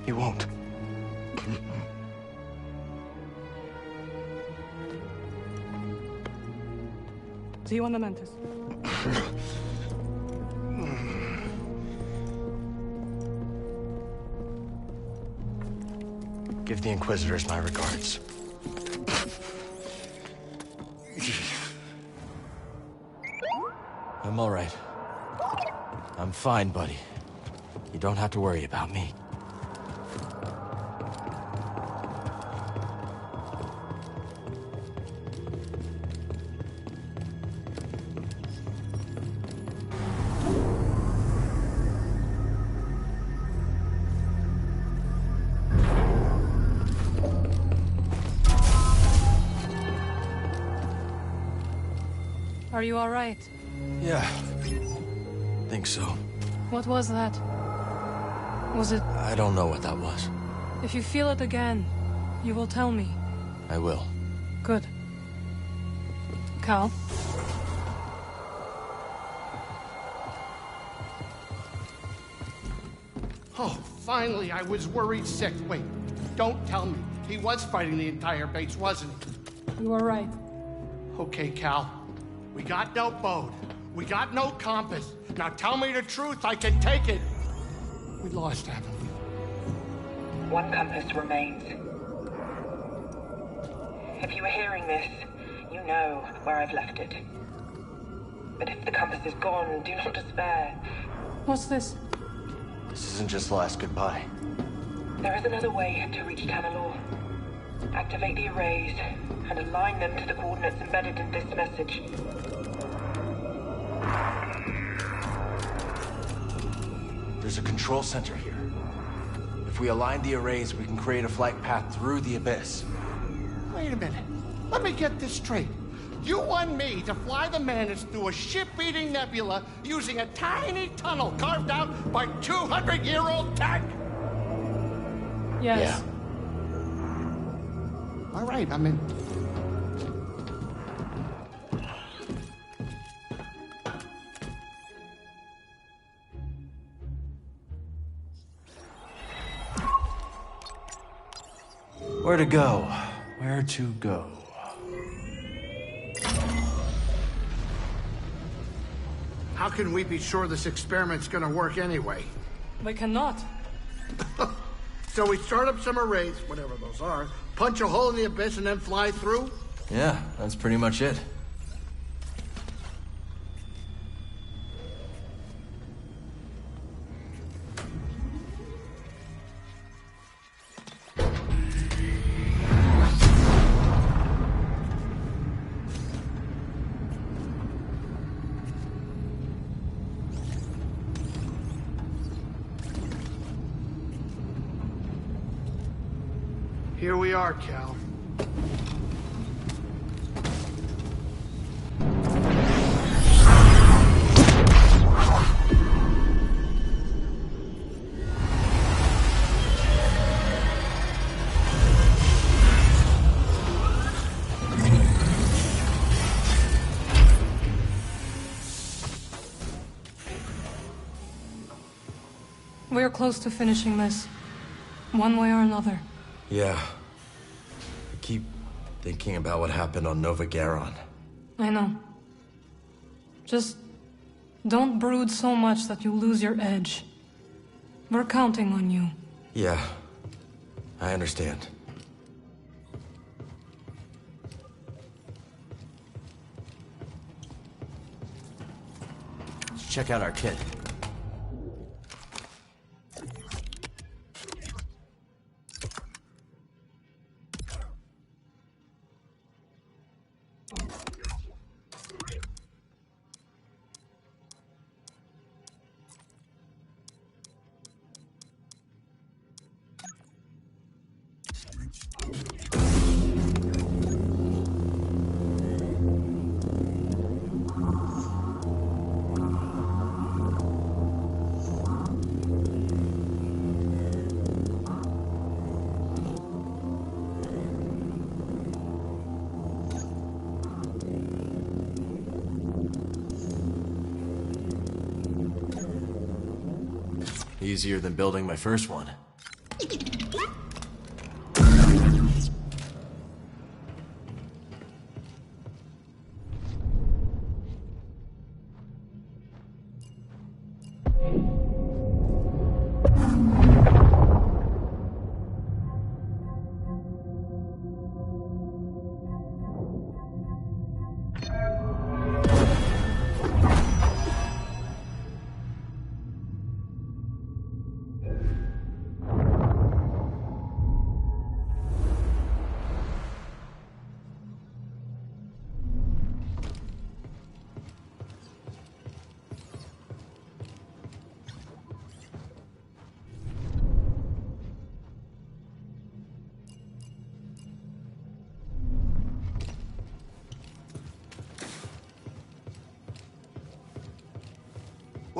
He won't. See you on the Mantis. Give the Inquisitors my regards. I'm all right. I'm fine, buddy. You don't have to worry about me. Are you alright? Yeah. Think so. What was that? Was it... I don't know what that was. If you feel it again, you will tell me. I will. Good. Cal? Oh, finally, I was worried sick. Wait, don't tell me. He was fighting the entire base, wasn't he? You were right. Okay, Cal. We got no boat. We got no compass. Now tell me the truth, I can take it. We lost, haven't we? One compass remains. If you are hearing this, you know where I've left it. But if the compass is gone, do not despair. What's this? This isn't just the last goodbye. There is another way to reach Tanalor. Activate the arrays and align them to the coordinates embedded in this message. There's a control center here. If we align the arrays, we can create a flight path through the abyss. Wait a minute. Let me get this straight. You want me to fly the Mantis through a ship-eating nebula using a tiny tunnel carved out by 200-year-old tech? Yes. Yeah. All right, I'm in. Where to go? Where to go? How can we be sure this experiment's gonna work anyway? We cannot. So we start up some arrays, whatever those are, punch a hole in the abyss, and then fly through? Yeah, that's pretty much it. Here we are, Cal. We're close to finishing this. One way or another. Yeah. I keep thinking about what happened on Nova Garon. I know. Just don't brood so much that you lose your edge. We're counting on you. Yeah. I understand. Let's check out our kit. Easier than building my first one.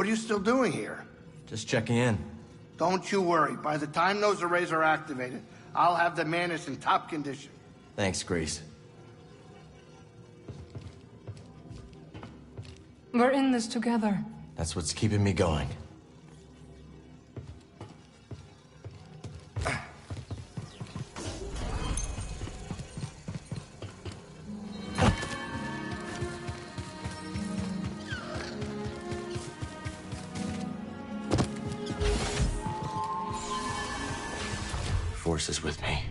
What are you still doing here? Just checking in. Don't you worry. By the time those arrays are activated, I'll have the Mantis in top condition. Thanks, Grease. We're in this together. That's what's keeping me going. Force is with me.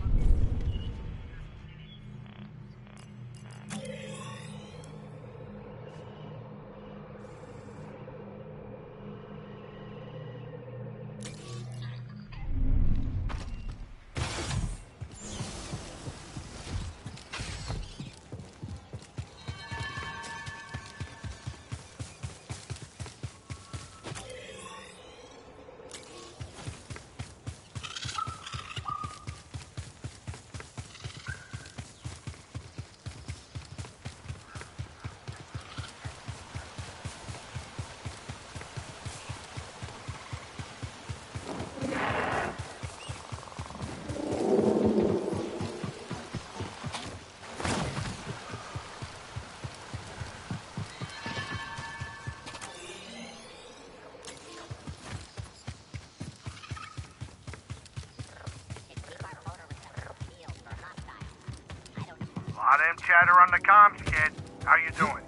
Lot of chatter on the comms, kid. How you doing?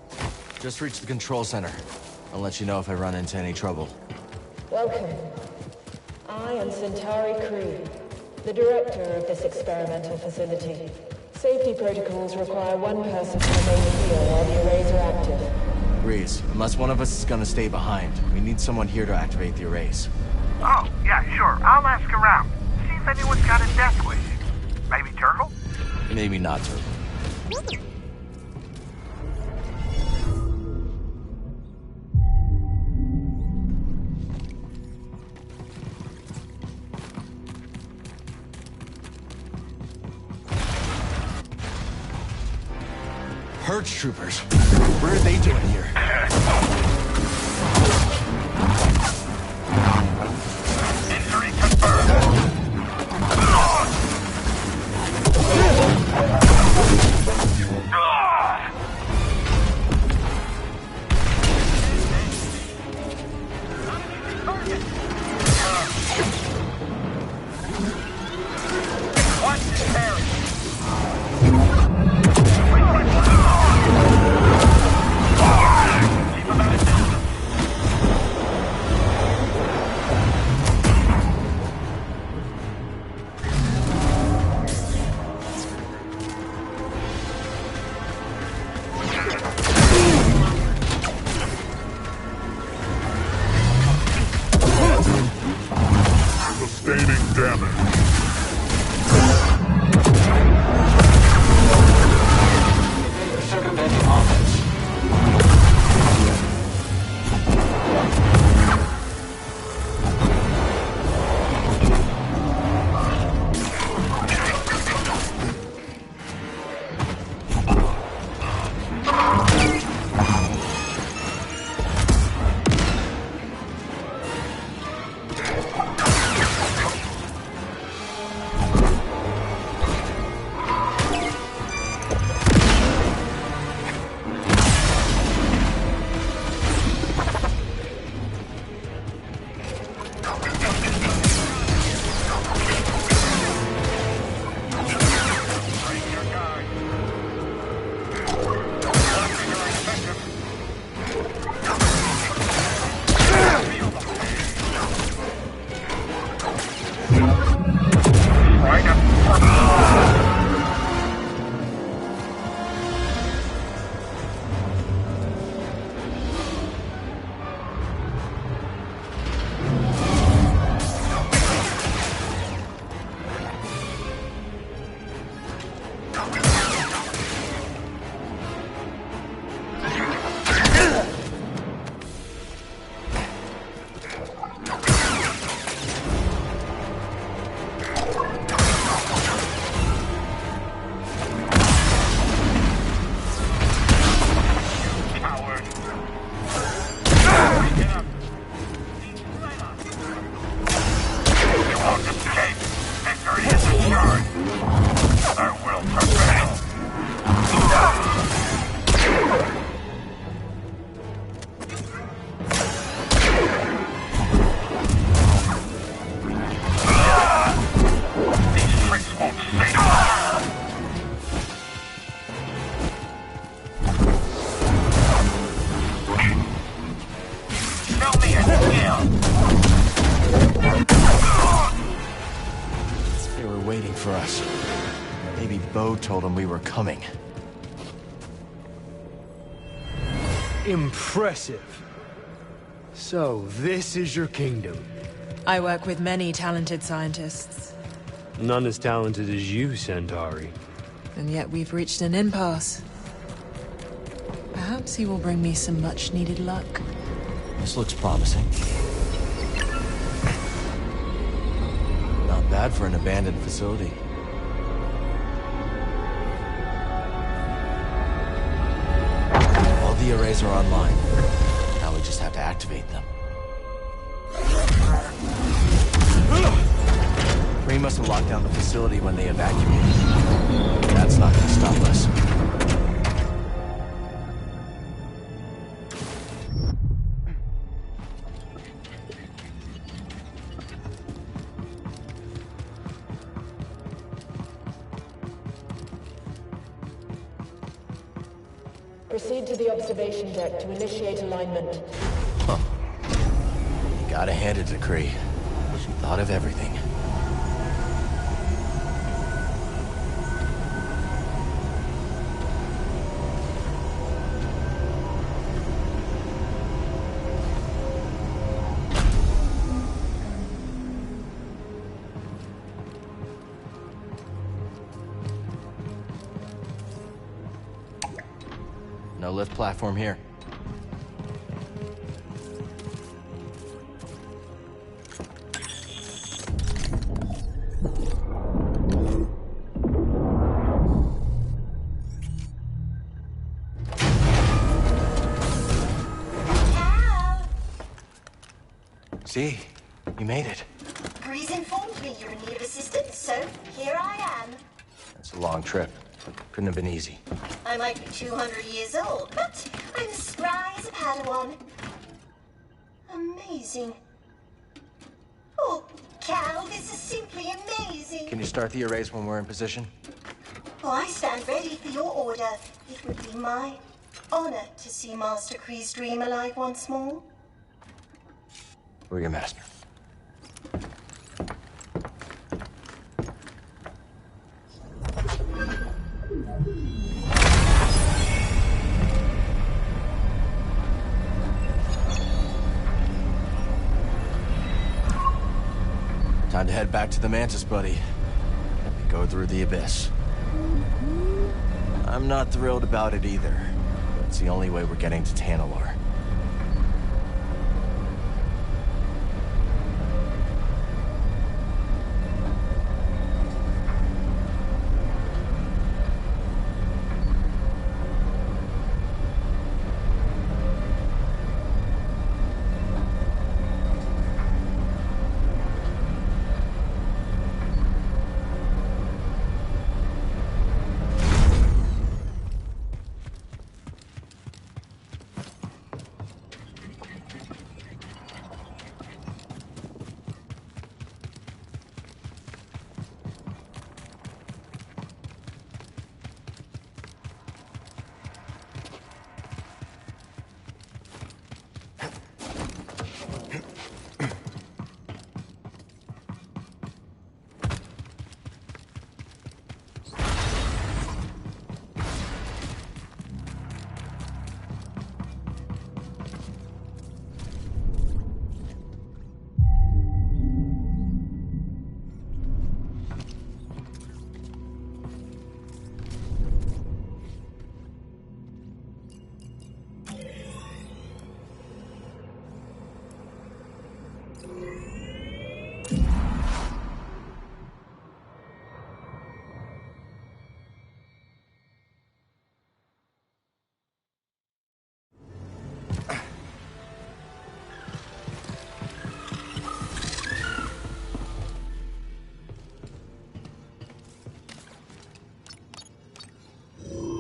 Just reached the control center. I'll let you know if I run into any trouble. Welcome. I am Centauri Creed, the director of this experimental facility. Safety protocols require one person to remain here while the arrays are active. Grease, unless one of us is gonna stay behind, we need someone here to activate the arrays. Oh, yeah, sure. I'll ask around. See if anyone's got a death wish. Maybe Turtle? Maybe not Turtle. Purge troopers. What are they doing here? Injury confirmed. Keep him I will prevail. These tricks won't save us. Show me your skill. They were waiting for us. Maybe Bo told them we were coming. Impressive. So, this is your kingdom. I work with many talented scientists. None as talented as you, Centauri. And yet we've reached an impasse. Perhaps he will bring me some much-needed luck. This looks promising. Not bad for an abandoned facility. All the arrays are online. Now we just have to activate them. Kree must have locked down the facility when they evacuated. That's not gonna stop us. Proceed to the observation deck to initiate alignment. Huh. You gotta hand it to Kree. She thought of everything. No lift platform here. See, you made it. Grease informed me you're in need of assistance, so here I am. It's a long trip. Couldn't have been easy. I might be 200 years old, but I'm as spry as a Padawan. Amazing. Oh, Cal, this is simply amazing. Can you start the arrays when we're in position? Oh, I stand ready for your order. It would be my honor to see Master Kree's dream alive once more. We're your master. Time to head back to the Mantis, buddy. And go through the abyss. I'm not thrilled about it either. It's the only way we're getting to Tanalor.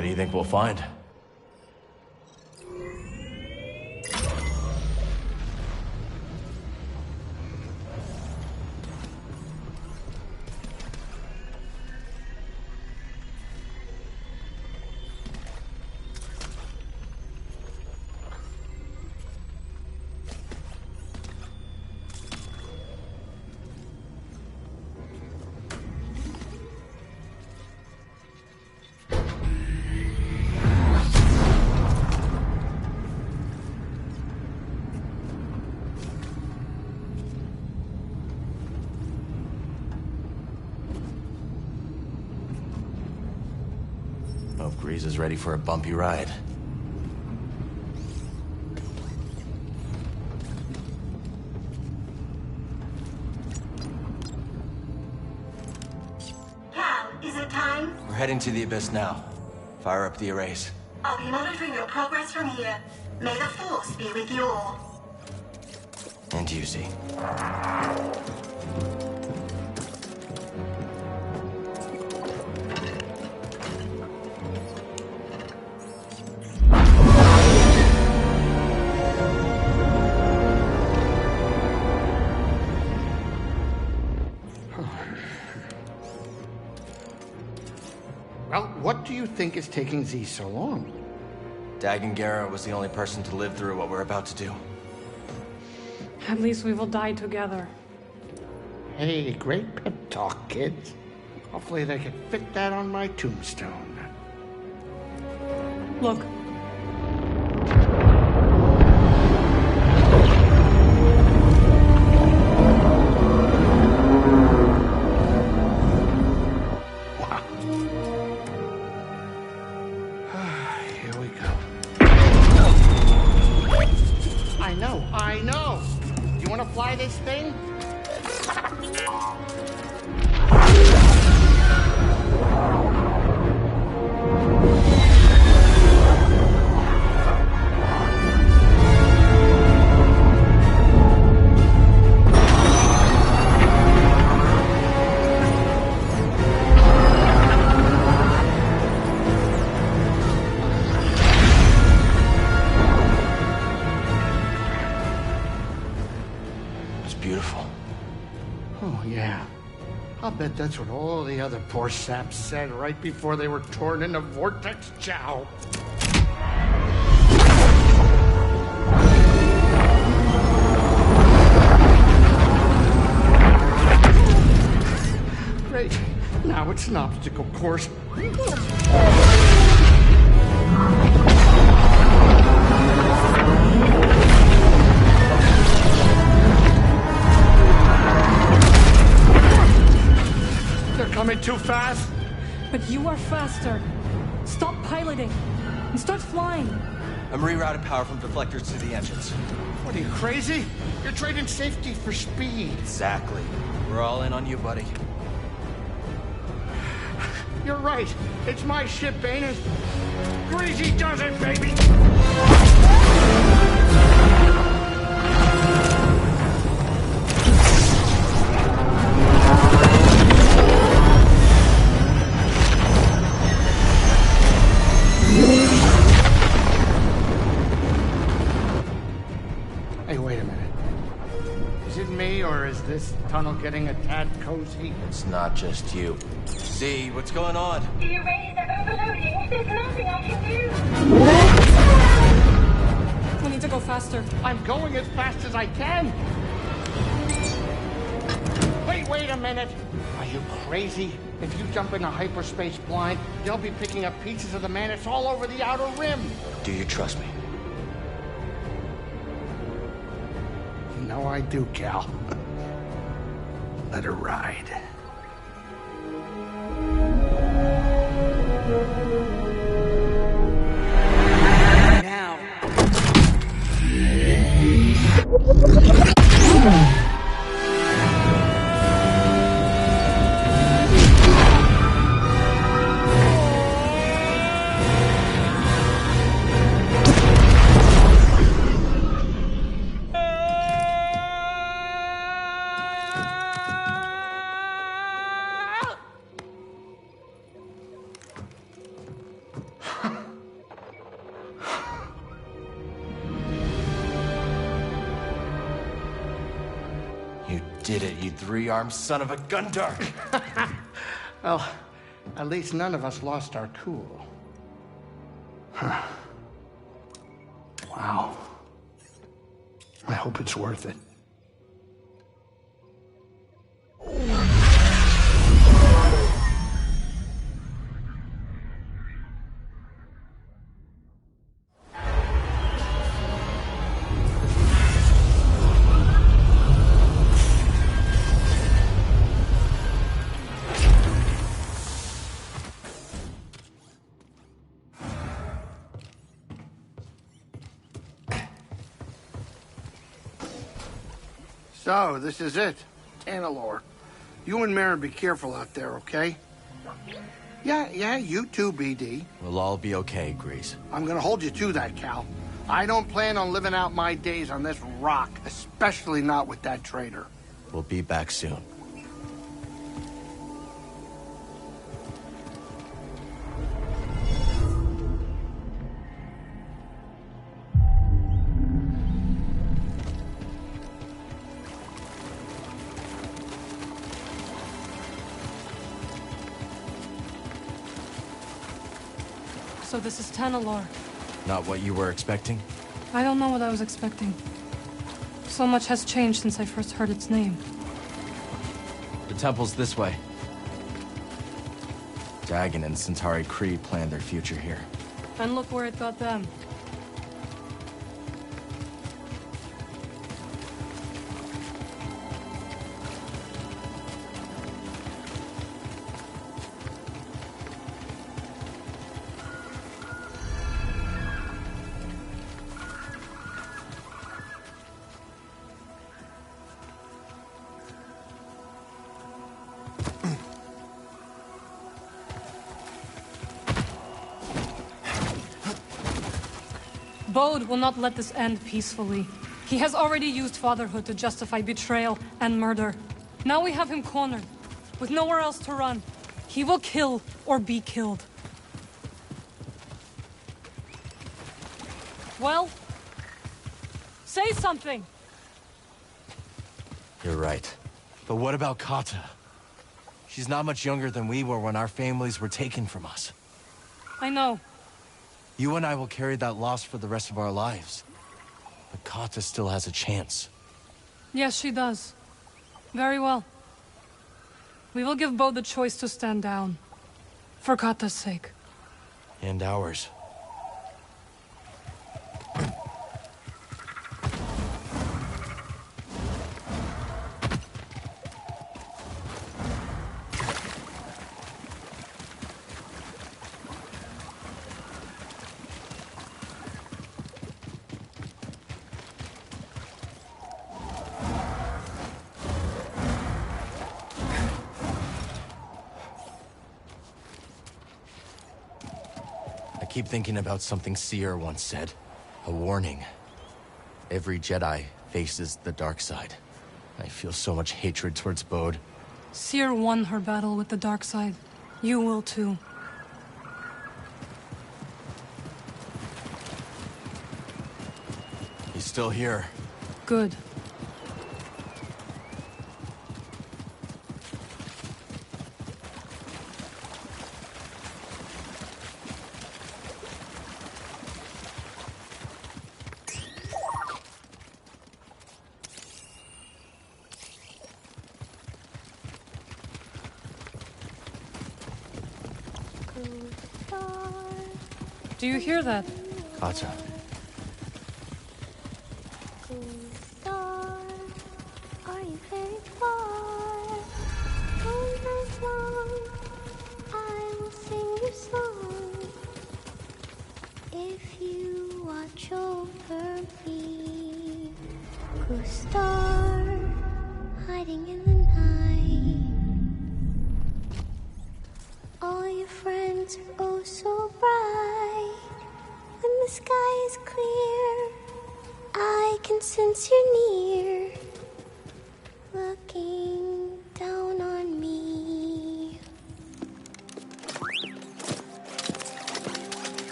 What do you think we'll find? Hope Grease is ready for a bumpy ride. Cal, is it time? We're heading to the Abyss now. Fire up the arrays. I'll be monitoring your progress from here. May the Force be with you all. And you, Z. Well, what do you think is taking Z so long? Dagan Gera was the only person to live through what we're about to do. At least we will die together. Hey, great pep talk, kids. Hopefully they can fit that on my tombstone. Look. Here we go. I know. You want to fly this thing? Beautiful. Oh, yeah. I'll bet that's what all the other poor saps said right before they were torn into Vortex Chow. Great. Now it's an obstacle course. Coming too fast? But you are faster. Stop piloting and start flying. I'm rerouting power from deflectors to the engines. What are you, crazy? You're trading safety for speed. Exactly. We're all in on you, buddy. You're right. It's my ship, ain't it? Greasy does it, baby! Hey, wait a minute. Is it me, or is this tunnel getting a tad cozy? It's not just you. Z, what's going on? The arrays are overloading. There's nothing I can do. We need to go faster. I'm going as fast as I can. Wait a minute. Are you crazy? If you jump in a hyperspace blind, you'll be picking up pieces of the Mantis all over the outer rim. Do you trust me? You know I do, Cal. Let her ride. Now. did it, you three-armed son of a Gundar! Well, at least none of us lost our cool. Huh. Wow. I hope it's worth it. So, this is it. Annalore. You and Marin be careful out there, okay? Yeah, you too, BD. We'll all be okay, Grease. I'm gonna hold you to that, Cal. I don't plan on living out my days on this rock, especially not with that traitor. We'll be back soon. So this is Tanalor. Not what you were expecting? I don't know what I was expecting. So much has changed since I first heard its name. The temple's this way. Dagon and Centauri Kree planned their future here. And look where it got them. Bode will not let this end peacefully. He has already used fatherhood to justify betrayal and murder. Now we have him cornered, with nowhere else to run. He will kill or be killed. Well, say something! You're right. But what about Kata? She's not much younger than we were when our families were taken from us. I know. You and I will carry that loss for the rest of our lives. But Kata still has a chance. Yes, she does. Very well. We will give Bo the choice to stand down. For Kata's sake. And ours. I keep thinking about something Seer once said. A warning. Every Jedi faces the dark side. I feel so much hatred towards Bode. Seer won her battle with the dark side. You will too. He's still here. Good. Do you hear that? Kata. Are you very far? All night long, I will sing your song. If you watch over me, go star, hiding in the night. All your friends are oh so bright. When the sky is clear, I can sense you're near, looking down on me.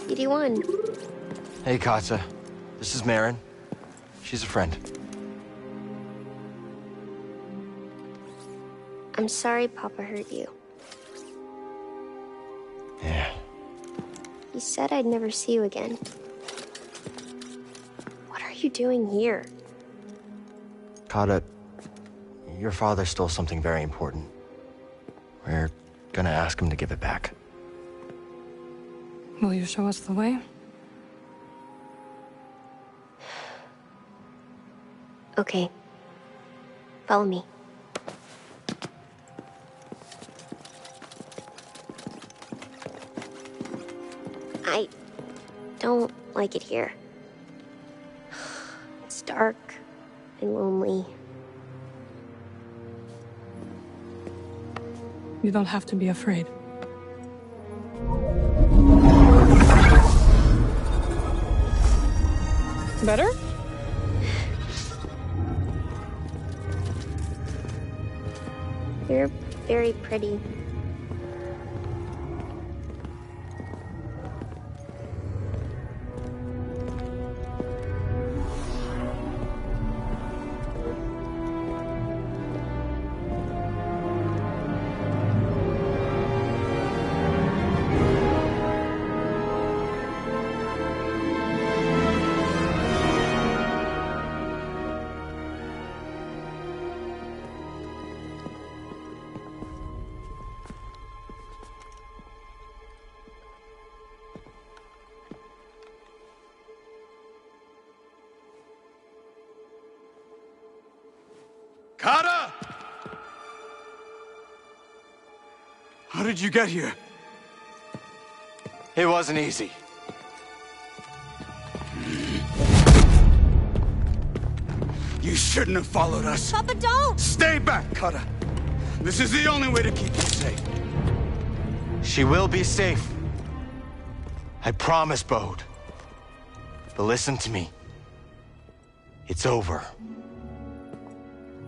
BD1. Hey, Kata. This is Marin. She's a friend. I'm sorry Papa hurt you. Yeah. He said I'd never see you again. What are you doing here? Kata, your father stole something very important. We're gonna ask him to give it back. Will you show us the way? Okay. Follow me. I don't like it here. It's dark and lonely. You don't have to be afraid. Better? You're very pretty. Kata! How did you get here? It wasn't easy. You shouldn't have followed us. Papa, don't! Stay back, Kata. This is the only way to keep you safe. She will be safe. I promise, Bode. But listen to me. It's over.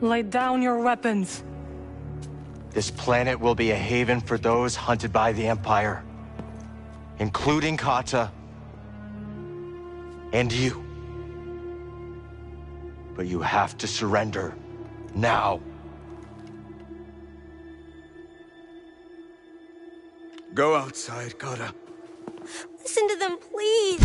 Lay down your weapons. This planet will be a haven for those hunted by the Empire, including Kata and you. But you have to surrender now. Go outside, Kata. Listen to them, please!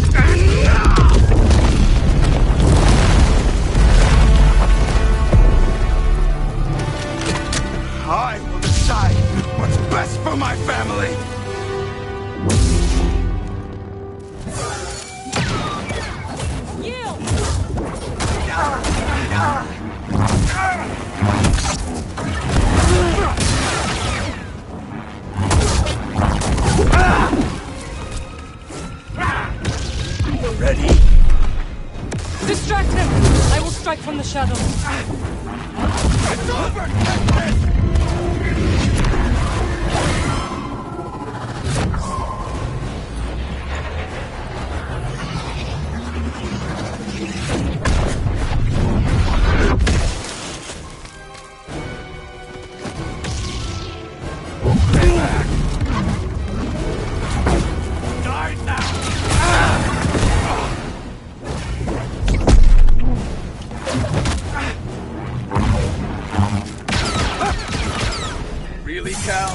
I will decide what's best for my family! You! Ready? Distract him! I will strike from the shadows. It's over, Captain! Really, Cal?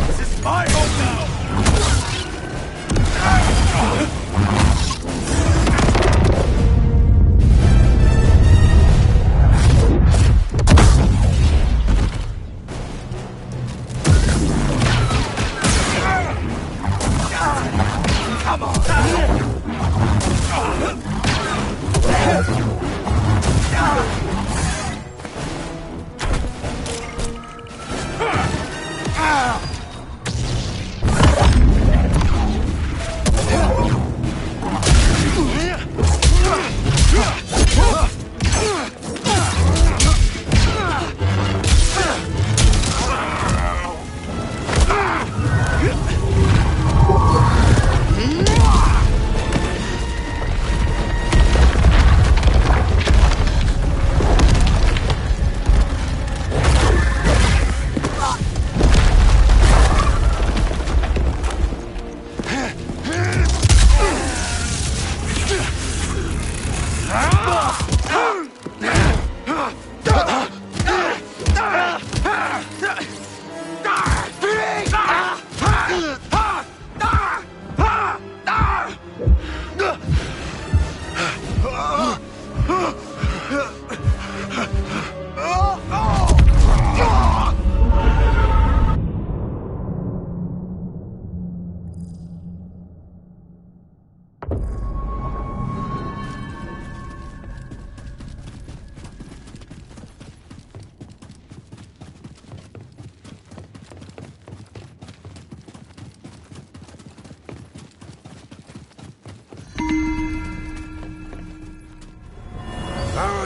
This is my home now! Come on!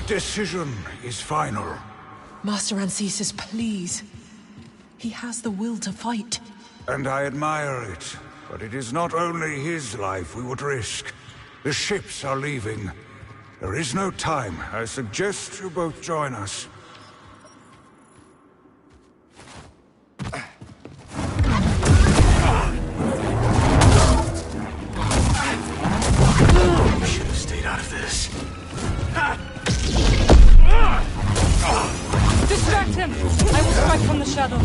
decision is final. Master Ancesis, please. He has the will to fight. And I admire it. But it is not only his life we would risk. The ships are leaving. There is no time. I suggest you both join us. We should have stayed out of this. Distract him! I will strike from the shadows.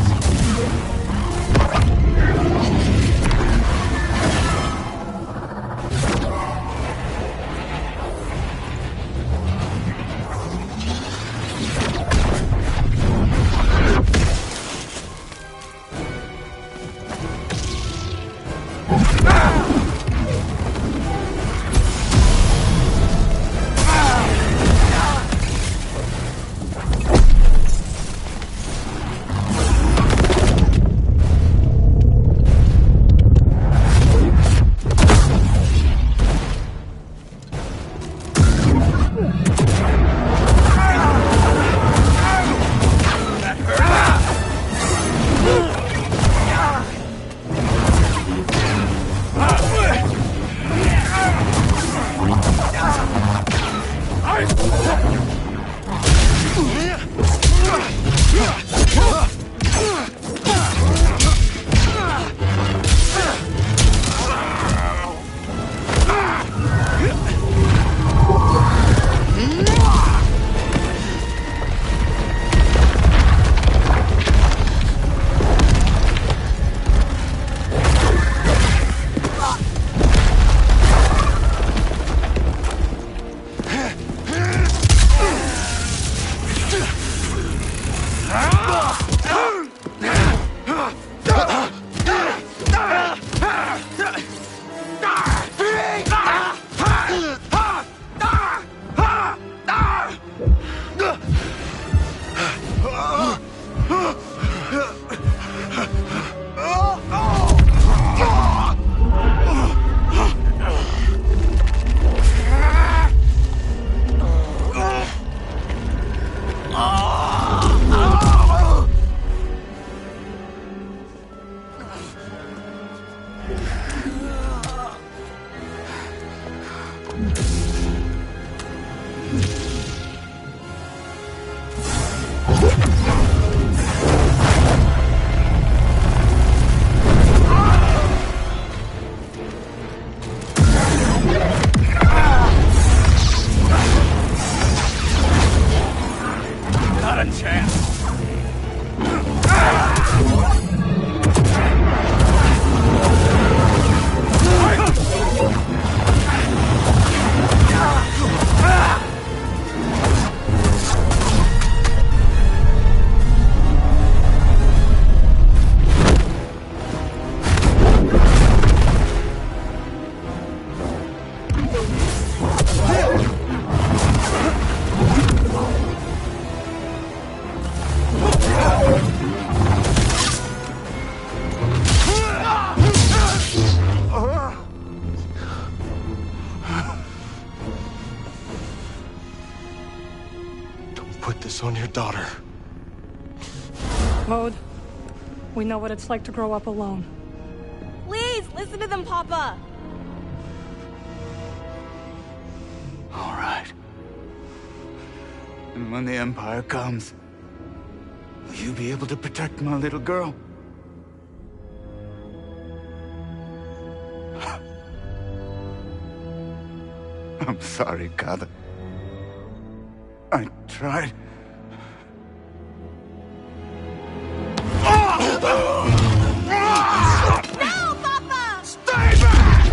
On your daughter. Maud, we know what it's like to grow up alone. Please, listen to them, Papa! All right. And when the Empire comes, will you be able to protect my little girl? I'm sorry, Kada. I tried. No, Papa! Stay back!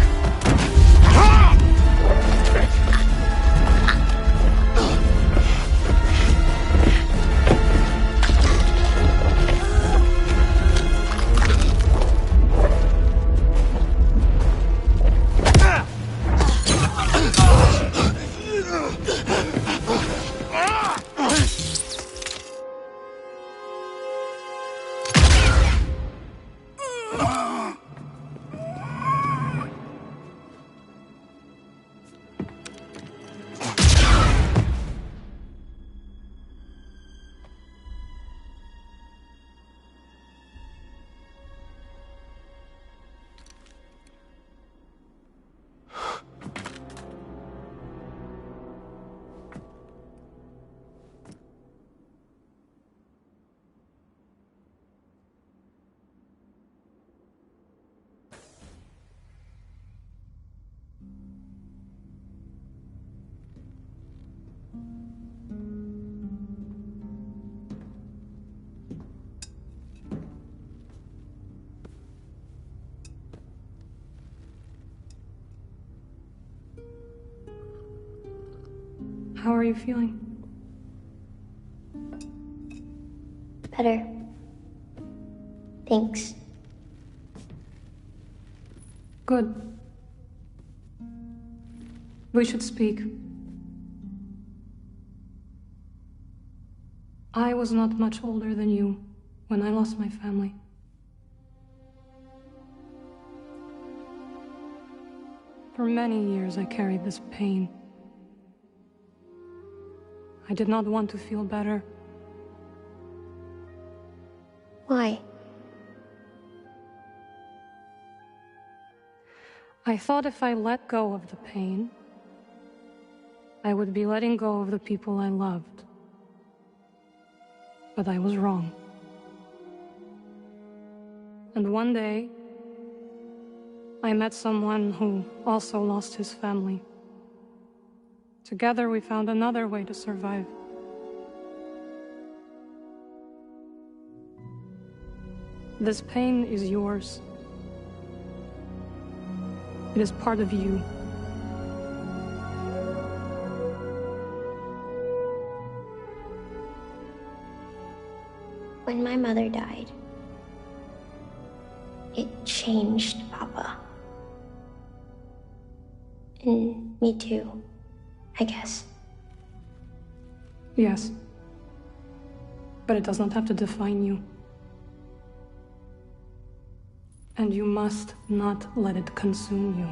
How are you feeling? Better. Thanks. Good. We should speak. I was not much older than you when I lost my family. For many years I carried this pain. I did not want to feel better. Why? I thought if I let go of the pain, I would be letting go of the people I loved. But I was wrong. And one day, I met someone who also lost his family. Together we found another way to survive. This pain is yours. It is part of you. When my mother died, it changed Papa. And me too, I guess. Yes. But it does not have to define you. And you must not let it consume you.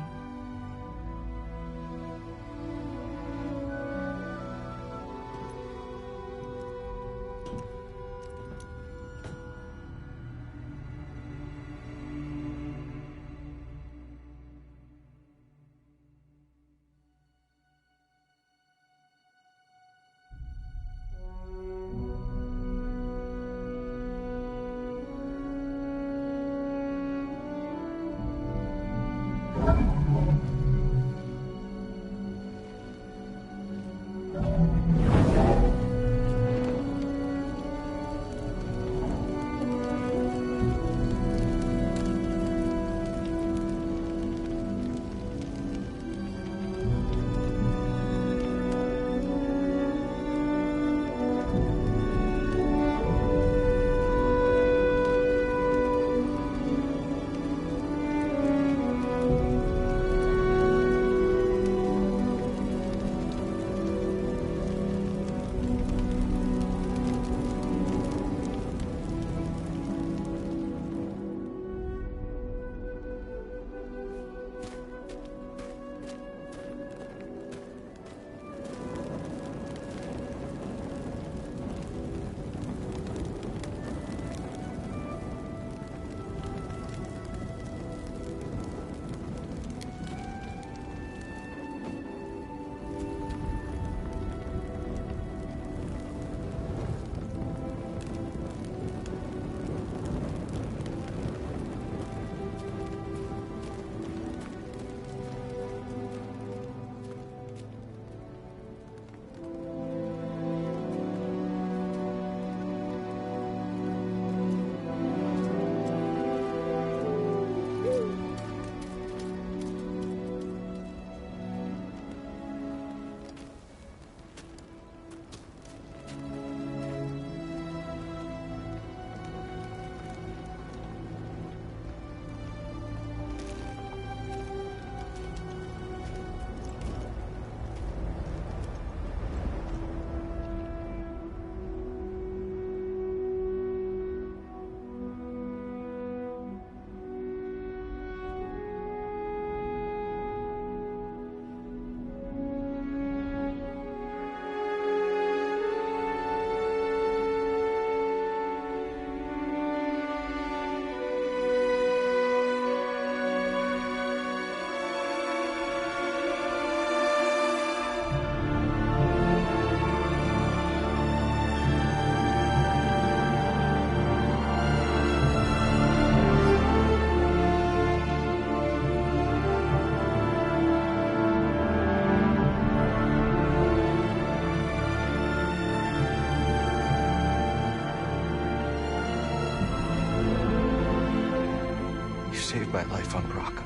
Saved my life on Bracca.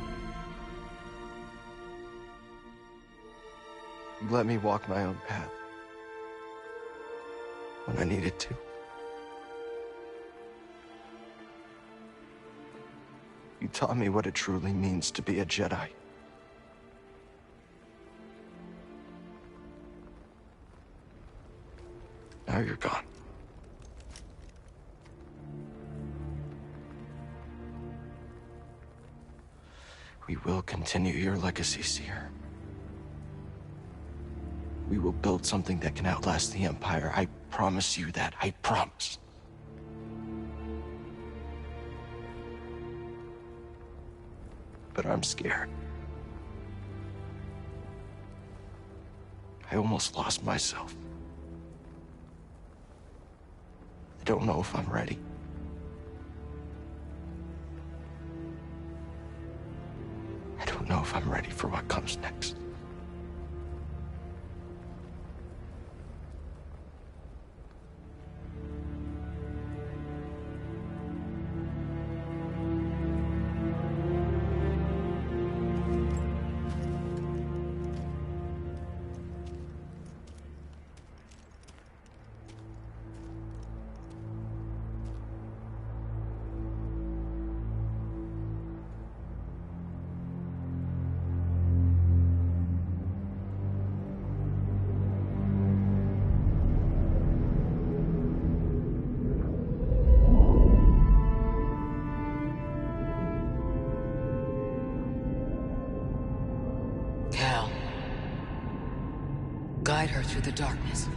You let me walk my own path. when I needed to. You taught me what it truly means to be a Jedi. Now you're gone. We will continue your legacy, Seer. We will build something that can outlast the Empire. I promise you that. I promise. But I'm scared. I almost lost myself. I don't know if I'm ready. I don't know if I'm ready for what comes next. Cal, guide her through the darkness.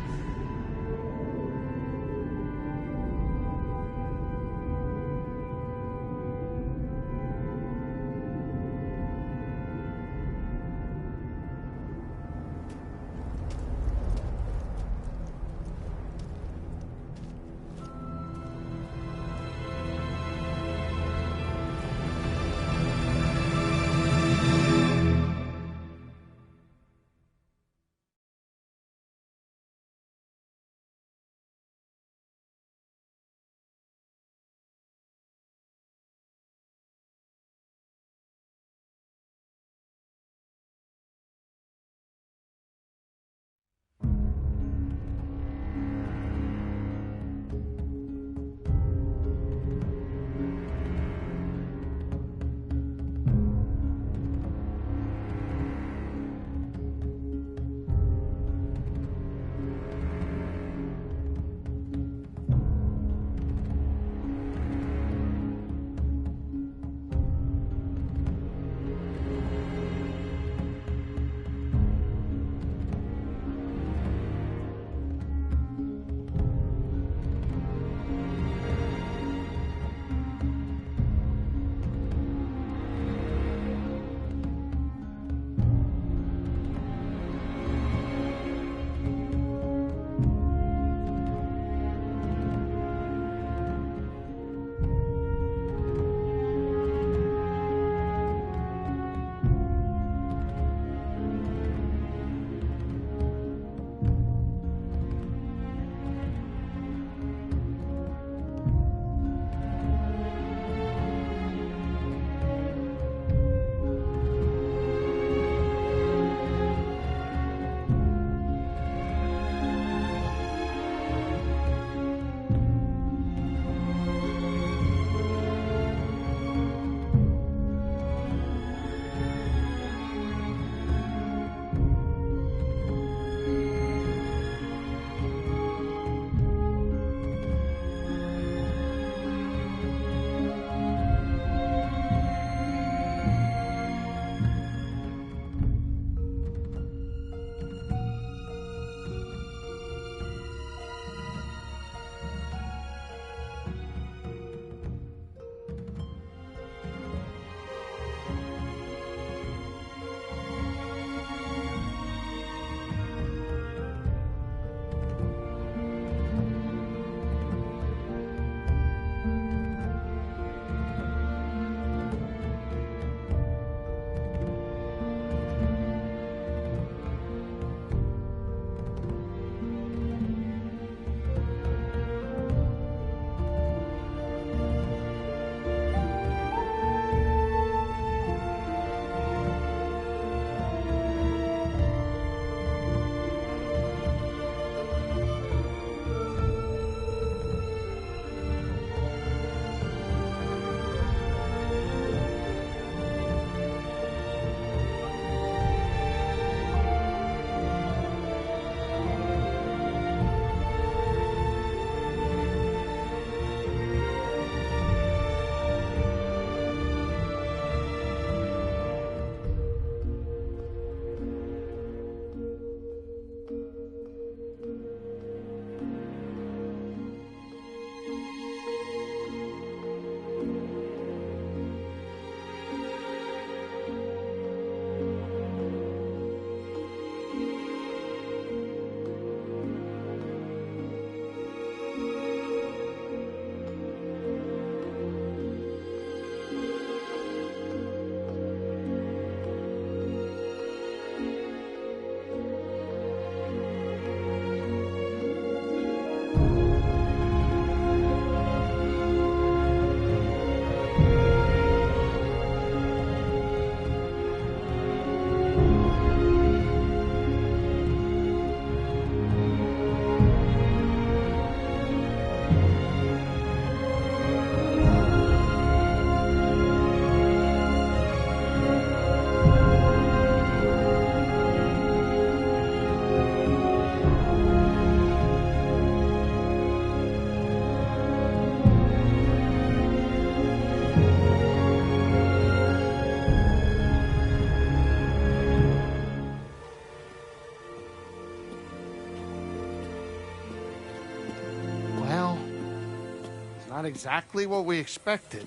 Not exactly what we expected.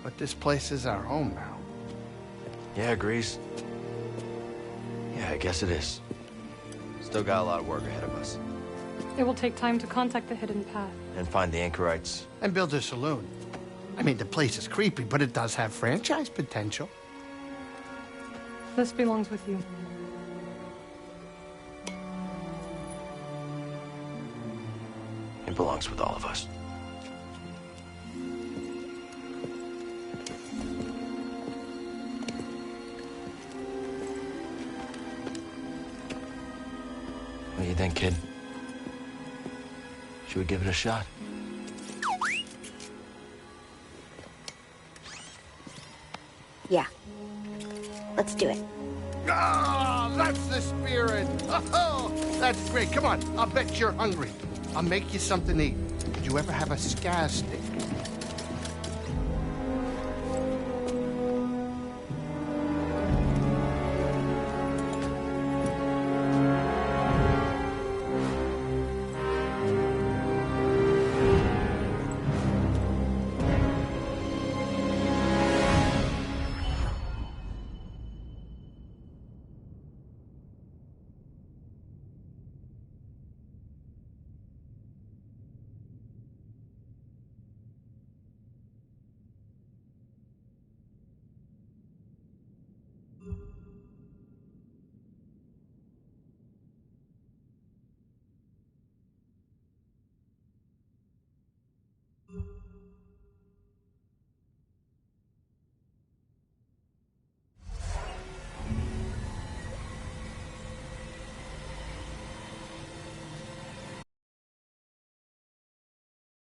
But this place is our home now. Yeah, Grease. Yeah, I guess it is. Still got a lot of work ahead of us. It will take time to contact the hidden path. And find the anchorites. And build a saloon. I mean, the place is creepy, but it does have franchise potential. This belongs with you. It belongs with all of us. What do you think, kid? Should we give it a shot? Yeah. Let's do it. Ah, that's the spirit. Oh, that's great. Come on, I'll bet you're hungry. I'll make you something to eat. Did you ever have a scare stick?